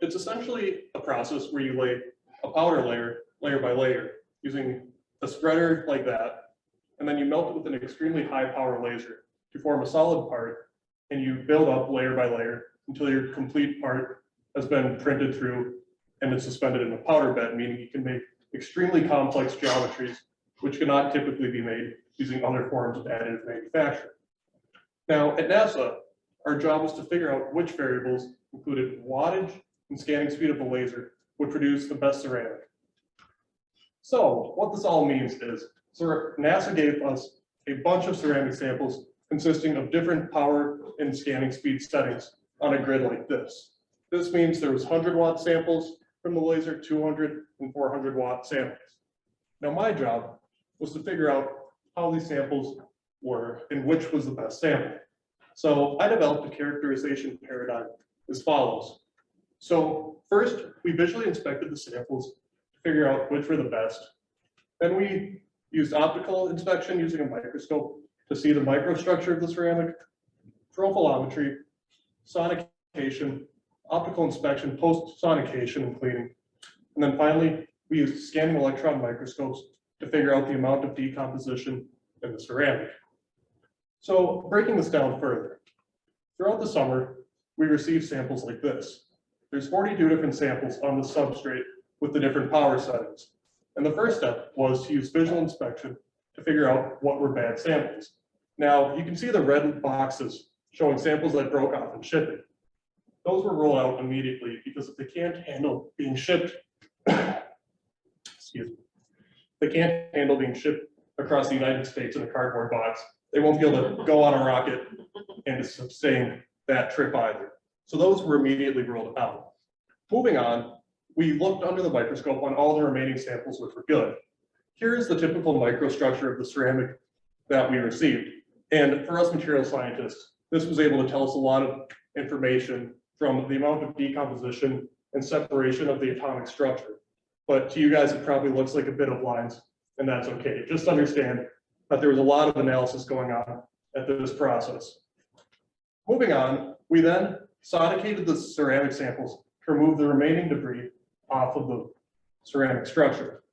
S18: It's essentially a process where you lay a powder layer, layer by layer, using a spreader like that, and then you melt it with an extremely high power laser to form a solid part, and you build up layer by layer until your complete part has been printed through and it's suspended in a powder bed, meaning you can make extremely complex geometries, which cannot typically be made using other forms of additive manufacturing. Now, at NASA, our job was to figure out which variables, included wattage and scanning speed of the laser, would produce the best ceramic. So what this all means is, NASA gave us a bunch of ceramic samples consisting of different power and scanning speed settings on a grid like this. This means there was 100-watt samples from the laser, 200 and 400-watt samples. Now my job was to figure out how these samples were and which was the best sample. So I developed a characterization paradigm as follows. So first, we visually inspected the samples to figure out which were the best. Then we used optical inspection using a microscope to see the microstructure of the ceramic, profilometry, sonication, optical inspection, post-sonication and cleaning. And then finally, we used scanning electron microscopes to figure out the amount of decomposition in the ceramic. So breaking this down further, throughout the summer, we received samples like this. There's 42 different samples on the substrate with the different power settings. And the first step was to use visual inspection to figure out what were bad samples. Now, you can see the red boxes showing samples that broke off in shipping. Those were rolled out immediately because if they can't handle being shipped, excuse me, they can't handle being shipped across the United States in a cardboard box, they won't be able to go on a rocket and to sustain that trip either. So those were immediately ruled out. Moving on, we looked under the microscope on all the remaining samples which were good. Here is the typical microstructure of the ceramic that we received. And for us material scientists, this was able to tell us a lot of information from the amount of decomposition and separation of the atomic structure. But to you guys, it probably looks like a bit of lines, and that's okay. Just understand that there was a lot of analysis going on at this process. Moving on, we then sonicated the ceramic samples to remove the remaining debris off of the ceramic structure.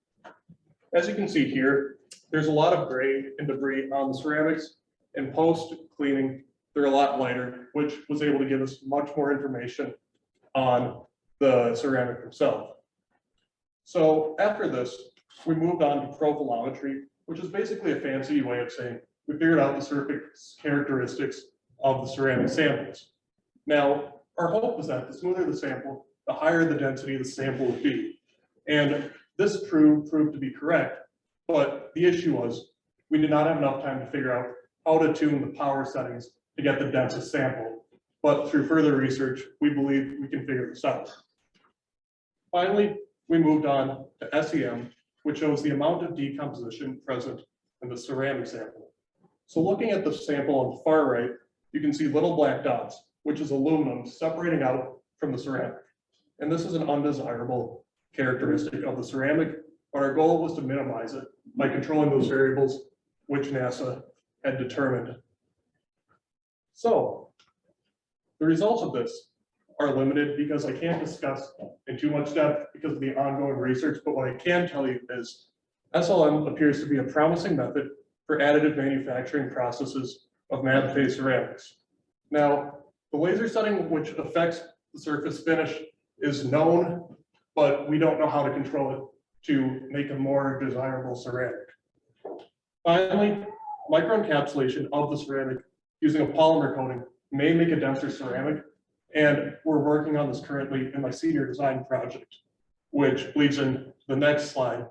S18: As you can see here, there's a lot of gray and debris on the ceramics, and post-cleaning, they're a lot lighter, which was able to give us much more information on the ceramic itself. So after this, we moved on to profilometry, which is basically a fancy way of saying we figured out the surface characteristics of the ceramic samples. Now, our hope was that the smoother the sample, the higher the density of the sample would be. And this proved to be correct, but the issue was we did not have enough time to figure out how to tune the power settings to get the densest sample. But through further research, we believe we can figure this out. Finally, we moved on to SEM, which shows the amount of decomposition present in the ceramic sample. So looking at the sample on the far right, you can see little black dots, which is aluminum separating out from the ceramic. And this is an undesirable characteristic of the ceramic, but our goal was to minimize it by controlling those variables which NASA had determined. So the results of this are limited because I can't discuss in too much depth because of the ongoing research, but what I can tell you is SLM appears to be a promising method for additive manufacturing processes of mad phase ceramics. Now, the laser setting which affects the surface finish is known, but we don't know how to control it to make a more desirable ceramic. Finally, microencapsulation of the ceramic using a polymer coating may make a denser ceramic, and we're working on this currently in my senior design project, which leads in the next slide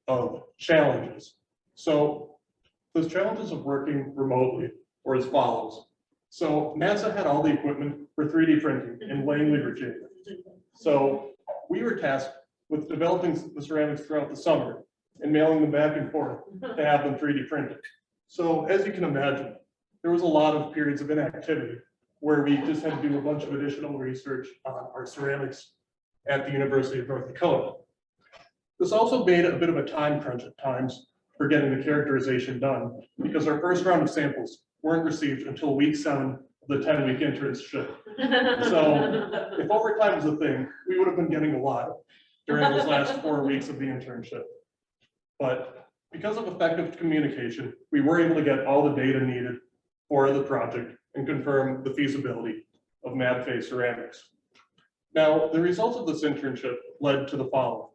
S18: of challenges. So those challenges of working remotely were as follows. So NASA had all the equipment for 3D printing in Langley, Virginia. So we were tasked with developing the ceramics throughout the summer and mailing them back and forth to have them 3D printed. So as you can imagine, there was a lot of periods of inactivity where we just had to do a bunch of additional research on our ceramics at the University of North Dakota. This also made a bit of a time crunch at times for getting the characterization done because our first round of samples weren't received until week 7 of the 10-week internship. So if overtime was a thing, we would have been getting a lot during those last 4 weeks of the internship. But because of effective communication, we were able to get all the data needed for the project and confirm the feasibility of mad phase ceramics. Now, the results of this internship led to the following.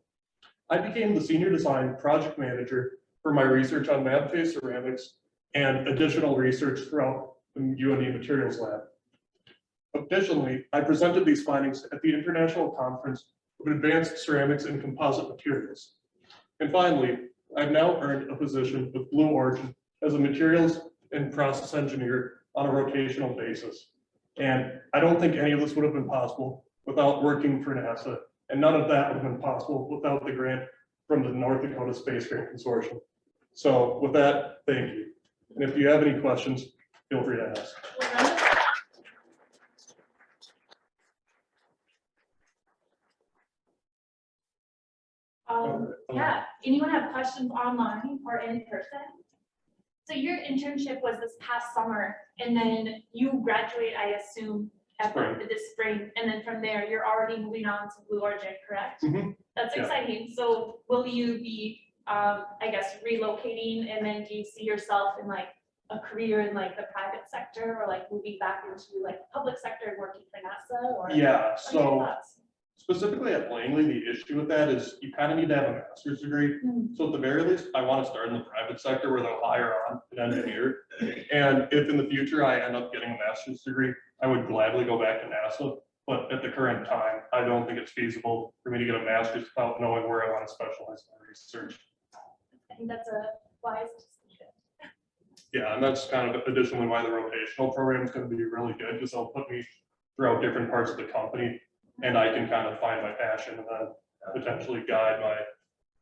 S18: I became the senior design project manager for my research on lab phase ceramics and additional research throughout the UND Materials Lab. Additionally, I presented these findings at the International Conference of Advanced Ceramics and Composite Materials. And finally, I've now earned a position with Blue Origin as a materials and process engineer on a rotational basis. And I don't think any of this would have been possible without working for NASA, and none of that would have been possible without the grant from the North Dakota Space Grant Consortium. So with that, thank you. And if you have any questions, feel free to ask.
S1: Yeah, anyone have questions online or in person? So your internship was this past summer, and then you graduate, I assume, at this spring, and then from there, you're already moving on to Blue Origin, correct? That's exciting. So will you be, I guess, relocating, and then do you see yourself in like a career in like the private sector, or like moving back into like the public sector and working for NASA? Or
S18: yeah,
S1: what are your
S18: so
S1: thoughts?
S18: specifically at Langley, the issue with that is you kind of need to have a master's degree. So at the very least, I want to start in the private sector where they'll hire on an engineer. And if in the future I end up getting a master's degree, I would gladly go back to NASA. But at the current time, I don't think it's feasible for me to get a master's without knowing where I want to specialize my research.
S1: I think that's a wise decision.
S18: Yeah, and that's kind of additionally why the rotational program is going to be really good, because they'll put me throughout different parts of the company, and I can kind of find my passion and then potentially guide my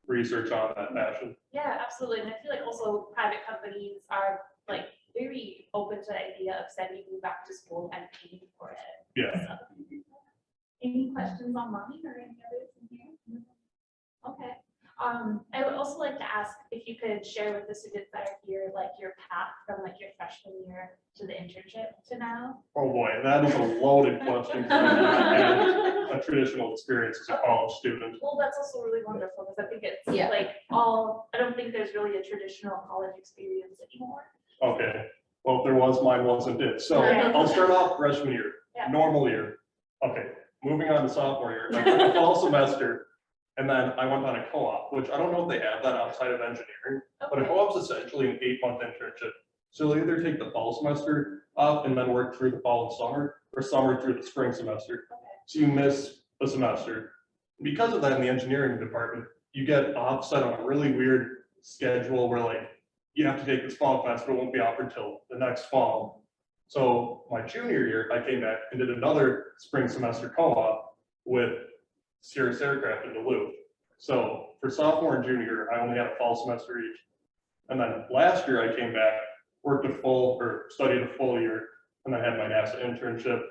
S18: research on that passion.
S1: Yeah, absolutely. And I feel like also private companies are like very open to the idea of sending you back to school and paying for it.
S18: Yeah.
S1: So, any questions online or any others in here? Okay. I would also like to ask if you could share with the students that are here, like your path from like your freshman year to the internship to now.
S18: Oh boy, that is a loaded question. And a traditional experience as a college student.
S1: Well, that's also really wonderful because I think it's
S4: Yeah.
S1: like I don't think there's really a traditional college experience anymore.
S18: Okay, well, if there was, mine wasn't it. So
S1: Okay.
S18: I'll start off freshman year,
S1: Yeah.
S18: normal year. Okay, moving on to sophomore year, I took a fall semester, and then I went on a co-op, which I don't know if they have that outside of engineering, but a co-op is essentially an 8-month internship. So you'll either take the fall semester off and then work through the fall and summer, or summer through the spring semester. So you miss a semester. Because of that, in the engineering department, you get offset on a really weird schedule where like you have to take this fall class, but it won't be offered till the next fall. So my junior year, I came back and did another spring semester co-op with Cirrus Aircraft in Duluth. So for sophomore and junior year, I only had a fall semester each. And then last year I came back, studied a full year, and then had my NASA internship.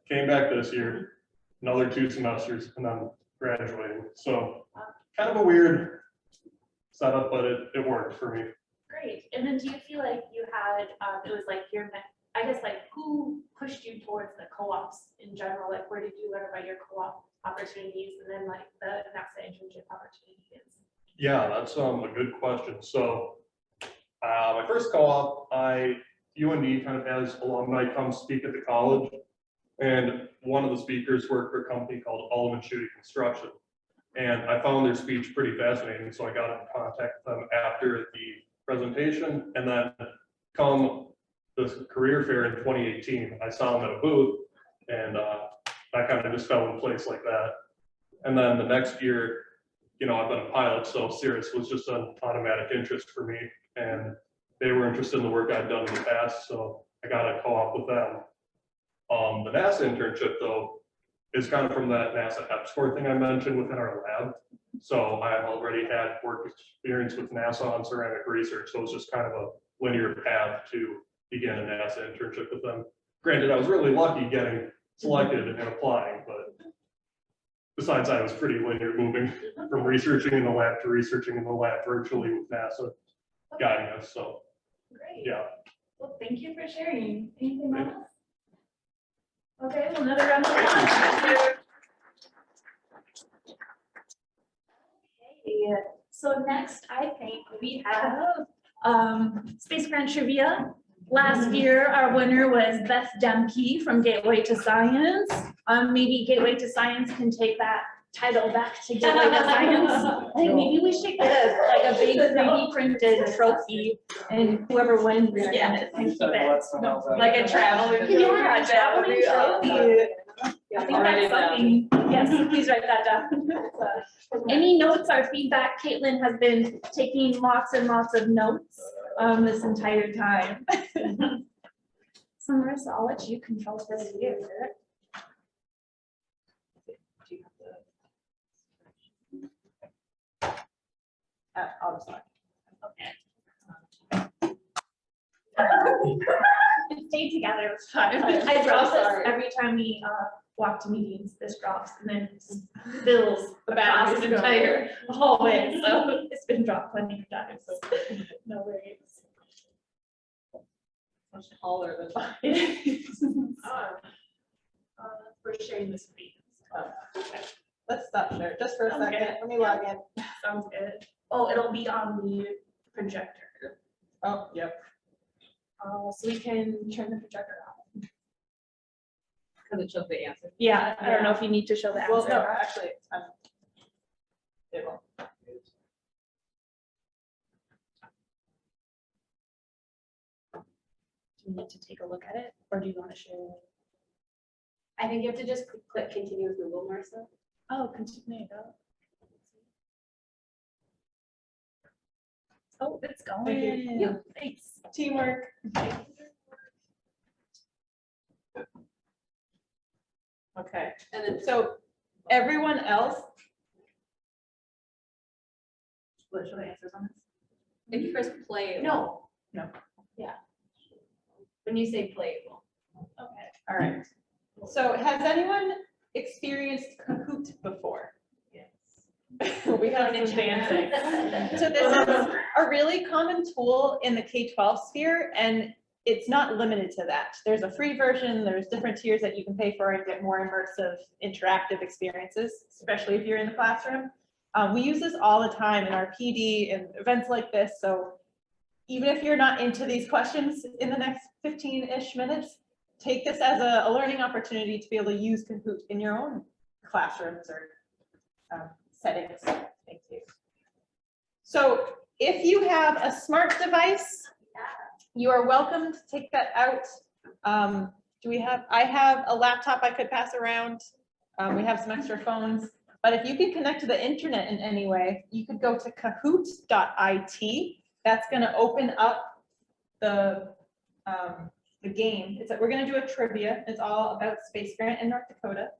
S18: Came back this year, another 2 semesters, and then graduating. So kind of a weird setup, but it worked for me.
S1: Great. And then do you feel like you had, it was like I guess like who pushed you towards the co-ops in general? Like where did you learn about your co-op opportunities and then like the NASA internship opportunities?
S18: Yeah, that's a good question. So my first co-op, UND kind of has alumni come speak at the college, and one of the speakers worked for a company called Allman Shooting Construction. And I found their speech pretty fascinating, so I got in contact with them after the presentation, and then come the career fair in 2018, I saw them at a booth, and that kind of just fell in place like that. And then the next year, I've been a pilot, so Cirrus was just an automatic interest for me, and they were interested in the work I'd done in the past, so I got a co-op with them. The NASA internship, though, is kind of from that NASA EPSCoR thing I mentioned within our lab. So I already had work experience with NASA on ceramic research, so it's just kind of a linear path to begin a NASA internship with them. Granted, I was really lucky getting selected and applying, but besides, I was pretty linear moving from researching in the lab to researching in the lab virtually with NASA guiding us. So,
S1: great.
S18: Yeah.
S1: Well, thank you for sharing. Anything else? Okay, well, another round of applause. Okay, so next, I think we have Space Grant Trivia. Last year, our winner was Beth Demke from Gateway to Science. Maybe Gateway to Science can take that title back to Gil Science. I think maybe we should get a big 3D printed trophy and whoever wins it.
S3: Yeah.
S1: and keep it.
S3: Like a traveling.
S1: Yeah, a traveling trophy. I think that's something, yes, please write that down. Any notes or feedback? Caitlin has been taking lots and lots of notes this entire time. So Marissa, I'll let you control this here.
S3: I'll just look.
S1: Stay together. I drop this every time we walk to meetings. This drops and then fills the across the entire hallway. So it's been dropped plenty of times. No worries.
S3: Much taller than mine.
S1: We're sharing the screen.
S3: Let's stop there just for a second. Let me log in.
S1: Sounds good. Oh, it'll be on the projector.
S3: Oh, yep.
S1: So we can turn the projector off.
S3: Because it shows the answer.
S1: Yeah, I don't know if you need to show the answer.
S3: Well, no, actually, it won't.
S1: Do you need to take a look at it, or do you want to share it?
S4: I think you have to just click continue with Google, Marissa.
S1: Oh, continue. Oh, it's going.
S3: Thank you.
S1: Yeah, thanks.
S3: Teamwork. Okay,
S4: And then
S3: so everyone else,
S1: What should I answer on this?
S4: if you press play. it
S1: No.
S3: No.
S1: Yeah.
S4: When you say play, it will.
S1: Okay.
S3: all right. So has anyone experienced Kahoot before? Yes. We have some dancing. So this is a really common tool in the K-12 sphere, and it's not limited to that. There's a free version, there's different tiers that you can pay for and get more immersive, interactive experiences, especially if you're in the classroom. We use this all the time in our PD and events like this, so even if you're not into these questions in the next 15-ish minutes, take this as a learning opportunity to be able to use Kahoot in your own classrooms or settings. Thank you. So if you have a smart device, you are welcome to take that out. I have a laptop I could pass around. We have some extra phones, but if you can connect to the internet in any way, you could go to kahoot.it. That's going to open up the game. We're going to do a trivia. It's all about Space Grant in North Dakota.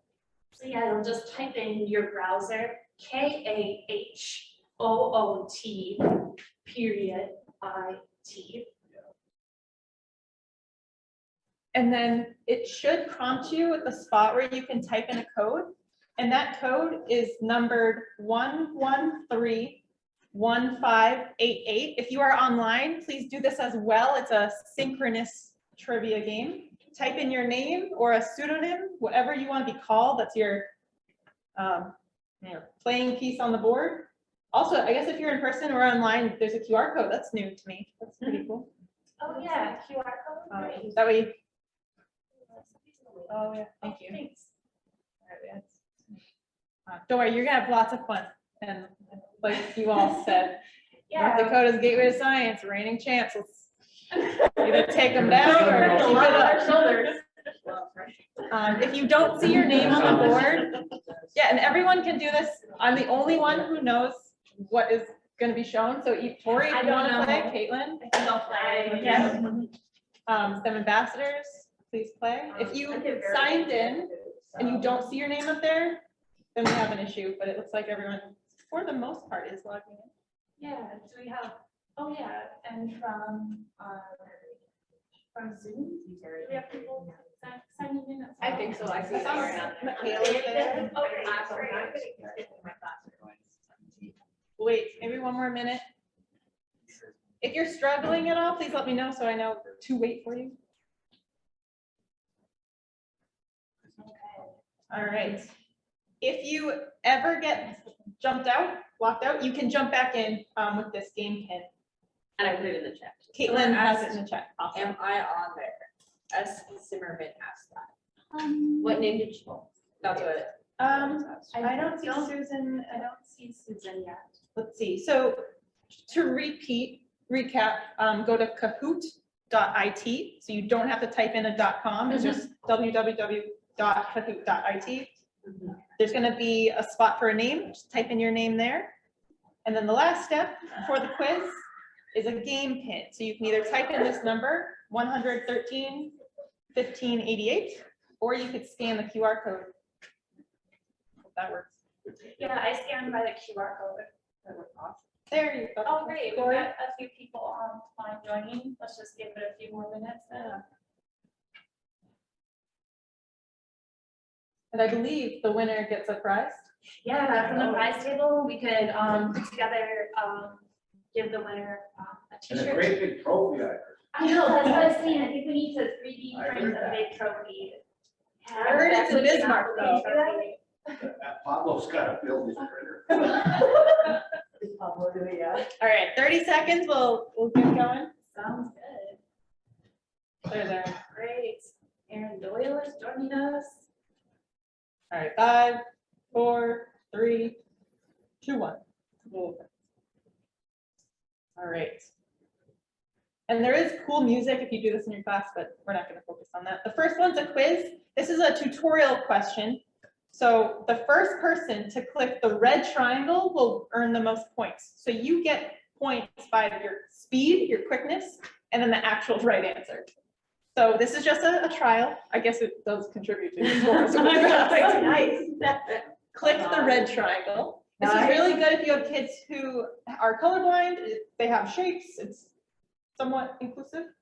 S1: So yeah, you'll just type in your browser, KAHOOT_IT.
S3: And then it should prompt you at the spot where you can type in a code. And that code is numbered 1131588. If you are online, please do this as well. It's a synchronous trivia game. Type in your name or a pseudonym, whatever you want to be called. That's your playing piece on the board. Also, I guess if you're in person or online, there's a QR code. That's new to me. That's pretty cool.
S1: Oh yeah, QR code. Great.
S3: That way. Oh yeah, thank you.
S1: Thanks.
S3: Don't worry, you're gonna have lots of fun. And like you all said,
S1: Yeah.
S3: North Dakota's gateway to science, reigning champs. Let's either take them down or keep it up. If you don't see your name on the board, yeah, and everyone can do this. I'm the only one who knows what is going to be shown. So, Tori, if you want to play, Caitlin,
S1: I think I'll play.
S3: yes. Some ambassadors, please play. If you signed in and you don't see your name up there, then we have an issue. But it looks like everyone, for the most part, is logging in.
S1: Yeah. Do we have? Oh yeah, and from Zoom. Do we have people signing in?
S4: I think so. I see that right now.
S3: Kaela there.
S1: Okay.
S3: Wait, maybe one more minute. If you're struggling at all, please let me know so I know to wait for you. All right. If you ever get locked out, you can jump back in with this game pin.
S4: And I put it in the chat.
S3: Caitlin has it in the chat.
S4: Am I on there? S. Zimmerman asked that. What name did you? That's what
S3: I don't see Susan. I don't see Susan yet. Let's see. So to recap, go to kahoot.it. So you don't have to type in a .com. It's just www.kahoot.it. There's going to be a spot for a name. Just type in your name there. And then the last step for the quiz is a game pin. So you can either type in this number, 113 1588, or you could scan the QR code. If that works.
S1: Yeah, I scanned by the QR code. That worked awesome.
S3: There you go.
S1: Oh, great. We've got a few people online joining. Let's just give it a few more minutes then.
S3: And I believe the winner gets a prize.
S1: Yeah, that's on the prize table. We could put together, give the winner a
S10: And a
S1: t-shirt.
S10: great big trophy.
S1: I know, that's what I was saying. I think we need to 3D print a big trophy.
S3: I heard it's in Bismarck though.
S10: Pablo's got to build his printer.
S3: All right, 30 seconds. We'll get going.
S1: Sounds good.
S3: There's Erin.
S1: Great. Erin Doyle is joining us.
S3: All right, 5, 4, 3, 2, 1. All right. And there is cool music if you do this in your class, but we're not going to focus on that. The first one's a quiz. This is a tutorial question. So the first person to click the red triangle will earn the most points. So you get points by your speed, your quickness, and then the actual right answer. So this is just a trial. I guess it does contribute to the score. So nice. Click the red triangle. This is really good if you have kids who are colorblind. They have shapes. It's somewhat inclusive.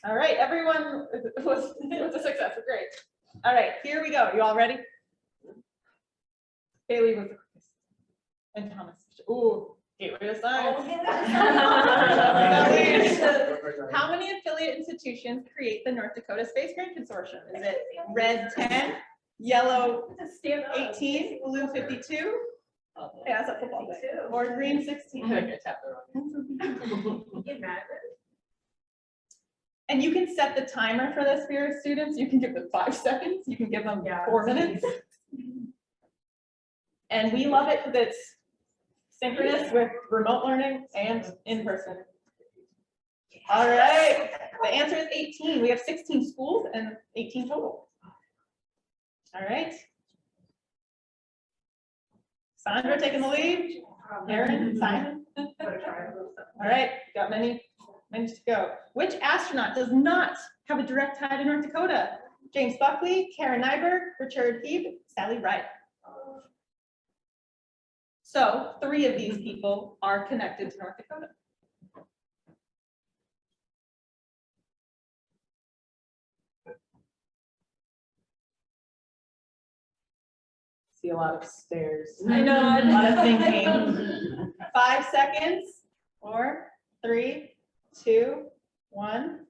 S3: All right, everyone was a success. Great. All right, here we go. You all ready? Bailey was the quickest. And Thomas. Ooh, gateway to science. How many affiliate institutions create the North Dakota Space Grant Consortium? Is it red 10, yellow 18, blue 52? Yeah, that's a football day. Or green 16. And you can set the timer for this for your students. You can give them 5 seconds. You can give them 4 minutes. And we love it because it's synchronous with remote learning and in person. All right, the answer is 18. We have 16 schools and 18 total. All right. Sandra taking the lead. Erin, Simon. All right, got many to go. Which astronaut does not have a direct tie to North Dakota? James Buckley, Karen Nyberg, Richard Hebe, Sally Wright. So 3 of these people are connected to North Dakota. See a lot of stares. I know, a lot of thinking. 5 seconds. 4, 3, 2, 1.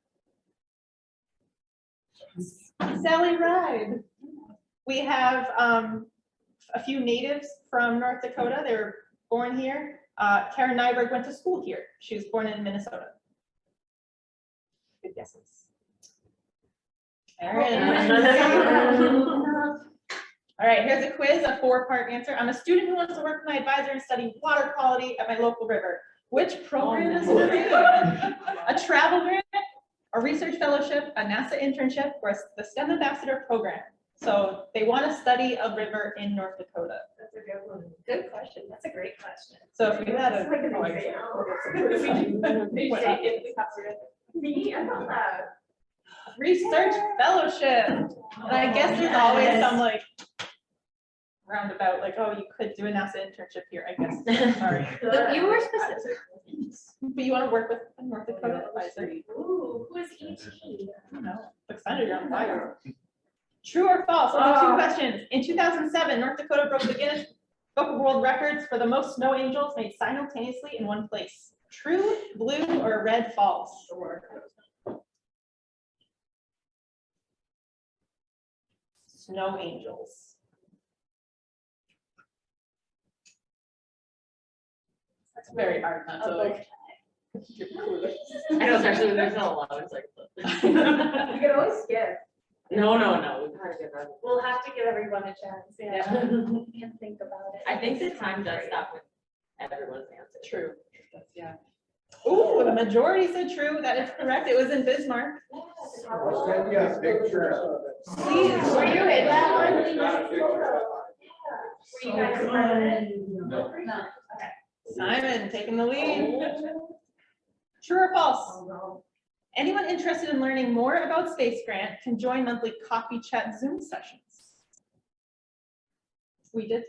S3: Sally Ride. We have a few natives from North Dakota. They were born here. Karen Nyberg went to school here. She was born in Minnesota. Good guesses. Erin. All right, here's a quiz, a 4-part answer. I'm a student who wants to work with my advisor and study water quality at my local river. Which program is it? A travel grant, a research fellowship, a NASA internship, or the STEM ambassador program? So they want to study a river in North Dakota.
S4: That's a good one. Good question. That's a great question.
S3: So if we had a research fellowship, and I guess there's always some like roundabout, like, oh, you could do a NASA internship here, I guess. Sorry.
S4: But you were specific.
S3: But you want to work with a North Dakota advisor?
S4: Ooh, who is ET?
S3: I don't know. Alexander, you're on fire. True or false? Only 2 questions. In 2007, North Dakota broke the Guinness Book of World Records for the most snow angels made simultaneously in one place. True, blue, or red? False? Snow angels. That's very hard not to like.
S4: I know, especially when there's not a lot. It's like you can always skip. No. We gotta give them.
S1: We'll have to give everyone a chance, yeah. Can think about it.
S4: I think the time does stop with everyone's answer.
S3: True. Yeah. Ooh, the majority said true. That is correct. It was in Bismarck.
S1: Please, were you in that one? Were you guys part of it?
S10: No.
S1: Okay.
S3: Simon taking the lead. True or false? Anyone interested in learning more about Space Grant can join monthly coffee chat Zoom sessions. We did.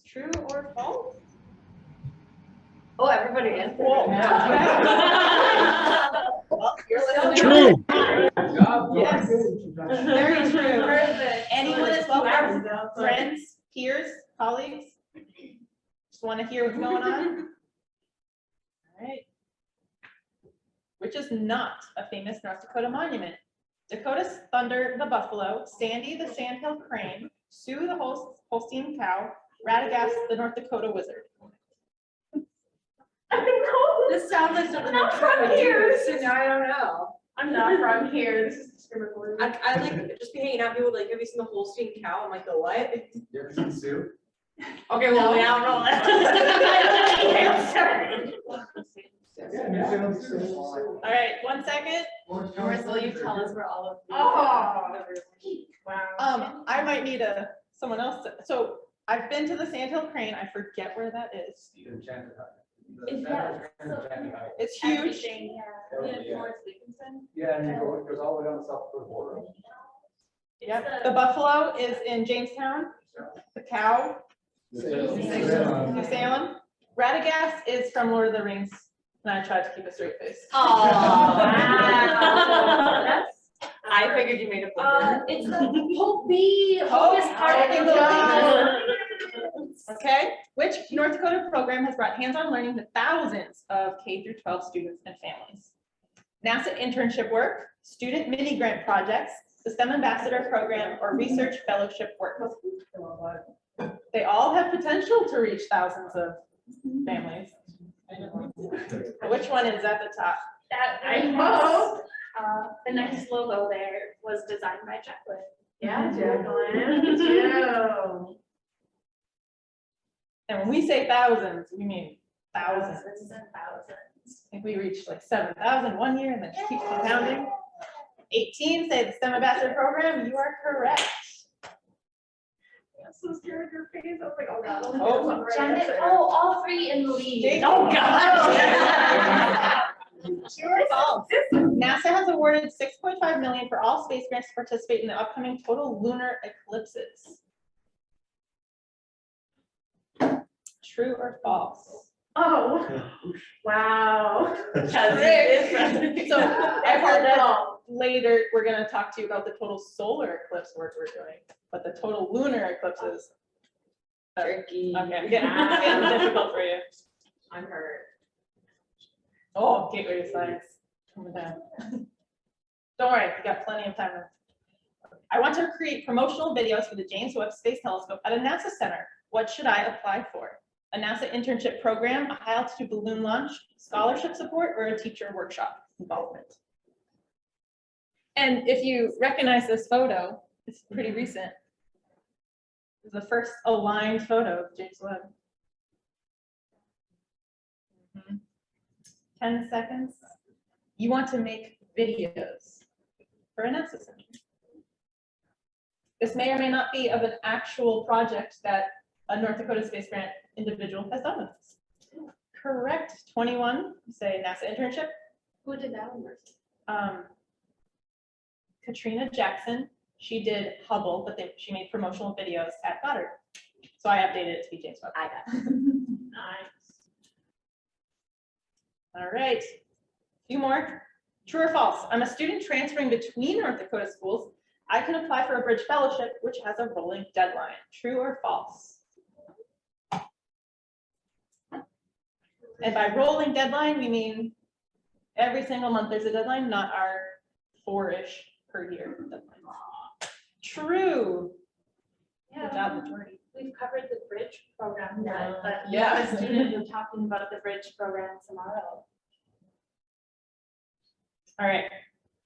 S3: True or false?
S4: Oh, everybody answered.
S3: Whoa. Well, you're listening.
S2: True.
S3: Yes. Very true. Anyone as well, friends, peers, colleagues? Just want to hear what's going on? All right. Which is not a famous North Dakota monument? Dakota's Thunder, the buffalo, Sandy, the sandhill crane, Sioux, the Holstein cow, Radagast, the North Dakota wizard.
S4: This sounds like something
S1: I'm not
S4: I'm
S1: from
S4: trying to
S1: here.
S4: do, so now I don't know.
S1: I'm not from here. This is discriminatory.
S4: I like just be hanging out people like, have you seen the Holstein cow? I'm like, the what?
S10: You ever seen Sue?
S4: Okay, well, I don't know that.
S3: All right, 1 second.
S4: Will you tell us where all of the?
S3: Wow. I might need someone else. So I've been to the Sandhill Crane. I forget where that is. It's huge.
S10: Yeah, and it goes all the way on the South Dakota border.
S3: Yep. The buffalo is in Jamestown. The cow, New Salem. Radagast is from Lord of the Rings. And I tried to keep a straight face.
S4: Oh, I figured you made a flipper.
S1: It's the Hopi.
S3: Okay, which North Dakota program has brought hands-on learning to thousands of K through 12 students and families? NASA internship work, student mini grant projects, the STEM ambassador program, or research fellowship work. They all have potential to reach thousands of families. Which one is at the top?
S1: That I know. The next logo there was designed by Jacqueline.
S4: Yeah, Jacqueline. Too.
S3: And when we say thousands, we mean thousands.
S1: Thousands and thousands.
S3: I think we reached like 7,000 one year and then just keep compounding. 18 say the STEM ambassador program. You are correct.
S1: I'm so scared of your face. I was like, oh god.
S3: Oh,
S1: Janet, all three in the lead.
S3: Oh god. NASA has awarded $6.5 million for all space grants to participate in the upcoming total lunar eclipses. True or false?
S1: Oh, wow.
S3: So I heard that later we're going to talk to you about the total solar eclipse work we're doing, but the total lunar eclipses.
S4: Tricky.
S3: Okay, it's getting difficult for you.
S4: I'm hurt.
S3: Oh, gateway to science. Coming down. Don't worry, we got plenty of time. I want to create promotional videos for the James Webb Space Telescope at a NASA center. What should I apply for? A NASA internship program, a high altitude balloon launch, scholarship support, or a teacher workshop involvement? And if you recognize this photo, it's pretty recent. It's the first aligned photo of James Webb. 10 seconds. You want to make videos for a NASA center. This may or may not be of an actual project that a North Dakota Space Grant individual has done with us. Correct. 21, say NASA internship.
S1: Who did that one?
S3: Katrina Jackson. She did Hubble, but she made promotional videos at Goddard. So I updated it to be James Webb.
S4: I got it.
S3: Nice. All right. A few more. True or false? I'm a student transferring between North Dakota schools. I can apply for a bridge fellowship, which has a rolling deadline. True or false? And by rolling deadline, we mean every single month there's a deadline, not our 4-ish per year deadline. True. Good job, majority.
S1: We've covered the bridge program yet, but
S3: Yeah.
S1: the student we're talking about the bridge program tomorrow.
S3: All right,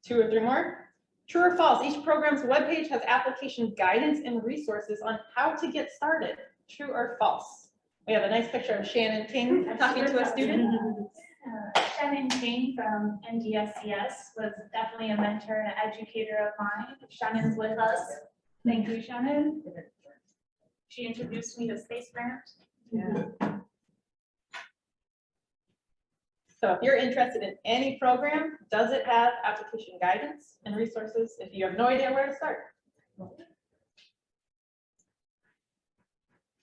S3: 2 or 3 more. True or false? Each program's webpage has application guidance and resources on how to get started. True or false? We have a nice picture of Shannon King talking to a student.
S1: Shannon King from NDSGC was definitely a mentor and an educator of mine. Shannon's with us. Thank you, Shannon. She introduced me to Space Grant.
S3: Yeah. So if you're interested in any program, does it have application guidance and resources if you have no idea where to start?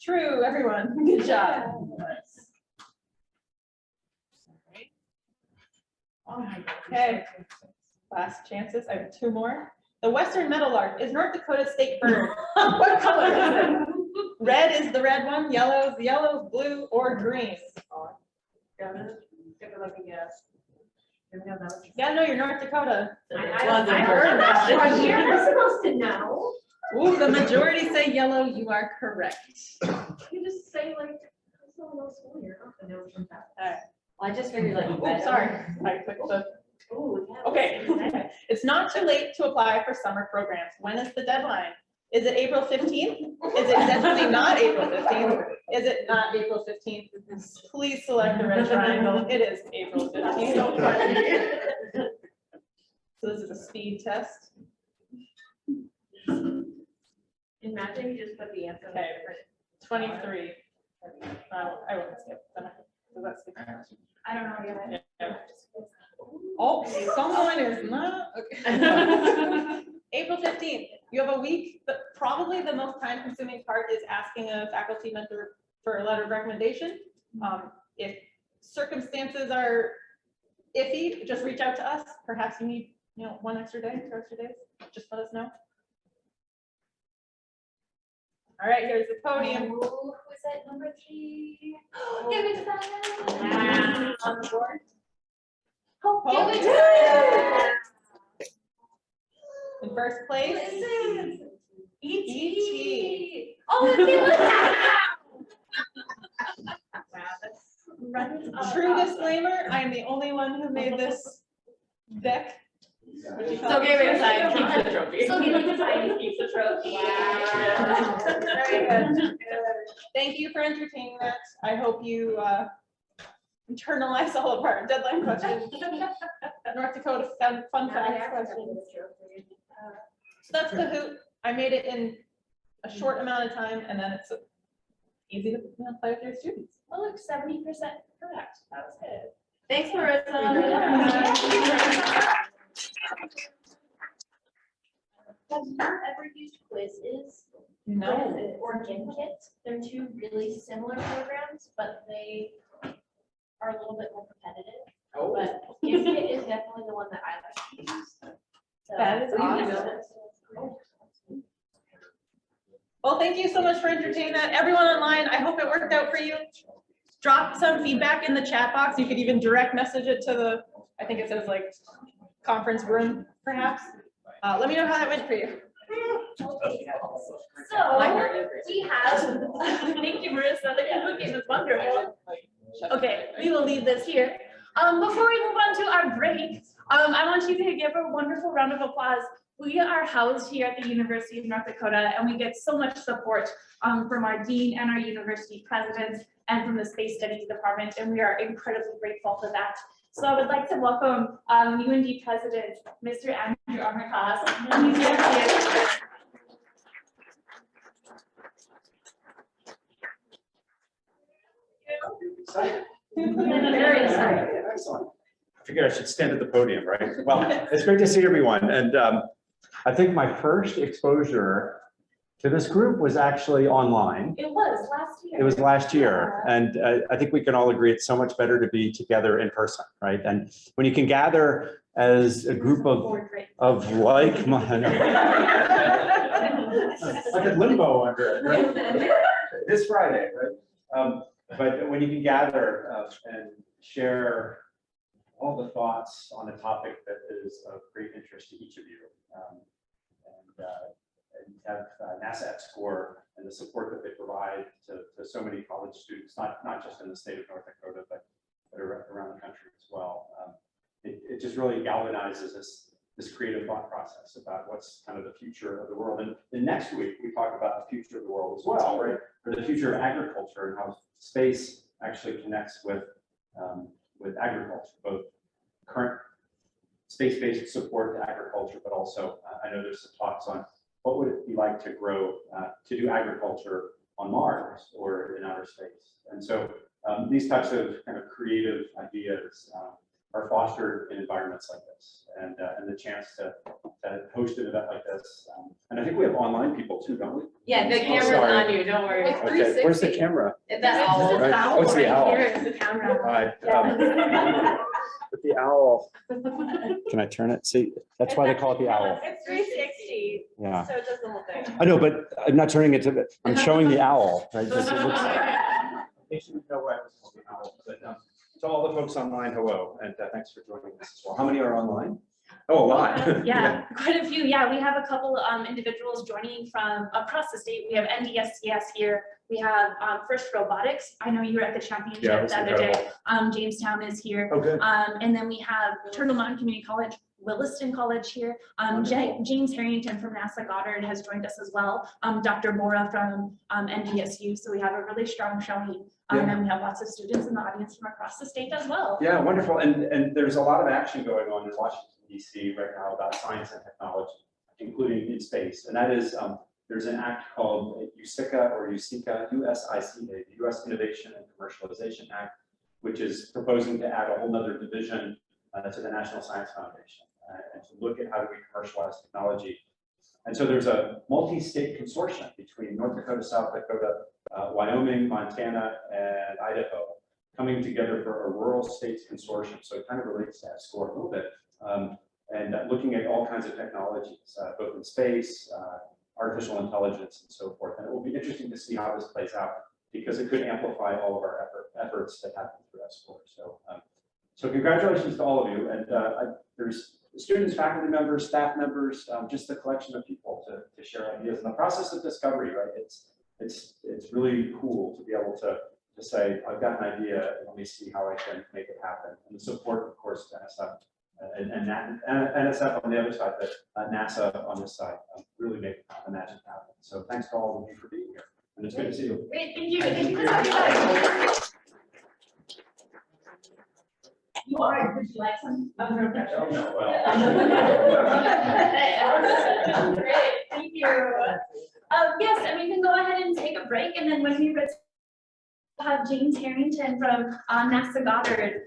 S3: True, everyone. Good job. Okay, last chances. I have two more. The Western Meadowlark is North Dakota state bird. What color is it? Red is the red one, yellow is the yellow, blue, or green.
S4: Give it like a guess.
S3: Yeah, no, you're North Dakota.
S4: I heard that. You're supposed to know.
S3: Ooh, the majority say yellow. You are correct.
S4: You just say like, it's not no school here.
S3: All right.
S4: Well, I just figured like.
S3: Oh, sorry. I clicked the. Okay. It's not too late to apply for summer programs. When is the deadline? Is it April 15th? Is it definitely not April 15th? Is it not April 15th? Please select the red triangle. It is April 15th. So this is a speed test.
S4: Imagine you just put the answer.
S3: Okay, 23. I won't skip. Does that skip?
S1: I don't know yet.
S3: Yeah. Oh, someone is not. Okay. April 15th. You have a week, but probably the most time-consuming part is asking a faculty mentor for a letter of recommendation. If circumstances are iffy, just reach out to us. Perhaps you need, 1 extra day, 2 extra days. Just let us know. All right, here's the podium.
S1: Who is that, number 3? Give it to that. On the board.
S3: Oh,
S1: give it to that.
S3: In first place,
S1: E.T. Oh, it's
S3: wow, true disclaimer, I am the only one who made this deck.
S4: So give it a sign, keep the trophy.
S1: So give it a sign, keep the trophy.
S3: Wow. Very good. Thank you for entertaining that. I hope you internalize all of our deadline questions. North Dakota fun fact questions. So that's Kahoot. I made it in a short amount of time, and then it's easy to play with your students.
S1: Oh, look, 70% correct. That was good.
S4: Thanks, Marissa.
S1: Have you ever used quizzes?
S3: No.
S1: Or GimKit? They're two really similar programs, but they are a little bit more competitive.
S3: Oh.
S1: But GimKit is definitely the one that I like to use. So,
S3: That is awesome. Well, thank you so much for entertaining that. Everyone online, I hope it worked out for you. Drop some feedback in the chat box. You could even direct message it to the, I think it says like conference room, perhaps. Let me know how that went for you.
S1: So we have, thank you, Marissa. The Kahoot game is wonderful. Okay, we will leave this here. Before we move on to our break, I want you to give a wonderful round of applause. We are housed here at the University of North Dakota, and we get so much support from our dean and our university president and from the Space Studies Department, and we are incredibly grateful for that. So I would like to welcome UND President, Mr. Andrew Armacost.
S3: Very excited.
S21: Excellent. I figured I should stand at the podium, right? Well, it's great to see everyone. And I think my first exposure to this group was actually online.
S1: It was last year.
S21: It was last year. And I think we can all agree it's so much better to be together in person, right? And when you can gather as a group of like-minded, like a limbo under it, right? This Friday, right? But when you can gather and share all the thoughts on a topic that is of great interest to each of you, and have NASA EPSCoR and the support that they provide to so many college students, not just in the state of North Dakota, but around the country as well. It just really galvanizes this creative thought process about what's kind of the future of the world. And then next week, we talk about the future of the world as well, right? Or the future of agriculture and how space actually connects with agriculture, both current space-based support to agriculture, but also I know there's some talks on what would it be like to grow, to do agriculture on Mars or in outer space. And so these types of kind of creative ideas are fostered in environments like this, and the chance to host an event like this. And I think we have online people too, don't we?
S4: Yeah, the camera's
S21: sorry.
S4: on you, don't worry.
S21: Okay, where's the camera?
S4: That owl.
S21: Right.
S1: Owl
S21: What's the
S1: right
S21: owl?
S1: here is the camera.
S21: All right. With the owl. Can I turn it? See, that's why they call it the owl.
S4: It's 360.
S21: Yeah.
S4: So it does the whole thing.
S21: I know, but I'm not turning it to the, I'm showing the owl, right? Because it looks. They should know why it was called the owl, but to all the folks online, hello, and thanks for joining us as well. How many are online? Oh, a lot.
S1: Yeah, quite a few. Yeah, we have a couple individuals joining from across the state. We have NDSGC here. We have First Robotics. I know you were at the championship
S21: Yeah, it was
S1: the other day.
S21: incredible.
S1: Jamestown is here.
S21: Oh, good.
S1: And then we have Turtle Mountain Community College, Williston College here. James Harrington from NASA Goddard has joined us as well. Dr. Mora from NDSU. So we have a really strong showing. And we have lots of students in the audience from across the state as well.
S21: Yeah, wonderful. And there's a lot of action going on in Washington, D.C. right now about science and technology, including in space. And that is, there's an act called USICA or USICA, USICA, the U.S. Innovation and Commercialization Act, which is proposing to add a whole nother division to the National Science Foundation and to look at how do we commercialize technology. And so there's a multi-state consortium between North Dakota, South Dakota, Wyoming, Montana, and Idaho coming together for a rural states consortium. So it kind of relates to that score a little bit. And looking at all kinds of technologies, both in space, artificial intelligence, and so forth. And it will be interesting to see how this plays out because it could amplify all of our efforts that happen through that score. So, so congratulations to all of you. And there's students, faculty members, staff members, just a collection of people to share ideas. And the process of discovery, right? It's really cool to be able to say, I've got an idea, and let me see how I can make it happen. And the support, of course, to NSF and NSF on the other side, but NASA on this side, really make the magic happen. So thanks to all of you for being here. And it's good to see you.
S1: Great, thank you. Thank you for stopping by. You all right? Would you like some?
S21: Oh, no, well.
S1: Great, thank you. Yes, and we can go ahead and take a break, and then when we return, have James Harrington from NASA Goddard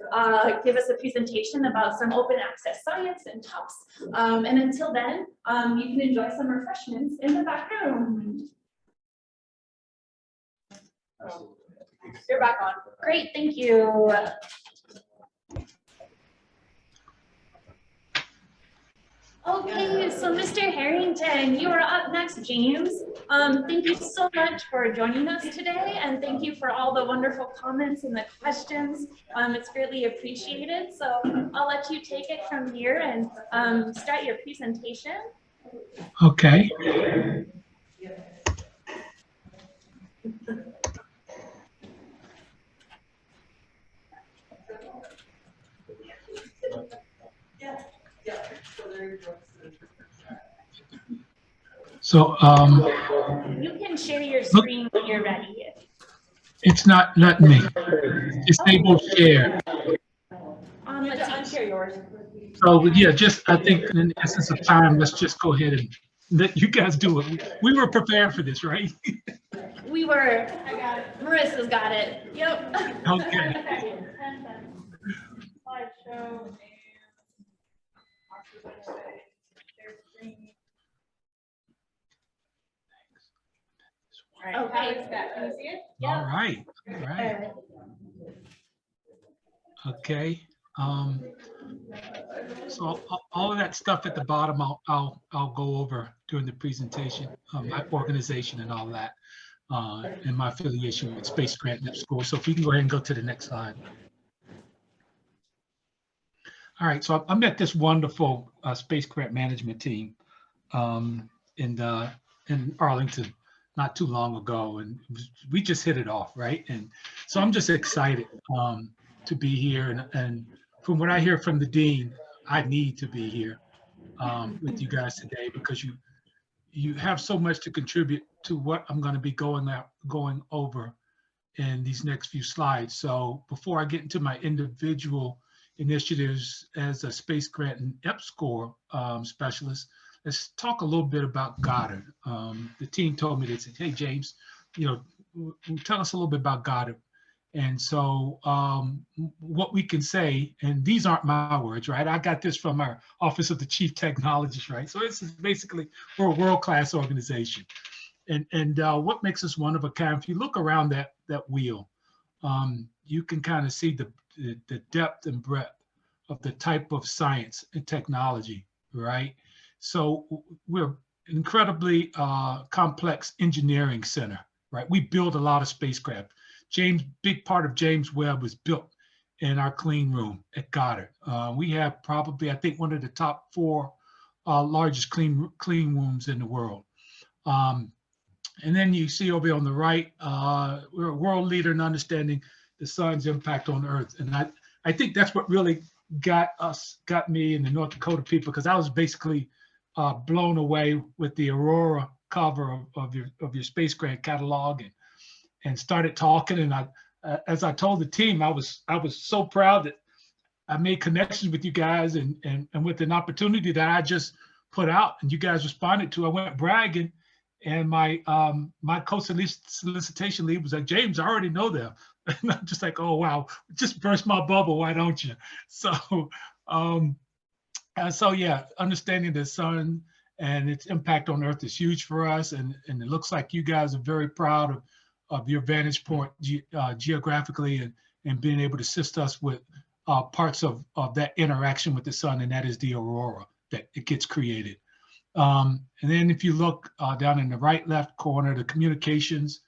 S1: give us a presentation about some open access science and TOPS. And until then, you can enjoy some refreshments in the back room.
S4: You're back on.
S1: Great, thank you. Okay, so Mr. Harrington, you are up next, James. Thank you so much for joining us today, and thank you for all the wonderful comments and the questions. It's greatly appreciated. So I'll let you take it from here and start your presentation.
S2: Okay. So
S1: you can share your screen when you're ready.
S2: It's not letting me. Disable share.
S1: Let's unshare yours.
S2: So yeah, just I think in the essence of time, let's just go ahead and let you guys do it. We were prepared for this, right?
S1: We were. I got it. Marissa's got it. Yep.
S2: Okay.
S3: Slideshow and
S1: Okay.
S3: Can you see it?
S2: All right. All right. Okay. So all of that stuff at the bottom, I'll go over during the presentation, my organization and all that, and my affiliation with Space Grant Net School. So if you can go ahead and go to the next slide. All right, so I met this wonderful Space Grant management team in Arlington not too long ago, and we just hit it off, right? And so I'm just excited to be here, and from what I hear from the dean, I need to be here. with you guys today, because you have so much to contribute to what I'm going to be going over in these next few slides. So before I get into my individual initiatives as a space grant and EPSCoR specialist, let's talk a little bit about Goddard. The team told me, they said, hey, James, tell us a little bit about Goddard. And so what we can say, and these aren't my words, right? I got this from our Office of the Chief Technologist, right? So this is basically, we're a world-class organization. And what makes us one of a kind, if you look around that wheel, you can kind of see the depth and breadth of the type of science and technology, right? So we're incredibly complex engineering center, right? We build a lot of spacecraft. Big part of James Webb was built in our clean room at Goddard. We have probably, I think, one of the top 4 largest clean rooms in the world. And then you see over on the right, we're a world leader in understanding the sun's impact on Earth. And I think that's what really got me and the North Dakota people, because I was basically blown away with the Aurora cover of your space grant catalog, and started talking. And as I told the team, I was so proud that I made connections with you guys and with an opportunity that I just put out and you guys responded to. I went bragging, and my co-solicitation lead was like, James, I already know them. And I'm just like, oh, wow, just burst my bubble, why don't you? So, yeah, understanding the sun and its impact on Earth is huge for us. And it looks like you guys are very proud of your vantage point geographically and being able to assist us with parts of that interaction with the sun, and that is the Aurora that it gets created. And then if you look down in the left corner, the communications,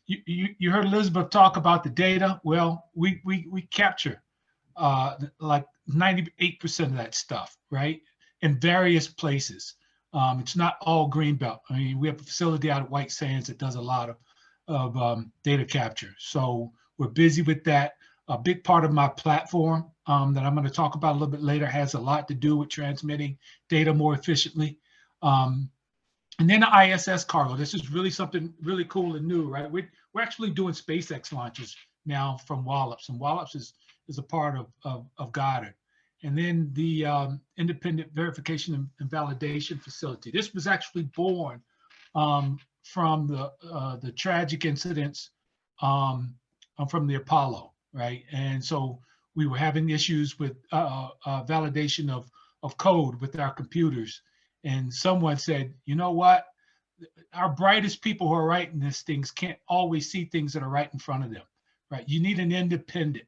S2: you heard Elizabeth talk about the data. Well, we capture like 98% of that stuff, right? In various places. It's not all Greenbelt. I mean, we have a facility out at White Sands that does a lot of data capture. So we're busy with that. A big part of my platform that I'm going to talk about a little bit later has a lot to do with transmitting data more efficiently. And then the ISS cargo. This is really something really cool and new, right? We're actually doing SpaceX launches now from Wallops, and Wallops is a part of Goddard. And then the independent verification and validation facility. This was actually born from the tragic incidents from the Apollo, right? And so we were having issues with validation of code with our computers. And someone said, you know what? Our brightest people who are writing these things can't always see things that are right in front of them, right? You need an independent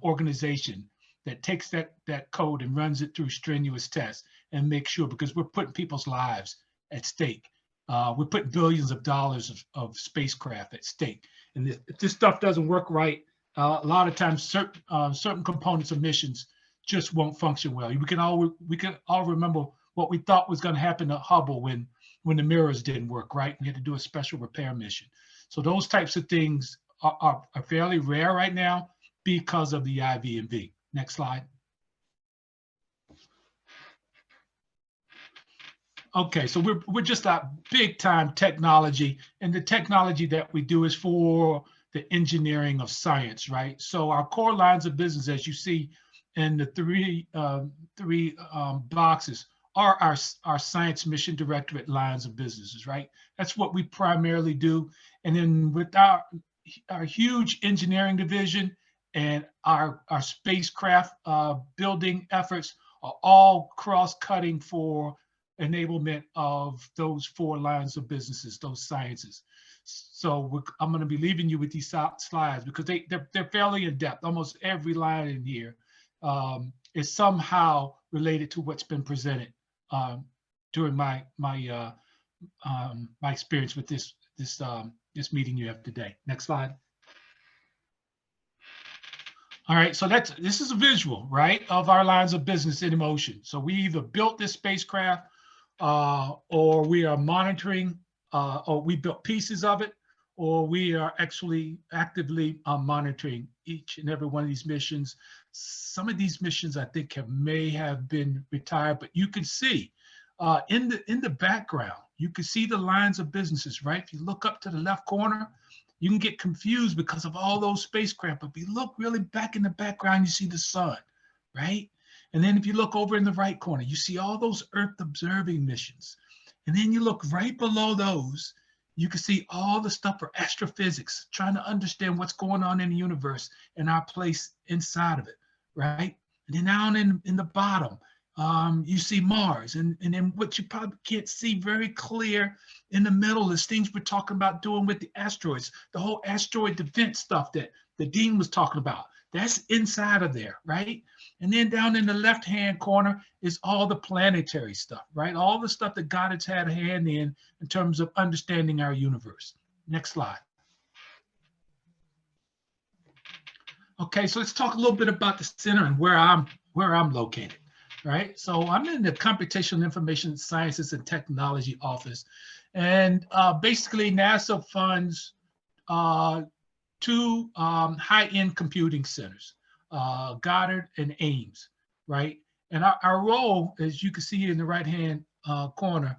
S2: organization that takes that code and runs it through strenuous tests and makes sure, because we're putting people's lives at stake. We're putting billions of dollars of spacecraft at stake. And if this stuff doesn't work right, a lot of times certain components of missions just won't function well. We can all remember what we thought was going to happen at Hubble when the mirrors didn't work, right? We had to do a special repair mission. So those types of things are fairly rare right now because of the IVMV. Next slide. Okay, so we're just a big time technology, and the technology that we do is for the engineering of science, right? So our core lines of business, as you see in the three boxes, are our science mission directorate lines of businesses, right? That's what we primarily do. And then with our huge engineering division and our spacecraft building efforts are all cross-cutting for enablement of those 4 lines of businesses, those sciences. So I'm going to be leaving you with these slides because they're fairly in depth. Almost every line in here is somehow related to what's been presented during my experience with this meeting you have today. Next slide. All right, so this is a visual, right, of our lines of business in motion. So we either built this spacecraft or we are monitoring, or we built pieces of it, or we are actually actively monitoring each and every one of these missions. Some of these missions I think may have been retired, but you can see in the background, you can see the lines of businesses, right? If you look up to the left corner, you can get confused because of all those spacecraft, but if you look really back in the background, you see the sun, right? And then if you look over in the right corner, you see all those Earth observing missions. And then you look right below those, you can see all the stuff for astrophysics, trying to understand what's going on in the universe and our place inside of it, right? And then down in the bottom, you see Mars. And then what you probably can't see very clear in the middle is things we're talking about doing with the asteroids, the whole asteroid defense stuff that the Dean was talking about. That's inside of there, right? And then down in the left-hand corner is all the planetary stuff, right? All the stuff that God has had a hand in terms of understanding our universe. Next slide. Okay, so let's talk a little bit about the center and where I'm located, right? So I'm in the Computational Information Sciences and Technology Office. And basically NASA funds two high-end computing centers, Goddard and Ames, right? And our role, as you can see in the right-hand corner,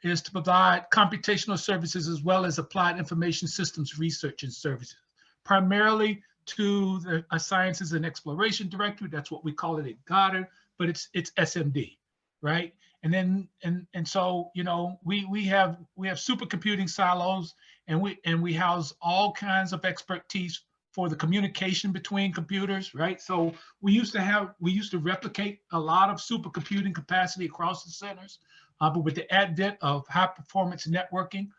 S2: is to provide computational services as well as applied information systems research and services, primarily to the Sciences and Exploration Directorate. That's what we call it at Goddard, but it's SMD, right? And then and so we have supercomputing silos, and we house all kinds of expertise for the communication between computers, right? So we used to replicate a lot of supercomputing capacity across the centers, but with the advent of high performance networking,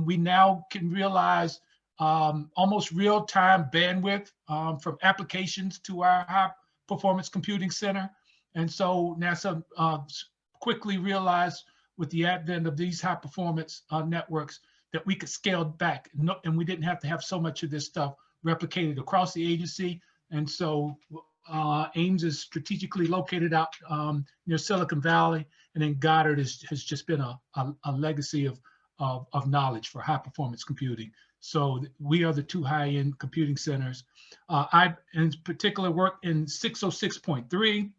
S2: we now can realize almost real-time bandwidth from applications to our high performance computing center. And so NASA quickly realized with the advent of these high performance networks that we could scale back and we didn't have to have so much of this stuff replicated across the agency. And so Ames is strategically located out near Silicon Valley, and then Goddard has just been a legacy of knowledge for high performance computing. So we are the two high-end computing centers. I, in particular, work in 606.3.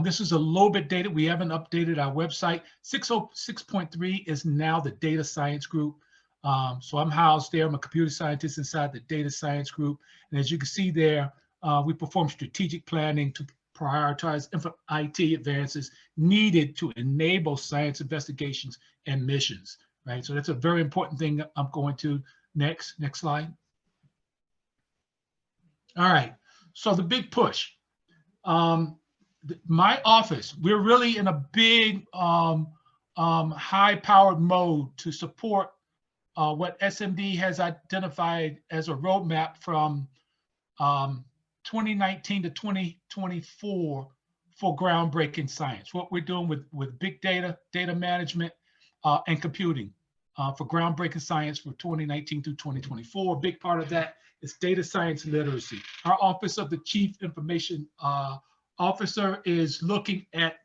S2: This is a little bit dated. We haven't updated our website. 606.3 is now the data science group. So I'm housed there. I'm a computer scientist inside the data science group. And as you can see there, we perform strategic planning to prioritize IT advances needed to enable science investigations and missions, right? So that's a very important thing I'm going to next slide. All right, so the big push. My office, we're really in a big high-powered mode to support what SMD has identified as a roadmap from 2019 to 2024 for groundbreaking science. What we're doing with big data, data management, and computing for groundbreaking science for 2019 through 2024. A big part of that is data science literacy. Our Office of the Chief Information Officer is looking at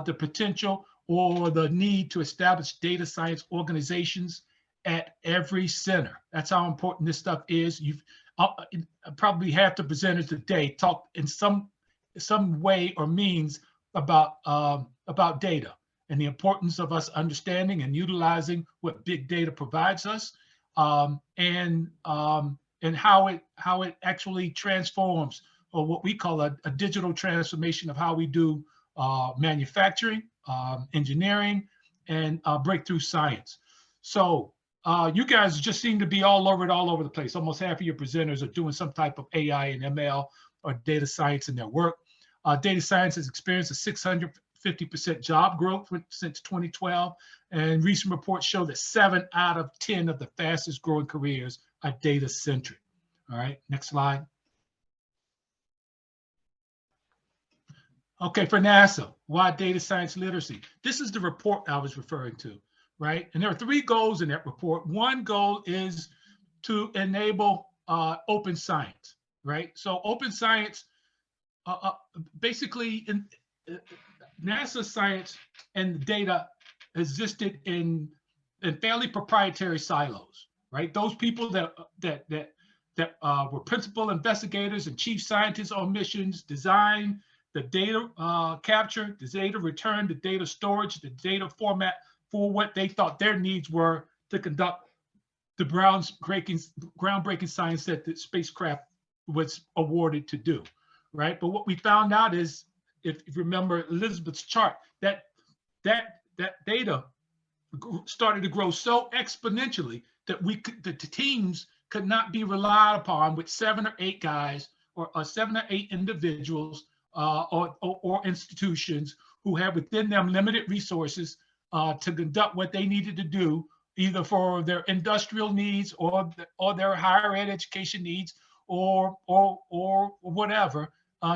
S2: the potential or the need to establish data science organizations at every center. That's how important this stuff is. You've probably half the presenters today talked in some way or means about data and the importance of us understanding and utilizing what big data provides us, and how it actually transforms, or what we call a digital transformation of how we do manufacturing, engineering, and breakthrough science. So you guys just seem to be all over the place. Almost half of your presenters are doing some type of AI and ML or data science in their work. Data science has experienced a 650% job growth since 2012. And recent reports show that 7 out of 10 of the fastest growing careers are data centric. All right, next slide. Okay, for NASA, why data science literacy? This is the report I was referring to, right? And there are 3 goals in that report. One goal is to enable open science, right? So open science, basically in NASA science and data existed in fairly proprietary silos, right? Those people that that were principal investigators and chief scientists on missions, design the data capture, the data return, the data storage, the data format for what they thought their needs were to conduct the groundbreaking science that the spacecraft was awarded to do, right? But what we found out is, if you remember Elizabeth's chart, that data started to grow so exponentially that the teams could not be relied upon with 7 or 8 guys or 7 or 8 individuals or institutions who have within them limited resources to conduct what they needed to do, either for their industrial needs or their higher ed education needs or whatever,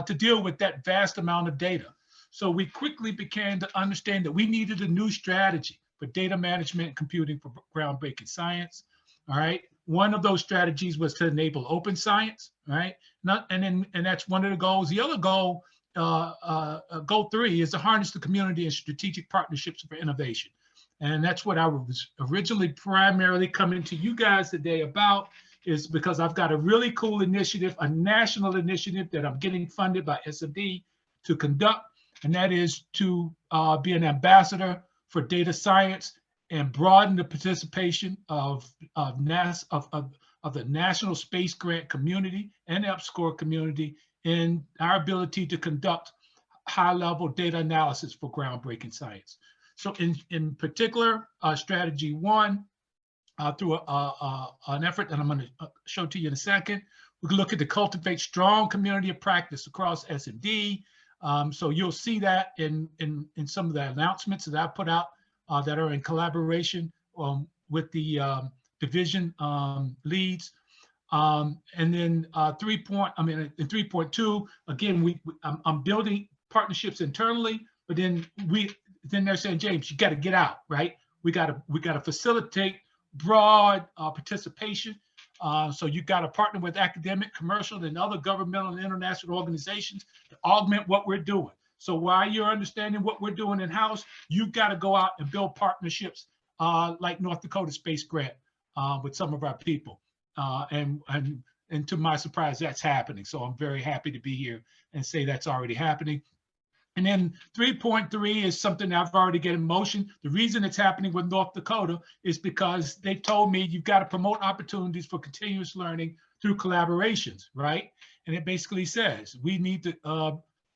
S2: to deal with that vast amount of data. So we quickly began to understand that we needed a new strategy for data management and computing for groundbreaking science. All right. One of those strategies was to enable open science, right? And that's one of the goals. The other goal, goal 3, is to harness the community and strategic partnerships for innovation. And that's what I was originally primarily coming to you guys today about, is because I've got a really cool initiative, a national initiative that I'm getting funded by SMD to conduct, and that is to be an ambassador for data science and broaden the participation of the National Space Grant community and EPSCoR community in our ability to conduct high-level data analysis for groundbreaking science. So in particular, strategy 1, through an effort that I'm going to show to you in a second, we can look at to cultivate strong community of practice across SMD. So you'll see that in some of the announcements that I put out that are in collaboration with the division leads. And then in 3.2, again, I'm building partnerships internally, but then they're saying, James, you got to get out, right? We got to facilitate broad participation. So you got to partner with academic, commercial, and other governmental and international organizations to augment what we're doing. So while you're understanding what we're doing in-house, you've got to go out and build partnerships like North Dakota Space Grant with some of our people. And to my surprise, that's happening. So I'm very happy to be here and say that's already happening. And then 3.3 is something I've already get in motion. The reason it's happening with North Dakota is because they told me you've got to promote opportunities for continuous learning through collaborations, right? And it basically says we need to,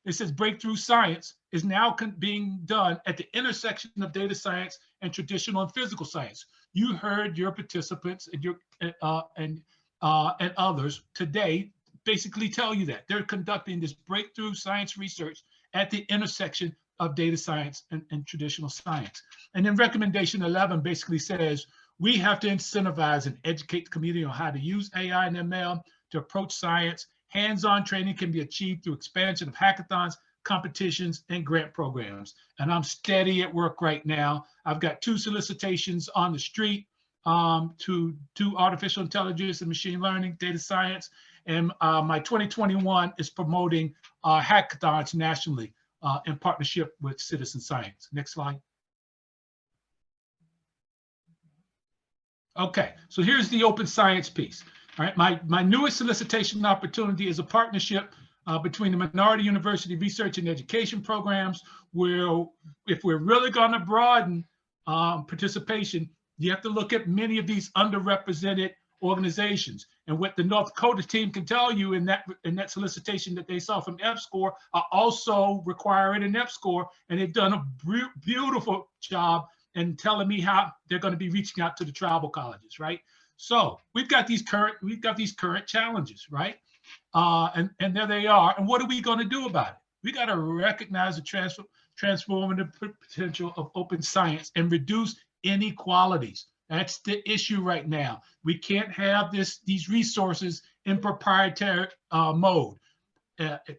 S2: it says breakthrough science is now being done at the intersection of data science and traditional and physical science. You heard your participants and others today basically tell you that they're conducting this breakthrough science research at the intersection of data science and traditional science. And then recommendation 11 basically says we have to incentivize and educate the community on how to use AI and ML to approach science. Hands-on training can be achieved through expansion of hackathons, competitions, and grant programs. And I'm steady at work right now. I've got 2 solicitations on the street to do artificial intelligence and machine learning, data science. And my 2021 is promoting hackathons nationally in partnership with citizen science. Next slide. Okay, so here's the open science piece. All right, my newest solicitation opportunity is a partnership between the Minority University Research and Education programs, where if we're really going to broaden participation, you have to look at many of these underrepresented organizations. And what the North Dakota team can tell you in that solicitation that they saw from EPSCoR are also requiring an EPSCoR, and they've done a beautiful job in telling me how they're going to be reaching out to the tribal colleges, right? So we've got these current challenges, right? And there they are. And what are we going to do about it? We got to recognize the transformative potential of open science and reduce inequalities. That's the issue right now. We can't have these resources in proprietary mode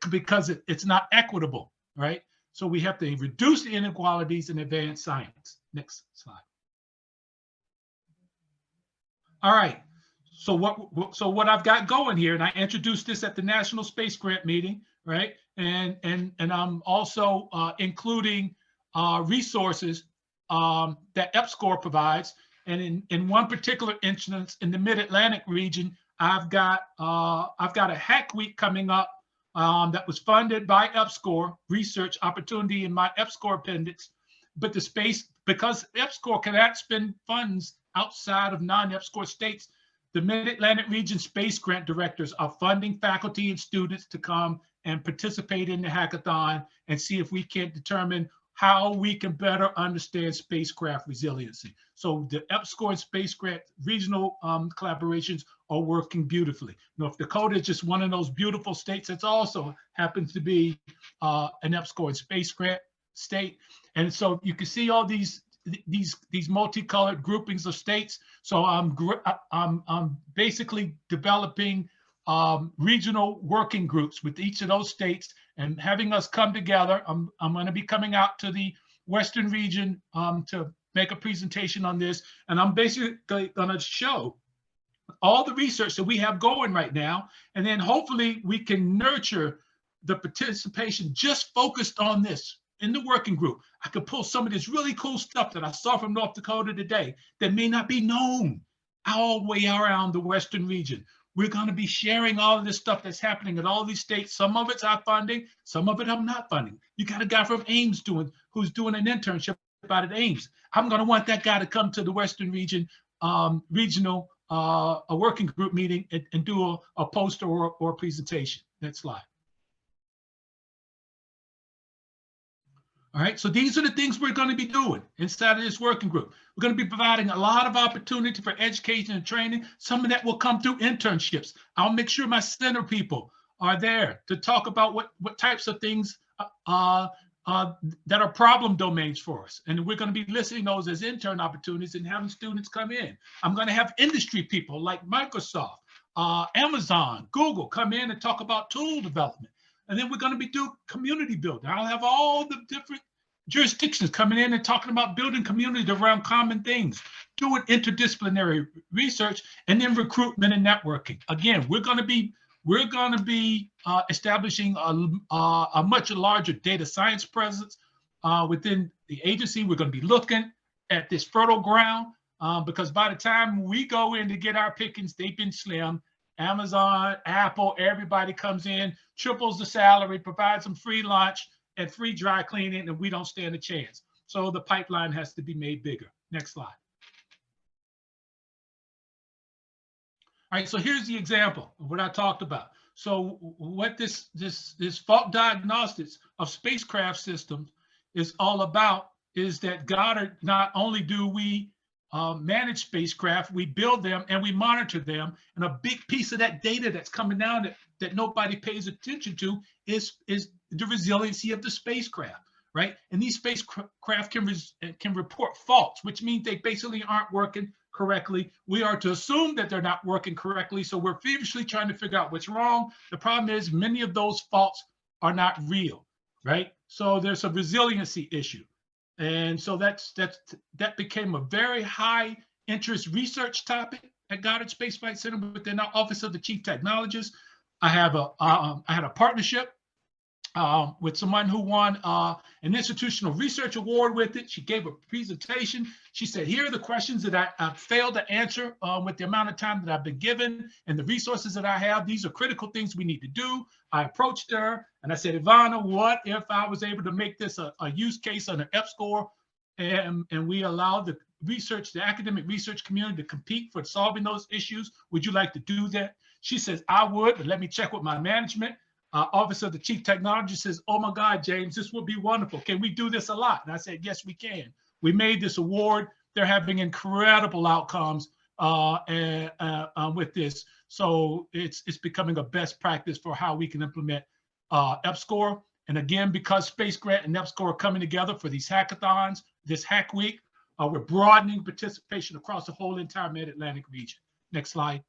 S2: because it's not equitable, right? So we have to reduce the inequalities in advanced science. Next slide. All right. So what I've got going here, and I introduced this at the National Space Grant meeting, right? And I'm also including resources that EPSCoR provides. And in one particular instance, in the Mid-Atlantic region, I've got a hack week coming up that was funded by EPSCoR research opportunity in my EPSCoR appendix. But the space, because EPSCoR cannot spend funds outside of non-EPSCoR states, the Mid-Atlantic Region Space Grant Directors are funding faculty and students to come and participate in the hackathon and see if we can determine how we can better understand spacecraft resiliency. So the EPSCoR and Space Grant regional collaborations are working beautifully. North Dakota is just one of those beautiful states that's also happens to be an EPSCoR and Space Grant state. And so you can see all these multicolored groupings of states. So I'm basically developing regional working groups with each of those states and having us come together. I'm going to be coming out to the Western region to make a presentation on this. And I'm basically going to show all the research that we have going right now. And then hopefully we can nurture the participation just focused on this. In the working group, I could pull some of this really cool stuff that I saw from North Dakota today that may not be known all the way around the Western region. We're going to be sharing all of this stuff that's happening in all these states. Some of it's our funding, some of it I'm not funding. You got a guy from Ames who's doing an internship out at Ames. I'm going to want that guy to come to the Western region regional a working group meeting and do a poster or a presentation. Next slide. All right, so these are the things we're going to be doing inside of this working group. We're going to be providing a lot of opportunity for education and training. Some of that will come through internships. I'll make sure my center people are there to talk about what types of things that are problem domains for us. And we're going to be listing those as intern opportunities and having students come in. I'm going to have industry people like Microsoft, Amazon, Google come in and talk about tool development. And then we're going to be doing community building. I'll have all the different jurisdictions coming in and talking about building community around common things, doing interdisciplinary research, and then recruitment and networking. Again, we're going to be establishing a much larger data science presence within the agency. We're going to be looking at this fertile ground because by the time we go in to get our pickings, they've been slim. Amazon, Apple, everybody comes in, triples the salary, provides them free lunch and free dry cleaning, and we don't stand a chance. So the pipeline has to be made bigger. Next slide. All right, so here's the example of what I talked about. So what this fault diagnostics of spacecraft systems is all about is that Goddard, not only do we manage spacecraft, we build them and we monitor them. And a big piece of that data that's coming down that nobody pays attention to is the resiliency of the spacecraft, right? And these spacecraft can report faults, which means they basically aren't working correctly. We are to assume that they're not working correctly. So we're feverishly trying to figure out what's wrong. The problem is many of those faults are not real, right? So there's a resiliency issue. And so that became a very high interest research topic at Goddard Space Flight Center within our Office of the Chief Technologist. I had a partnership with someone who won an institutional research award with it. She gave a presentation. She said, here are the questions that I failed to answer with the amount of time that I've been given and the resources that I have. These are critical things we need to do. I approached her and I said, Ivana, what if I was able to make this a use case on an EPSCoR and we allowed the academic research community to compete for solving those issues? Would you like to do that? She says, I would, but let me check with my management. Office of the Chief Technologist says, oh my God, James, this would be wonderful. Can we do this a lot? And I said, yes, we can. We made this award. They're having incredible outcomes with this. So it's becoming a best practice for how we can implement EPSCoR. And again, because Space Grant and EPSCoR are coming together for these hackathons, this Hack Week, we're broadening participation across the whole entire Mid-Atlantic region. Next slide.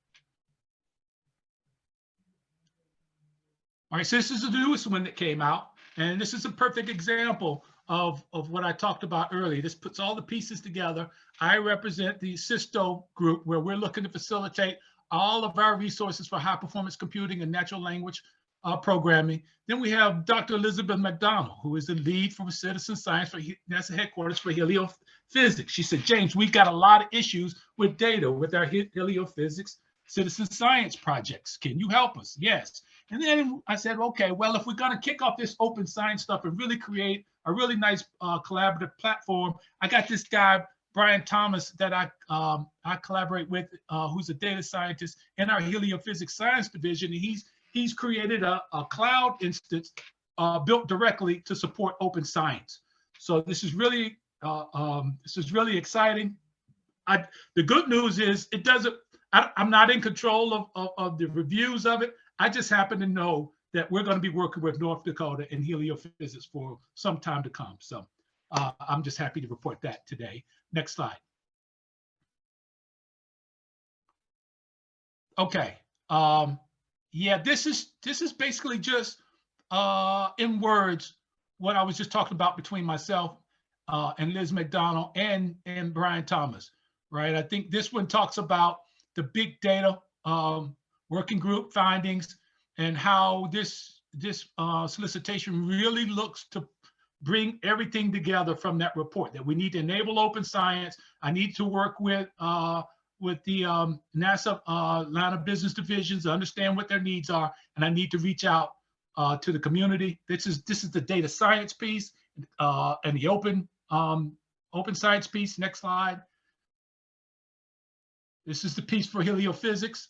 S2: All right, so this is the newest one that came out, and this is a perfect example of what I talked about earlier. This puts all the pieces together. I represent the SISTO group, where we're looking to facilitate all of our resources for high performance computing and natural language programming. Then we have Dr. Elizabeth McDonald, who is the lead for citizen science for NASA headquarters for heliophysics. She said, James, we've got a lot of issues with data with our heliophysics citizen science projects. Can you help us? Yes. And then I said, okay, well, if we're going to kick off this open science stuff and really create a really nice collaborative platform, I got this guy, Brian Thomas, that I collaborate with, who's a data scientist in our heliophysics science division. And he's created a cloud instance built directly to support open science. So this is really exciting. The good news is I'm not in control of the reviews of it. I just happen to know that we're going to be working with North Dakota in heliophysics for some time to come. So I'm just happy to report that today. Next slide. Okay. Yeah, this is basically just in words what I was just talking about between myself and Liz McDonald and Brian Thomas, right? I think this one talks about the big data working group findings and how this solicitation really looks to bring everything together from that report, that we need to enable open science. I need to work with the NASA line of business divisions to understand what their needs are, and I need to reach out to the community. This is the data science piece and the open science piece. Next slide. This is the piece for heliophysics.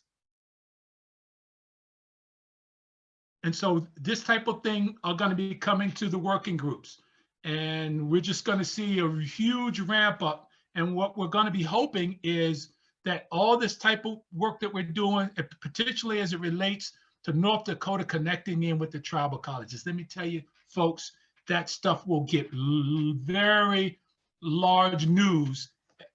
S2: And so this type of thing are going to be coming to the working groups. And we're just going to see a huge ramp up. And what we're going to be hoping is that all this type of work that we're doing, particularly as it relates to North Dakota connecting in with the tribal colleges, let me tell you, folks, that stuff will get very large news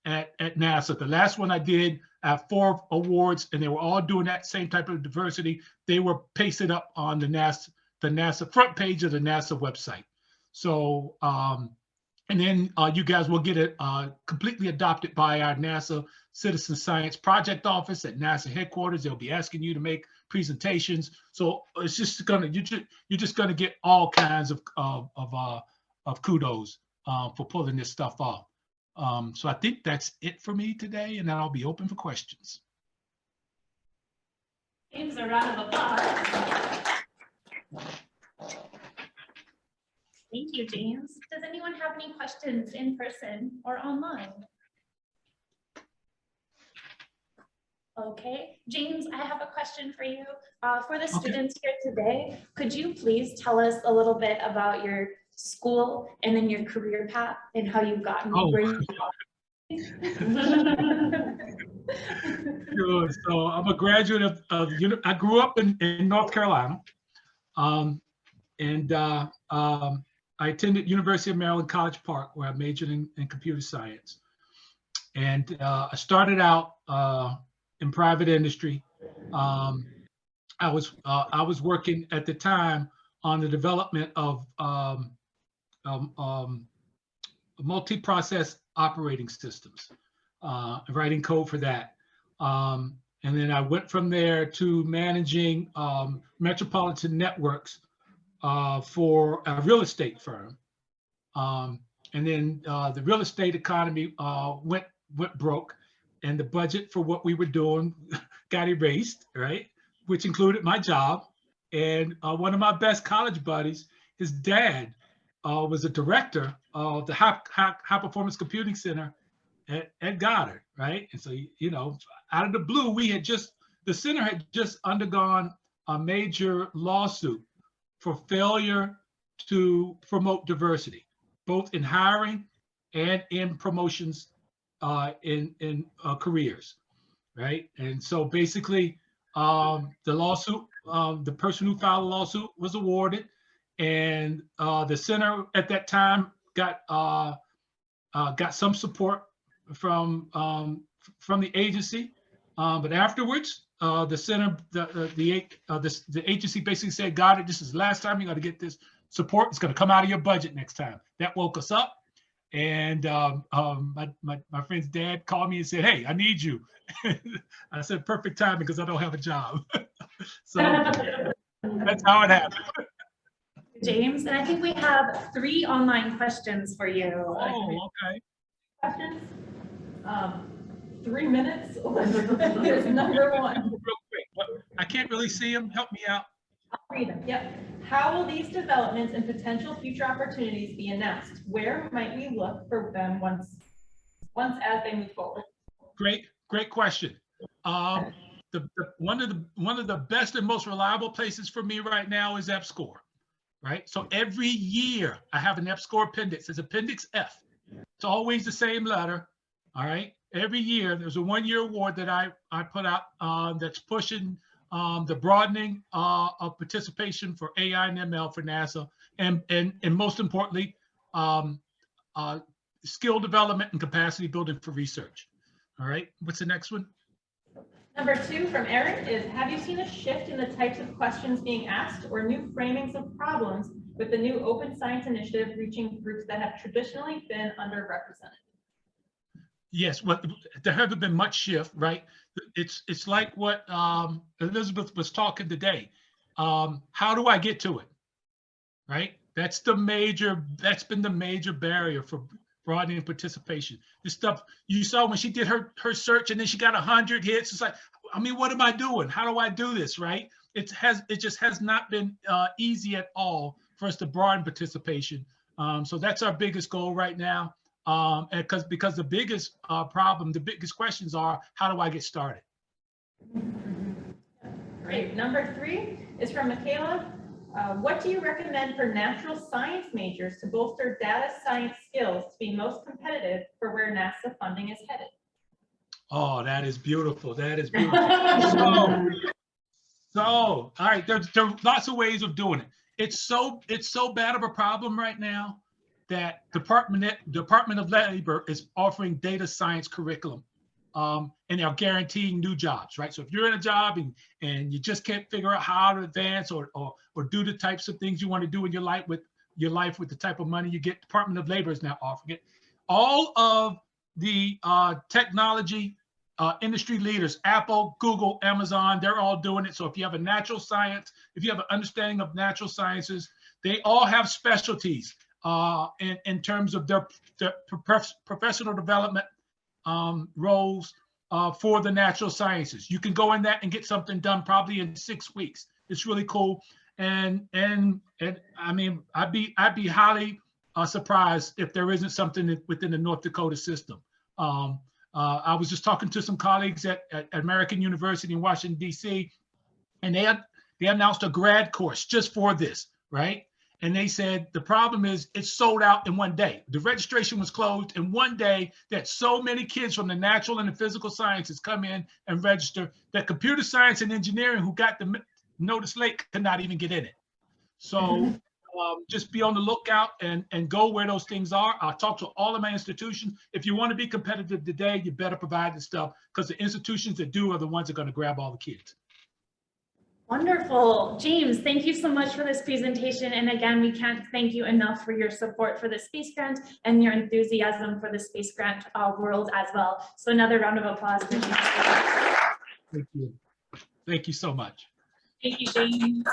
S2: at NASA. The last one I did, I have 4 awards, and they were all doing that same type of diversity. They were pasted up on the NASA front page of the NASA website. So, and then you guys will get it completely adopted by our NASA Citizen Science Project Office at NASA headquarters. They'll be asking you to make presentations. So it's just gonna, you're just gonna get all kinds of kudos for pulling this stuff off. So I think that's it for me today, and then I'll be open for questions.
S1: James, a round of applause. Thank you, James. Does anyone have any questions in person or online? Okay, James, I have a question for you. For the students here today, could you please tell us a little bit about your school and then your career path and how you got where you are?
S2: Sure. So I'm a graduate of I grew up in North Carolina, and I attended University of Maryland College Park, where I majored in computer science. And I started out in private industry. I was working at the time on the development of multi-process operating systems, writing code for that. And then I went from there to managing metropolitan networks for a real estate firm. And then the real estate economy went broke, and the budget for what we were doing got erased, right? Which included my job. And one of my best college buddies, his dad was a director of the high performance computing center at Goddard, right? And so, you know, out of the blue, the center had just undergone a major lawsuit for failure to promote diversity, both in hiring and in promotions in careers, right? And so basically, the lawsuit, the person who filed the lawsuit was awarded, and the center at that time got some support from the agency, but afterwards, the center, the agency basically said, "Got it. This is the last time you got to get this support. It's going to come out of your budget next time." That woke us up, and my friend's dad called me and said, "Hey, I need you." I said, "Perfect time, because I don't have a job." So that's how it happened.
S1: James, and I think we have 3 online questions for you.
S2: Oh, okay.
S3: Questions? 3 minutes. Here's number 1.
S2: Real quick, I can't really see them. Help me out.
S3: I'll read them. Yep. How will these developments and potential future opportunities be announced? Where might we look for them once as they move forward?
S2: Great question. One of the best and most reliable places for me right now is EPSCoR, right? So every year I have an EPSCoR appendix. It's Appendix F. It's always the same letter, all right? Every year there's a 1-year award that I put out that's pushing the broadening of participation for AI and ML for NASA, and most importantly, skill development and capacity building for research. All right, what's the next one?
S3: Number 2 from Erin is, have you seen a shift in the types of questions being asked or new framings of problems with the new Open Science Initiative reaching groups that have traditionally been underrepresented?
S2: Yes, well, there haven't been much shift, right? It's like what Elizabeth was talking today. How do I get to it, right? That's been the major barrier for broadening participation. This stuff you saw when she did her search and then she got 100 hits. It's like, I mean, what am I doing? How do I do this, right? It just has not been easy at all for us to broaden participation. So that's our biggest goal right now. And because the biggest problem, the biggest questions are, how do I get started?
S3: Great. Number 3 is from Kaela. What do you recommend for natural science majors to bolster data science skills to be most competitive for where NASA funding is headed?
S2: Oh, that is beautiful. That is beautiful. So all right, there are lots of ways of doing it. It's so bad of a problem right now that Department of Labor is offering data science curriculum, and they're guaranteeing new jobs, right? So if you're in a job and you just can't figure out how to advance or do the types of things you want to do in your life with the type of money you get, Department of Labor is now offering it. All of the technology industry leaders, Apple, Google, Amazon, they're all doing it. So if you have a natural science, if you have an understanding of natural sciences, they all have specialties in terms of their professional development roles for the natural sciences. You can go in that and get something done probably in 6 weeks. It's really cool. And I mean, I'd be highly surprised if there isn't something within the North Dakota system. I was just talking to some colleagues at American University in Washington, D.C., and they announced a grad course just for this, right? And they said the problem is it's sold out in one day. The registration was closed in one day, that so many kids from the natural and the physical sciences come in and register that computer science and engineering, who got the notice late, could not even get in it. So just be on the lookout and go where those things are. I'll talk to all of my institutions. If you want to be competitive today, you better provide the stuff, because the institutions that do are the ones that are going to grab all the kids.
S1: Wonderful. James, thank you so much for this presentation. And again, we can't thank you enough for your support for the space grant and your enthusiasm for the space grant world as well. So another round of applause for James.
S2: Thank you. Thank you so much.
S1: Thank you, James.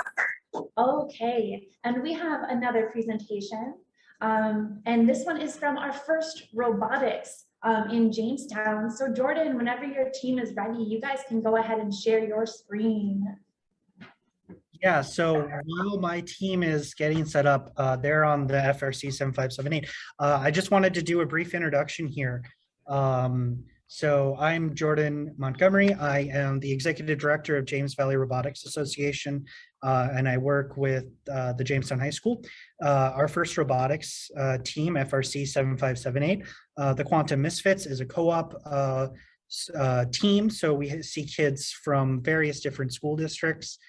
S1: Okay, and we have another presentation. And this one is from our first robotics in Jamestown. So Jordan, whenever your team is ready, you guys can go ahead and share your screen.
S8: Yeah, so while my team is getting set up, they're on the FRC 7578. I just wanted to do a brief introduction here. So I'm Jordan Montgomery. I am the Executive Director of James Valley Robotics Association, and I work with the Jamestown High School. Our first robotics team, FRC 7578, the Quantum Misfits, is a co-op team. So we see kids from various different school districts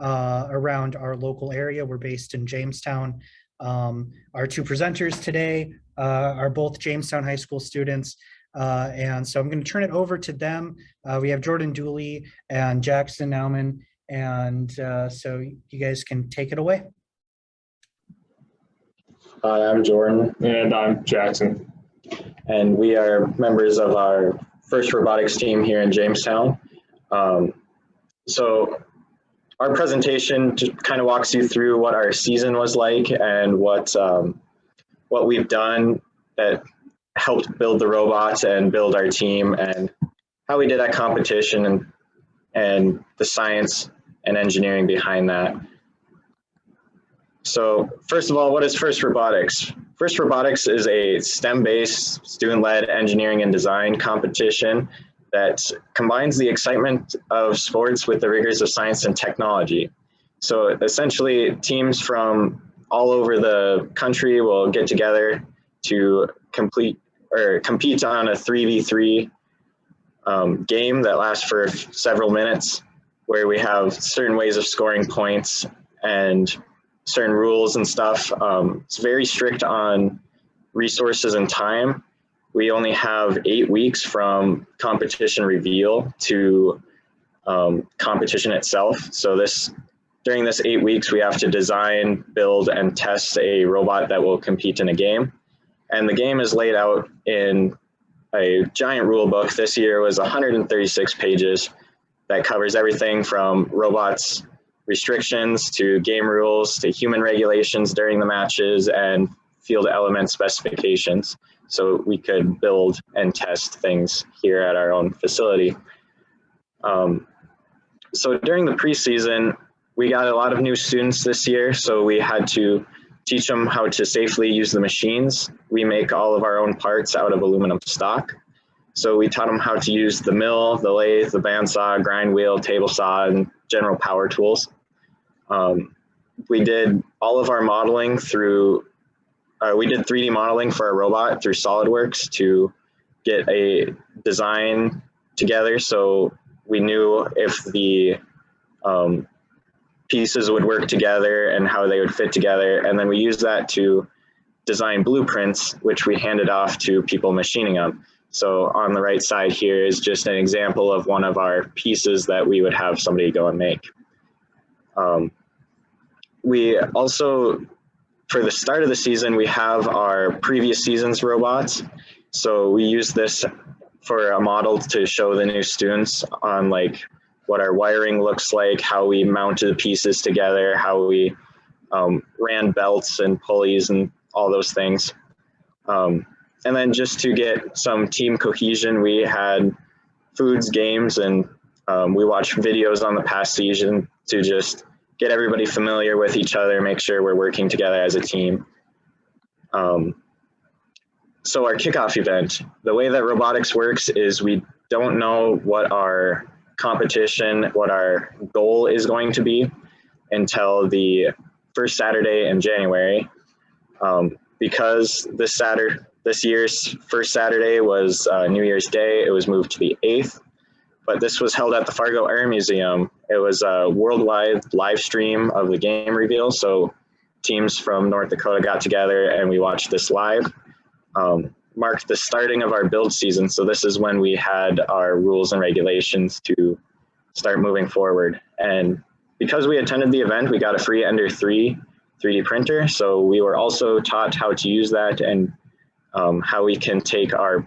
S8: around our local area. We're based in Jamestown. Our two presenters today are both Jamestown High School students. And so I'm going to turn it over to them. We have Jordan Dooley and Jackson Nauman. And so you guys can take it away.
S22: Hi, I'm Jordan. And I'm Jackson. And we are members of our first robotics team here in Jamestown. So our presentation just kind of walks you through what our season was like and what we've done that helped build the robots and build our team. And how we did at competition and the science and engineering behind that. So first of all, what is FIRST Robotics? FIRST Robotics is a STEM-based, student-led engineering and design competition that combines the excitement of sports with the rigors of science and technology. So essentially, teams from all over the country will get together to compete on a 3v3 game that lasts for several minutes, where we have certain ways of scoring points and certain rules and stuff. It's very strict on resources and time. We only have 8 weeks from competition reveal to competition itself. So during this 8 weeks, we have to design, build, and test a robot that will compete in a game. And the game is laid out in a giant rule book. This year was 136 pages that covers everything from robots restrictions to game rules to human regulations during the matches and field element specifications. So we could build and test things here at our own facility. So during the preseason, we got a lot of new students this year, so we had to teach them how to safely use the machines. We make all of our own parts out of aluminum stock. So we taught them how to use the mill, the lathe, the bandsaw, grind wheel, table saw, and general power tools. We did all of our modeling through, we did 3D modeling for our robot through SolidWorks to get a design together. So we knew if the pieces would work together and how they would fit together. And then we used that to design blueprints, which we handed off to people machining them. So on the right side here is just an example of one of our pieces that we would have somebody go and make. We also, for the start of the season, we have our previous season's robots. So we use this for a model to show the new students on like what our wiring looks like, how we mounted the pieces together, how we ran belts and pulleys and all those things. And then just to get some team cohesion, we had foods, games, and we watched videos on the past season to just get everybody familiar with each other, make sure we're working together as a team. So our kickoff event, the way that robotics works is we don't know what our competition, what our goal is going to be until the first Saturday in January. Because this year's first Saturday was New Year's Day, it was moved to the 8th, but this was held at the Fargo Air Museum. It was a worldwide live stream of the game reveal. So teams from North Dakota got together and we watched this live. Marked the starting of our build season. So this is when we had our rules and regulations to start moving forward. And because we attended the event, we got a free Ender 3 3D printer. So we were also taught how to use that and how we can take our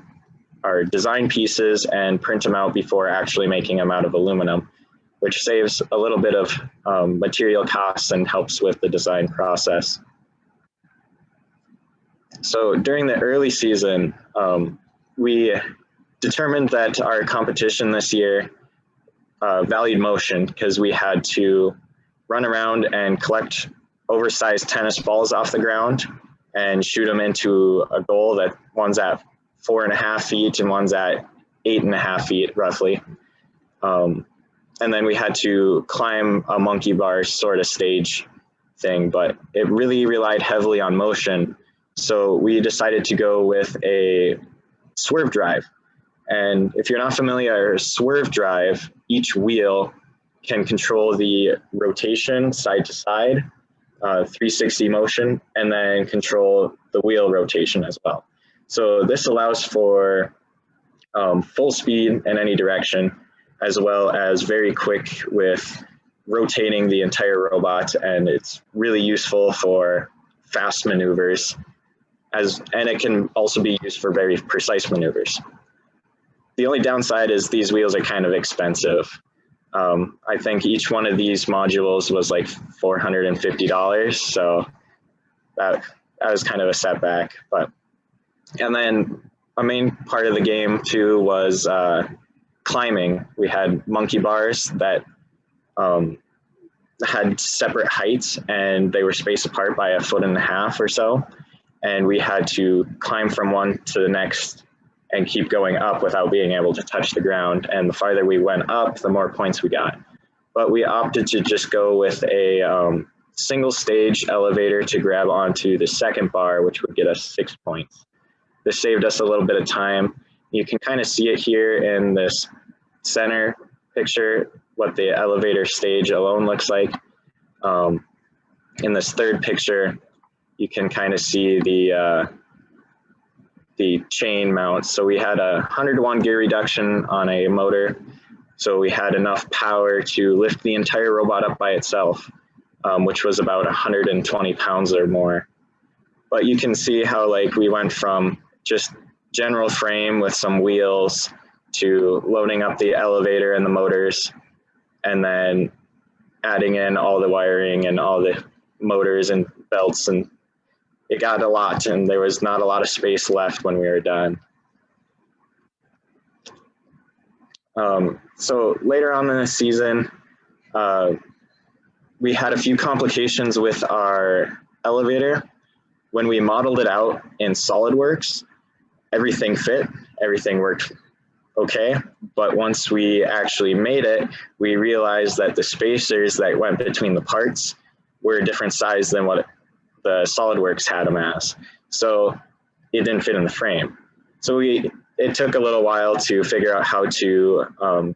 S22: design pieces and print them out before actually making them out of aluminum, which saves a little bit of material costs and helps with the design process. So during the early season, we determined that our competition this year valued motion because we had to run around and collect oversized tennis balls off the ground and shoot them into a goal that one's at 4.5 feet and one's at 8.5 feet roughly. And then we had to climb a monkey bar sort of stage thing, but it really relied heavily on motion. So we decided to go with a swerve drive. And if you're not familiar, swerve drive, each wheel can control the rotation side to side, 360 motion, and then control the wheel rotation as well. So this allows for full speed in any direction, as well as very quick with rotating the entire robot. And it's really useful for fast maneuvers, and it can also be used for very precise maneuvers. The only downside is these wheels are kind of expensive. I think each one of these modules was like $450. So that was kind of a setback. And then a main part of the game too was climbing, we had monkey bars that had separate heights, and they were spaced apart by 1.5 feet or so. And we had to climb from one to the next and keep going up without being able to touch the ground. And the farther we went up, the more points we got. But we opted to just go with a single stage elevator to grab onto the second bar, which would get us 6 points. This saved us a little bit of time. You can kind of see it here in this center picture, what the elevator stage alone looks like. In this third picture, you can kind of see the chain mounts. So we had a 100-to-1 gear reduction on a motor. So we had enough power to lift the entire robot up by itself, which was about 120 pounds or more. But you can see how like we went from just general frame with some wheels to loading up the elevator and the motors, and then adding in all the wiring and all the motors and belts, and it got a lot, and there was not a lot of space left when we were done. So later on in the season, we had a few complications with our elevator. When we modeled it out in SolidWorks, everything fit, everything worked okay. But once we actually made it, we realized that the spacers that went between the parts were a different size than what the SolidWorks had them as. So it didn't fit in the frame. So it took a little while to figure out how to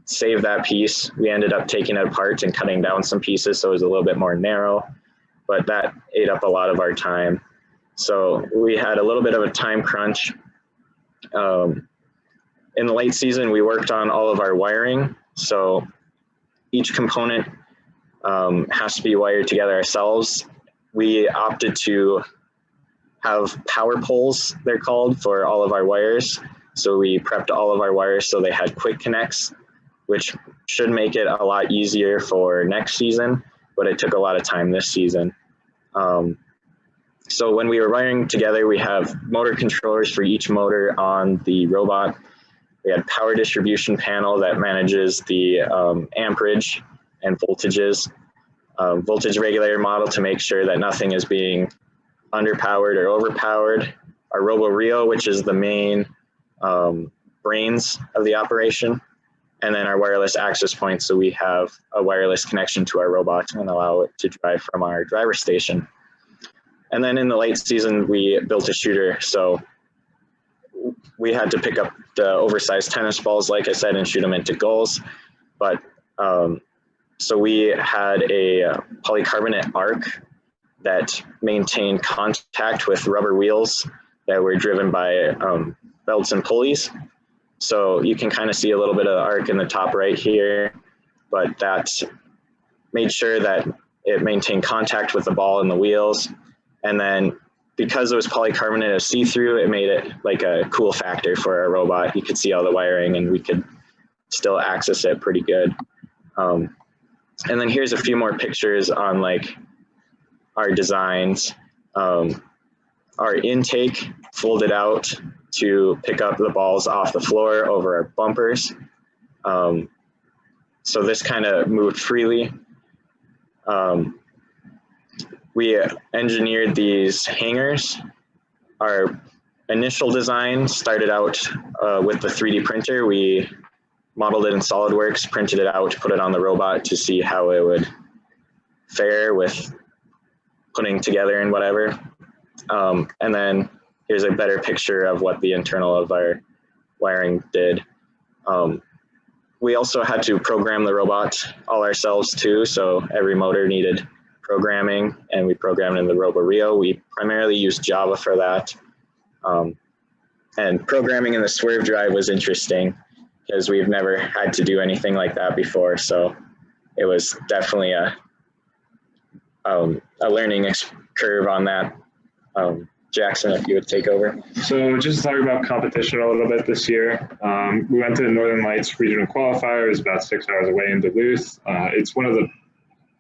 S22: save that piece. We ended up taking it apart and cutting down some pieces so it was a little bit more narrow, but that ate up a lot of our time. So we had a little bit of a time crunch. In the late season, we worked on all of our wiring. So each component has to be wired together ourselves. We opted to have power poles, they're called, for all of our wires. So we prepped all of our wires so they had quick connects, which should make it a lot easier for next season, but it took a lot of time this season. So when we were wiring together, we have motor controllers for each motor on the robot. We had power distribution panel that manages the amperage and voltages, voltage regulator model to make sure that nothing is being underpowered or overpowered. Our Robo-Rio, which is the main brains of the operation, and then our wireless access point. So we have a wireless connection to our robot and allow it to drive from our driver station. And then in the late season, we built a shooter. So we had to pick up the oversized tennis balls, like I said, and shoot them into goals. But so we had a polycarbonate arc that maintained contact with rubber wheels that were driven by belts and pulleys. So you can kind of see a little bit of the arc in the top right here, but that made sure that it maintained contact with the ball and the wheels. And then because it was polycarbonate, it was see-through, it made it like a cool factor for our robot. You could see all the wiring and we could still access it pretty good. And then here's a few more pictures on like our designs. Our intake folded out to pick up the balls off the floor over our bumpers. So this kind of moved freely. We engineered these hangers. Our initial design started out with the 3D printer. We modeled it in SolidWorks, printed it out, put it on the robot to see how it would fare with putting together and whatever. And then here's a better picture of what the internal of our wiring did. We also had to program the robot all ourselves too. So every motor needed programming, and we programmed in the Robo-Rio. We primarily used Java for that. And programming in the swerve drive was interesting because we've never had to do anything like that before. So it was definitely a learning curve on that. Jackson, if you would take over.
S9: So just to talk about competition a little bit this year, we went to the Northern Lights Regional Qualifier. It was about 6 hours away in Duluth. It's one of the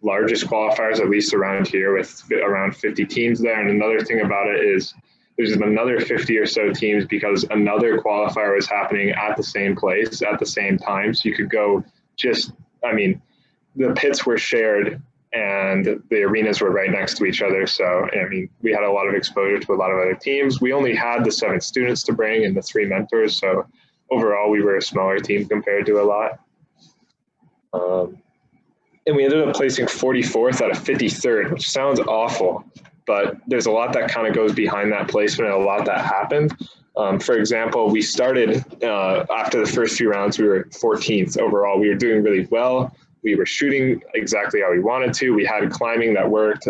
S9: largest qualifiers, at least around here, with around 50 teams there. And another thing about it is there's another 50 or so teams because another qualifier was happening at the same place at the same time. So you could go just, I mean, the pits were shared and the arenas were right next to each other. So, I mean, we had a lot of exposure to a lot of other teams. We only had the 7 students to bring and the 3 mentors. So overall, we were a smaller team compared to a lot. And we ended up placing 44th out of 53rd, which sounds awful, but there's a lot that kind of goes behind that placement and a lot that happened. For example, we started after the first few rounds, we were 14th overall. We were doing really well. We were shooting exactly how we wanted to. We had climbing that worked.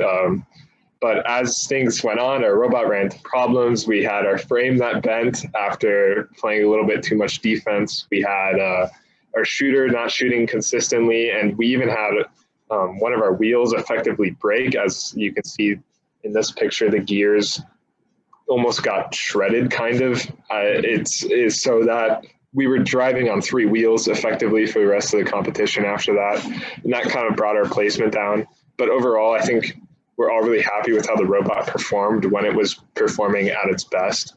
S9: But as things went on, our robot ran into problems. We had our frame that bent after playing a little bit too much defense. We had our shooter not shooting consistently. And we even had one of our wheels effectively break. As you can see in this picture, the gears almost got shredded kind of. It's so that we were driving on 3 wheels effectively for the rest of the competition after that. And that kind of brought our placement down. But overall, I think we're all really happy with how the robot performed when it was performing at its best.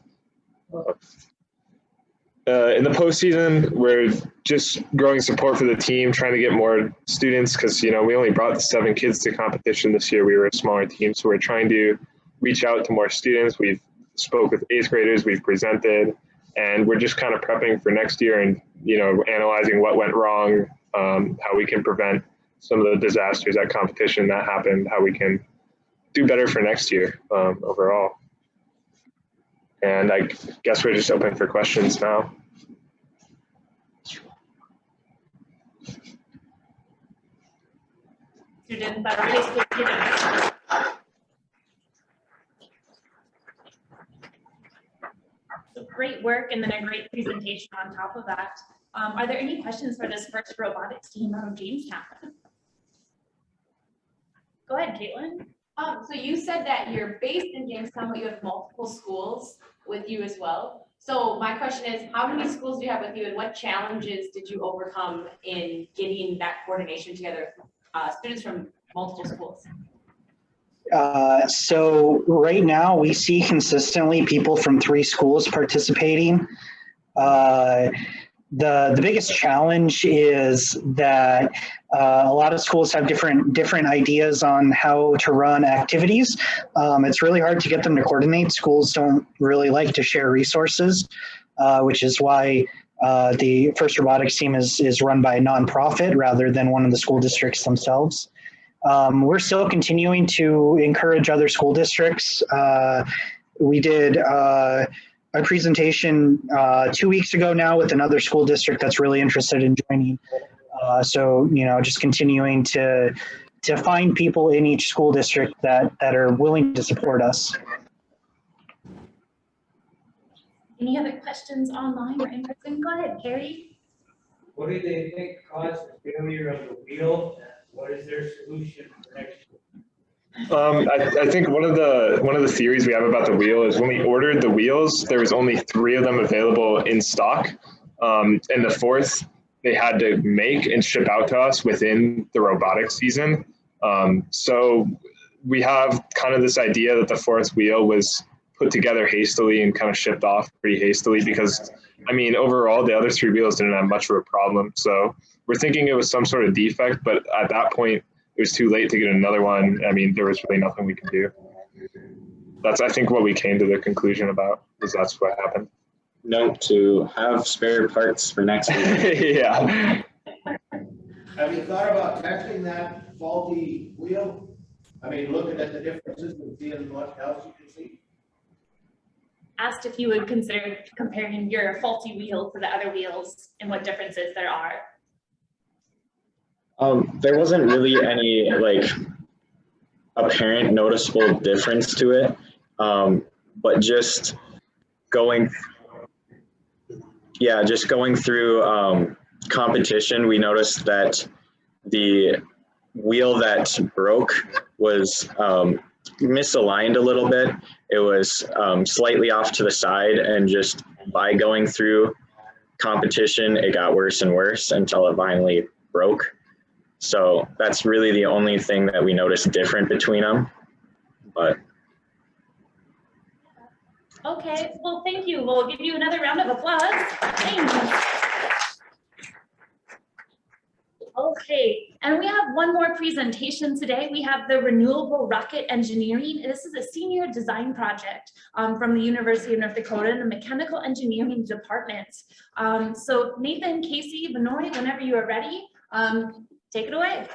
S9: In the postseason, we're just growing support for the team, trying to get more students because, you know, we only brought 7 kids to competition this year. We were a smaller team, so we're trying to reach out to more students. We've spoke with 8th graders, we've presented, and we're just kind of prepping for next year and, you know, analyzing what went wrong, how we can prevent some of the disasters at competition that happened, how we can do better for next year overall. And I guess we're just open for questions now.
S1: Students that are high school students. So great work and then a great presentation on top of that. Are there any questions for this first robotics team out of Jamestown? Go ahead, Caitlin.
S4: So you said that you're based in Jamestown, but you have multiple schools with you as well. So my question is, how many schools do you have with you and what challenges did you overcome in getting that coordination together, students from multiple schools?
S8: So right now we see consistently people from 3 schools participating. The biggest challenge is that a lot of schools have different ideas on how to run activities. It's really hard to get them to coordinate. Schools don't really like to share resources, which is why the First Robotics team is run by a nonprofit rather than one of the school districts themselves. We're still continuing to encourage other school districts. We did a presentation 2 weeks ago now with another school district that's really interested in joining. So, you know, just continuing to find people in each school district that are willing to support us.
S1: Any other questions online or in person? Go ahead, Carrie.
S16: What do they think caused the failure of the wheel? What is their solution for next year?
S9: I think one of the theories we have about the wheel is when we ordered the wheels, there was only 3 of them available in stock, and the 4th they had to make and ship out to us within the robotics season. So we have kind of this idea that the 4th wheel was put together hastily and kind of shipped off pretty hastily because, I mean, overall the other 3 wheels didn't have much of a problem. So we're thinking it was some sort of defect, but at that point, it was too late to get another one. I mean, there was really nothing we could do. That's, I think, what we came to the conclusion about, is that's what happened.
S22: Note to have spare parts for next week.
S9: Yeah.
S16: Have you thought about testing that faulty wheel? I mean, looking at the differences and seeing what else you can see?
S1: Asked if you would consider comparing your faulty wheel to the other wheels and what differences there are.
S22: There wasn't really any like apparent noticeable difference to it, but just going through competition, we noticed that the wheel that broke was misaligned a little bit. It was slightly off to the side, and just by going through competition, it got worse and worse until it finally broke. So that's really the only thing that we noticed different between them. But
S1: Okay, well, thank you. We'll give you another round of applause. Thanks. Okay, and we have one more presentation today. We have the Renewable Rocket Engineering. This is a senior design project from the University of North Dakota in the Mechanical Engineering Department. So Nathan, Casey, Benoit, whenever you are ready, take it away.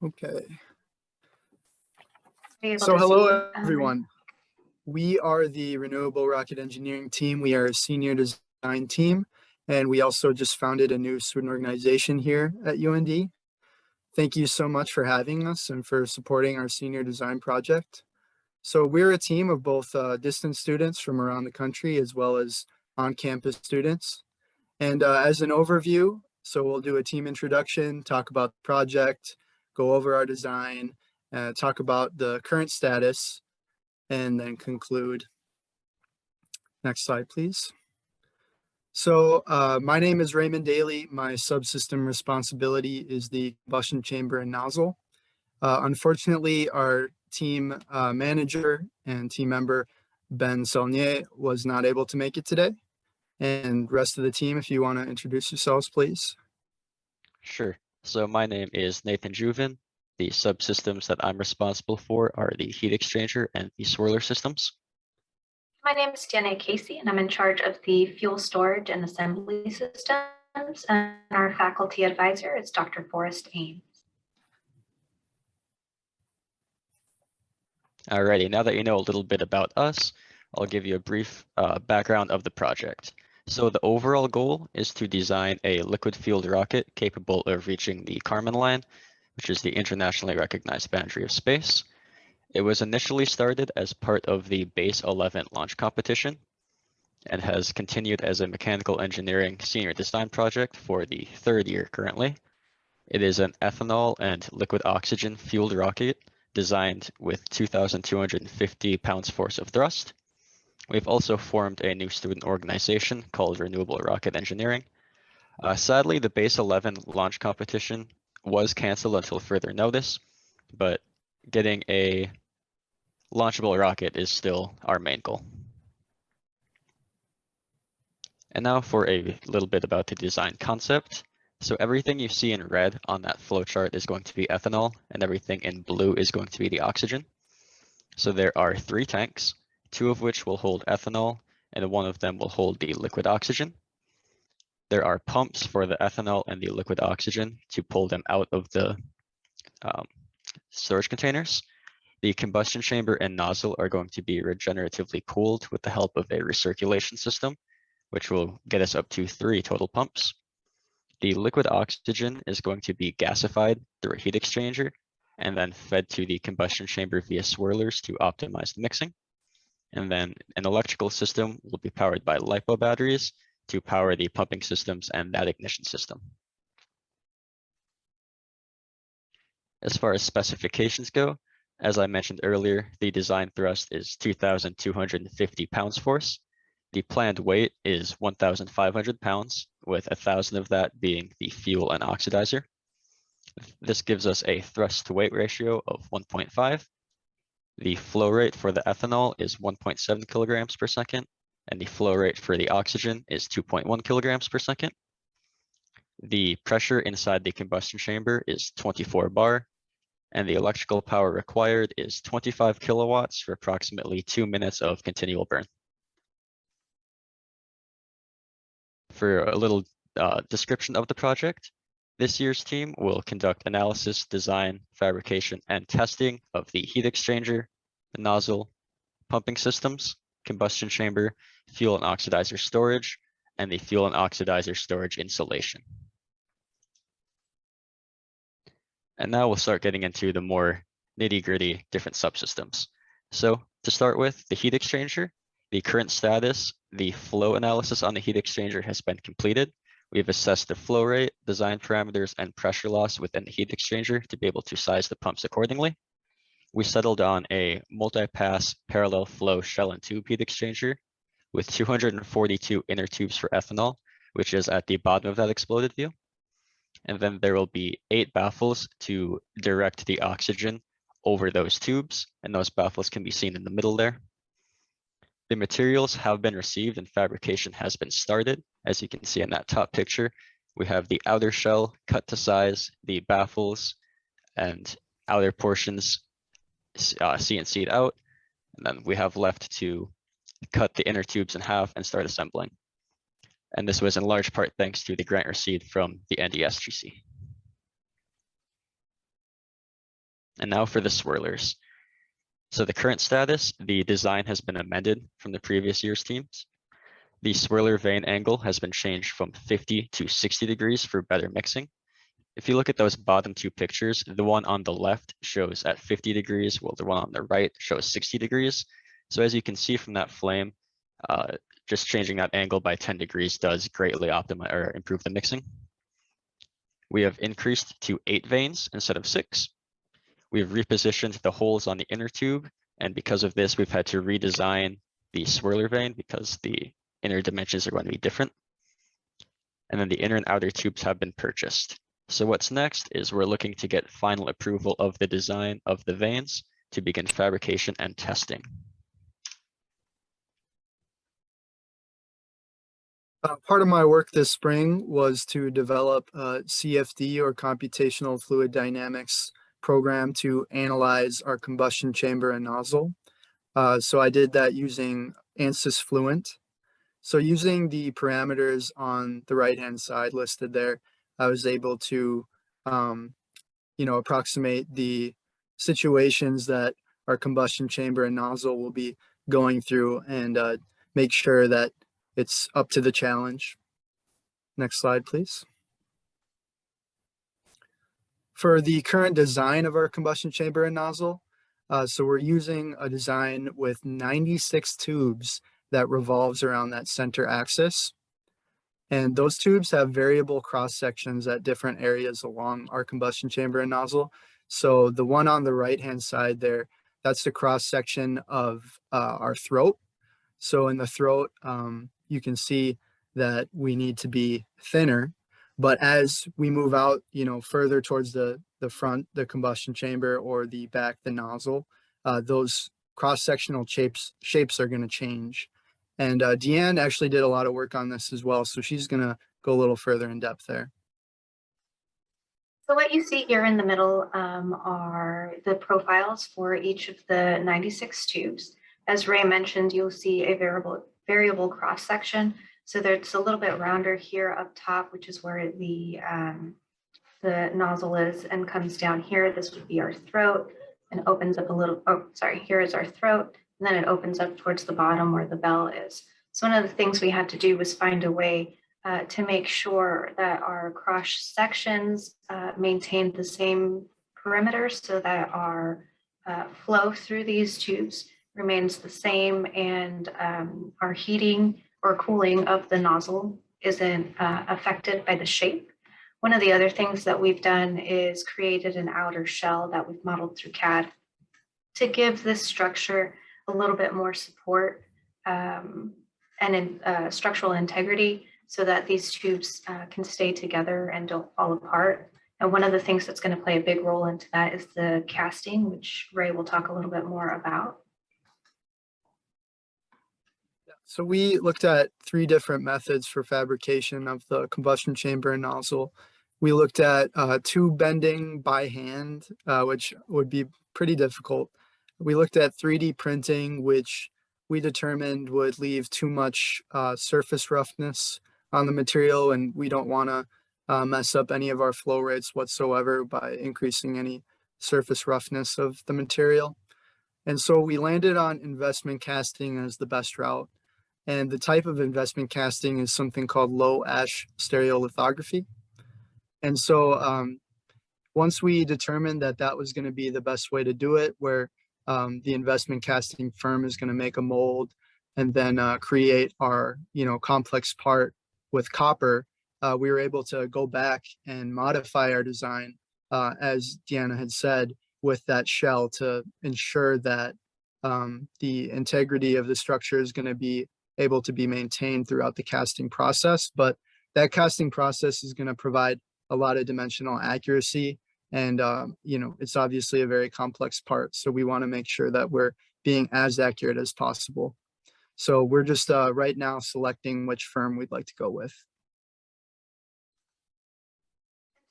S13: Okay. So hello, everyone. We are the Renewable Rocket Engineering team. We are a senior design team, and we also just founded a new student organization here at UND. Thank you so much for having us and for supporting our senior design project. So we're a team of both distance students from around the country as well as on-campus students. And as an overview, so we'll do a team introduction, talk about the project, go over our design, talk about the current status, and then conclude. Next slide, please. So my name is Raymond Daly. My subsystem responsibility is the combustion chamber and nozzle. Unfortunately, our team manager and team member, Ben Saulnier, was not able to make it today. And rest of the team, if you want to introduce yourselves, please.
S17: Sure. So my name is Nathan Juvin. The subsystems that I'm responsible for are the heat exchanger and the swirler systems.
S23: My name is Jenna Casey, and I'm in charge of the fuel storage and assembly systems. And our faculty advisor is Dr. Forrest Ames.
S17: Alrighty, now that you know a little bit about us, I'll give you a brief background of the project. So the overall goal is to design a liquid-fueled rocket capable of reaching the Kármán line, which is the internationally recognized boundary of space. It was initially started as part of the Base 11 launch competition and has continued as a mechanical engineering senior design project for the third year currently. It is an ethanol and liquid oxygen fueled rocket designed with 2,250 pounds force of thrust. We've also formed a new student organization called Renewable Rocket Engineering. Sadly, the Base 11 launch competition was canceled until further notice, but getting a launchable rocket is still our main goal. And now for a little bit about the design concept. So everything you see in red on that flowchart is going to be ethanol, and everything in blue is going to be the oxygen. So there are 3 tanks, 2 of which will hold ethanol, and 1 of them will hold the liquid oxygen. There are pumps for the ethanol and the liquid oxygen to pull them out of the storage containers. The combustion chamber and nozzle are going to be regeneratively cooled with the help of a recirculation system, which will get us up to 3 total pumps. The liquid oxygen is going to be gasified through a heat exchanger and then fed to the combustion chamber via swirlers to optimize the mixing. And then an electrical system will be powered by LiPo batteries to power the pumping systems and that ignition system. As far as specifications go, as I mentioned earlier, the design thrust is 2,250 pounds force. The planned weight is 1,500 pounds, with 1,000 of that being the fuel and oxidizer. This gives us a thrust to weight ratio of 1.5. The flow rate for the ethanol is 1.7 kilograms per second, and the flow rate for the oxygen is 2.1 kilograms per second. The pressure inside the combustion chamber is 24 bar, and the electrical power required is 25 kilowatts for approximately 2 minutes of continual burn. For a little description of the project, this year's team will conduct analysis, design, fabrication, and testing of the heat exchanger, the nozzle, pumping systems, combustion chamber, fuel and oxidizer storage, and the fuel and oxidizer storage insulation. And now we'll start getting into the more nitty-gritty different subsystems. So to start with, the heat exchanger, the current status, the flow analysis on the heat exchanger has been completed. We've assessed the flow rate, design parameters, and pressure loss within the heat exchanger to be able to size the pumps accordingly. We settled on a multi-pass parallel flow shell and tube heat exchanger with 242 inner tubes for ethanol, which is at the bottom of that exploded view. And then there will be 8 baffles to direct the oxygen over those tubes, and those baffles can be seen in the middle there. The materials have been received and fabrication has been started. As you can see in that top picture, we have the outer shell cut to size, the baffles and outer portions CNC'd out, and then we have left to cut the inner tubes in half and start assembling. And this was in large part thanks to the grant received from the NDSGC. And now for the swirlers. So the current status, the design has been amended from the previous year's teams. The swirler vane angle has been changed from 50 to 60 degrees for better mixing. If you look at those bottom 2 pictures, the one on the left shows at 50 degrees, while the one on the right shows 60 degrees. So as you can see from that flame, just changing that angle by 10 degrees does greatly optimize or improve the mixing. We have increased to 8 vanes instead of 6. We've repositioned the holes on the inner tube, and because of this, we've had to redesign the swirler vane because the inner dimensions are going to be different. And then the inner and outer tubes have been purchased. So what's next is we're looking to get final approval of the design of the vanes to begin fabrication and testing.
S13: Part of my work this spring was to develop a CFD, or computational fluid dynamics program, to analyze our combustion chamber and nozzle. So I did that using ANSYS Fluent. So using the parameters on the right-hand side listed there, I was able to, approximate the situations that our combustion chamber and nozzle will be going through, and make sure that it's up to the challenge. Next slide, please. For the current design of our combustion chamber and nozzle, so we're using a design with 96 tubes that revolves around that center axis. And those tubes have variable cross sections at different areas along our combustion chamber and nozzle. So the one on the right-hand side there, that's the cross section of our throat. So in the throat, you can see that we need to be thinner. But as we move out, further towards the front, the combustion chamber, or the back, the nozzle, those cross-sectional shapes are going to change. And Deanne actually did a lot of work on this as well, so she's going to go a little further in depth there.
S23: So what you see here in the middle are the profiles for each of the 96 tubes. As Ray mentioned, you'll see a variable cross section. So there's a little bit rounder here up top, which is where the nozzle is, and comes down here. This would be our throat, and opens up a little, here is our throat, and then it opens up towards the bottom where the bell is. So one of the things we had to do was find a way to make sure that our cross sections maintained the same perimeter, so that our flow through these tubes remains the same, and our heating or cooling of the nozzle isn't affected by the shape. One of the other things that we've done is created an outer shell that we've modeled through CAD to give this structure a little bit more support and structural integrity, so that these tubes can stay together and don't fall apart. And one of the things that's going to play a big role into that is the casting, which Ray will talk a little bit more about.
S13: So we looked at 3 different methods for fabrication of the combustion chamber and nozzle. We looked at tube bending by hand, which would be pretty difficult. We looked at 3D printing, which we determined would leave too much surface roughness on the material, and we don't want to mess up any of our flow rates whatsoever by increasing any surface roughness of the material. And so we landed on investment casting as the best route. And the type of investment casting is something called low ash stereolithography. And so once we determined that that was going to be the best way to do it, where the investment casting firm is going to make a mold and then create our complex part with copper, we were able to go back and modify our design, as Deanna had said, with that shell to ensure that the integrity of the structure is going to be able to be maintained throughout the casting process. But that casting process is going to provide a lot of dimensional accuracy. And, it's obviously a very complex part. So we want to make sure that we're being as accurate as possible. So we're just right now selecting which firm we'd like to go with.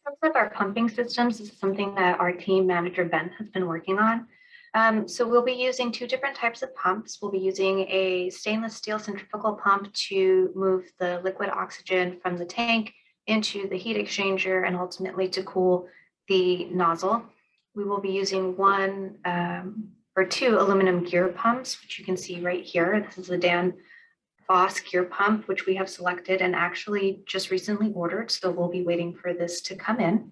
S23: In terms of our pumping systems, this is something that our team manager, Ben, has been working on. So we'll be using 2 different types of pumps. We'll be using a stainless steel centrifugal pump to move the liquid oxygen from the tank into the heat exchanger and ultimately to cool the nozzle. We will be using 1 or 2 aluminum gear pumps, which you can see right here. This is a Dan Foss gear pump, which we have selected and actually just recently ordered. So we'll be waiting for this to come in.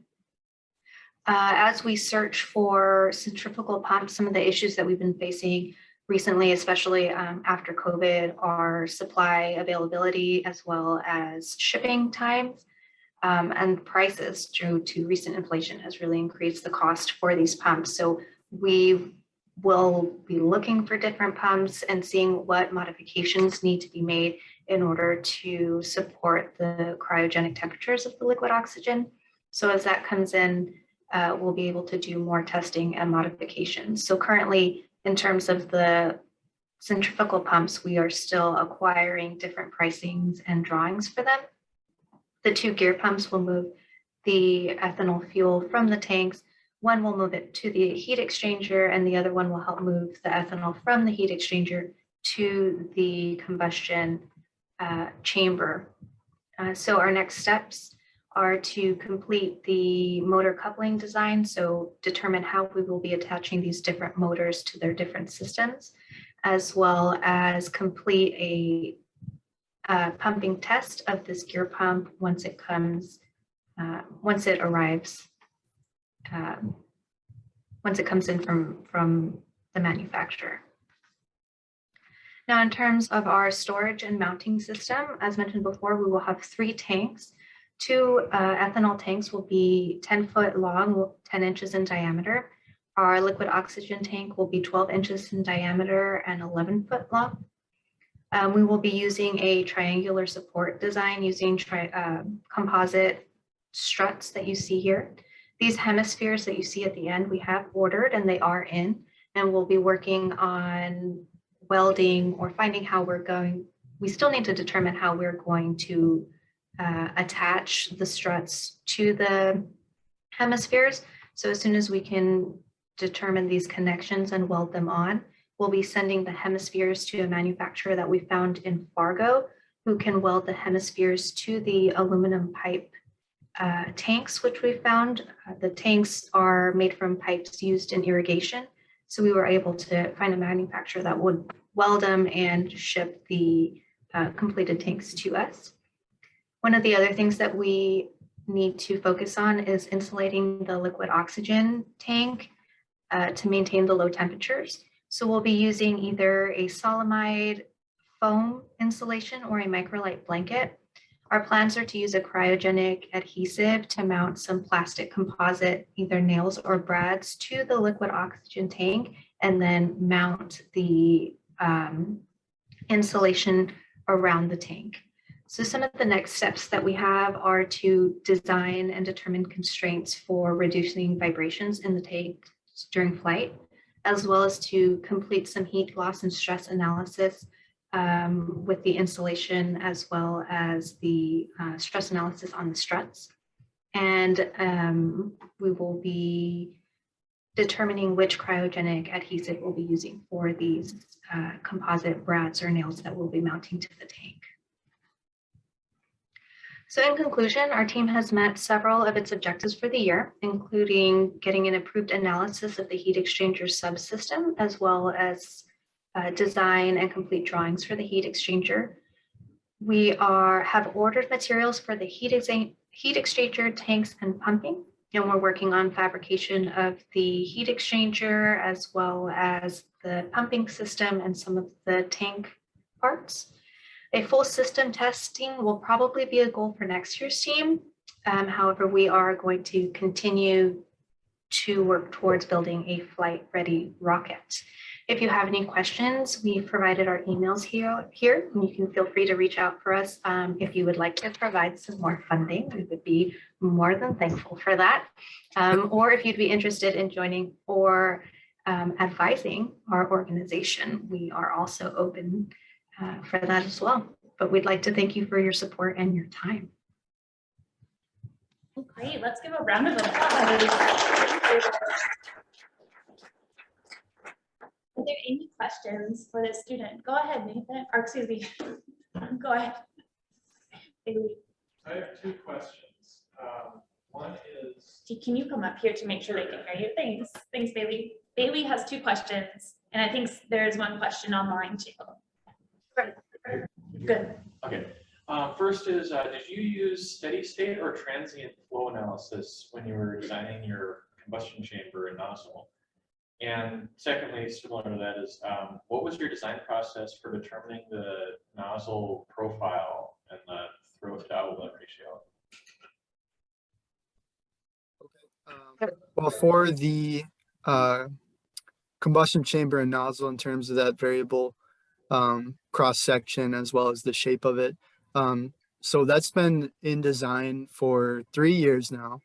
S23: As we search for centrifugal pumps, some of the issues that we've been facing recently, especially after COVID, are supply availability as well as shipping times and prices due to recent inflation has really increased the cost for these pumps. So we will be looking for different pumps and seeing what modifications need to be made in order to support the cryogenic temperatures of the liquid oxygen. So as that comes in, we'll be able to do more testing and modifications. So currently, in terms of the centrifugal pumps, we are still acquiring different pricings and drawings for them. The 2 gear pumps will move the ethanol fuel from the tanks. One will move it to the heat exchanger, and the other one will help move the ethanol from the heat exchanger to the combustion chamber. So our next steps are to complete the motor coupling design, so determine how we will be attaching these different motors to their different systems, as well as complete a pumping test of this gear pump once it comes, once it arrives, once it comes in from the manufacturer. Now, in terms of our storage and mounting system, as mentioned before, we will have 3 tanks. 2 ethanol tanks will be 10 foot long, 10 inches in diameter. Our liquid oxygen tank will be 12 inches in diameter and 11 foot long. We will be using a triangular support design using composite struts that you see here. These hemispheres that you see at the end, we have ordered and they are in, and we'll be working on welding or finding how we're going. We still need to determine how we're going to attach the struts to the hemispheres. So as soon as we can determine these connections and weld them on, we'll be sending the hemispheres to a manufacturer that we found in Fargo, who can weld the hemispheres to the aluminum pipe tanks, which we found. The tanks are made from pipes used in irrigation. So we were able to find a manufacturer that would weld them and ship the completed tanks to us. One of the other things that we need to focus on is insulating the liquid oxygen tank to maintain the low temperatures. So we'll be using either a solamide foam insulation or a microlight blanket. Our plans are to use a cryogenic adhesive to mount some plastic composite, either nails or brads, to the liquid oxygen tank, and then mount the insulation around the tank. So some of the next steps that we have are to design and determine constraints for reducing vibrations in the tank during flight, as well as to complete some heat loss and stress analysis with the installation, as well as the stress analysis on the struts. And we will be determining which cryogenic adhesive we'll be using for these composite brads or nails that we'll be mounting to the tank. So in conclusion, our team has met several of its objectives for the year, including getting an approved analysis of the heat exchanger subsystem, as well as design and complete drawings for the heat exchanger. We have ordered materials for the heat exchanger tanks and pumping, and we're working on fabrication of the heat exchanger as well as the pumping system and some of the tank parts. A full system testing will probably be a goal for next year's team. However, we are going to continue to work towards building a flight-ready rocket. If you have any questions, we've provided our emails here, and you can feel free to reach out for us. If you would like to provide some more funding, we would be more than thankful for that. Or if you'd be interested in joining or advising our organization, we are also open for that as well. But we'd like to thank you for your support and your time.
S1: Great, let's give a round of applause. Are there any questions for this student? Go ahead, Nathan, or excuse me, go ahead. Bailey.
S12: I have two questions. One is.
S1: Can you come up here to make sure they can hear you? Thanks, thanks, Bailey. Bailey has two questions, and I think there's one question online too. Good.
S12: Okay. First is, did you use steady state or transient flow analysis when you were designing your combustion chamber and nozzle? And secondly, similar to that is, what was your design process for determining the nozzle profile and the throat to outlet ratio?
S13: Well, for the combustion chamber and nozzle, in terms of that variable cross section as well as the shape of it, so that's been in design for 3 years now,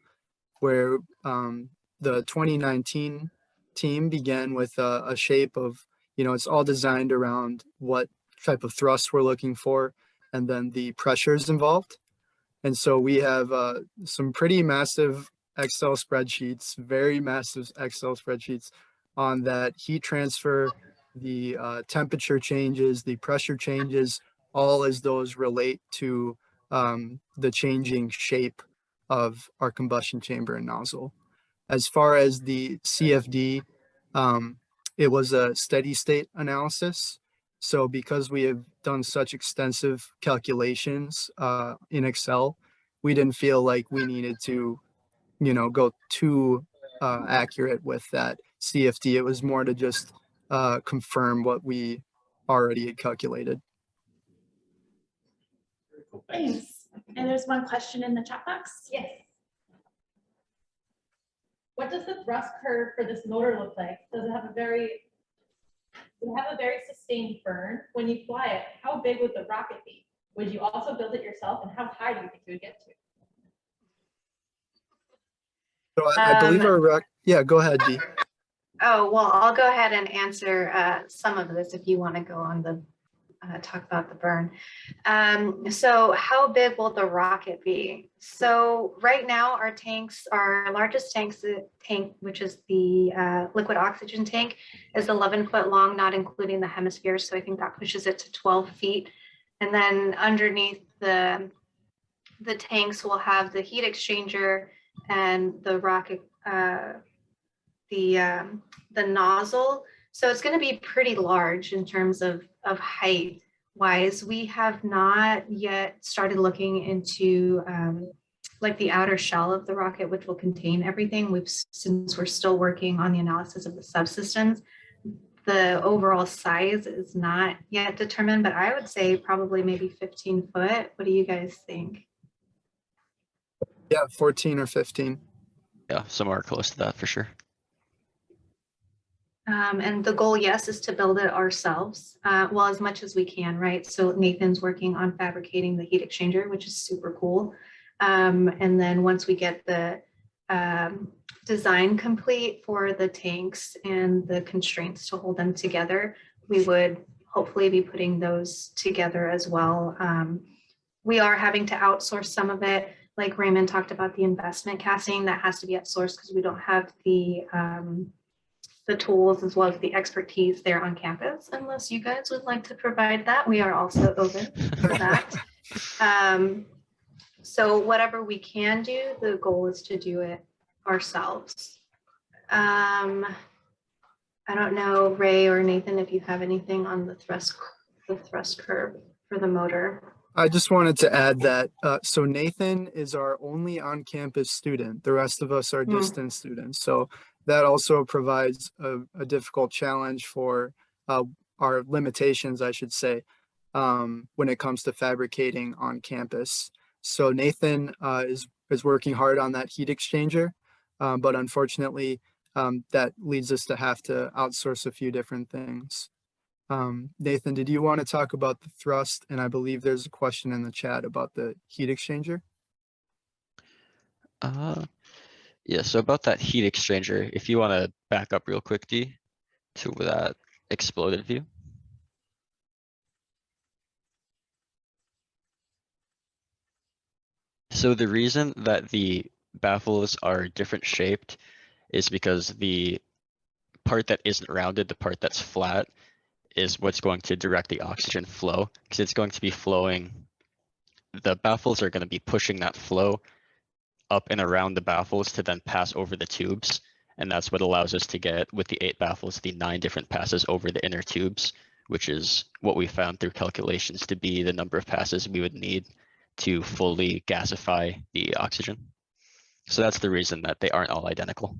S13: where the 2019 team began with a shape of, it's all designed around what type of thrust we're looking for and then the pressures involved. And so we have some pretty massive Excel spreadsheets, very massive Excel spreadsheets on that heat transfer, the temperature changes, the pressure changes, all as those relate to the changing shape of our combustion chamber and nozzle. As far as the CFD, it was a steady state analysis. So because we have done such extensive calculations in Excel, we didn't feel like we needed to, go too accurate with that CFD. It was more to just confirm what we already had calculated.
S1: Thanks. And there's one question in the chat box.
S3: Yes. What does the thrust curve for this motor look like? Does it have a very sustained burn? When you fly it, how big would the rocket be? Would you also build it yourself, and how high do you think you would get to?
S13: So I believe yeah, go ahead, Dee.
S23: Oh, well, I'll go ahead and answer some of this if you want to go on the talk about the burn. So how big will the rocket be? So right now our tanks, our largest tank, which is the liquid oxygen tank, is 11 foot long, not including the hemisphere. So I think that pushes it to 12 feet. And then underneath the tanks will have the heat exchanger and the rocket, the nozzle. So it's going to be pretty large in terms of height wise. We have not yet started looking into like the outer shell of the rocket, which will contain everything. Since we're still working on the analysis of the subsystems, the overall size is not yet determined, but I would say probably maybe 15 foot. What do you guys think?
S13: Yeah, 14 or 15.
S17: Yeah, somewhere close to that for sure.
S23: And the goal, yes, is to build it ourselves, well, as much as we can, right? So Nathan's working on fabricating the heat exchanger, which is super cool. And then once we get the design complete for the tanks and the constraints to hold them together, we would hopefully be putting those together as well. We are having to outsource some of it. Like Raymond talked about the investment casting, that has to be outsourced because we don't have the tools as well as the expertise there on campus. Unless you guys would like to provide that, we are also open for that. So whatever we can do, the goal is to do it ourselves. I don't know, Ray or Nathan, if you have anything on the thrust curve for the motor.
S13: I just wanted to add that, so Nathan is our only on-campus student. The rest of us are distance students. So that also provides a difficult challenge for our limitations, I should say, when it comes to fabricating on campus. So Nathan is working hard on that heat exchanger, but unfortunately, that leads us to have to outsource a few different things. Nathan, did you want to talk about the thrust? And I believe there's a question in the chat about the heat exchanger.
S17: Yeah, so about that heat exchanger, if you want to back up real quick, D, to that exploded view. So the reason that the baffles are different shaped is because the part that isn't rounded, the part that's flat, is what's going to direct the oxygen flow, because it's going to be flowing. The baffles are going to be pushing that flow up and around the baffles to then pass over the tubes. And that's what allows us to get, with the 8 baffles, the 9 different passes over the inner tubes, which is what we found through calculations to be the number of passes we would need to fully gasify the oxygen. So that's the reason that they aren't all identical.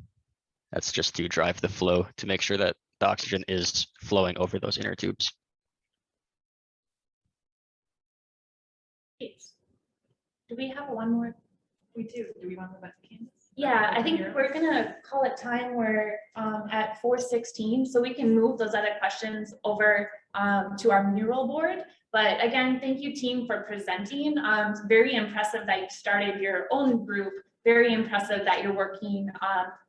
S17: That's just to drive the flow to make sure that the oxygen is flowing over those inner tubes.
S1: Do we have one more?
S3: We do. Do we want to go back to Kansas?
S1: Yeah, I think we're gonna call it time. We're at 4:16, so we can move those other questions over to our mural board. But again, thank you team for presenting. It's very impressive that you started your own group. Very impressive that you're working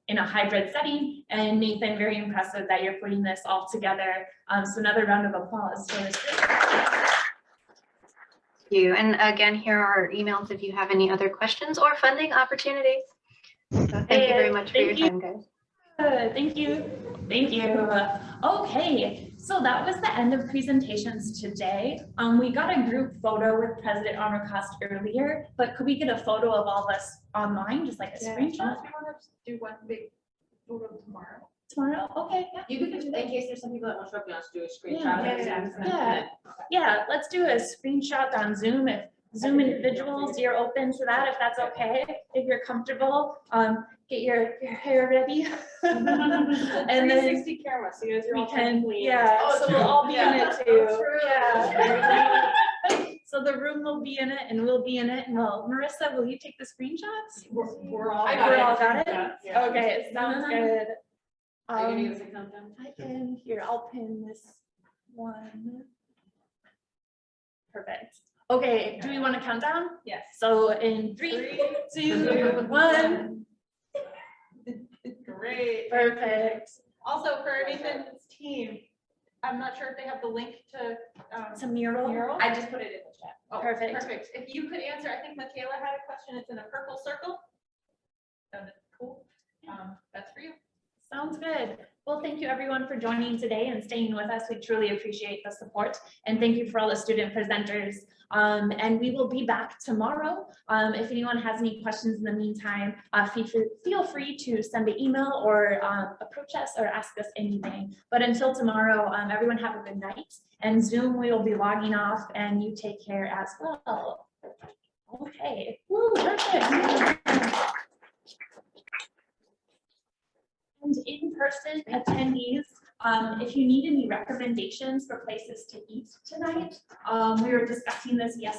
S1: in a hybrid setting. And Nathan, very impressive that you're putting this all together. So another round of applause for this group.
S23: Thank you. And again, here are our emails if you have any other questions or funding opportunities. So thank you very much for your time, guys.
S1: Thank you. Thank you. Okay, so that was the end of presentations today. We got a group photo with President Armacost earlier, but could we get a photo of all of us online, just like a screenshot?
S3: We want to do one big photo tomorrow.
S1: Tomorrow, okay.
S4: You can do that in case there's some people that want to show up and us to do a screenshot.
S1: Yeah, let's do a screenshot on Zoom. If Zoom individuals, you're open to that, if that's okay, if you're comfortable, get your hair ready. And then
S3: 360 camera, so you guys are all technically.
S1: so we'll all be in it too. Yeah. So the room will be in it and we'll be in it. And Marissa, will you take the screenshots?
S3: We're all
S1: got it?
S3: Yeah.
S1: Okay, sounds good.
S4: Are you gonna do the countdown?
S1: I can, here, I'll pin this one. Perfect. Okay, do we want to count down?
S3: Yes.
S1: So in 3, 2, 1.
S3: Great.
S1: Perfect.
S3: Also for Nathan's team, I'm not sure if they have the link to
S1: mural.
S3: I just put it in the chat. Oh,
S1: Perfect.
S3: Perfect. If you could answer, I think Kaela had a question. It's in a purple circle. Cool. That's for you.
S1: Sounds good. Well, thank you everyone for joining today and staying with us. We truly appreciate the support. And thank you for all the student presenters. And we will be back tomorrow. If anyone has any questions in the meantime, feel free to send an email or approach us or ask us anything. But until tomorrow, everyone have a good night. And Zoom, we will be logging off and you take care as well. Okay. Woo, perfect. And in-person attendees, if you need any recommendations for places to eat tonight, we were discussing this yesterday.